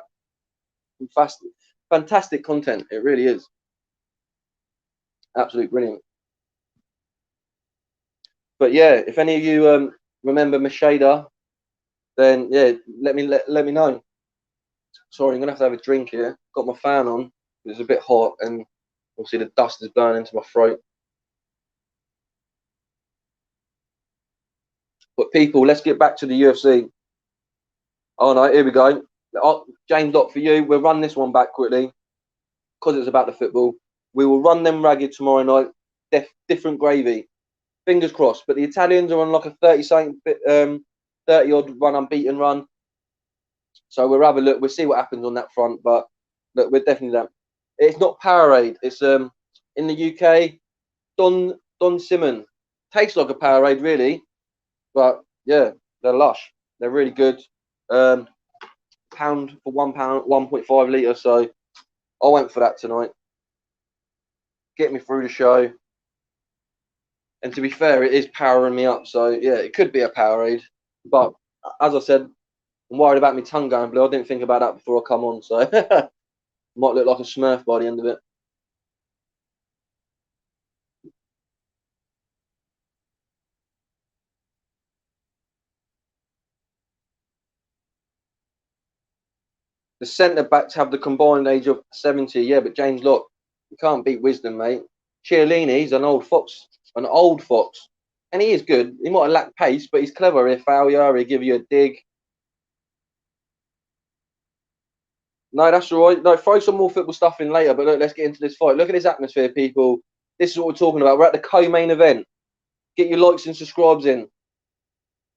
Fantastic content. It really is. Absolutely brilliant. But yeah, if any of you remember Macheda, then yeah, let me know. Sorry, I'm going to have a drink here. Got my fan on. It's a bit hot, and obviously the dust is burning into my throat. But people, let's get back to the UFC. Oh no, here we go. James Dock for you. We'll run this one back quickly because it's about the football. We will run them ragged tomorrow night. Different gravy. Fingers crossed. But the Italians are on like a 30-odd run, unbeaten run. So we'll have a look. We'll see what happens on that front. But look, we're definitely that. It's not Powerade. It's in the UK. Don Simon. Tastes like a Powerade, really. But yeah, they're lush. They're really good. Pound for £1, 1.5 litre. So I went for that tonight. Get me through the show. And to be fair, it is powering me up. So yeah, it could be a Powerade. But as I said, I'm worried about my tongue going blue. I didn't think about that before I come on. So might look like a Smurf by the end of it. The centre backs have the combined age of 70. Yeah, but James, look, you can't beat wisdom, mate. Chiellini's an old fox, and he is good. He might have lacked pace, but he's clever. He'll foul you, he'll give you a dig. No, that's all right. No, throw some more football stuff in later, but look, let's get into this fight. Look at this atmosphere, people. This is what we're talking about. We're at the co-main event. Get your likes and subscribes in.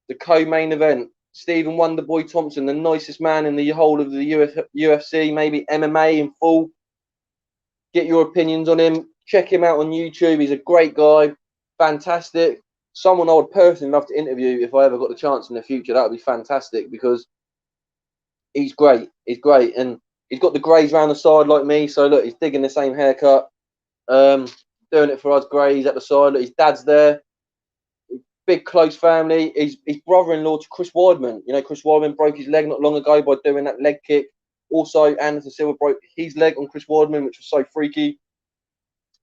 The co-main event. Stephen Wonderboy Thompson, the nicest man in the whole of the UFC, maybe MMA in full. Get your opinions on him. Check him out on YouTube. He's a great guy. Fantastic. Someone I would personally love to interview if I ever got the chance in the future. That would be fantastic because he's great. He's great. And he's got the greys around the side like me. So look, he's digging the same haircut. Doing it for us greys at the side. Look, his dad's there. big close family. He's brother-in-law to Chris Weidman. You know, Chris Weidman broke his leg not long ago by doing that leg kick. Also, Anderson Silva broke his leg on Chris Weidman, which was so freaky.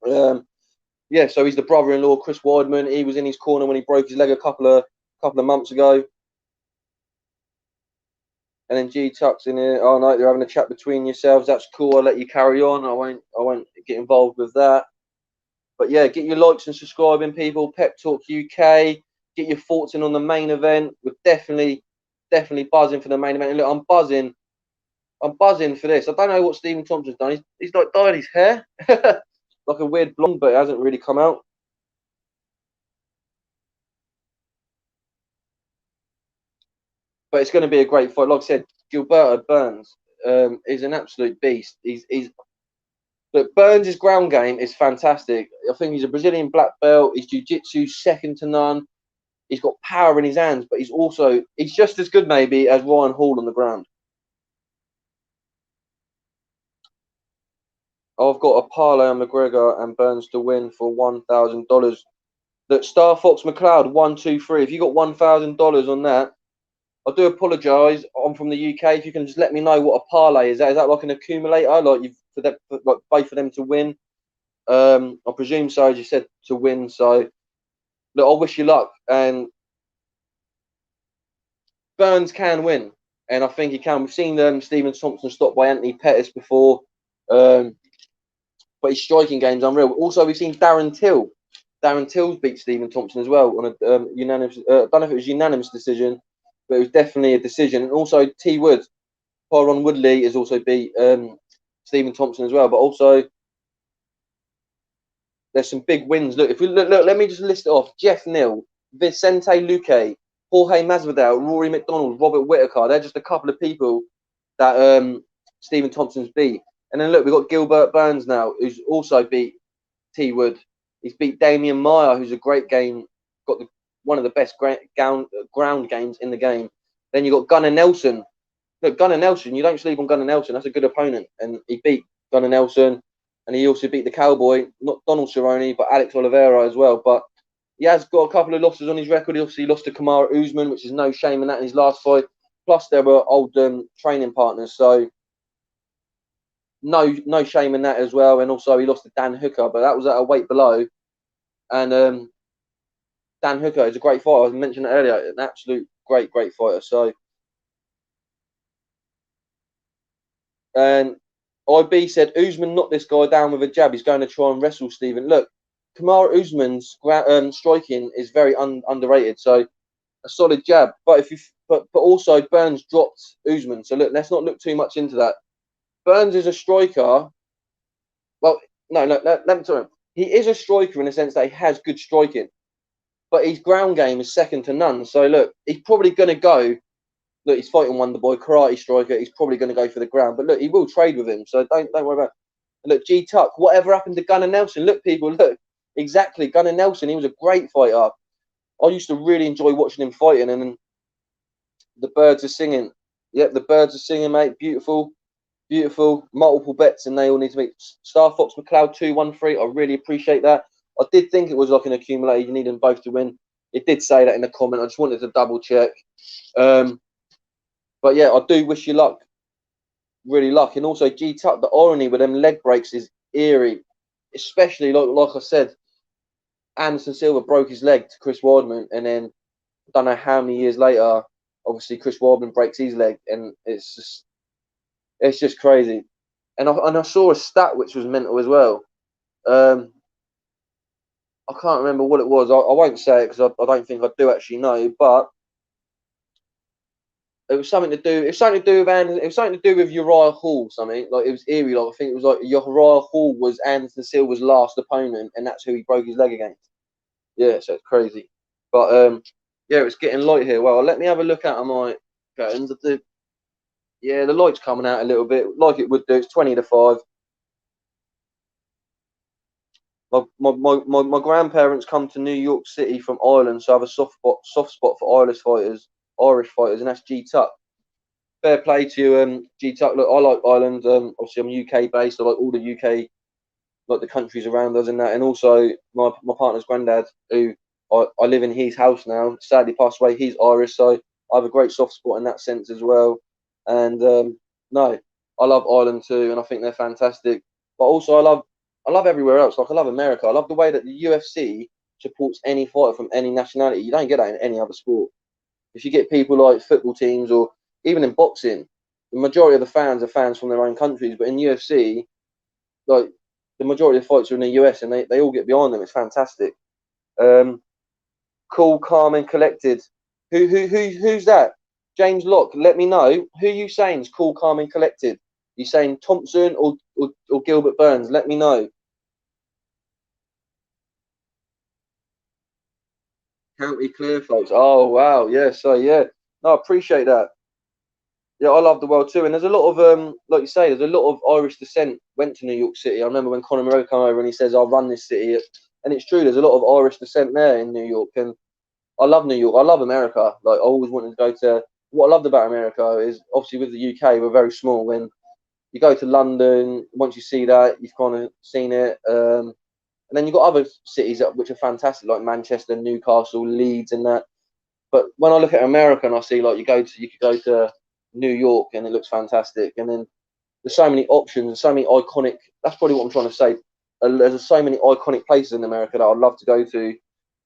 Yeah, so he's the brother-in-law, Chris Weidman. He was in his corner when he broke his leg a couple of months ago. And then G Tuck's in here. Oh no, they're having a chat between yourselves. That's cool. I'll let you carry on. I won't get involved with that. But yeah, get your likes and subscribing, people. Pep Talk UK. Get your thoughts in on the main event. We're definitely buzzing for the main event. And look, I'm buzzing for this. I don't know what Stephen Thompson's done. He's like dyed his hair like a weird blonde, but it hasn't really come out. But it's going to be a great fight. Like I said, Gilberto Burns is an absolute beast. But Burns' ground game is fantastic. I think he's a Brazilian black belt. His jiu-jitsu second to none. He's got power in his hands, but he's just as good maybe as Ryan Hall on the ground. I've got a parlay on McGregor and Burns to win for $1,000. That Star Fox McLeod 123. If you got $1,000 on that, I do apologise. I'm from the UK. If you can just let me know what a parlay is. Is that like an accumulator, like like both of them to win? I presume so. As you said, to win. So look, I wish you luck. And Burns can win, and I think he can. We've seen Stephen Thompson stopped by Anthony Pettis before, but his striking game's unreal. Also, we've seen Darren Till. Darren Till's beat Stephen Thompson as well on a unanimous. I don't know if it was unanimous decision, but it was definitely a decision. And also T Wood, Tyron Woodley has also beat Stephen Thompson as well. But also there's some big wins. Look, if we look, let me just list it off: Jeff Neal, Vicente Luque, Jorge Masvidal, Rory McDonald, Robert Whittaker. They're just a couple of people that Stephen Thompson's beat. And then look, we've got Gilbert Burns now, who's also beat T Wood. He's beat Damian Maia, who's a great game, got one of the best ground games in the game. Then you've got Gunnar Nelson. Look, Gunnar Nelson, you don't sleep on Gunnar Nelson. That's a good opponent. And he beat Gunnar Nelson. And he also beat the Cowboy, not Donald Cerrone, but Alex Oliveira as well. But he has got a couple of losses on his record. He obviously lost to Kamaru Usman, which is no shame in that in his last fight. Plus, there were old training partners. So no shame in that as well. And also, he lost to Dan Hooker, but that was at a weight below. And Dan Hooker is a great fighter. I mentioned it earlier, an absolute great fighter. So, and IB said Usman knocked this guy down with a jab. He's going to try and wrestle Stephen. Look, Kamaru Usman's striking is very underrated. So, a solid jab. But but also Burns dropped Usman. So look, let's not look too much into that. Burns is a striker. Well, no, let me tell you. He is a striker in the sense that he has good striking, but his ground game is second to none. So look, he's probably going to go. Look, he's fighting Wonderboy, karate striker. He's probably going to go for the ground. But look, he will trade with him. So don't worry about it. And look, G Tuck, whatever happened to Gunnar Nelson? Look, people, look. Exactly, Gunnar Nelson, he was a great fighter. I used to really enjoy watching him fighting. And then the birds are singing. Yep, the birds are singing, mate. Beautiful. Multiple bets, and they all need to make Star Fox McLeod 213. I really appreciate that. I did think it was like an accumulator. You need them both to win. It did say that in the comment. I just wanted to double check. But yeah, I do wish you luck. Really luck. And also G Tuck, the irony with them leg breaks is eerie. Especially like I said, Anderson Silva broke his leg to Chris Weidman, and then I don't know how many years later, obviously Chris Weidman breaks his leg, and it's just crazy. And I saw a stat which was mental as well. I can't remember what it was. I won't say it because I don't think I do actually know, but it was something to do. It was something to do with It was something to do with Uriah Hall. Something like it was eerie. Like I think it was like Uriah Hall was Anderson Silva's last opponent, and that's who he broke his leg against. Yeah, so it's crazy. But yeah, it's getting light here. Well, let me have a look at my curtains. Yeah, the light's coming out a little bit, like it would do. It's 20 to 5. My grandparents come to New York City from Ireland, so I have a soft spot for Irish fighters, and that's G Tuck. Fair play to you, G Tuck. Look, I like Ireland. Obviously, I'm UK based. I like all the UK, like the countries around us and that. And also, my partner's granddad, who I live in his house now. Sadly passed away. He's Irish, so I have a great soft spot in that sense as well. And no, I love Ireland too, and I think they're fantastic. But also I love everywhere else. Like I love America. I love the way that the UFC supports any fighter from any nationality. You don't get that in any other sport. If you get people like football teams or even in boxing, the majority of the fans are fans from their own countries. But in UFC, like the majority of the fights are in the US, and they all get behind them. It's fantastic. Cool, calm, and collected. Who's that? James Locke. Let me know who you saying is cool, calm, and collected. You saying Thompson or Gilbert Burns? Let me know. County clear, folks. Oh wow, yeah. So yeah, no, I appreciate that. Yeah, I love the world too. And there's a lot of like you say, there's a lot of Irish descent went to New York City. I remember when Conor McGregor came over and he says, "I'll run this city," and it's true. There's a lot of Irish descent there in New York, and I love New York. I love America. Like I always wanted to go to. What I loved about America is obviously with the UK, we're very small. When you go to London, once you see that, you've kind of seen it. And then you've got other cities which are fantastic, like Manchester, Newcastle, Leeds, and that. But when I look at America and I see like you could go to New York and it looks fantastic, and then there's so many options and so many iconic. That's probably what I'm trying to say. There's so many iconic places in America that I'd love to go to,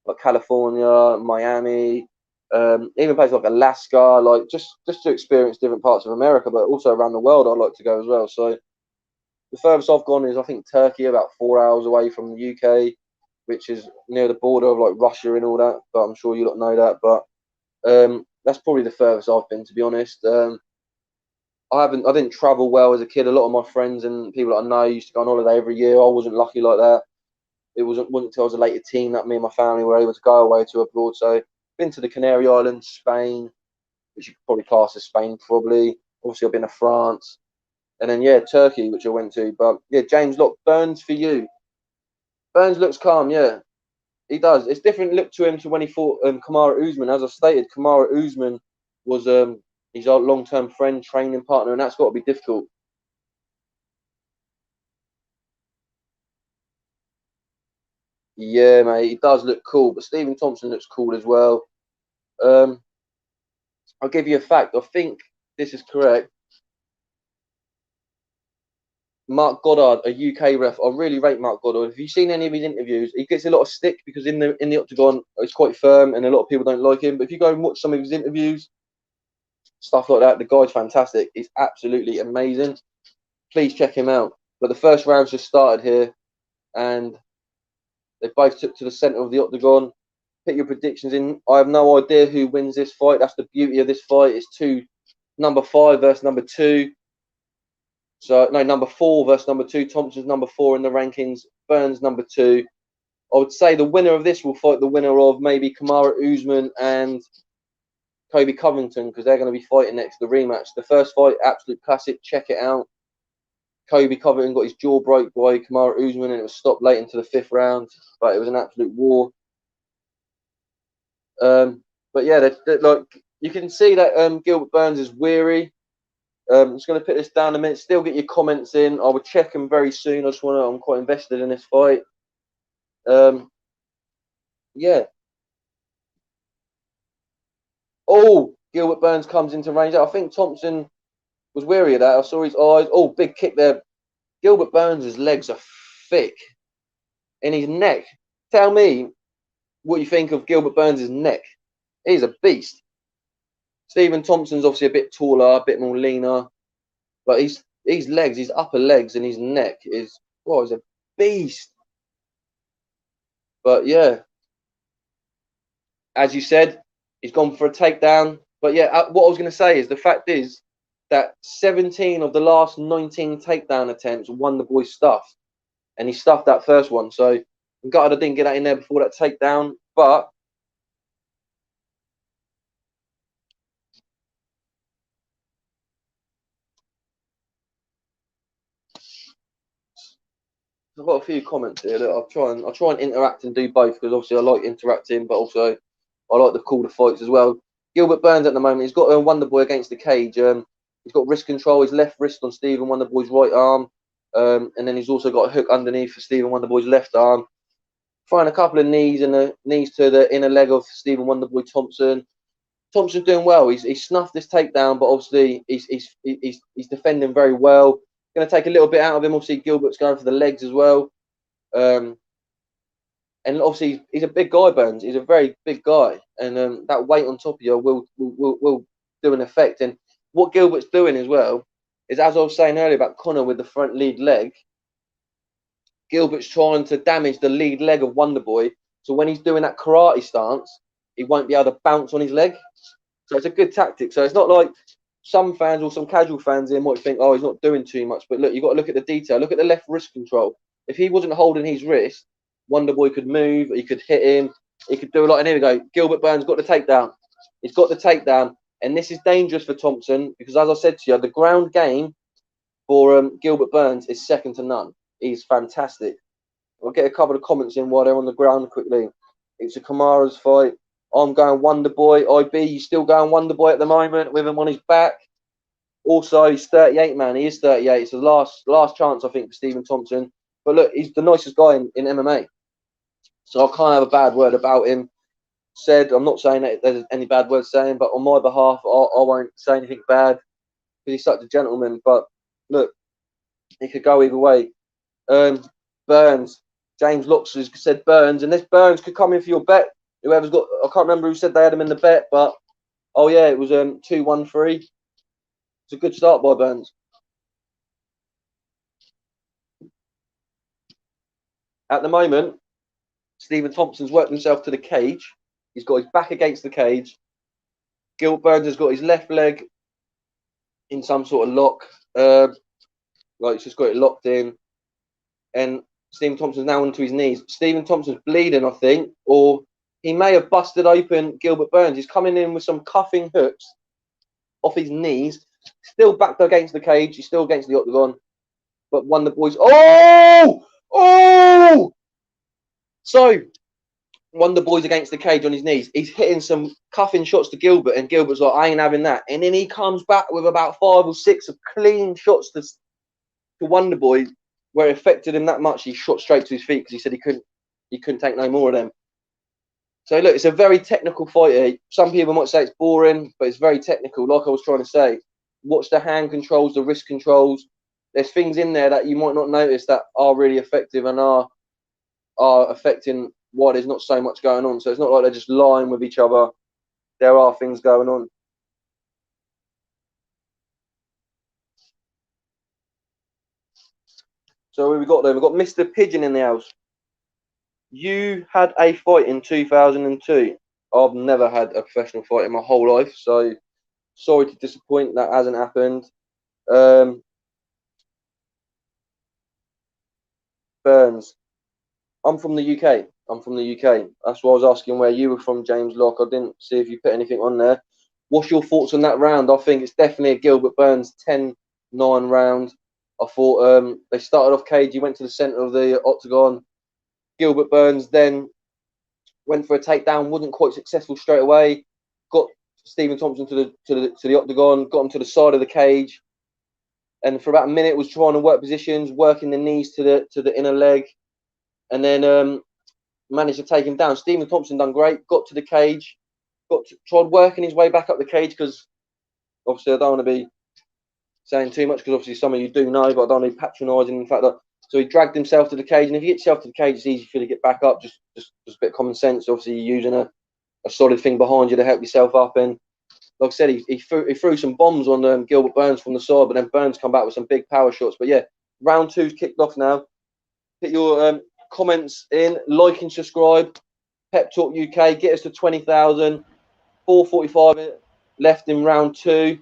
like California, Miami, even places like Alaska, like just to experience different parts of America, but also around the world. I'd like to go as well. So the furthest I've gone is I think Turkey, about 4 hours away from the UK, which is near the border of like Russia and all that. But I'm sure you don't know that. But that's probably the furthest I've been, to be honest. I didn't travel well as a kid. A lot of my friends and people that I know used to go on holiday every year. I wasn't lucky like that. It wasn't until I was a later teen that me and my family were able to go away to abroad. So been to the Canary Islands, Spain, which you could probably class as Spain, probably. Obviously, I've been to France, and then yeah, Turkey, which I went to. But yeah, James Lock, Burns for you. Burns looks calm, yeah, he does. It's different look to him to when he fought Kamaru Usman. As I stated, Kamaru Usman was he's our long-term friend, training partner, and that's got to be difficult. Yeah, mate, he does look cool, but Stephen Thompson looks cool as well. Um, I'll give you a fact. I think this is correct. Mark Goddard, a UK ref. I really rate Mark Goddard. Have you seen any of his interviews? He gets a lot of stick because in the octagon it's quite firm and a lot of people don't like him. But if you go and watch some of his interviews, stuff like that, the guy's fantastic. He's absolutely amazing. Please check him out. But the first round's just started here, and they both took to the centre of the octagon. Put your predictions in. I have no idea who wins this fight. That's the beauty of this fight. It's number 5 versus number 2. So no, number 4 versus number 2. Thompson's number 4 in the rankings. Burns number 2. I would say the winner of this will fight the winner of maybe Kamaru Usman and Kobe Covington, because they're going to be fighting next, the rematch. The first fight, absolute classic. Check it out. Kobe Covington got his jaw broke by Kamaru Usman, and it was stopped late into the 5th round. But it was an absolute war. But yeah, like you can see that Gilbert Burns is weary. I'm just going to put this down a minute. Still get your comments in. I will check them very soon. I'm quite invested in this fight. Yeah. Oh, Gilbert Burns comes into range. I think Thompson was wary of that. I saw his eyes. Oh, big kick there. Gilbert Burns' legs are thick. And his neck. Tell me what you think of Gilbert Burns' neck. He's a beast. Stephen Thompson's obviously a bit taller, a bit more leaner. But his legs, his upper legs and his neck is, well, he's a beast. But yeah, as you said, he's gone for a takedown. But yeah, what I was going to say is the fact is that 17 of the last 19 takedown attempts won the boy's stuff. And he stuffed that first one. So I'm gutted I didn't get that in there before that takedown. But I've got a few comments here that I'll try and interact and do both, because obviously I like interacting, but also I like the call to fights as well. Gilbert Burns at the moment, he's got a Wonderboy against the cage. He's got wrist control, his left wrist on Stephen Wonderboy's right arm, and then he's also got a hook underneath for Stephen Wonderboy's left arm. throwing a couple of knees and the knees to the inner leg of Stephen Wonderboy Thompson. Thompson's doing well. He's snuffed this takedown, but obviously he's defending very well. Going to take a little bit out of him. Obviously, Gilbert's going for the legs as well. And obviously, he's a big guy, Burns. He's a very big guy. And that weight on top of you will do an effect. And what Gilbert's doing as well is, as I was saying earlier about Conor with the front lead leg, Gilbert's trying to damage the lead leg of Wonderboy. So when he's doing that karate stance, he won't be able to bounce on his leg. So it's a good tactic. So it's not like some fans or some casual fans here might think, oh, he's not doing too much. But look, you've got to look at the detail. Look at the left wrist control. If he wasn't holding his wrist, Wonderboy could move. He could hit him. He could do a lot. And here we go. Gilbert Burns got the takedown. He's got the takedown. And this is dangerous for Thompson because, as I said to you, the ground game for Gilbert Burns is second to none. He's fantastic. I'll get a couple of comments in while they're on the ground quickly. It's a Kamara's fight. I'm going Wonderboy. IB, you still going Wonderboy at the moment with him on his back. Also, he's 38, man. He is 38. It's the last chance, I think, for Stephen Thompson. But look, he's the nicest guy in MMA. So I can't have a bad word about him. I'm not saying that there's any bad words saying, but on my behalf, I won't say anything bad because he's such a gentleman. But look, it could go either way. Burns. James Loxley said Burns. And this Burns could come in for your bet. Whoever's got, I can't remember who said they had him in the bet, but oh yeah, it was 2-1-3. It's a good start by Burns. At the moment, Stephen Thompson's worked himself to the cage. He's got his back against the cage. Gilbert Burns has got his left leg in some sort of lock. Like he's just got it locked in. And Stephen Thompson's now onto his knees. Stephen Thompson's bleeding, I think, or he may have busted open Gilbert Burns. He's coming in with some cuffing hooks off his knees. Still backed against the cage. He's still against the octagon. But Wonderboy's... Oh! Oh! So, Wonderboy's against the cage on his knees. He's hitting some cuffing shots to Gilbert. And Gilbert's like, I ain't having that. And then he comes back with about 5 or 6 of clean shots to Wonderboy, where it affected him that much. He shot straight to his feet because he said he couldn't take no more of them. So look, it's a very technical fight here. Some people might say it's boring, but it's very technical. Like I was trying to say, watch the hand controls, the wrist controls. There's things in there that you might not notice that are really effective and are affecting why there's not so much going on. So it's not like they're just lying with each other. There are things going on. So who we got there? We've got Mr. Pigeon in the house. You had a fight in 2002. I've never had a professional fight in my whole life, so sorry to disappoint. That hasn't happened. Burns. I'm from the UK. That's why I was asking where you were from, James Locke. I didn't see if you put anything on there. What's your thoughts on that round? I think it's definitely a Gilbert Burns 10-9 round. I thought they started off cage. He went to the centre of the octagon. Gilbert Burns then went for a takedown, wasn't quite successful straight away. Got Stephen Thompson to the octagon, got him to the side of the cage, and for about a minute was trying to work positions, working the knees to the inner leg, and then managed to take him down. Stephen Thompson done great, got to the cage, tried working his way back up the cage because obviously I don't want to be saying too much because obviously some of you do know, but I don't want to be patronising. In fact, so he dragged himself to the cage, and if you get yourself to the cage, it's easy for you to get back up. Just a bit of common sense. Obviously, you're using a solid thing behind you to help yourself up. And like I said, he threw some bombs on Gilbert Burns from the side, but then Burns come back with some big power shots. But yeah, round 2's kicked off now. Put your comments in, like and subscribe. Pep Talk UK, get us to 20,000. 4:45 left in round 2.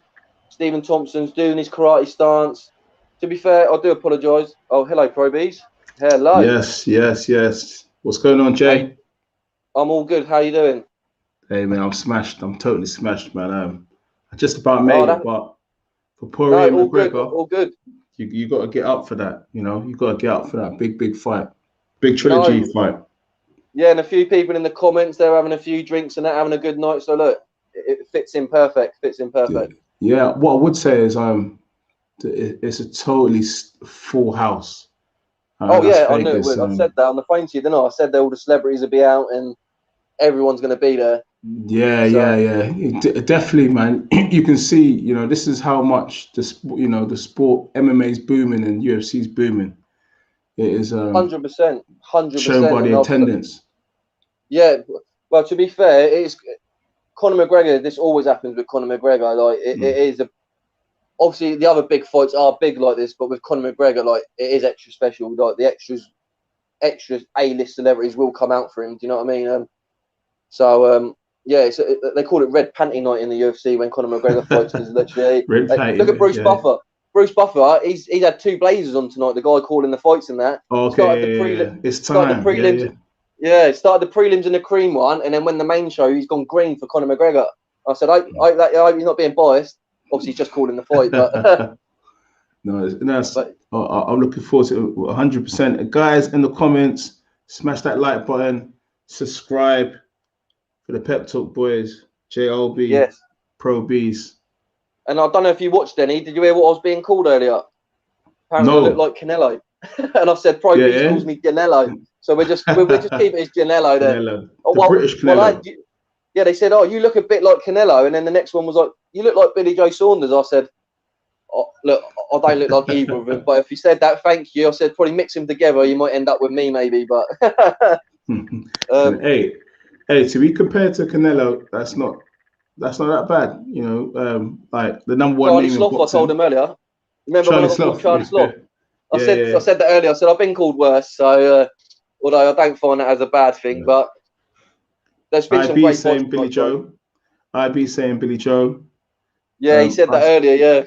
Stephen Thompson's doing his karate stance. To be fair, I do apologise. Oh, hello, Pro Beez. Hello. Yes. What's going on, Jay? Hey, I'm all good. How you doing? Hey, man, I'm smashed. I'm totally smashed, man. I just about made it, but for Poirier and McGregor, all good. You got to get up for that. You know, you got to get up for that big fight, big trilogy fight. Yeah, and a few people in the comments, they're having a few drinks and they're having a good night. So look, it fits in perfect. Yeah. What I would say is, it's a totally full house. Oh Las yeah, I knew it Vegas, would. I said that on the phone to you, didn't I? I said that all the celebrities would be out and everyone's going to be there. Yeah, So, definitely, man. You can see, this is how much the sport MMA is booming and UFC is booming. It is 100%, shown 100%. by the attendance. Yeah, well, to be fair, it's Conor McGregor. This always happens with Conor McGregor. Like it is obviously the other big fights are big like this, but with Conor McGregor, like it is extra special. Like the extras A-list celebrities will come out for him. Do you know what I mean? Yeah, they call it red panty night in the UFC when Conor McGregor fights because literally, Red panty, look at Bruce yeah. Buffer. Bruce Buffer, he's had 2 blazers on tonight. The guy calling the fights and that. Okay, it's time. Started the prelims. Yeah, started the prelims in the cream one, and then when the main show, he's gone green for Conor McGregor. I said, I hope he's not being biased. Obviously, he's just calling the fight, but I'm looking forward to it 100%. Guys, in the comments, smash that like button, subscribe for the Pep Talk boys, Alby, yes, Pro Beez. And I don't know if you watched any. Did you hear what I was being called earlier? Apparently, I look like Canelo, and I said Pro Beez calls me Canelo, so we're just keeping it as Canelo there. Canelo, British Canelo. Yeah, they said, oh, you look a bit like Canelo, and then the next one was like, you look like Billy Joe Saunders. I said, oh, look, I don't look like either of them, but if you said that, thank you. I said, probably mix them together, you might end up with me, maybe. But hey, to be compared to Canelo, that's not that bad. Like the number one Charlie name Sloth, in boxing. I told him earlier. Remember when I got called Charlie Sloth? I said that earlier. I said I've been called worse. So although I don't find that as a bad thing, but there's been some great saying Billy Joe. IB saying Billy Joe. Yeah, he said that earlier. Yeah.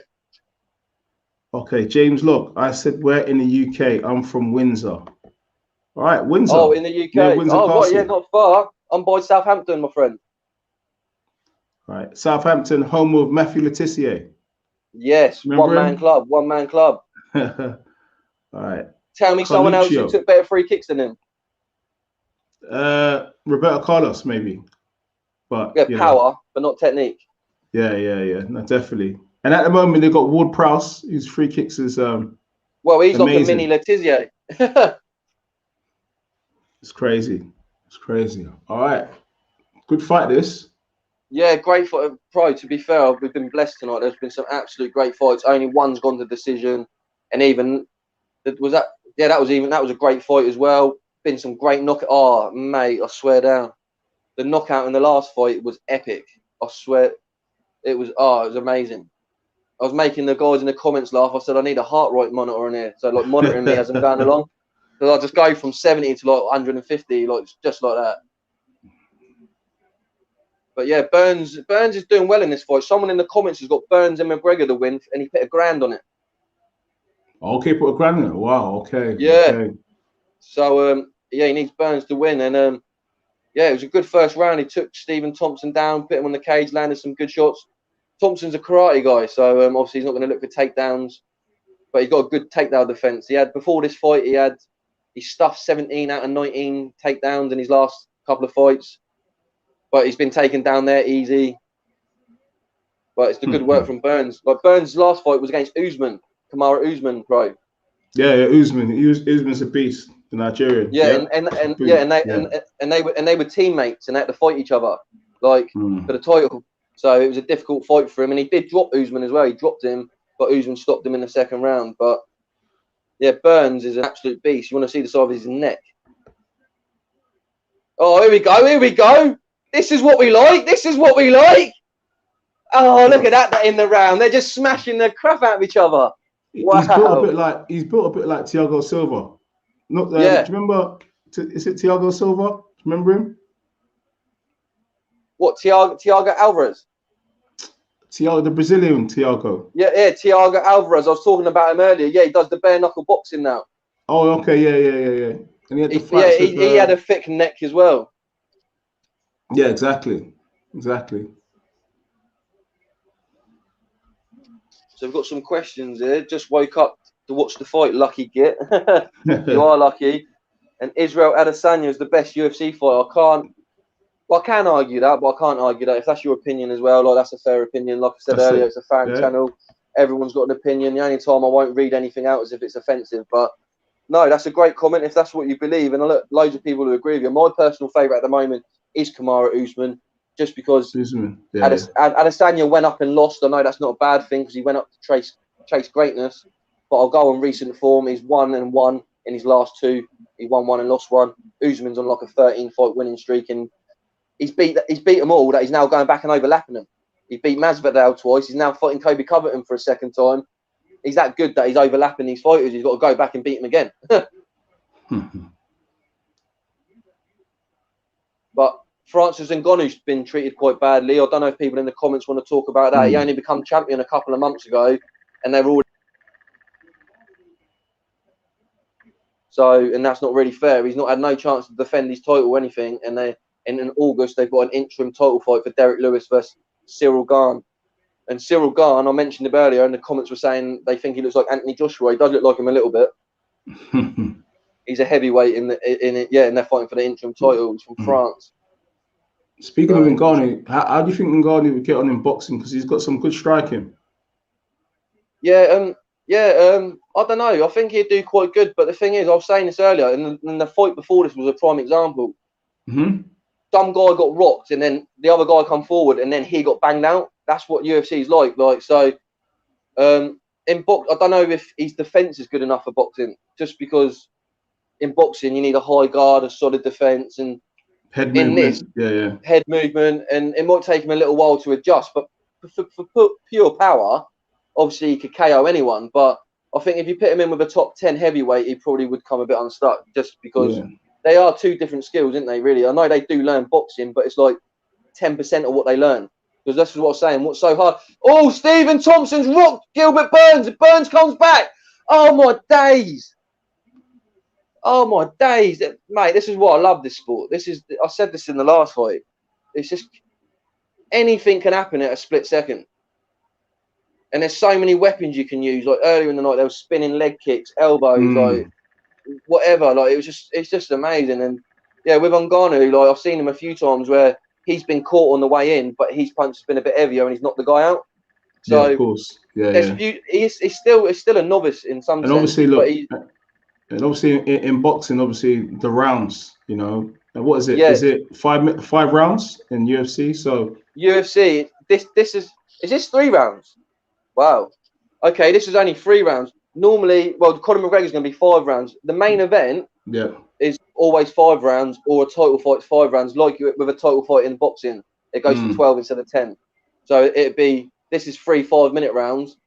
Okay, James. Look, I said we're in the UK. I'm from Windsor. All right, Windsor. Oh, in the UK. Yeah, Windsor Castle. Right, yeah, not far. I'm by Southampton, my friend. Right, Southampton, home of Matthew Letitia. Yes, one man club. All right. Tell me someone else who took better free kicks than him. Roberto Carlos, maybe. But yeah, power, but not technique. Yeah. No, definitely. And at the moment, they've got Ward Prowse, whose free kicks is well, he's amazing. Like a mini Letitia. It's crazy. All right. Good fight, this. Yeah, great fight. Pro, to be fair, we've been blessed tonight. There's been some absolute great fights. Only one's gone to decision. And even, that was a great fight as well. Been some great knockout. Oh, mate, I swear down. The knockout in the last fight was epic. I swear. It was amazing. I was making the guys in the comments laugh. I said, I need a heart rate monitor in here. So, like, monitoring me as I'm going along. Because I just go from 70 to, like, 150, like, just like that. But, yeah, Burns is doing well in this fight. Someone in the comments has got Burns and McGregor to win, and he put $1,000 on it. Okay, put $1,000 on it. Wow, okay. Yeah. Okay. So, yeah, he needs Burns to win. And, yeah, it was a good first round. He took Stephen Thompson down, put him on the cage, landed some good shots. Thompson's a karate guy, so obviously he's not going to look for takedowns, but he's got a good takedown defense. Before this fight, he stuffed 17 out of 19 takedowns in his last couple of fights, but he's been taken down there easy. But it's the good work from Burns. Like Burns' last fight was against Kamaru Usman, bro. Yeah, Usman. Usman's a beast, the Nigerian. Yeah, and they were teammates and they had to fight each other, like for the title. So it was a difficult fight for him, and he did drop Usman as well. He dropped him, but Usman stopped him in the second round. But yeah, Burns is an absolute beast. You want to see the side of his neck? Oh, here we go. This is what we like. Oh, look at that in the round. They're just smashing the crap out of each other. Wow. He's built a bit like Thiago Silva. Do you remember? Is it Thiago Silva? Do you remember him? What, Thiago Alvarez? The Brazilian Thiago. Yeah, Thiago Alvarez. I was talking about him earlier. Yeah, he does the bare knuckle boxing now. Oh, okay, yeah. And he had he had a thick neck as well. Yeah, exactly. So we've got some questions here. Just woke up to watch the fight. Lucky git. You are lucky. And Israel Adesanya is the best UFC fighter. I can argue that, but I can't argue that. If that's your opinion as well, like that's a fair opinion. Like I said earlier, it's a fan channel. Everyone's got an opinion. The only time I won't read anything out is if it's offensive. But No, that's a great comment if that's what you believe. And look, loads of people who agree with you. My personal favourite at the moment is Kamaru Usman, just because Adesanya went up and lost. I know that's not a bad thing because he went up to chase greatness. But I'll go on recent form. He's 1-1 in his last 2. He won 1 and lost 1. Usman's on like a 13-fight winning streak, and he's beat them all. That he's now going back and overlapping them. He beat Masvidal twice. He's now fighting Kobe Covington for a second time. He's that good that he's overlapping these fighters. He's got to go back and beat him again. But Francis Ngannou's been treated quite badly. I don't know if people in the comments want to talk about that. He only became champion a couple of months ago, and they're all and that's not really fair. He's not had no chance to defend his title or anything. And in August they've got an interim title fight for Derek Lewis versus Cyril Gane. And Cyril Gane, I mentioned him earlier, and the comments were saying they think he looks like Anthony Joshua. He does look like him a little bit. He's a heavyweight and they're fighting for the interim title. He's from France. Speaking of Ngannou, how do you think Ngannou would get on in boxing? Because he's got some good striking. I don't know. I think he'd do quite good. But the thing is, I was saying this earlier, and the fight before this was a prime example. Some guy got rocked, and then the other guy come forward, and then he got banged out. That's what UFC is like. In box, I don't know if his defense is good enough for boxing. Just because in boxing you need a high guard, a solid defense, and head movement. Head movement, and it might take him a little while to adjust. But for pure power, obviously he could KO anyone. But I think if you put him in with a top 10 heavyweight, he probably would come a bit unstuck, just because they are two different skills, aren't they? Really, I know they do learn boxing, but it's like 10% of what they learn. Because that's what I'm saying. What's so hard? Oh, Stephen Thompson's rocked Gilbert Burns. Burns comes back. Oh my days. Oh my days, mate! This is why I love this sport. I said this in the last fight. It's just anything can happen at a split second, and there's so many weapons you can use. Like earlier in the night, they were spinning leg kicks, elbows, like whatever. Like it's just amazing. And yeah, with Ngannou, like I've seen him a few times where he's been caught on the way in, but his punch has been a bit heavier and he's knocked the guy out. So of course, he's still a novice in some sense. Obviously, look. And obviously in boxing, obviously the rounds, and what is it? Is it five rounds in UFC? So UFC, this is this 3 rounds? Wow. Okay, this is only 3 rounds. Normally, Conor McGregor is going to be 5 rounds. The main event is always 5 rounds, or a title fight's 5 rounds. Like with a title fight in boxing, it goes for 12 instead of 10. So this is 3 5-minute rounds,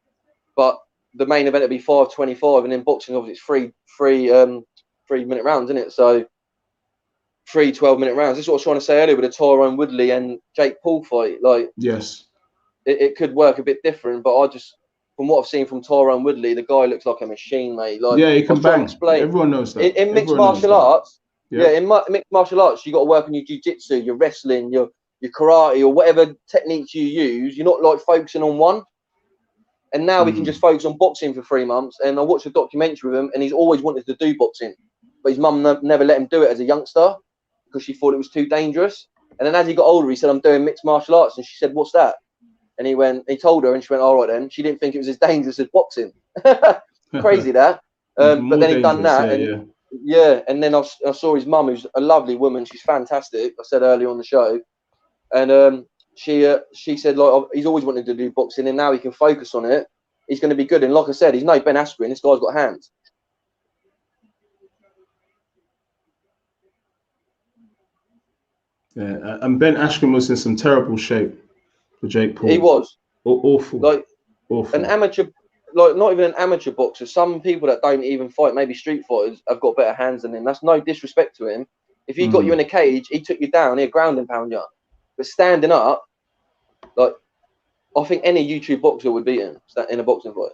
but the main event would be 5:25, and in boxing, obviously, it's 3-minute rounds, isn't it? So 3 12-minute rounds. This is what I was trying to say earlier with the Tyron Woodley and Jake Paul fight. Like, yes, it could work a bit different, but from what I've seen from Tyron Woodley, the guy looks like a machine, mate. Like, he can bang. Everyone knows that. In mixed martial arts, in mixed martial arts, you got to work on your jiu-jitsu, your wrestling, your karate, or whatever techniques you use. You're not like focusing on one. And now we can just focus on boxing for 3 months. And I watched a documentary with him, and he's always wanted to do boxing, but his mum never let him do it as a youngster because she thought it was too dangerous. And then as he got older, he said, "I'm doing mixed martial arts," and she said, "What's that?" And he told her, and she went, "All right then." She didn't think it was as dangerous as boxing. Crazy that. But then he done that, and then I saw his mum, who's a lovely woman. She's fantastic. I said earlier on the show, and she said, like, he's always wanted to do boxing, and now he can focus on it. He's going to be good. And like I said, he's no Ben Askren. This guy's got hands. Yeah, and Ben Askren was in some terrible shape for Jake Paul. He was awful, like awful. An amateur, like not even an amateur boxer. Some people that don't even fight, maybe street fighters, have got better hands than him. That's no disrespect to him. If he got you in a cage, he took you down, he'd ground and pound you. But standing up, like, I think any YouTube boxer would beat him in a boxing fight.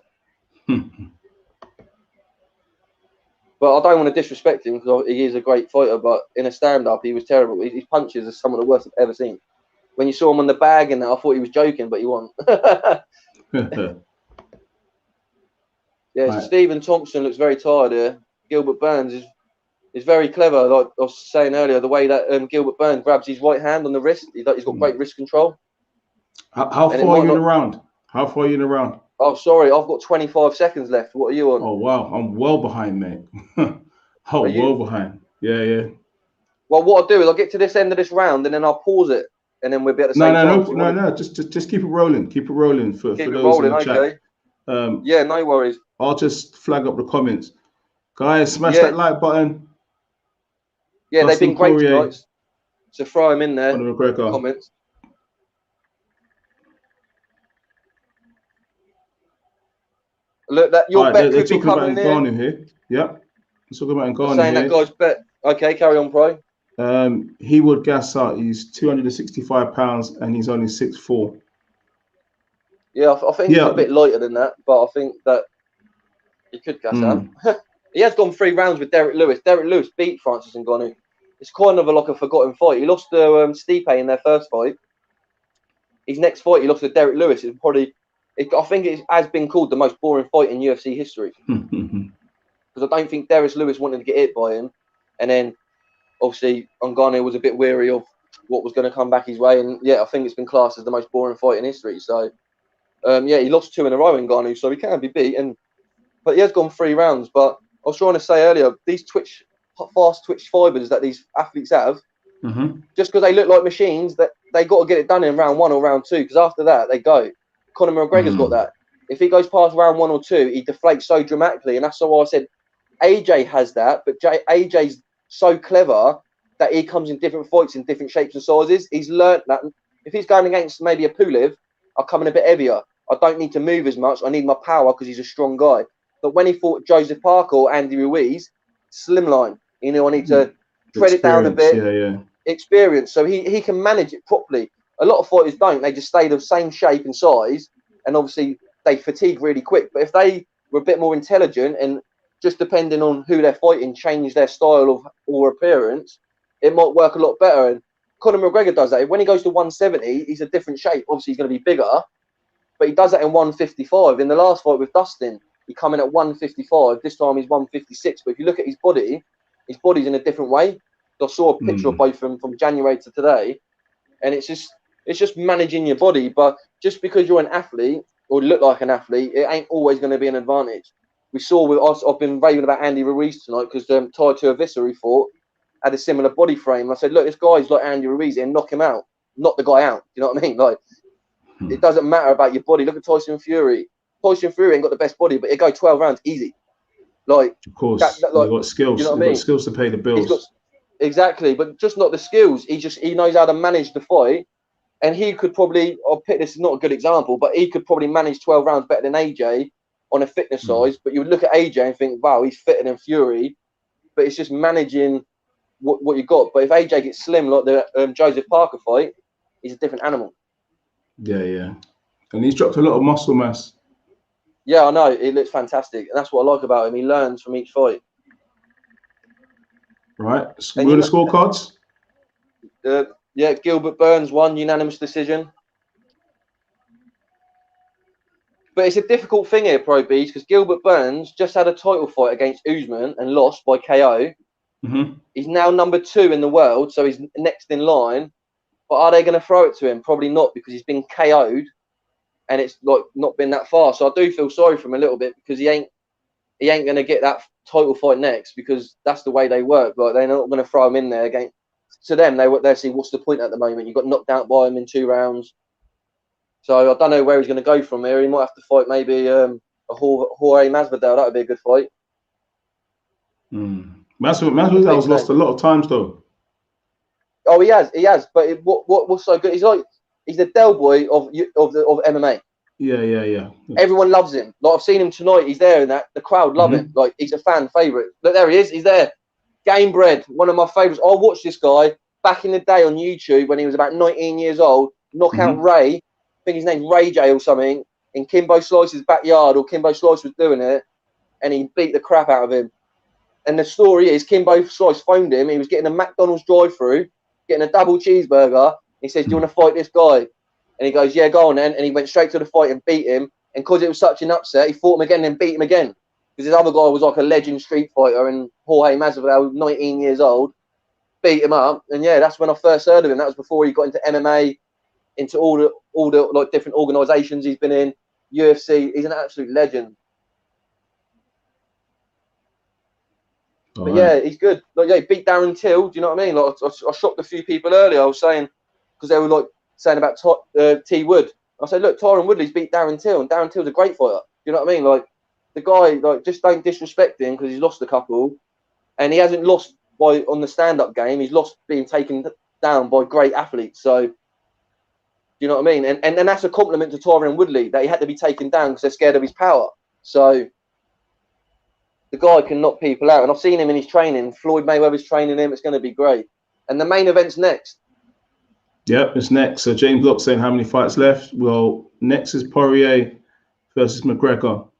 But I don't want to disrespect him because he is a great fighter. But in a stand-up, he was terrible. His punches are some of the worst I've ever seen. When you saw him on the bag and that, I thought he was joking, but he wasn't. So Stephen Thompson looks very tired here. Gilbert Burns is very clever. Like I was saying earlier, the way that Gilbert Burns grabs his right hand on the wrist, he's got great wrist control. How far are you in the round? How far are you in the round? Oh, sorry, I've got 25 seconds left. What are you on? Oh, wow. I'm well behind, mate. Well behind. Yeah. Well, what I'll do is I'll get to this end of this round and then I'll pause it. And then we'll be at the same time. No. Just keep it rolling. Keep it rolling for those rolling, in the chat. Yeah, no worries. I'll just flag up the comments. Guys, smash that like button. Yeah, Dustin, they've been great Poirier, tonight. So throw them in there. Conor McGregor. Comments. Look, that your bet could be coming in here. Ngannou here. Yeah. Let's talk about Ngannou saying here. That guy's bet. Okay, carry on, Pro. He would gas out. He's 265 pounds and he's only 6'4". Yeah, I think he's a bit lighter than that, but I think that he could gas out. He has gone 3 rounds with Derek Lewis. Derek Lewis beat Francis Ngannou. It's kind of like a forgotten fight. He lost to Stipe in their first fight. His next fight, he lost to Derek Lewis. It's probably, I think it has been called the most boring fight in UFC history. Because I don't think Derek Lewis wanted to get hit by him. And then, obviously, Ngannou was a bit wary of what was going to come back his way. And, yeah, I think it's been classed as the most boring fight in history. So, yeah, he lost 2 in a row in Ngannou, so he can be beaten. But he has gone 3 rounds. But I was trying to say earlier, these fast twitch fibers that these athletes have, just because they look like machines, that they got to get it done in round 1 or round 2, because after that they go. Conor McGregor's got that. If he goes past round 1 or 2, he deflates so dramatically, and that's why I said AJ has that. But AJ's so clever that he comes in different fights in different shapes and sizes. He's learnt that if he's going against maybe a Pulev, I'll come in a bit heavier. I don't need to move as much. I need my power because he's a strong guy. But when he fought Joseph Parker or Andy Ruiz, slimline. You know, I need to tread it down a bit. Experience. So he can manage it properly. A lot of fighters don't. They just stay the same shape and size, and obviously they fatigue really quick. But if they were a bit more intelligent and just depending on who they're fighting, change their style of or appearance, it might work a lot better. And Conor McGregor does that. When he goes to 170, he's a different shape. Obviously, he's going to be bigger, but he does that in 155. In the last fight with Dustin, he come in at 155. This time he's 156. But if you look at his body's in a different way. I saw a picture of both from January to today, and it's just managing your body. But just because you're an athlete or look like an athlete, it ain't always going to be an advantage. We saw with us. I've been raving about Andy Ruiz tonight because Tuivasa who fought had a similar body frame. I said, look, this guy's like Andy Ruiz, and knock him out, knock the guy out. You know what I mean? Like, it doesn't matter about your body. Look at Tyson Fury. Tyson Fury ain't got the best body, but it go 12 rounds easy. Like, of course, you've got skills. You know what I mean? Got skills to pay the bills. Exactly, but just not the skills. He knows how to manage the fight, and he could probably. I'll pick this is not a good example, but he could probably manage 12 rounds better than AJ on a fitness size. But you would look at AJ and think, wow, he's fitter than Fury. But it's just managing what you got. But if AJ gets slim like the Joseph Parker fight, he's a different animal. Yeah, and he's dropped a lot of muscle mass. Yeah, I know. It looks fantastic, and that's what I like about him. He learns from each fight. Right. So what are the scorecards? Yeah, Gilbert Burns won, unanimous decision. But it's a difficult thing here, Pro Beez, because Gilbert Burns just had a title fight against Usman and lost by KO. He's now number 2 in the world, so he's next in line. But are they going to throw it to him? Probably not, because he's been KO'd, and it's like not been that far. So I do feel sorry for him a little bit, because he ain't going to get that title fight next, because that's the way they work. Like, they're not going to throw him in there again. To them, they'll see what's the point at the moment. You got knocked out by him in 2 rounds. So I don't know where he's going to go from here. He might have to fight maybe a Jorge Masvidal. That would be a good fight. Masvidal's lost a lot of times though. Oh, he has. But what's so good? He's the Del Boy of MMA. Yeah. Everyone loves him. Like, I've seen him tonight. He's there, and the crowd love him. Like, he's a fan favorite. Look, there he is. He's there. Game bred, one of my favorites. I watched this guy back in the day on YouTube when he was about 19 years old. Knock out Ray. I think his name's Ray J or something. In Kimbo Slice's backyard, or Kimbo Slice was doing it, and he beat the crap out of him. And the story is, Kimbo Slice phoned him. He was getting a McDonald's drive-through, getting a double cheeseburger. He says, "Do you want to fight this guy?" And he goes, "Yeah, go on then." And he went straight to the fight and beat him. And because it was such an upset, he fought him again and beat him again. Because this other guy was like a legend street fighter, and Jorge Masvidal, 19 years old, beat him up. And yeah, that's when I first heard of him. That was before he got into MMA, into all the like different organisations he's been in. UFC. He's an absolute legend. But yeah, he's good. Like, yeah, he beat Darren Till. Do you know what I mean? Like, I shocked a few people earlier. I was saying, because they were like saying about T Wood. I said, look, Tyron Woodley's beat Darren Till, and Darren Till's a great fighter. Do you know what I mean? Like, the guy, like, just don't disrespect him because he's lost a couple, and he hasn't lost on the stand-up game. He's lost being taken down by great athletes. So, do you know what I mean? And that's a compliment to Tyron Woodley that he had to be taken down because they're scared of his power. So. The guy can knock people out, and I've seen him in his training. Floyd Mayweather's training him. It's going to be great. And the main event's next. Yep, it's next. So James Block saying how many fights left? Well, next is Poirier versus McGregor.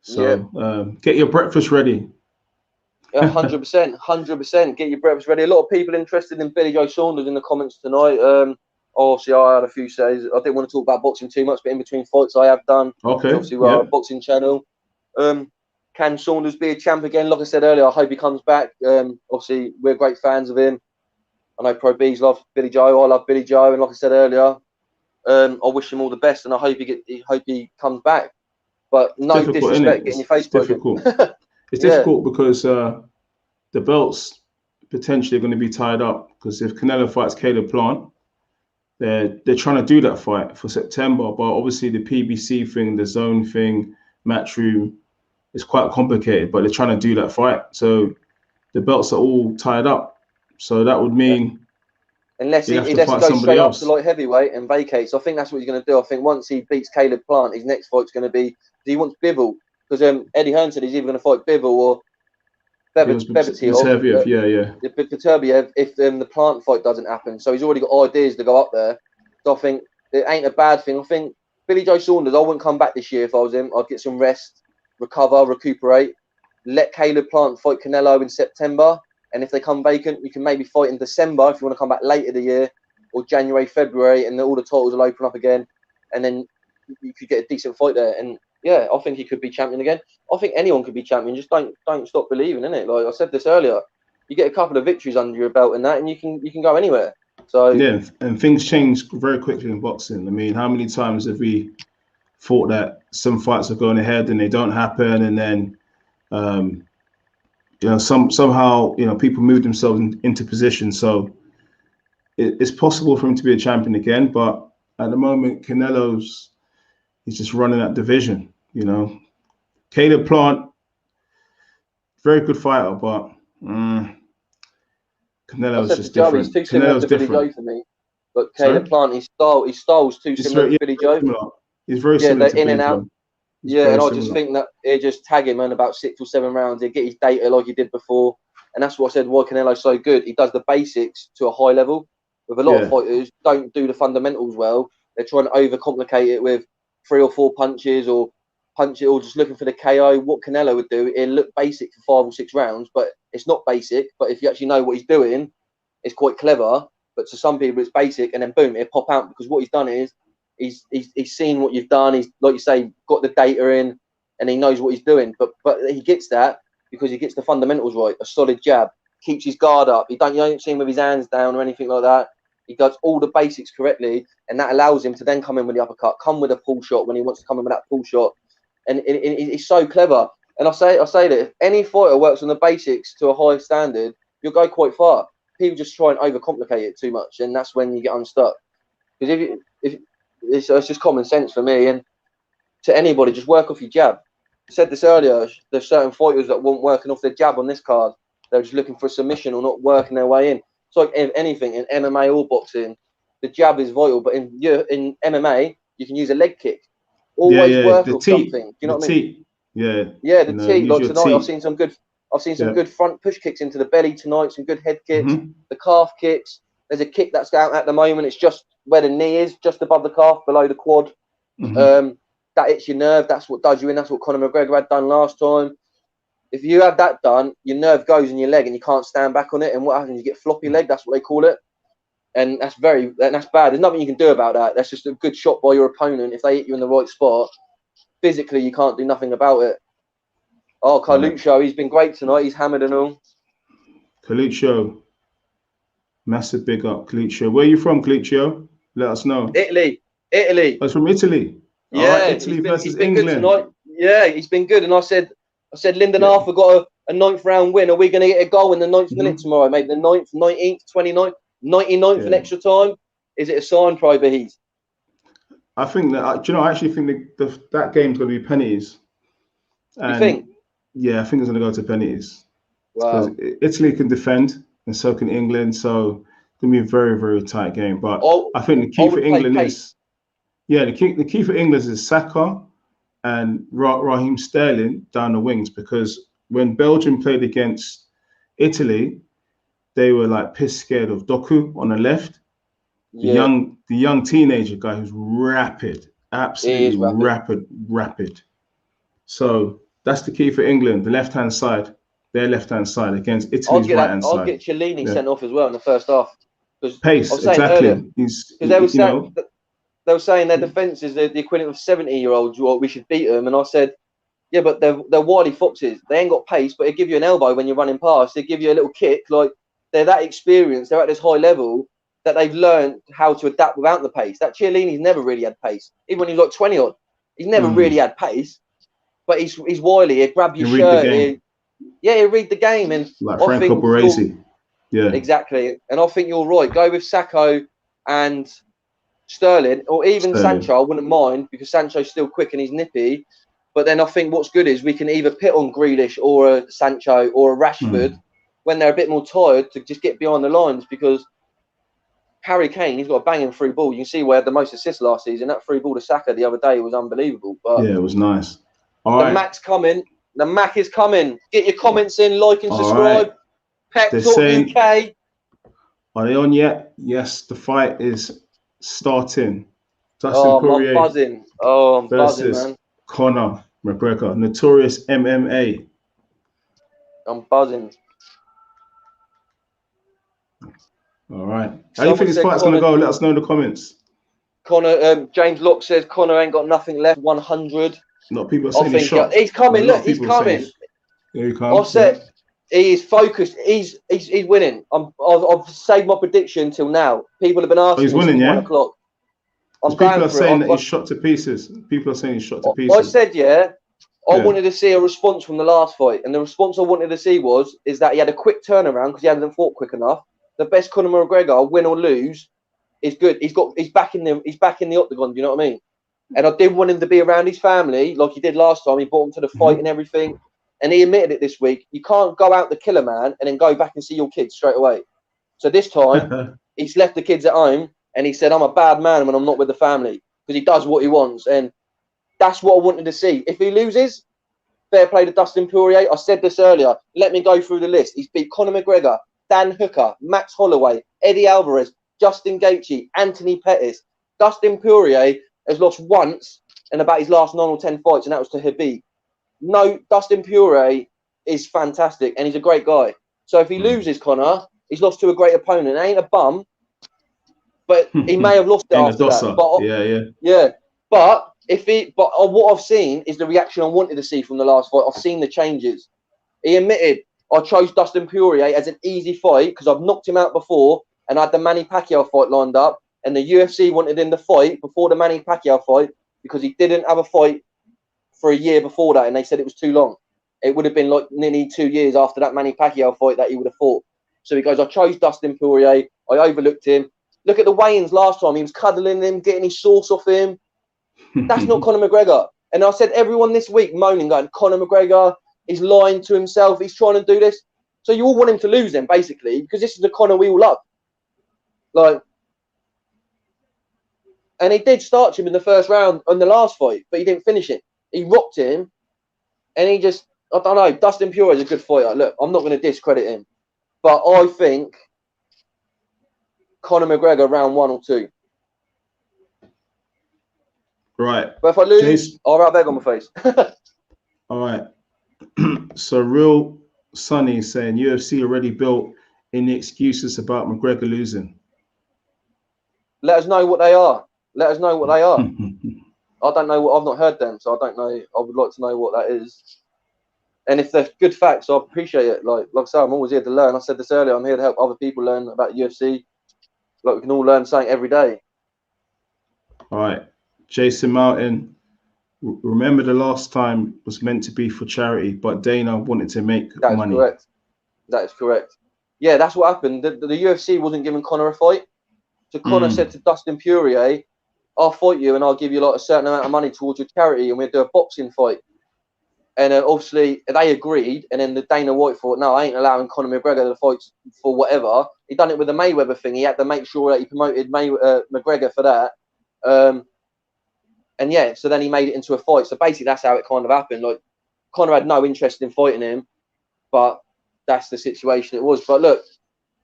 So get your breakfast ready. 100%, 100%. Get your breakfast ready. A lot of people interested in Billy Joe Saunders in the comments tonight. Obviously, I had a few says. I didn't want to talk about boxing too much, but in between fights, I have done. Okay. Obviously, we're on a boxing channel. Can Saunders be a champ again? Like I said earlier, I hope he comes back. Obviously, we're great fans of him. I know Pro Beez love Billy Joe. I love Billy Joe, and like I said earlier, I wish him all the best, and I hope he comes back. But no disrespect, getting your face broken. Difficult. It's difficult because the belts potentially are going to be tied up. Because if Canelo fights Caleb Plant, they're trying to do that fight for September, but obviously the PBC thing, the zone thing, Matchroom. It's quite complicated, but they're trying to do that fight. So the belts are all tied up. So that would mean unless he goes straight up to light heavyweight and vacates. I think that's what he's going to do. I think once he beats Caleb Plant, his next fight's going to be he wants Bivol, because Eddie Hearn said he's either going to fight Bivol or Beterbiev. If the Plant fight doesn't happen. So he's already got ideas to go up there. So I think it ain't a bad thing. I think Billy Joe Saunders, I wouldn't come back this year if I was him. I'd get some rest. Recuperate, let Caleb Plant fight Canelo in September, and if they come vacant, you can maybe fight in December if you want to come back later the year, or January, February, and then all the titles will open up again, and then you could get a decent fight there. And yeah, I think he could be champion again. I think anyone could be champion. Just don't stop believing in it. Like I said this earlier, you get a couple of victories under your belt in that, and you can go anywhere. So yeah, and things change very quickly in boxing. I mean, how many times have we thought that some fights are going ahead and they don't happen, and then somehow people move themselves into position. So it's possible for him to be a champion again, but at the moment he's just running that division. Caleb Plant, very good fighter, but Canelo's just different. He's too similar to Billy Joe for me. But Caleb Plant, his style's too similar to Billy Joe. He's very similar to in and out. And I just think that he'll just tag him in about 6 or 7 rounds. He'll get his data like he did before. And that's what I said, why Canelo's so good. He does the basics to a high level. With a lot of fighters, don't do the fundamentals well. They're trying to overcomplicate it with 3 or 4 punches or just looking for the KO. What Canelo would do, it'll look basic for 5 or 6 rounds, but it's not basic. But if you actually know what he's doing, it's quite clever. But to some people, it's basic, and then boom, it'll pop out, because what he's done is he's seen what you've done. He's, like you say, got the data in, and he knows what he's doing. But he gets that because he gets the fundamentals right. A solid jab, keeps his guard up. You don't see him with his hands down or anything like that. He does all the basics correctly, and that allows him to then come in with the uppercut, come with a pull shot when he wants to come in with that pull shot. And he's so clever. And I say that if any fighter works on the basics to a high standard, you'll go quite far. People just try and overcomplicate it too much, and that's when you get unstuck. Because if it's just common sense for me, and to anybody, just work off your jab. I said this earlier, there's certain fighters that weren't working off their jab on this card. They're just looking for a submission or not working their way in. It's like anything in MMA or boxing, the jab is vital. But in MMA, you can use a leg kick. Always work off something. Do you know what I mean? Yeah, the tee. Like tonight, I've seen some good front push kicks into the belly tonight. Some good head kicks. The calf kicks. There's a kick that's out at the moment. It's just where the knee is, just above the calf, below the quad. That hits your nerve. That's what does you in. That's what Conor McGregor had done last time. If you have that done, your nerve goes in your leg and you can't stand back on it. And what happens? You get floppy leg. That's what they call it. And that's bad. There's nothing you can do about that. That's just a good shot by your opponent. If they hit you in the right spot, physically you can't do nothing about it. Oh, Carluccio, he's been great tonight. He's hammered and all. Carluccio, massive big up, Carluccio. Where are you from, Carluccio? Let us know. Italy. Oh, it's from Italy. Yeah, right, Italy versus England tonight. Yeah, he's been good. And I said Lyndon Arthur got a 9th round win. Are we going to get a goal in the 9th minute tomorrow? Maybe the 9th, 19th, 29th, 99th in extra time. Is it a sign, Pro Beez? I think that, do you know, I actually think that game's going to be penalties. You think? Yeah, I think it's going to go to penalties. Wow. Because Italy can defend, and so can England. So it's going to be a very, very tight game. But I think the key for England is, the key for England is Saka and Raheem Sterling down the wings. Because when Belgium played against Italy, they were like piss scared of Doku on the left. The young teenager guy who's rapid, absolutely rapid. So that's the key for England, the left-hand side, their left-hand side against Italy's right-hand side. I'll get Chiellini sent off as well in the first half. Pace, exactly. Because they were saying their defence is the equivalent of 70-year-olds. We should beat them. And I said, yeah, but they're wily foxes. They ain't got pace, but they give you an elbow when you're running past. They give you a little kick. Like, they're that experienced. They're at this high level that they've learned how to adapt without the pace. That Chiellini's never really had pace. Even when he was like 20-odd, he's never really had pace. But he's wily. He'll grab your shirt. He'll read the game. And like Franco Baresi. Yeah. Exactly. And I think you're right. Go with Sacco and Sterling, or even Sancho. I wouldn't mind, because Sancho's still quick and he's nippy. But then I think what's good is we can either pit on Grealish or a Sancho or a Rashford when they're a bit more tired, to just get behind the lines, because Harry Kane, he's got a banging through ball. You can see where he had the most assists last season. That through ball to Saka the other day was unbelievable. But yeah, it was nice. Mac's coming. The Mac is coming. Get your comments in, like and subscribe. Pep Talk UK. Are they on yet? Yes, the fight is starting. Dustin Poirier. I'm buzzing. I'm buzzing, man. Conor McGregor, notorious MMA. I'm buzzing. All right. How do you think this fight's going to go? Let us know in the comments. James Locke says Conor ain't got nothing left. 100. No, people are saying he's shot. He's coming. Look, he's coming. Here he comes. I said he is focused. He's winning. I've saved my prediction till now. People have been asking. He's winning, yeah. 1 o'clock. People are saying that he's shot to pieces. People are saying he's shot to pieces. I said, I wanted to see a response from the last fight, and the response I wanted to see is that he had a quick turnaround because he hadn't fought quick enough. The best Conor McGregor, win or lose, is good. He's back in the octagon. Do you know what I mean? And I did want him to be around his family like he did last time. He brought him to the fight and everything, and he admitted it this week. You can't go out the killer man and then go back and see your kids straight away. So this time he's left the kids at home, and he said, "I'm a bad man when I'm not with the family," because he does what he wants, and that's what I wanted to see. If he loses, fair play to Dustin Poirier. I said this earlier. Let me go through the list. He's beat Conor McGregor, Dan Hooker, Max Holloway, Eddie Alvarez, Justin Gaethje, Anthony Pettis. Dustin Poirier has lost once in about his last 9 or 10 fights, and that was to Habib. No, Dustin Poirier is fantastic, and he's a great guy. So if he loses, Conor, he's lost to a great opponent. Ain't a bum, but he may have lost it after that. But, But what I've seen is the reaction I wanted to see from the last fight. I've seen the changes. He admitted, I chose Dustin Poirier as an easy fight because I've knocked him out before, and I had the Manny Pacquiao fight lined up, and the UFC wanted him to fight before the Manny Pacquiao fight because he didn't have a fight for a year before that, and they said it was too long. It would have been like nearly 2 years after that Manny Pacquiao fight that he would have fought. So he goes, I chose Dustin Poirier. I overlooked him. Look at the weigh-ins last time. He was cuddling him, getting his sauce off him. That's not Conor McGregor. And I said, everyone this week moaning, going, Conor McGregor, he's lying to himself. He's trying to do this. So you all want him to lose then, basically, because this is the Conor we all love. Like, and he did start him in the first round on the last fight, but he didn't finish it. He rocked him, and he just, I don't know, Dustin Poirier is a good fighter. Look, I'm not going to discredit him, but I think Conor McGregor round 1 or 2. Right. But if I lose, I'll write a bag on my face. All right. So Real Sunny is saying UFC already built any excuses about McGregor losing. Let us know what they are. Let us know what they are. I don't know. I've not heard them, so I don't know. I would like to know what that is. And if they're good facts, I appreciate it. Like I say, I'm always here to learn. I said this earlier. I'm here to help other people learn about UFC. Like we can all learn something every day. All right. Jason Mountain remember the last time was meant to be for charity, but Dana wanted to make money. Correct. That is correct. Yeah, that's what happened. The UFC wasn't giving Conor a fight. So Conor said to Dustin Poirier, I'll fight you and I'll give you like a certain amount of money towards your charity and we'll do a boxing fight. And obviously they agreed. And then the Dana White thought, no, I ain't allowing Conor McGregor to fight for whatever. He done it with the Mayweather thing. He had to make sure that he promoted McGregor for that. And yeah, so then he made it into a fight. So basically that's how it kind of happened. Like Conor had no interest in fighting him, but that's the situation it was. But look,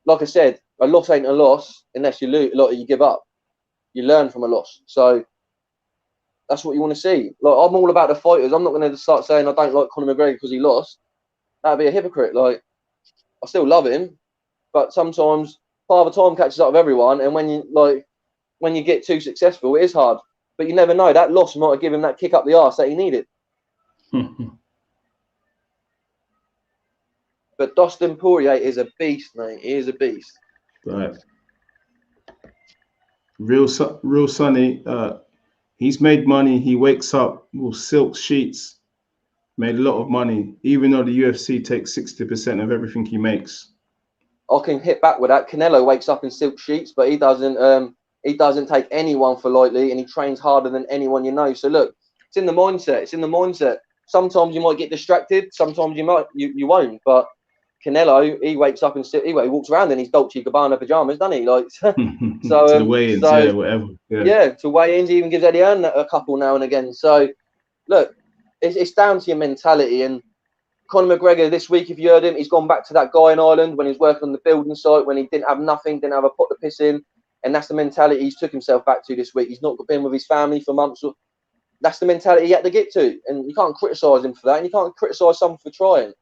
like I said, a loss ain't a loss unless you lose, like you give up. You learn from a loss. So that's what you want to see. Like I'm all about the fighters. I'm not going to start saying I don't like Conor McGregor because he lost. That'd be a hypocrite. Like I still love him, but sometimes Father Time catches up with everyone, and when you get too successful, it is hard. But you never know. That loss might have given him that kick up the arse that he needed. But Dustin Poirier is a beast, mate. He is a beast. Right. Real Sonny. He's made money. He wakes up with silk sheets. Made a lot of money, even though the UFC takes 60% of everything he makes. I can hit back with that. Canelo wakes up in silk sheets, but he doesn't. He doesn't take anyone for lightly, and he trains harder than anyone you know. So look, it's in the mindset. It's in the mindset. Sometimes you might get distracted. Sometimes you won't. But Canelo, he wakes up and he walks around in his Dolce & Gabbana pajamas, doesn't he? Like so. To the weigh-ins, yeah, whatever. Yeah, to weigh-ins. He even gives Eddie Hearn a couple now and again. So look, it's down to your mentality. And Conor McGregor this week, if you heard him, he's gone back to that guy in Ireland when he was working on the building site, when he didn't have nothing, didn't have a pot to piss in. And that's the mentality he's took himself back to this week. He's not been with his family for months. That's the mentality he had to get to. And you can't criticise him for that. And you can't criticise someone for trying.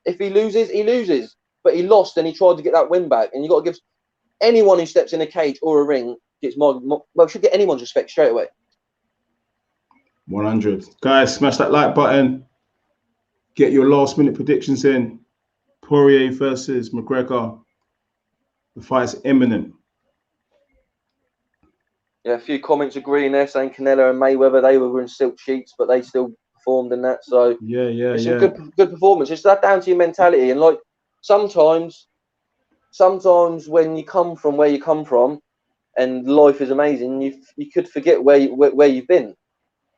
If he loses, he loses. But he lost and he tried to get that win back. And you've got to give anyone who steps in a cage or a ring, should get anyone's respect straight away. 100. Guys, smash that like button. Get your last minute predictions in. Poirier versus McGregor. The fight is imminent. Yeah, a few comments agreeing there saying Canelo and Mayweather, they were in silk sheets, but they still performed in that. So it's a good performance. It's that down to your mentality. And like sometimes when you come from where you come from and life is amazing, you could forget where you've been.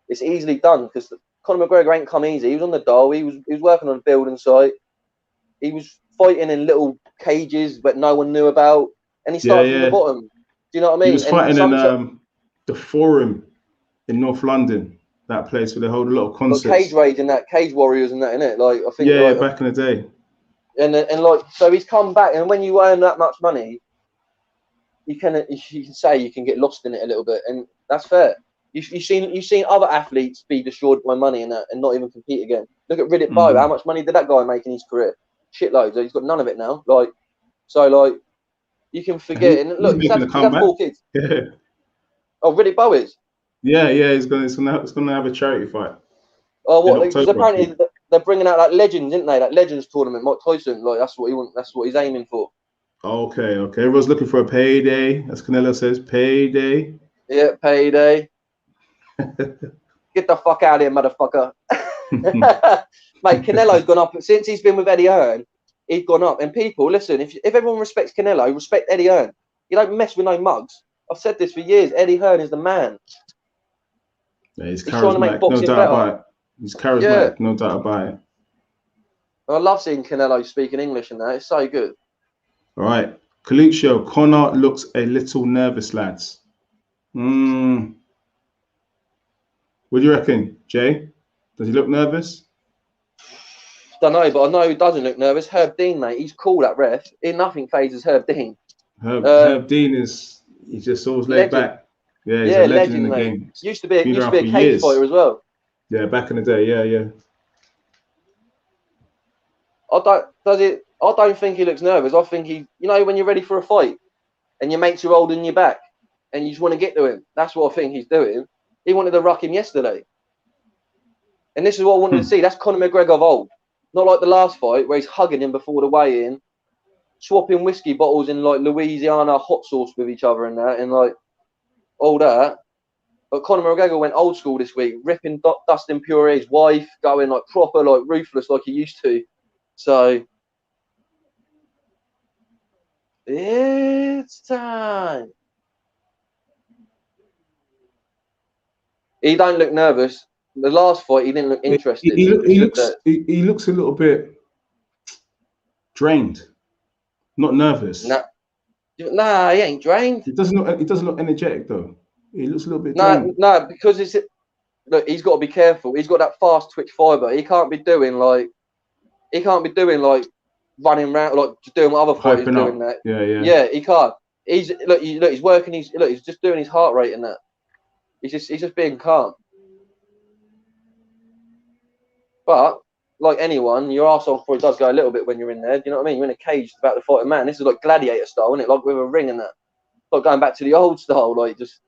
It's easily done because Conor McGregor ain't come easy. He was on the dole. He was working on a building site. He was fighting in little cages that no one knew about, and he started from the bottom. Do you know what I mean? He was fighting in the Forum in North London, that place where they hold a lot of concerts. Like Cage Rage and that, Cage Warriors and that, innit? Like I think. Yeah, back in the day. And like so, he's come back, and when you earn that much money, you can say you can get lost in it a little bit, and that's fair. You've seen other athletes be destroyed by money and not even compete again. Look at Riddick Bowe. How much money did that guy make in his career? Shitloads. He's got none of it now. You can forget. And look, he's had 4 kids. Yeah. Oh, Riddick Bowe is. Yeah. He's gonna have a charity fight. Oh, what? Because apparently they're bringing out that Legends, isn't they? That Legends tournament, Mike Tyson. Like that's what he wants. That's what he's aiming for. Okay. Everyone's looking for a payday, as Canelo says. Payday. Yeah, payday. Get the fuck out of here, motherfucker. Mate, Canelo's gone up since he's been with Eddie Hearn. He's gone up, and people listen. If everyone respects Canelo, respect Eddie Hearn. You don't mess with no mugs. I've said this for years. Eddie Hearn is the man. Yeah, he's trying to make boxing better. About it. He's charismatic, no doubt about it. I love seeing Canelo speaking English and that. It's so good. All right, Coluccio. Conor looks a little nervous, lads. What do you reckon, Jay? Does he look nervous? Don't know, but I know he doesn't look nervous. Herb Dean, mate, he's cool, that ref. Nothing phases Herb Dean. Herb Dean he's just always laid back. Yeah, he's a legend in the game. Used to be a cage fighter as well. Yeah, back in the day, yeah. I don't think he looks nervous. I think when you're ready for a fight and your mates are holding you back and you just want to get to him. That's what I think he's doing. He wanted to ruck him yesterday. And this is what I wanted to see. That's Conor McGregor of old. Not like the last fight where he's hugging him before the weigh-in, swapping whiskey bottles in like Louisiana hot sauce with each other and that, and like all that. But Conor McGregor went old school this week, ripping Dustin Poirier's wife, going like proper, like ruthless, like he used to. So it's time. He don't look nervous. The last fight, he didn't look interested. He looks a little bit drained, not nervous. Nah, he ain't drained. He doesn't look energetic though. He looks a little bit drained. No, because look, he's got to be careful. He's got that fast twitch fiber. He can't be doing like running around like doing what other fighters doing. That yeah, he can't. He's working. He's just doing his heart rate and that. He's just being calm. But like anyone, your arsehole probably does go a little bit when you're in there. Do you know what I mean? You're in a cage about to fight a man. This is like gladiator style, isn't it? Like with a ring and that. Like going back to the old style, like just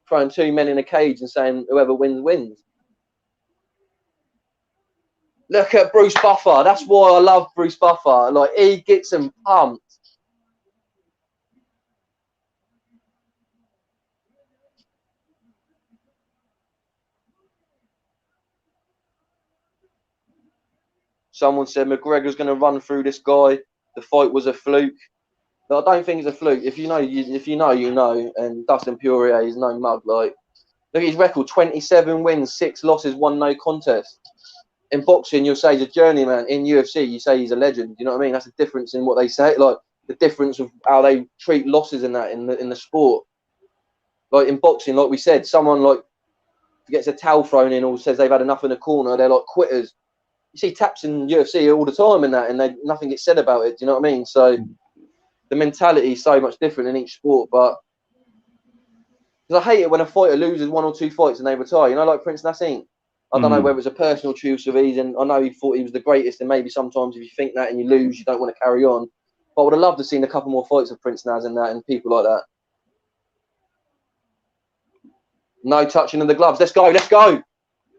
throwing two men in a cage and saying whoever wins wins. Look at Bruce Buffer. That's why I love Bruce Buffer. Like he gets them pumped. Someone said McGregor's going to run through this guy. The fight was a fluke. But I don't think it's a fluke. If you know, you know. And Dustin Poirier is no mug. Like, look at his record: 27 wins, 6 losses, 1 no contest. In boxing, you'll say he's a journeyman. In UFC, you say he's a legend. You know what I mean? That's the difference in what they say. Like the difference of how they treat losses in that in the sport. Like in boxing, like we said, someone like gets a towel thrown in or says they've had enough in the corner, they're like quitters. You see taps in UFC all the time in that, and nothing gets said about it. Do you know what I mean? So the mentality is so much different in each sport. But because I hate it when a fighter loses 1 or 2 fights and they retire. You know, like Prince Nassim. I don't know whether it's a personal truce with Beez, and I know he thought he was the greatest, and maybe sometimes if you think that and you lose, you don't want to carry on. But I would have loved to have seen a couple more fights of Prince Nas and that, and people like that. No touching of the gloves. Let's go. Let's go.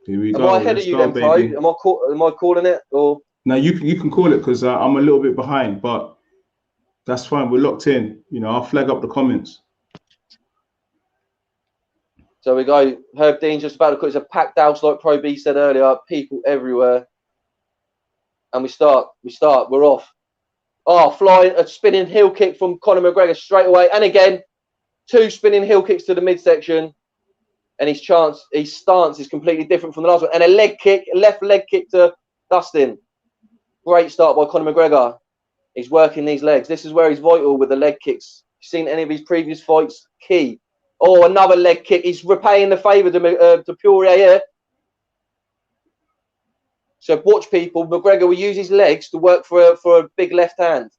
Here we Am go. I ahead of you then, Pro? Am I calling it? Or no, you can call it because I'm a little bit behind, but that's fine. We're locked in. You know, I'll flag up the comments. So we go. Herb Dean's just about to call. It's a packed house, like Pro B said earlier. People everywhere. And we start. We're off. Oh, flying a spinning heel kick from Conor McGregor straight away. And again, 2 spinning heel kicks to the midsection. And his stance is completely different from the last one. And a leg kick, left leg kick to Dustin. Great start by Conor McGregor. He's working these legs. This is where he's vital with the leg kicks. Seen any of his previous fights? Key. Oh, another leg kick. He's repaying the favour to Poirier here. So watch, people. McGregor will use his legs to work for a big left hand.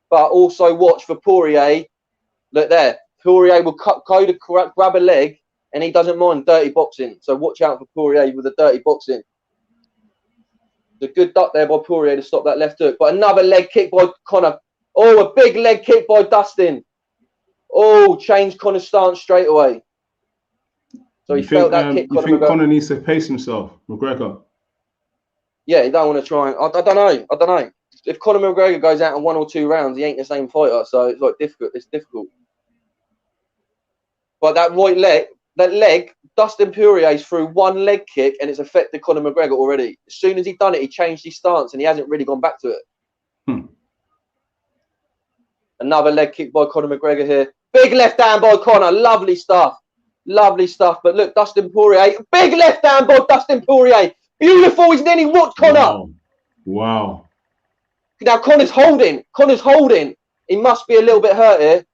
But also watch for Poirier. Look there. Poirier will go to grab a leg, and he doesn't mind dirty boxing. So watch out for Poirier with the dirty boxing. The good duck there by Poirier to stop that left hook. But another leg kick by Conor. Oh, a big leg kick by Dustin. Oh, changed Conor's stance straight away. So he felt that kick. You think Conor needs to pace himself, McGregor? Yeah, he don't want to try. I don't know. If Conor McGregor goes out in 1 or 2 rounds, he ain't the same fighter. So it's like difficult. It's difficult. But that right leg, Dustin Poirier's threw 1 leg kick, and it's affected Conor McGregor already. As soon as he done it, he changed his stance, and he hasn't really gone back to it. Another leg kick by Conor McGregor here. Big left hand by Conor. Lovely stuff. Lovely stuff. But look, Dustin Poirier. Big left hand by Dustin Poirier. Beautiful. He's nearly rocked Conor. Wow. Now Conor's holding. He must be a little bit hurt here.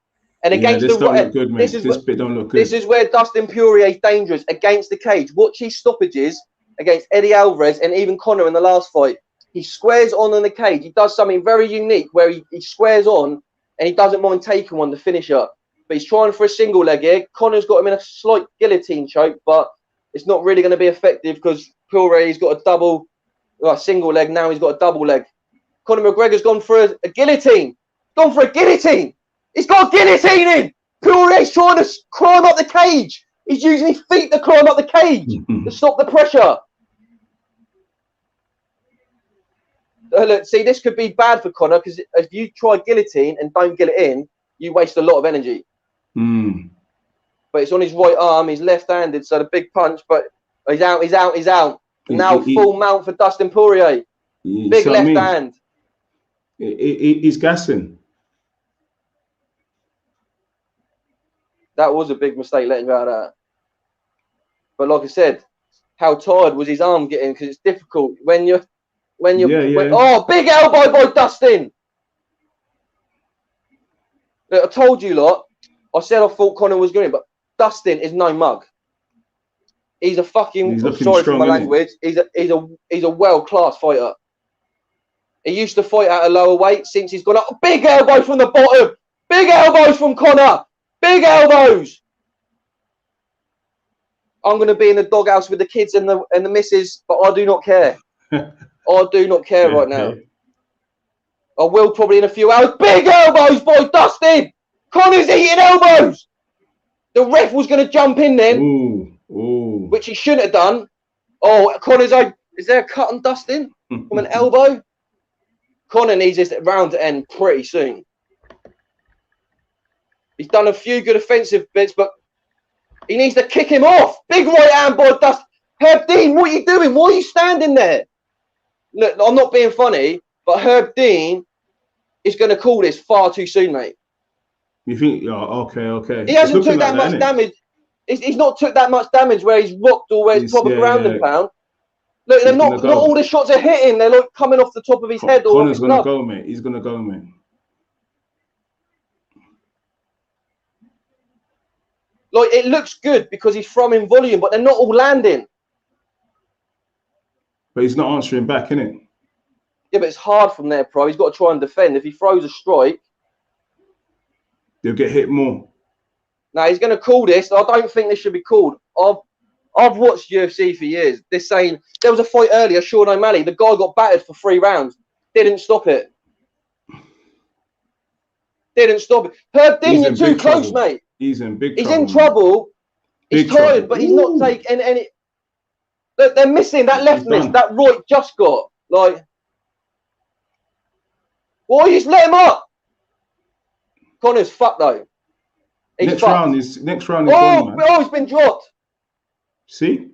And against this don't look good, mate. This bit don't look good. This is where Dustin Poirier is dangerous against the cage. Watch his stoppages against Eddie Alvarez and even Conor in the last fight. He squares on in the cage. He does something very unique where he squares on and he doesn't mind taking one to finish up. But he's trying for a single leg here. Conor's got him in a slight guillotine choke, but it's not really going to be effective because Poirier's got a single leg. Now he's got a double leg. Conor McGregor's gone for a guillotine. He's got a guillotine in. Poirier's trying to climb up the cage. He's using his feet to climb up the cage to stop the pressure. Look, see, this could be bad for Conor because if you try guillotine and don't get it in, you waste a lot of energy. but it's on his right arm. He's left-handed, so the big punch, but he's out. And now full mount for Dustin Poirier. Big left hand. He's gassing. That was a big mistake letting go of that. But like I said, how tired was his arm getting? Because it's difficult when you're. Oh, big elbow by Dustin. Look, I told you lot. I said I thought Conor was going, but Dustin is no mug. He's a fucking. Sorry for my language. He's a world-class fighter. He used to fight at a lower weight. Since he's gone up, big elbows from the bottom. Big elbows from Conor. Big elbows. I'm going to be in the doghouse with the kids and the missus, but I do not care. I do not care right now. I will probably in a few hours. Big elbows by Dustin. Conor's eating elbows. The ref was going to jump in then, which he shouldn't have done. Oh, Conor's like, is there a cut on Dustin from an elbow? Conor needs this round to end pretty soon. He's done a few good offensive bits, but he needs to kick him off. Big right hand by Dustin. Herb Dean, what are you doing? Why are you standing there? Look, I'm not being funny, but Herb Dean is going to call this far too soon, mate. You think? Oh, okay. He hasn't took that much damage. He's not took that much damage where he's rocked or where he's proper ground and pound. Look, they're not all the shots are hitting. They're like coming off the top of his head. Conor's going to go, mate. He's going to go, mate. Like, it looks good because he's throwing volume, but they're not all landing. But he's not answering back, innit? Yeah, but it's hard from there, Pro. He's got to try and defend. If he throws a strike, he'll get hit more. Now, he's going to call this. I don't think this should be called. I've watched UFC for years. They're saying there was a fight earlier, Sean O'Malley. The guy got battered for 3 rounds. Didn't stop it. Herb Dean, you're too close, mate. He's in big trouble. He's in trouble. He's tired, but he's not taking any. Look, they're missing that left miss. That right just got. Like, why you just let him up? Conor's fucked, though. Next round is gone, man. Oh, he's been dropped. See?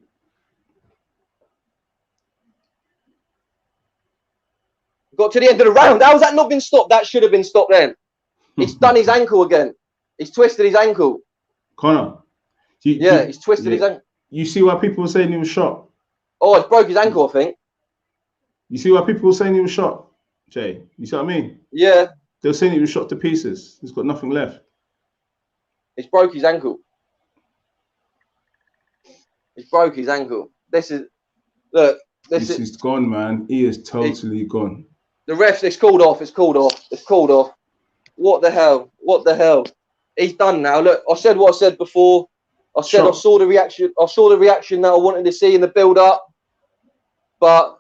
Got to the end of the round. How has that not been stopped? That should have been stopped then. He's done his ankle again. He's twisted his ankle. Conor. He's twisted his ankle. You see why people were saying he was shot? Oh, it's broke his ankle, I think. You see why people were saying he was shot, Jay? You see what I mean? Yeah. They were saying he was shot to pieces. He's got nothing left. He's broke his ankle. He's broke his ankle. This is gone, man. He is totally gone. The refs, it's called off. What the hell? He's done now. Look, I said what I said before. I said I saw the reaction. I saw the reaction that I wanted to see in the build-up. But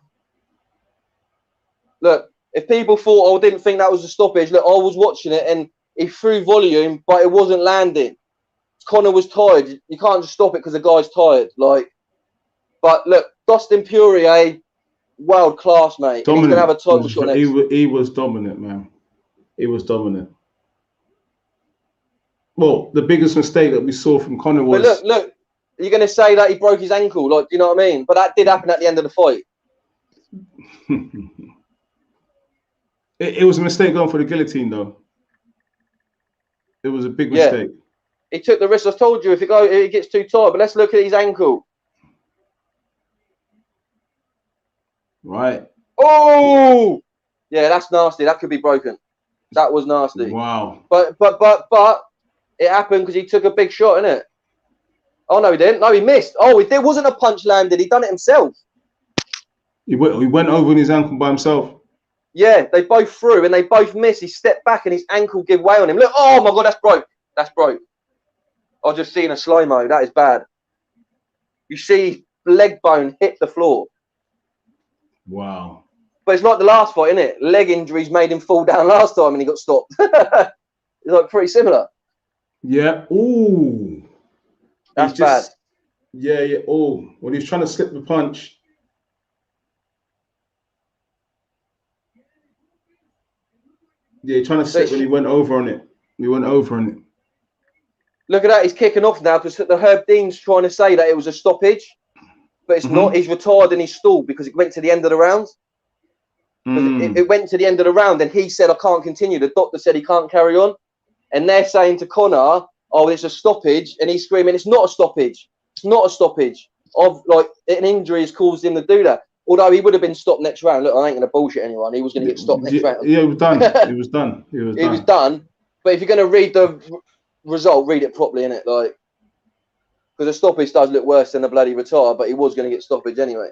look, if people thought I didn't think that was a stoppage, look, I was watching it and he threw volume, but it wasn't landing. Conor was tired. You can't just stop it because the guy's tired. But look, Dustin Poirier, world class, mate. He's gonna have a title shot next. He was dominant, man. He was dominant. Well, the biggest mistake that we saw from Conor was. But look, you're gonna say that he broke his ankle, like, you know what I mean? But that did happen at the end of the fight. It was a mistake going for the guillotine, though. It was a big mistake. He took the risk. I told you if it gets too tight. But let's look at his ankle. Right. Oh, yeah, that's nasty. That could be broken. That was nasty. Wow. But it happened because he took a big shot, innit? Oh no, he didn't. No, he missed. Oh, it wasn't a punch landed. He done it himself. He went over on his ankle by himself. Yeah, they both threw and they both missed. He stepped back and his ankle gave way on him. Look, oh my God, that's broke. That's broke. I've just seen a slow-mo. That is bad. You see leg bone hit the floor. Wow. But it's like the last fight, isn't it? Leg injuries made him fall down last time and he got stopped. It's like pretty similar. Yeah. Ooh. That's bad. Yeah. Oh, when he was trying to slip the punch. Yeah, trying to slip when he went over on it. Look at that. He's kicking off now because the Herb Dean's trying to say that it was a stoppage, but it's not. He's retired and he's stalled because it went to the end of the round. It went to the end of the round and he said, I can't continue. The doctor said he can't carry on. And they're saying to Conor, oh, it's a stoppage. And he's screaming, it's not a stoppage. It's not a stoppage. Of like an injury has caused him to do that. Although he would have been stopped next round. Look, I ain't going to bullshit anyone. He was going to get stopped next round. Yeah, it was done. It was done. It was done. But if you're going to read the result, read it properly, innit? Like, because a stoppage does look worse than a bloody retire, but he was going to get stoppage anyway.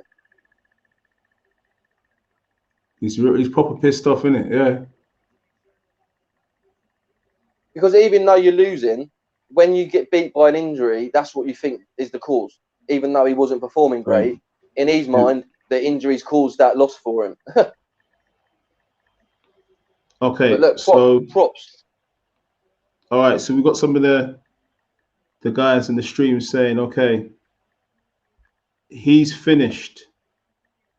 He's proper pissed off, innit? Yeah. Because even though you're losing, when you get beat by an injury, that's what you think is the cause. Even though he wasn't performing great, in his mind, the injuries caused that loss for him. Okay, but look, so props. All right, so we've got some of the guys in the stream saying, okay, he's finished.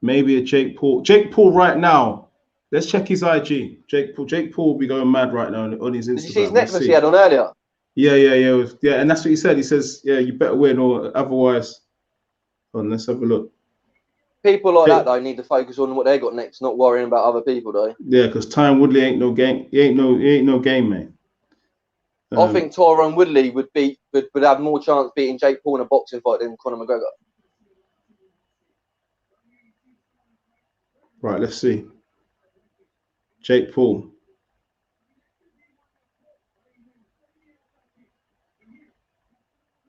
Maybe a Jake Paul. Jake Paul right now. Let's check his IG. Jake Paul will be going mad right now on his Instagram. Did you see his necklace he had on earlier? Yeah, and that's what he said. He says, yeah, you better win or otherwise. Let's have a look. People like that though need to focus on what they got next, not worrying about other people though. Yeah, because Tyron Woodley ain't no game. He ain't no game, mate. I think Tyron Woodley would have more chance beating Jake Paul in a boxing fight than Conor McGregor. Right, let's see. Jake Paul.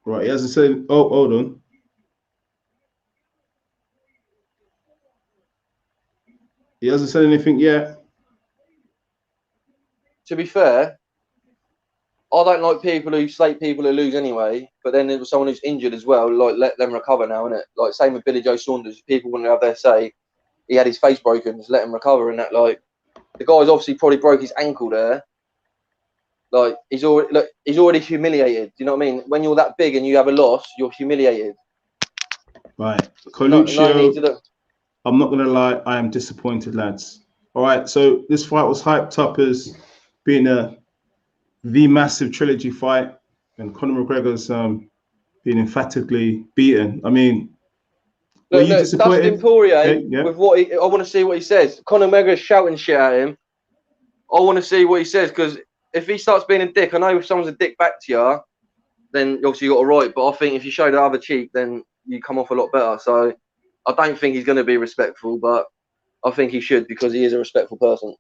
Right, he hasn't said. Oh, hold on. He hasn't said anything yet. To be fair, I don't like people who slate people who lose anyway. But then there was someone who's injured as well. Like, let them recover now, innit? Like, same with Billy Joe Saunders. People want to have their say. He had his face broken. Just let him recover. And that, like, the guy's obviously probably broke his ankle there. Like, he's already humiliated. Do you know what I mean? When you're that big and you have a loss, you're humiliated. Right, Coluccio. No, I'm not gonna lie, I am disappointed, lads. All right, so this fight was hyped up as being the massive trilogy fight, and Conor McGregor's being emphatically beaten. I mean, were you disappointed? Dustin Poirier, okay, with what I want to see what he says. Conor McGregor's shouting shit at him. I want to see what he says because if he starts being a dick, I know if someone's a dick back to you, then obviously you got a right. But I think if you show the other cheek, then you come off a lot better. So I don't think he's going to be respectful, but I think he should because he is a respectful person.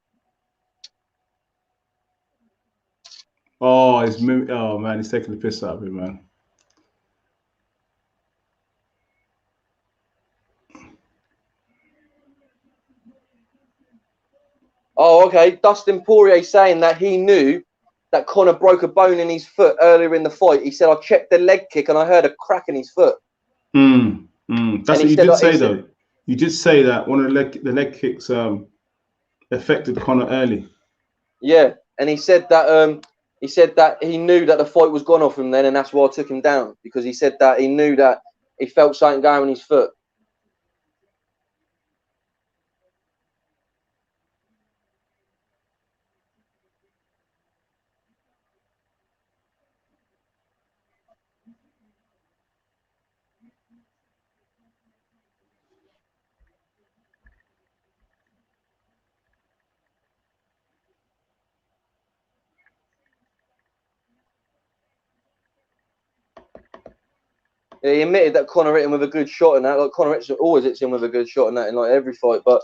Oh, man, he's taking the piss out of him, man. Oh, okay. Dustin Poirier saying that he knew that Conor broke a bone in his foot earlier in the fight. He said, I checked the leg kick and I heard a crack in his foot. That's what you did say, though. You did say that one of the leg kicks affected Conor early. Yeah, and he said that he knew that the fight was gone off him then, and that's why I took him down, because he said that he knew that he felt something going in his foot. Yeah, he admitted that Conor hit him with a good shot and that. Like Conor always hits him with a good shot and that in like every fight, but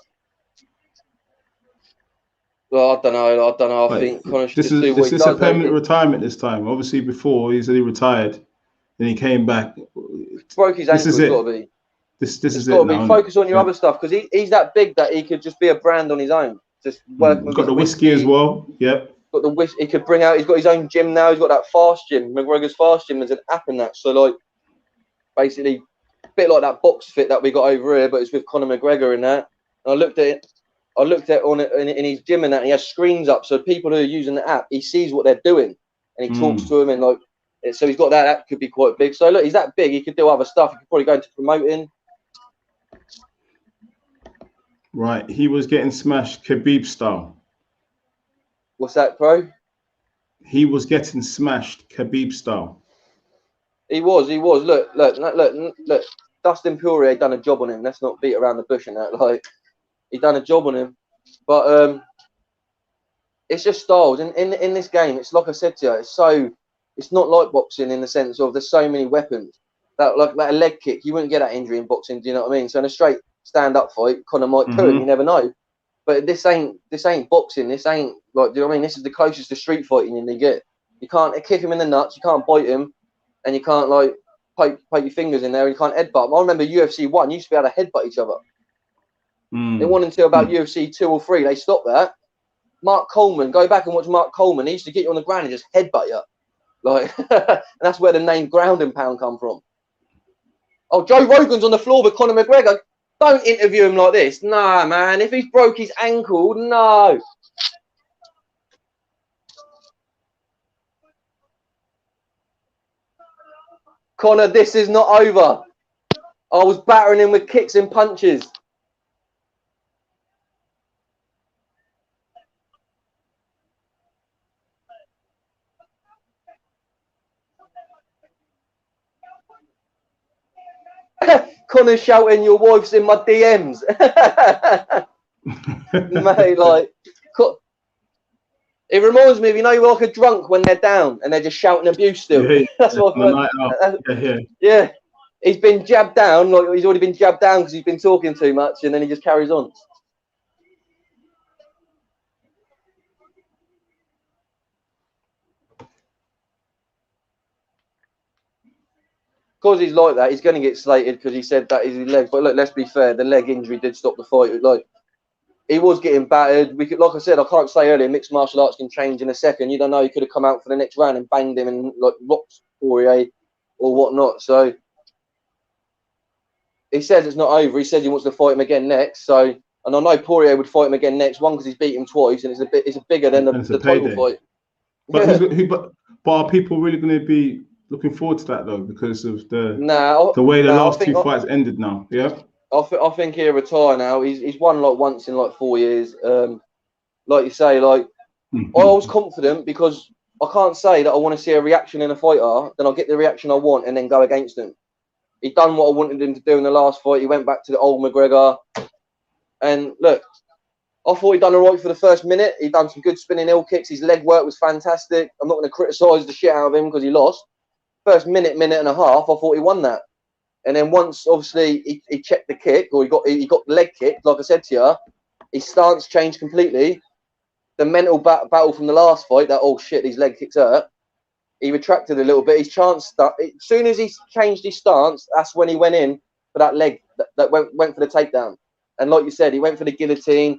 well, I don't know. I think Conor should just do what he does. This is a permanent retirement this time. Obviously, before he said he retired, then he came back. Broke his ankle. It's got to be. This is it. Got to be. Focus on your other stuff because he's that big that he could just be a brand on his own. Just work. He's got the whiskey as well. Yep. Got the whiskey. He could bring out. He's got his own gym now. He's got that fast gym. McGregor's fast gym. There's an app in that. So like, basically, a bit like that box fit that we got over here, but it's with Conor McGregor in that. And I looked at it. I looked at on it in his gym and that, and he has screens up, so people who are using the app, he sees what they're doing, and he talks to them, and like, so he's got that. That could be quite big. So look, he's that big. He could do other stuff. He could probably go into promoting. Right, he was getting smashed Khabib style. What's that, bro? He was getting smashed Khabib style. He was. Look. Dustin Poirier done a job on him. Let's not beat around the bush and that. Like, he done a job on him. But it's just styles. In this game, it's like I said to you, it's not like boxing in the sense of there's so many weapons. That like a leg kick, you wouldn't get that injury in boxing. Do you know what I mean? So in a straight stand-up fight, Conor might put him. You never know. But this ain't boxing. This ain't like. Do you know what I mean? This is the closest to street fighting you get. You can't kick him in the nuts. You can't bite him, and you can't like poke your fingers in there. And you can't headbutt him. I remember UFC 1 used to be able to headbutt each other. It wasn't until about UFC 2 or 3 they stopped that. Mark Coleman, go back and watch Mark Coleman. He used to get you on the ground and just headbutt you, like, and that's where the name ground and pound come from. Oh, Joe Rogan's on the floor with Conor McGregor. Don't interview him like this. Nah, man. If he's broke his ankle, no. Conor, this is not over. I was battering him with kicks and punches. Conor shouting, your wife's in my DMs. Mate, like, it reminds me of, you know, you're like a drunk when they're down and they're just shouting abuse still. Yeah, That's what yeah. He's been jabbed down, like he's already been jabbed down because he's been talking too much, and then he just carries on. Because he's like that, he's going to get slated because he said that is his leg. But look, let's be fair, the leg injury did stop the fight. Like, he was getting battered. We could, like I said, I can't say earlier, mixed martial arts can change in a second. You don't know, he could have come out for the next round and banged him and like rocked Poirier or whatnot. So he says it's not over. He says he wants to fight him again next. So, and I know Poirier would fight him again next. One, because he's beat him twice, and it's bigger than the title fight. But are people really going to be looking forward to that though, because of the way the last two fights ended now? Yeah, I think he'll retire now. He's won like once in like 4 years. Like you say, like I was confident because I can't say that I want to see a reaction in a fighter, then I'll get the reaction I want and then go against him. He done what I wanted him to do in the last fight. He went back to the old McGregor, and look, I thought he done all right for the first minute. He done some good spinning heel kicks. His leg work was fantastic. I'm not going to criticise the shit out of him because he lost. First minute and a half, I thought he won that. And then once, obviously, he checked the kick, or he got the leg kick, like I said to you, his stance changed completely. The mental battle from the last fight, that, oh shit, these leg kicks hurt, he retracted a little bit. His chance, as soon as he changed his stance, that's when he went in for that leg, that went for the takedown. And like you said, he went for the guillotine.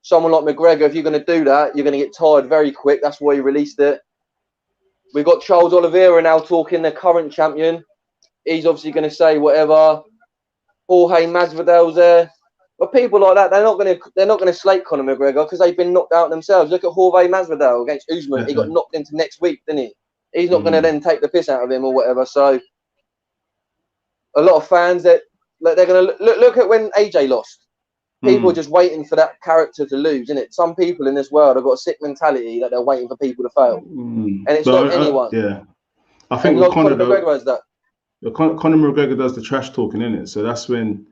Someone like McGregor, if you're going to do that, you're going to get tired very quick. That's why he released it. We've got Charles Oliveira now talking, the current champion. He's obviously going to say whatever. Jorge Masvidal's there. But people like that, they're not going to slate Conor McGregor because they've been knocked out themselves. Look at Jorge Masvidal against Usman. He got knocked into next week, didn't he? He's not going to then take the piss out of him or whatever. So a lot of fans that they're going to look at when AJ lost. People are just waiting for that character to lose, isn't it? Some people in this world have got a sick mentality that they're waiting for people to fail, and it's not anyone. Yeah, I think Conor McGregor has that. Conor McGregor does the trash talking, isn't it? So that's when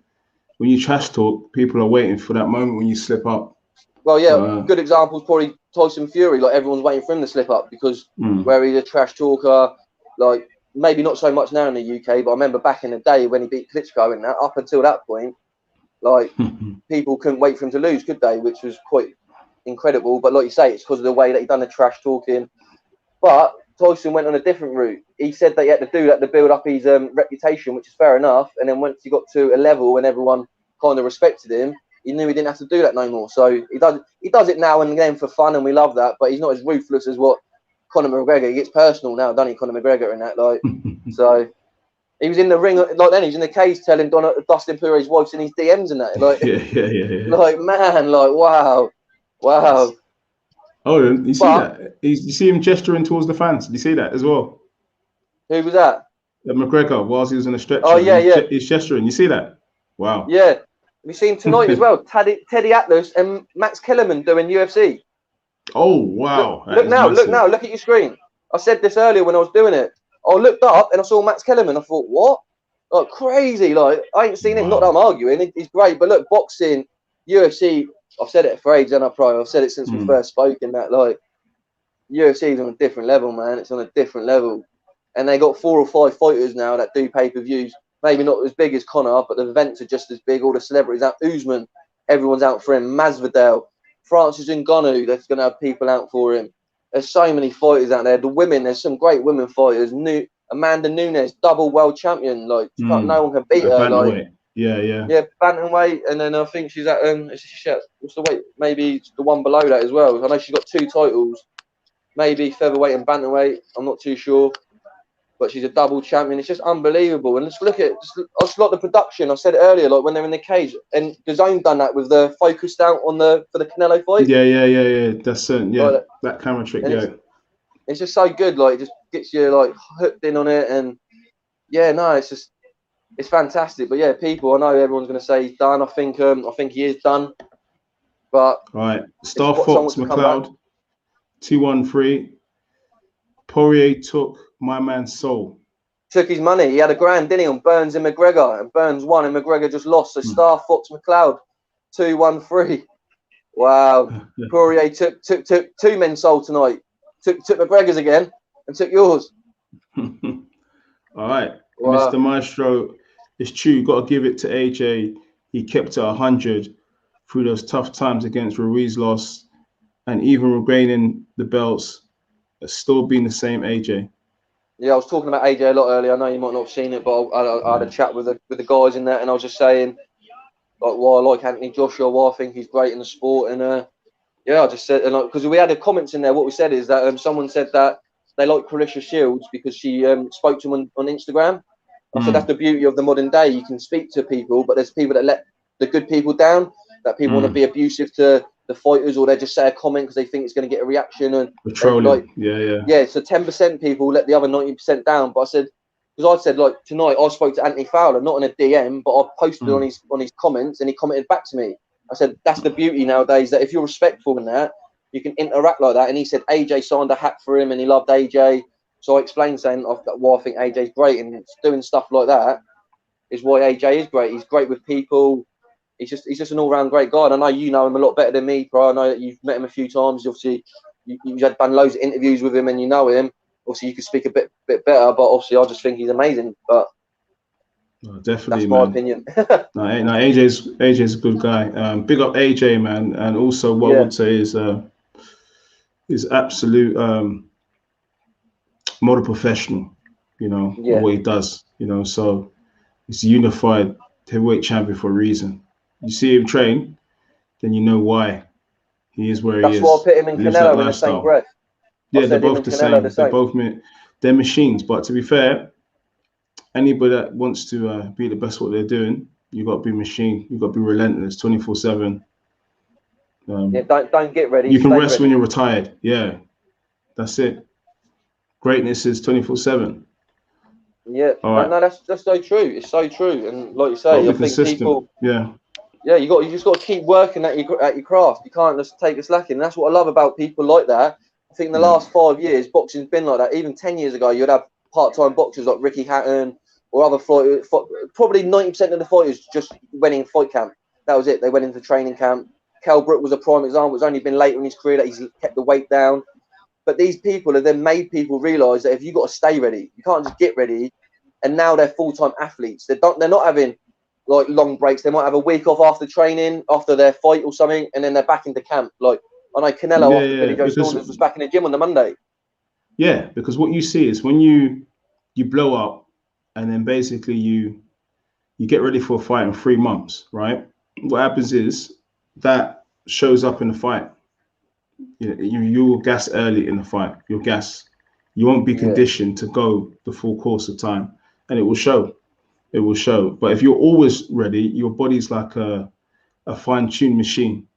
you trash talk, people are waiting for that moment when you slip up. Well, yeah, good example is probably Tyson Fury. Like, everyone's waiting for him to slip up because where he's a trash talker, like maybe not so much now in the UK, but I remember back in the day when he beat Klitschko and that, up until that point, like people couldn't wait for him to lose, could they? Which was quite incredible. But like you say, it's because of the way that he done the trash talking. But Tyson went on a different route. He said that he had to do that to build up his reputation, which is fair enough. And then once he got to a level when everyone kind of respected him, he knew he didn't have to do that no more. So he does it now and then for fun, and we love that. But he's not as ruthless as what Conor McGregor. He gets personal now, doesn't he, Conor McGregor, in that? Like, so he was in the ring, like then he was in the cage telling Dustin Poirier's wife's in his DMs and that. Like, yeah. Like, man, like, wow. Oh, you see that? You see him gesturing towards the fans. Did you see that as well? Who was that? McGregor, whilst he was in a stretcher. Oh, yeah. He's gesturing. You see that? Wow. Yeah. We've seen tonight as well. Teddy Atlas and Max Kellerman doing UFC. Oh, wow. Look now. Look at your screen. I said this earlier when I was doing it. I looked up and I saw Max Kellerman. I thought, what? Like crazy. Like I ain't seen him. Not that I'm arguing. He's great, but look, boxing, UFC. I've said it for ages, and I've said it since we first spoke. In that, like, UFC is on a different level, man. It's on a different level, and they got 4 or 5 fighters now that do pay-per-views. Maybe not as big as Conor, but the events are just as big. All the celebrities out. Usman, everyone's out for him. Masvidal, Francis Ngannou, that's going to have people out for him. There's so many fighters out there. The women, there's some great women fighters. Amanda Nunes, double world champion. Like, no one can beat her. Like, yeah, bantamweight. And then I think she's at what's the weight? Maybe the one below that as well. I know she's got 2 titles. Maybe featherweight and bantamweight. I'm not too sure. But she's a double champion. It's just unbelievable. And just look at I just like the production. I said it earlier, like when they're in the cage. And DAZN done that with the focused out on for the Canelo fight. Yeah. That's like, that camera trick. It's just so good. Like, it just gets you like hooked in on it. And yeah, no, it's fantastic. But yeah, people, I know everyone's going to say he's done. I think he is done. But all right, Star Fox McLeod, 213. Poirier took my man's soul. Took his money. He had a grand, didn't he, on Burns and McGregor, and Burns won and McGregor just lost. So Star Fox McLeod, 213. Wow. Poirier took 2 men's soul tonight. Took McGregor's again and took yours. All right, wow. Mr. Maestro, it's true. You got to give it to AJ. He kept it 100 through those tough times against Ruiz loss, and even regaining the belts, still being the same AJ. Yeah, I was talking about AJ a lot earlier. I know you might not have seen it, but I had a chat with the guys in there, and I was just saying, like, why I like Anthony Joshua, why I think he's great in the sport, and yeah, I just said, and because we had the comments in there. What we said is that someone said that they like Clarissa Shields because she spoke to him on Instagram. I said that's the beauty of the modern day. You can speak to people, but there's people that let the good people down. That people want to be abusive to the fighters, or they just say a comment because they think it's going to get a reaction. And trolling. Like, yeah. So 10% people let the other 90% down. But I said, because I said, like, tonight I spoke to Anthony Fowler, not in a DM, but I posted on his comments, and he commented back to me. I said, that's the beauty nowadays, that if you're respectful in that, you can interact like that. And he said AJ signed a hat for him and he loved AJ. So I explained saying why I think AJ's great, and doing stuff like that is why AJ is great. He's great with people. He's just an all-round great guy. And I know you know him a lot better than me, bro. I know that you've met him a few times. Obviously, you've done loads of interviews with him and you know him. Obviously, you could speak a bit better, but obviously I just think he's amazing. But definitely, that's my opinion. no, AJ's a good guy. Big up AJ, man. And also what I would say is absolute model professional, you know, what he does, you know. So he's a unified heavyweight champion for a reason. You see him train, then you know why he is where he is. That's why I put him and Canelo in the same breath. Yeah, they're both the same. They're machines. But to be fair, anybody that wants to be the best at what they're doing, you got to be machine. You got to be relentless, 24/7. Don't get ready. You can rest when you're retired. Yeah, that's it. Greatness is 24/7. Yeah, right. No, that's so true. It's so true, and like you say, I think people. Yeah, you just got to keep working at your craft. You can't just take a slacking. And that's what I love about people like that. I think in the last 5 years, boxing's been like that. Even 10 years ago, you'd have part-time boxers like Ricky Hatton or other fighters. Probably 90% of the fighters just went in fight camp. That was it. They went into training camp. Kell Brook was a prime example. It's only been later in his career that he's kept the weight down. But these people have then made people realise that if you've got to stay ready, you can't just get ready. And now they're full-time athletes. They're not having like long breaks. They might have a week off after training, after their fight or something, and then they're back into camp. Like I know Canelo after Billy Joe Saunders was back in the gym on the Monday. Yeah, because what you see is when you blow up, and then basically you get ready for a fight in 3 months, right? What happens is that shows up in the fight. You will gas early in the fight. You'll gas. You won't be conditioned to go the full course of time, and it will show. It will show. But if you're always ready, your body's like a fine-tuned machine.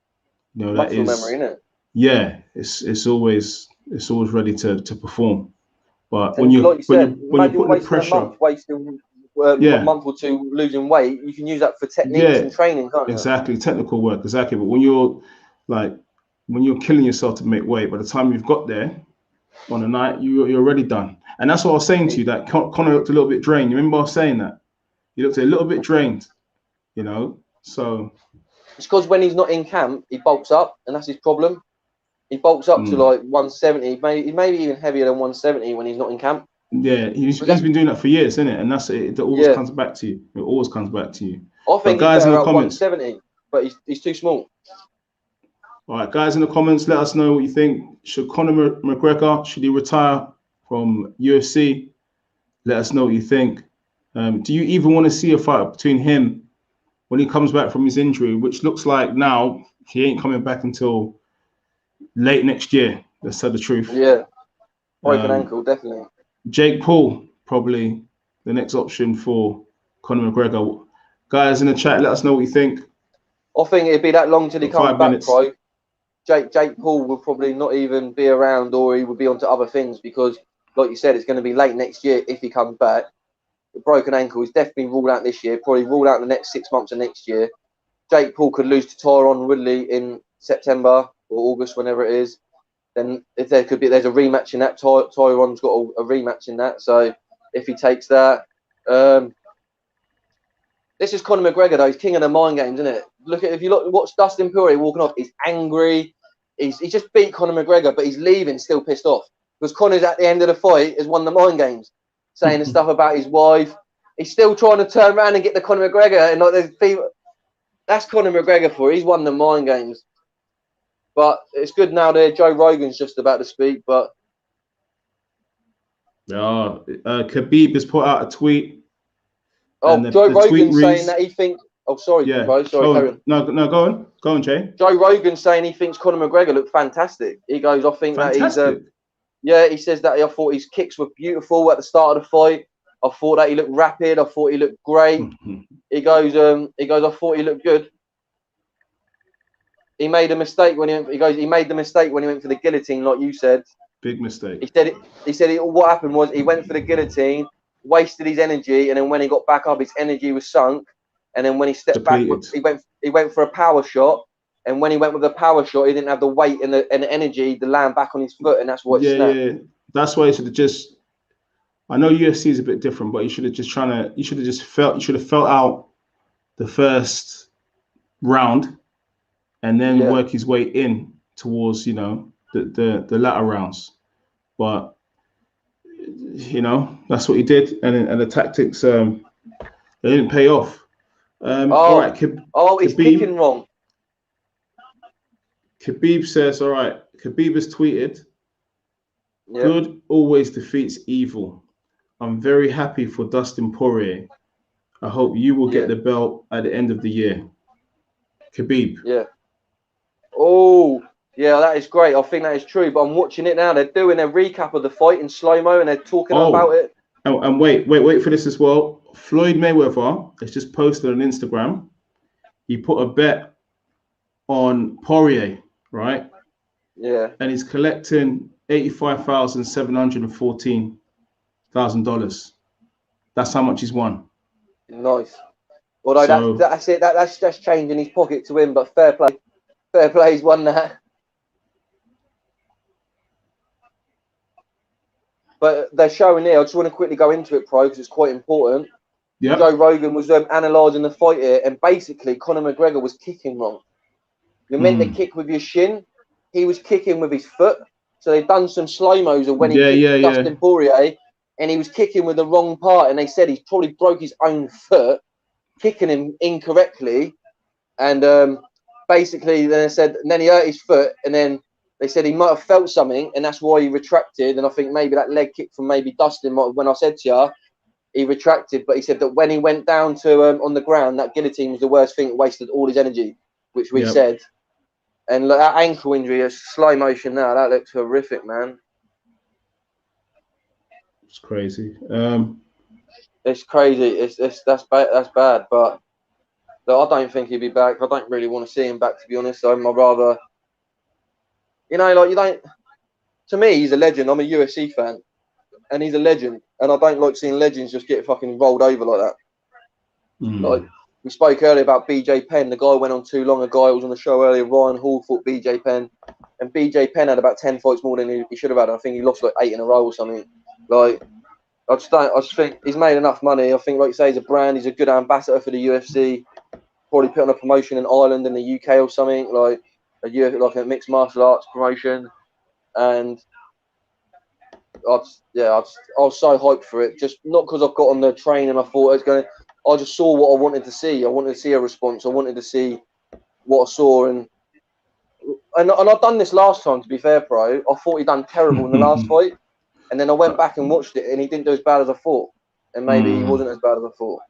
You know, that is memory, isn't it? Yeah, it's always ready to perform. But when you put the pressure, wasting a month or two losing weight, you can use that for techniques and training, can't you? Exactly, technical work, exactly. But when you're killing yourself to make weight, by the time you've got there, on the night, you're already done. And that's what I was saying to you, that Conor looked a little bit drained. You remember I was saying that? He looked a little bit drained, you know? So... It's because when he's not in camp, he bulks up, and that's his problem. He bulks up to like 170, maybe even heavier than 170 when he's not in camp. Yeah, he's been doing that for years, isn't it? And that's it. It always comes back to you. It always comes back to you. I think he's better at 170, but he's too small. All right, guys in the comments, let us know what you think. Should Conor McGregor, should he retire from UFC? Let us know what you think. Do you even want to see a fight between him when he comes back from his injury, which looks like now he ain't coming back until late next year? Let's tell the truth. Yeah, broken ankle, definitely. Jake Paul, probably the next option for Conor McGregor. Guys in the chat, let us know what you think. I think it'd be that long till he comes back, pro. Jake Paul will probably not even be around, or he would be onto other things because, like you said, it's going to be late next year if he comes back. The broken ankle is definitely ruled out this year, probably ruled out in the next 6 months of next year. Jake Paul could lose to Tyron Woodley in September or August, whenever it is. Then if there's a rematch in that, Tyron's got a rematch in that. So if he takes that, this is Conor McGregor though. He's king of the mind games, isn't it? If you watch Dustin Poirier walking off, he's angry. He just beat Conor McGregor, but he's leaving still pissed off because Conor's at the end of the fight has won the mind games, saying the stuff about his wife. He's still trying to turn around and get the Conor McGregor, and like there's people. That's Conor McGregor for. He's won the mind games. But it's good now that Joe Rogan's just about to speak, but... Khabib has put out a tweet. Oh, Joe Rogan's saying that he thinks... Oh, sorry, bro. Sorry, Karen. No, go on. Go on, Jay. Joe Rogan's saying he thinks Conor McGregor looked fantastic. He goes, I think fantastic. That he's... he says that I thought his kicks were beautiful at the start of the fight. I thought that he looked rapid. I thought he looked great. He goes, I thought he looked good. He made a mistake when he made the mistake when he went for the guillotine, like you said. Big mistake. He said what happened was he went for the guillotine, wasted his energy, and then when he got back up, his energy was sunk. And then when he stepped back, he went for a power shot. And when he went with the power shot, he didn't have the weight and the energy to land back on his foot, and that's what snapped. Yeah. That's why he should have just. I know UFC is a bit different, but you should have felt out the first round. And then work his way in towards, the latter rounds. But, that's what he did. And the tactics, they didn't pay off. All right, he's kicking wrong. Khabib says, all right, Khabib has tweeted, good always defeats evil. I'm very happy for Dustin Poirier. I hope you will get the belt at the end of the year. Khabib. Yeah. Oh, yeah, that is great. I think that is true. But I'm watching it now. They're doing a recap of the fight in slow-mo and they're talking about it. And wait for this as well. Floyd Mayweather has just posted on Instagram. He put a bet on Poirier, right? Yeah. And he's collecting $85,714,000. That's how much he's won. Nice. Although that's it. That's just changing his pocket to win, but fair play. Fair play, he's won that. But they're showing here, I just want to quickly go into it, pro, because it's quite important. Yeah. Joe Rogan was analysing the fight here, and basically Conor McGregor was kicking wrong. You're meant to kick with your shin. He was kicking with his foot. So they've done some slow-mos of when he kicked Dustin Poirier, and he was kicking with the wrong part, and they said he probably broke his own foot, kicking him incorrectly, and basically then he hurt his foot, and then they said he might have felt something, and that's why he retracted. And I think maybe that leg kick from maybe Dustin, when I said to you, he retracted, but he said that when he went down to on the ground, that guillotine was the worst thing. It wasted all his energy, which we said. And look, that ankle injury is slow motion now. That looks horrific, man. It's crazy. It's crazy. That's bad. But look, I don't think he'll be back. I don't really want to see him back, to be honest. I'd rather, to me, he's a legend. I'm a UFC fan, and he's a legend. And I don't like seeing legends just get fucking rolled over like that. we spoke earlier about BJ Penn. The guy went on too long. A guy who was on the show earlier, Ryan Hall, fought BJ Penn. And BJ Penn had about 10 fights more than he should have had. I think he lost like 8 in a row or something. Like, I just think he's made enough money. I think, like you say, he's a brand. He's a good ambassador for the UFC. Probably put on a promotion in Ireland, in the UK or something, like a mixed martial arts promotion. And I was so hyped for it. Just not because I've got on the train and I thought I was going. I just saw what I wanted to see. I wanted to see a response. I wanted to see what I saw, and I've done this last time. To be fair, bro, I thought he'd done terrible in the last fight, and then I went back and watched it, and he didn't do as bad as I thought, and maybe he wasn't as bad as I thought.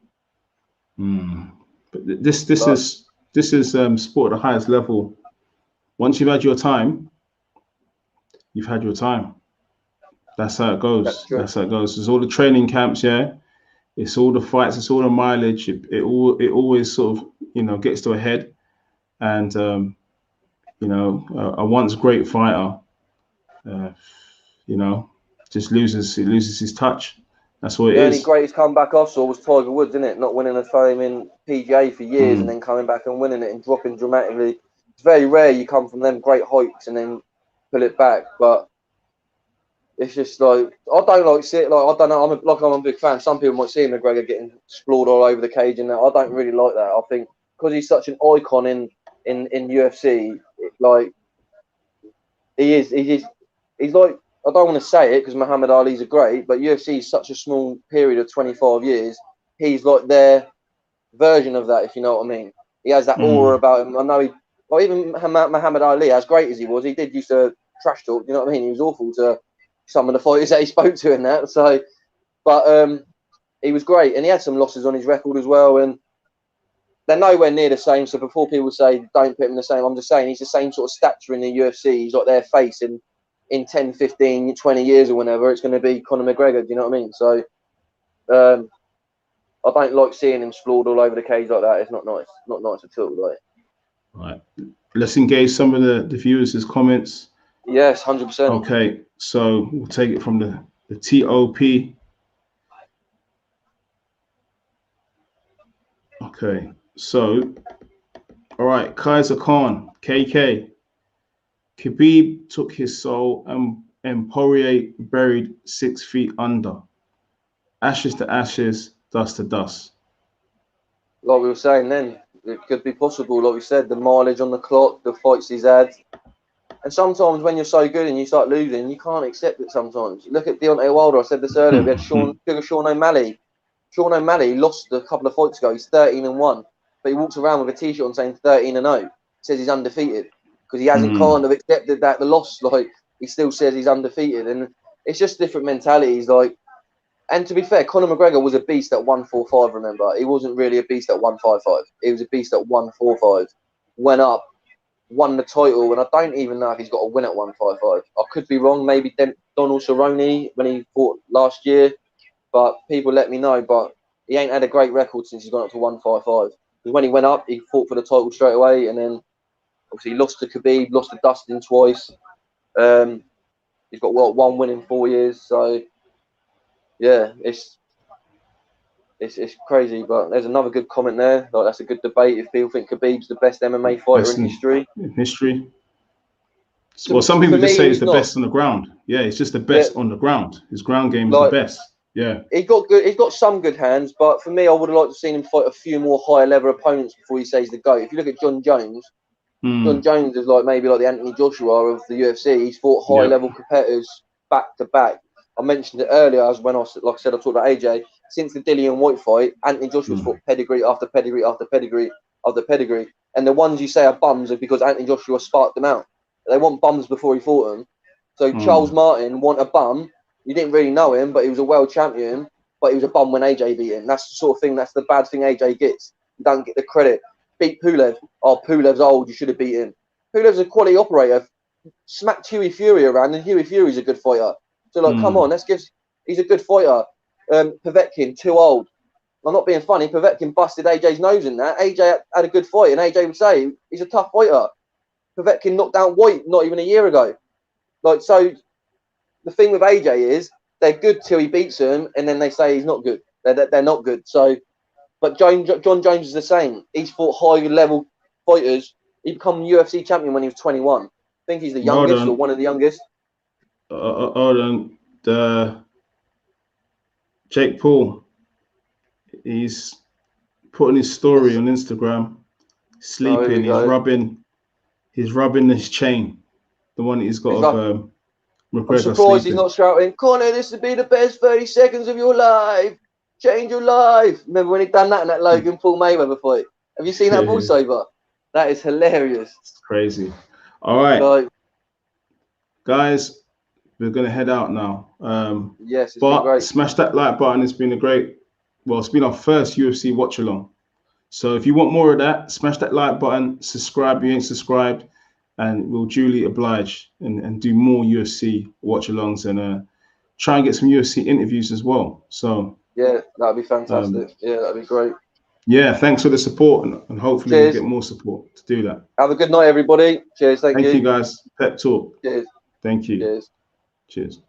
But this is sport at the highest level. Once you've had your time, you've had your time. That's how it goes. That's how it goes. It's all the training camps, yeah. It's all the fights. It's all the mileage. It always sort of gets to a head, and a once great fighter, just loses his touch. That's what it is. The only greatest comeback I saw was Tiger Woods, isn't it? Not winning a fame in PGA for years and then coming back and winning it and dropping dramatically. It's very rare you come from them great heights and then pull it back, but. It's just like I don't like see it. Like I don't know. I'm a big fan. Some people might see McGregor getting explored all over the cage, and that I don't really like that. I think because he's such an icon in UFC, like he's like I don't want to say it because Muhammad Ali's a great, but UFC is such a small period of 25 years. He's like their version of that, if you know what I mean. He has that aura about him. I know even Muhammad Ali, as great as he was, he did used to trash talk. You know what I mean? He was awful to some of the fighters that he spoke to in that. So, but he was great, and he had some losses on his record as well, and they're nowhere near the same. So before people say don't put him in the same, I'm just saying he's the same sort of stature in the UFC. He's like their face in 10, 15, 20 years or whenever it's going to be Conor McGregor. Do you know what I mean? So I don't like seeing him floored all over the cage like that. It's not nice. Not nice at all. Like. Right. Let's engage some of the viewers' comments. Yes, 100%. Okay, so we'll take it from the TOP. Okay, so, all right, Kaiser Khan, KK. Khabib took his soul and Poirier buried 6 feet under. Ashes to ashes, dust to dust. Like we were saying then, it could be possible. Like we said, the mileage on the clock, the fights he's had. And sometimes when you're so good and you start losing, you can't accept it sometimes. Look at Deontay Wilder. I said this earlier. We had Sean O'Malley. Sean O'Malley lost a couple of fights ago. He's 13-1. But he walks around with a T-shirt on saying 13-0. Says he's undefeated. Because he hasn't kind of accepted that the loss. Like, he still says he's undefeated. And it's just different mentalities. Like, and to be fair, Conor McGregor was a beast at 145, remember? He wasn't really a beast at 155. He was a beast at 145. Went up. Won the title, and I don't even know if he's got a win at 155. I could be wrong. Maybe Donald Cerrone when he fought last year, but people let me know. But he ain't had a great record since he's gone up to 155. Because when he went up, he fought for the title straight away, and then obviously he lost to Khabib, lost to Dustin twice. He's got one win in 4 years. So yeah, it's crazy, but there's another good comment there. Like that's a good debate. If people think Khabib's the best MMA fighter in history. Well, some people just say he's the best on the ground. Yeah, he's just the best on the ground. His ground game is the best. Yeah. He's got some good hands, but for me, I would have liked to have seen him fight a few more higher level opponents before he says the GOAT. If you look at John Jones, John Jones is maybe like the Anthony Joshua of the UFC. He's fought high level competitors back to back. I mentioned it earlier as when I talked about AJ. Since the Dillian White fight, Anthony Joshua's fought pedigree after pedigree after pedigree after pedigree. And the ones you say are bums are because Anthony Joshua sparked them out. They want bums before he fought them. So Charles Martin want a bum. You didn't really know him, but he was a world champion. But he was a bum when AJ beat him. That's the sort of thing, that's the bad thing AJ gets. You don't get the credit. Beat Pulev. Oh, Pulev's old, you should have beat him. Pulev's a quality operator. Smacked Huey Fury around, and Huey Fury's a good fighter. So, come on, he's a good fighter. Povetkin, too old. I'm not being funny. Povetkin busted AJ's nose in that. AJ had a good fight, and AJ would say he's a tough fighter. Povetkin knocked down White not even a year ago. So the thing with AJ is they're good till he beats them, and then they say he's not good. They're not good. So But John Jones is the same. He's fought high level fighters. He became UFC champion when he was 21. I think he's the youngest or one of the youngest. Hold on. Jake Paul. He's putting his story on Instagram. Sleeping. He's rubbing his chain. The one he's got of McGregor. I'm surprised sleeping. he's not shouting, Conor, this would be the best 30 seconds of your life. Change your life. Remember when he done that in that Logan Paul Mayweather fight? Have you seen that voiceover? That is hilarious. It's crazy. All right. Guys, we're going to head out now. Yes, it's been great. Smash that like button. It's been it's been our first UFC watch along. So if you want more of that, smash that like button, subscribe if you ain't subscribed, and we'll duly oblige and do more UFC watch alongs and try and get some UFC interviews as well. So yeah, that'd be fantastic. Yeah, that'd be great. Yeah, thanks for the support, and hopefully we'll get more support to do that. Have a good night, everybody. Cheers. Thank you. Thank you, guys. Pep Talk. Cheers. Thank you. Cheers. Cheers.